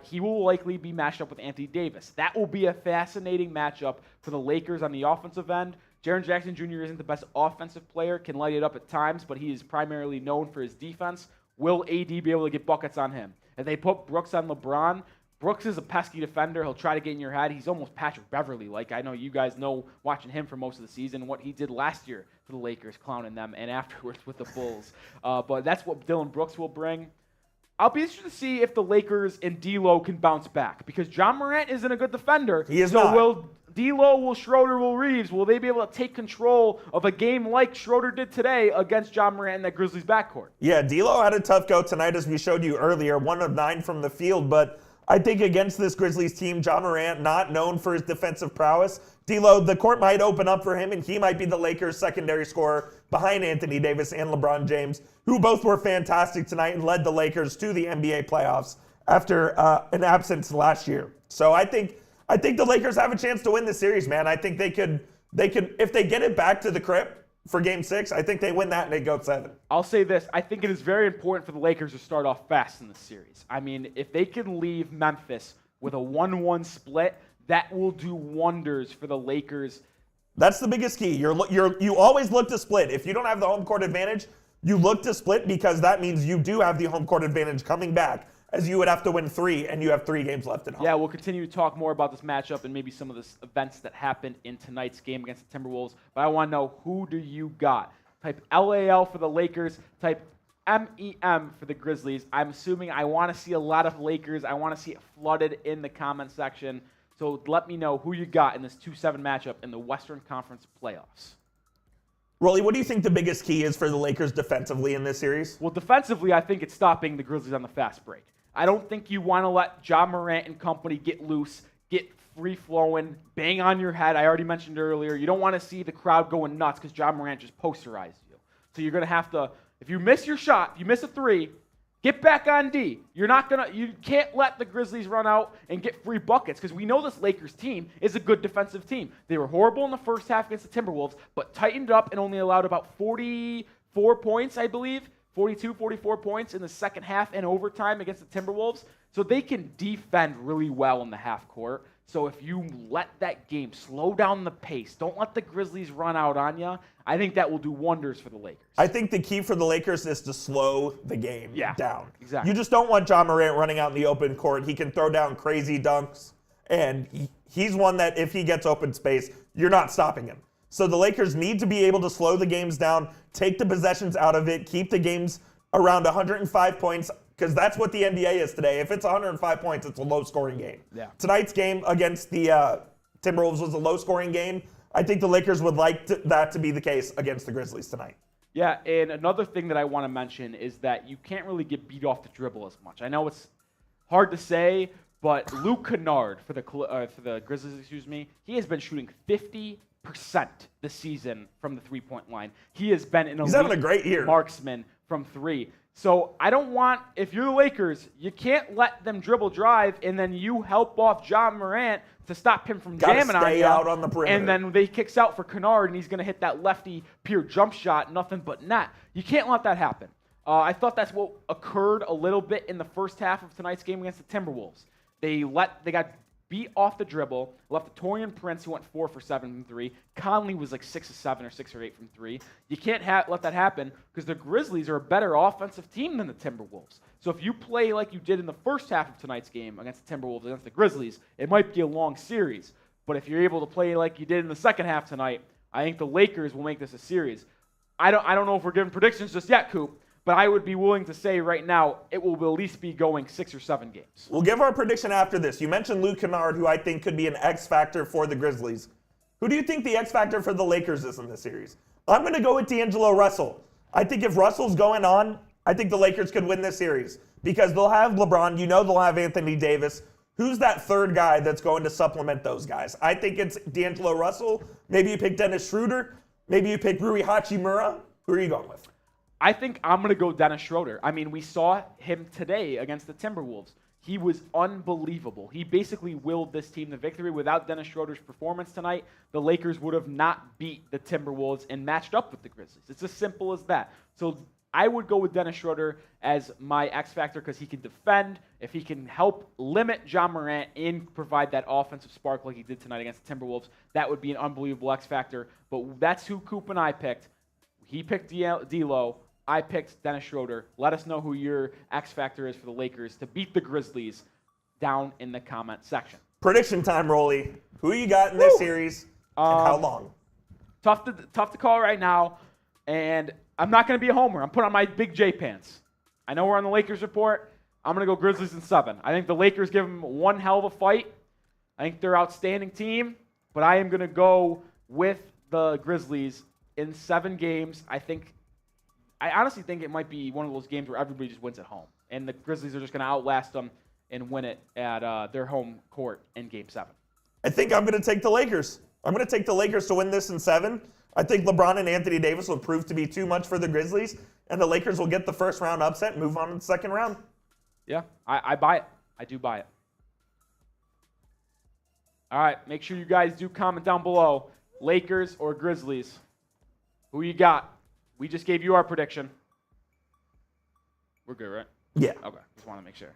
He will likely be matched up with Anthony Davis. That will be a fascinating matchup for the Lakers on the offensive end. Jaren Jackson Jr. isn't the best offensive player, can light it up at times, but he is primarily known for his defense. Will AD be able to get buckets on him? If they put Brooks on LeBron, Brooks is a pesky defender. He'll try to get in your head. He's almost Patrick Beverly. Like, I know you guys know, watching him for most of the season, what he did last year for the Lakers, clowning them, and afterwards with the Bulls. But that's what Dylan Brooks will bring. I'll be interested to see if the Lakers and D'Lo can bounce back, because John Morant isn't a good defender. He is so not. Will D'Lo, will Schroeder, will Reeves, will they be able to take control of a game like Schroeder did today against John Morant in that Grizzlies backcourt? Yeah, D'Lo had a tough go tonight, as we showed you earlier, 1 of 9 from the field, but I think against this Grizzlies team, John Morant, not known for his defensive prowess, D'Lo, the court might open up for him, and he might be the Lakers' secondary scorer behind Anthony Davis and LeBron James, who both were fantastic tonight and led the Lakers to the NBA playoffs after an absence last year. So I think the Lakers have a chance to win this series, man. I think they could, if they get it back to the crypt for Game 6, I think they win that and they go 7. I'll say this. I think it is very important for the Lakers to start off fast in the series. I mean, if they can leave Memphis with a 1-1 split, that will do wonders for the Lakers. That's the biggest key. You always look to split. If you don't have the home court advantage, you look to split, because that means you do have the home court advantage coming back, as you would have to win 3, and you have 3 games left at home. Yeah, we'll continue to talk more about this matchup and maybe some of the events that happened in tonight's game against the Timberwolves. But I want to know, who do you got? Type LAL for the Lakers. Type MEM for the Grizzlies. I'm assuming I want to see a lot of Lakers. I want to see it flooded in the comment section. So let me know who you got in this 2-7 matchup in the Western Conference playoffs. Rolly, what do you think the biggest key is for the Lakers defensively in this series? Well, defensively, I think it's stopping the Grizzlies on the fast break. I don't think you want to let John Morant and company get loose, get free-flowing, bang on your head. I already mentioned earlier, you don't want to see the crowd going nuts because John Morant just posterized you. So you're going to have to, if you miss your shot, if you miss a 3, get back on D. You can't let the Grizzlies run out and get free buckets, because we know this Lakers team is a good defensive team. They were horrible in the first half against the Timberwolves, but tightened up and only allowed about 44 points, I believe. 42, 44 points in the second half and overtime against the Timberwolves. So they can defend really well in the half court. So if you let that game slow down the pace, don't let the Grizzlies run out on you, I think that will do wonders for the Lakers. I think the key for the Lakers is to slow the game down. Exactly. You just don't want John Morant running out in the open court. He can throw down crazy dunks, and he's one that if he gets open space, you're not stopping him. So the Lakers need to be able to slow the games down, take the possessions out of it, keep the games around 105 points, because that's what the NBA is today. If it's 105 points, it's a low-scoring game. Yeah. Tonight's game against the Timberwolves was a low-scoring game. I think the Lakers would like that to be the case against the Grizzlies tonight. Yeah, and another thing that I want to mention is that you can't really get beat off the dribble as much. I know it's hard to say, but Luke Kennard for the Grizzlies, he has been shooting 50% this season from the three-point line. He has been an elite having a great year. marksman from 3. So I don't want, if you're the Lakers, you can't let them dribble drive and then you help off John Morant to stop him from jamming on you. Stay out on the perimeter. And then they kicks out for Kennard and he's going to hit that lefty pure jump shot, nothing but net. You can't let that happen. I thought that's what occurred a little bit in the first half of tonight's game against the Timberwolves. They got beat off the dribble, left Torian Prince, who went 4 for 7 from 3. Conley was like 6 of 7 or 6 or 8 from 3. You can't let that happen because the Grizzlies are a better offensive team than the Timberwolves. So if you play like you did in the first half of tonight's game against the Timberwolves, against the Grizzlies, it might be a long series. But if you're able to play like you did in the second half tonight, I think the Lakers will make this a series. I don't know if we're giving predictions just yet, Coop, but I would be willing to say right now it will at least be going 6 or 7 games. We'll give our prediction after this. You mentioned Luke Kennard, who I think could be an X factor for the Grizzlies. Who do you think the X factor for the Lakers is in this series? I'm going to go with D'Angelo Russell. I think if Russell's going on, I think the Lakers could win this series because they'll have LeBron. You know they'll have Anthony Davis. Who's that third guy that's going to supplement those guys? I think it's D'Angelo Russell. Maybe you pick Dennis Schroeder. Maybe you pick Rui Hachimura. Who are you going with? I think I'm going to go Dennis Schroeder. I mean, we saw him today against the Timberwolves. He was unbelievable. He basically willed this team to victory. Without Dennis Schroeder's performance tonight, the Lakers would have not beat the Timberwolves and matched up with the Grizzlies. It's as simple as that. So I would go with Dennis Schroeder as my X factor because he can defend. If he can help limit John Morant and provide that offensive spark like he did tonight against the Timberwolves, that would be an unbelievable X factor. But that's who Coop and I picked. He picked D'Lo. I picked Dennis Schroeder. Let us know who your X factor is for the Lakers to beat the Grizzlies down in the comment section. Prediction time, Rolly. Who you got in this series and how long? Tough to call right now, and I'm not going to be a homer. I'm putting on my big J pants. I know we're on the Lakers report. I'm going to go Grizzlies in 7. I think the Lakers give them one hell of a fight. I think they're an outstanding team, but I am going to go with the Grizzlies in 7 games. I honestly think it might be one of those games where everybody just wins at home, and the Grizzlies are just going to outlast them and win it at their home court in Game 7. I think I'm going to take the Lakers. I'm going to take the Lakers to win this in 7. I think LeBron and Anthony Davis will prove to be too much for the Grizzlies, and the Lakers will get the first round upset and move on to the second round. Yeah, I buy it. I do buy it. All right, make sure you guys do comment down below. Lakers or Grizzlies? Who you got? We just gave you our prediction. We're good, right? Yeah. Okay, just want to make sure.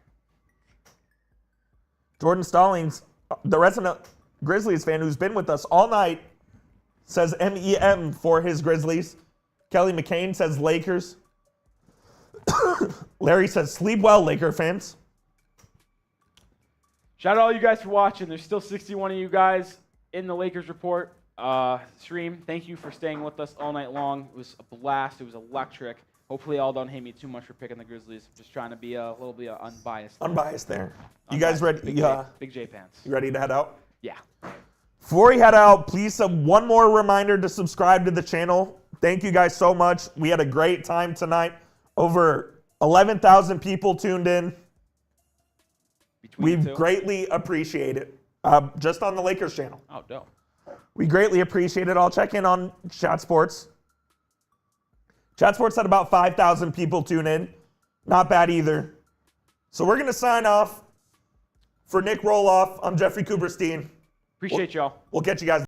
Jordan Stallings, the resident Grizzlies fan who's been with us all night, says MEM for his Grizzlies. Kelly McCain says Lakers. Larry says sleep well, Laker fans. Shout out all you guys for watching. There's still 61 of you guys in the Lakers report stream. Thank you for staying with us all night long. It was a blast. It was electric. Hopefully y'all don't hate me too much for picking the Grizzlies. Just trying to be a little bit unbiased. Unbiased there. You guys ready? Big J pants. You ready to head out? Yeah. Before we head out, please one more reminder to subscribe to the channel. Thank you guys so much. We had a great time tonight. Over 11,000 people tuned in. We greatly appreciate it. Just on the Lakers channel. Oh, dope. We greatly appreciate it. I'll check in on Chat Sports. Chat Sports had about 5,000 people tune in. Not bad either. So we're going to sign off. For Nick Roloff, I'm Jeffrey Kuberstein. Appreciate y'all. We'll catch you guys.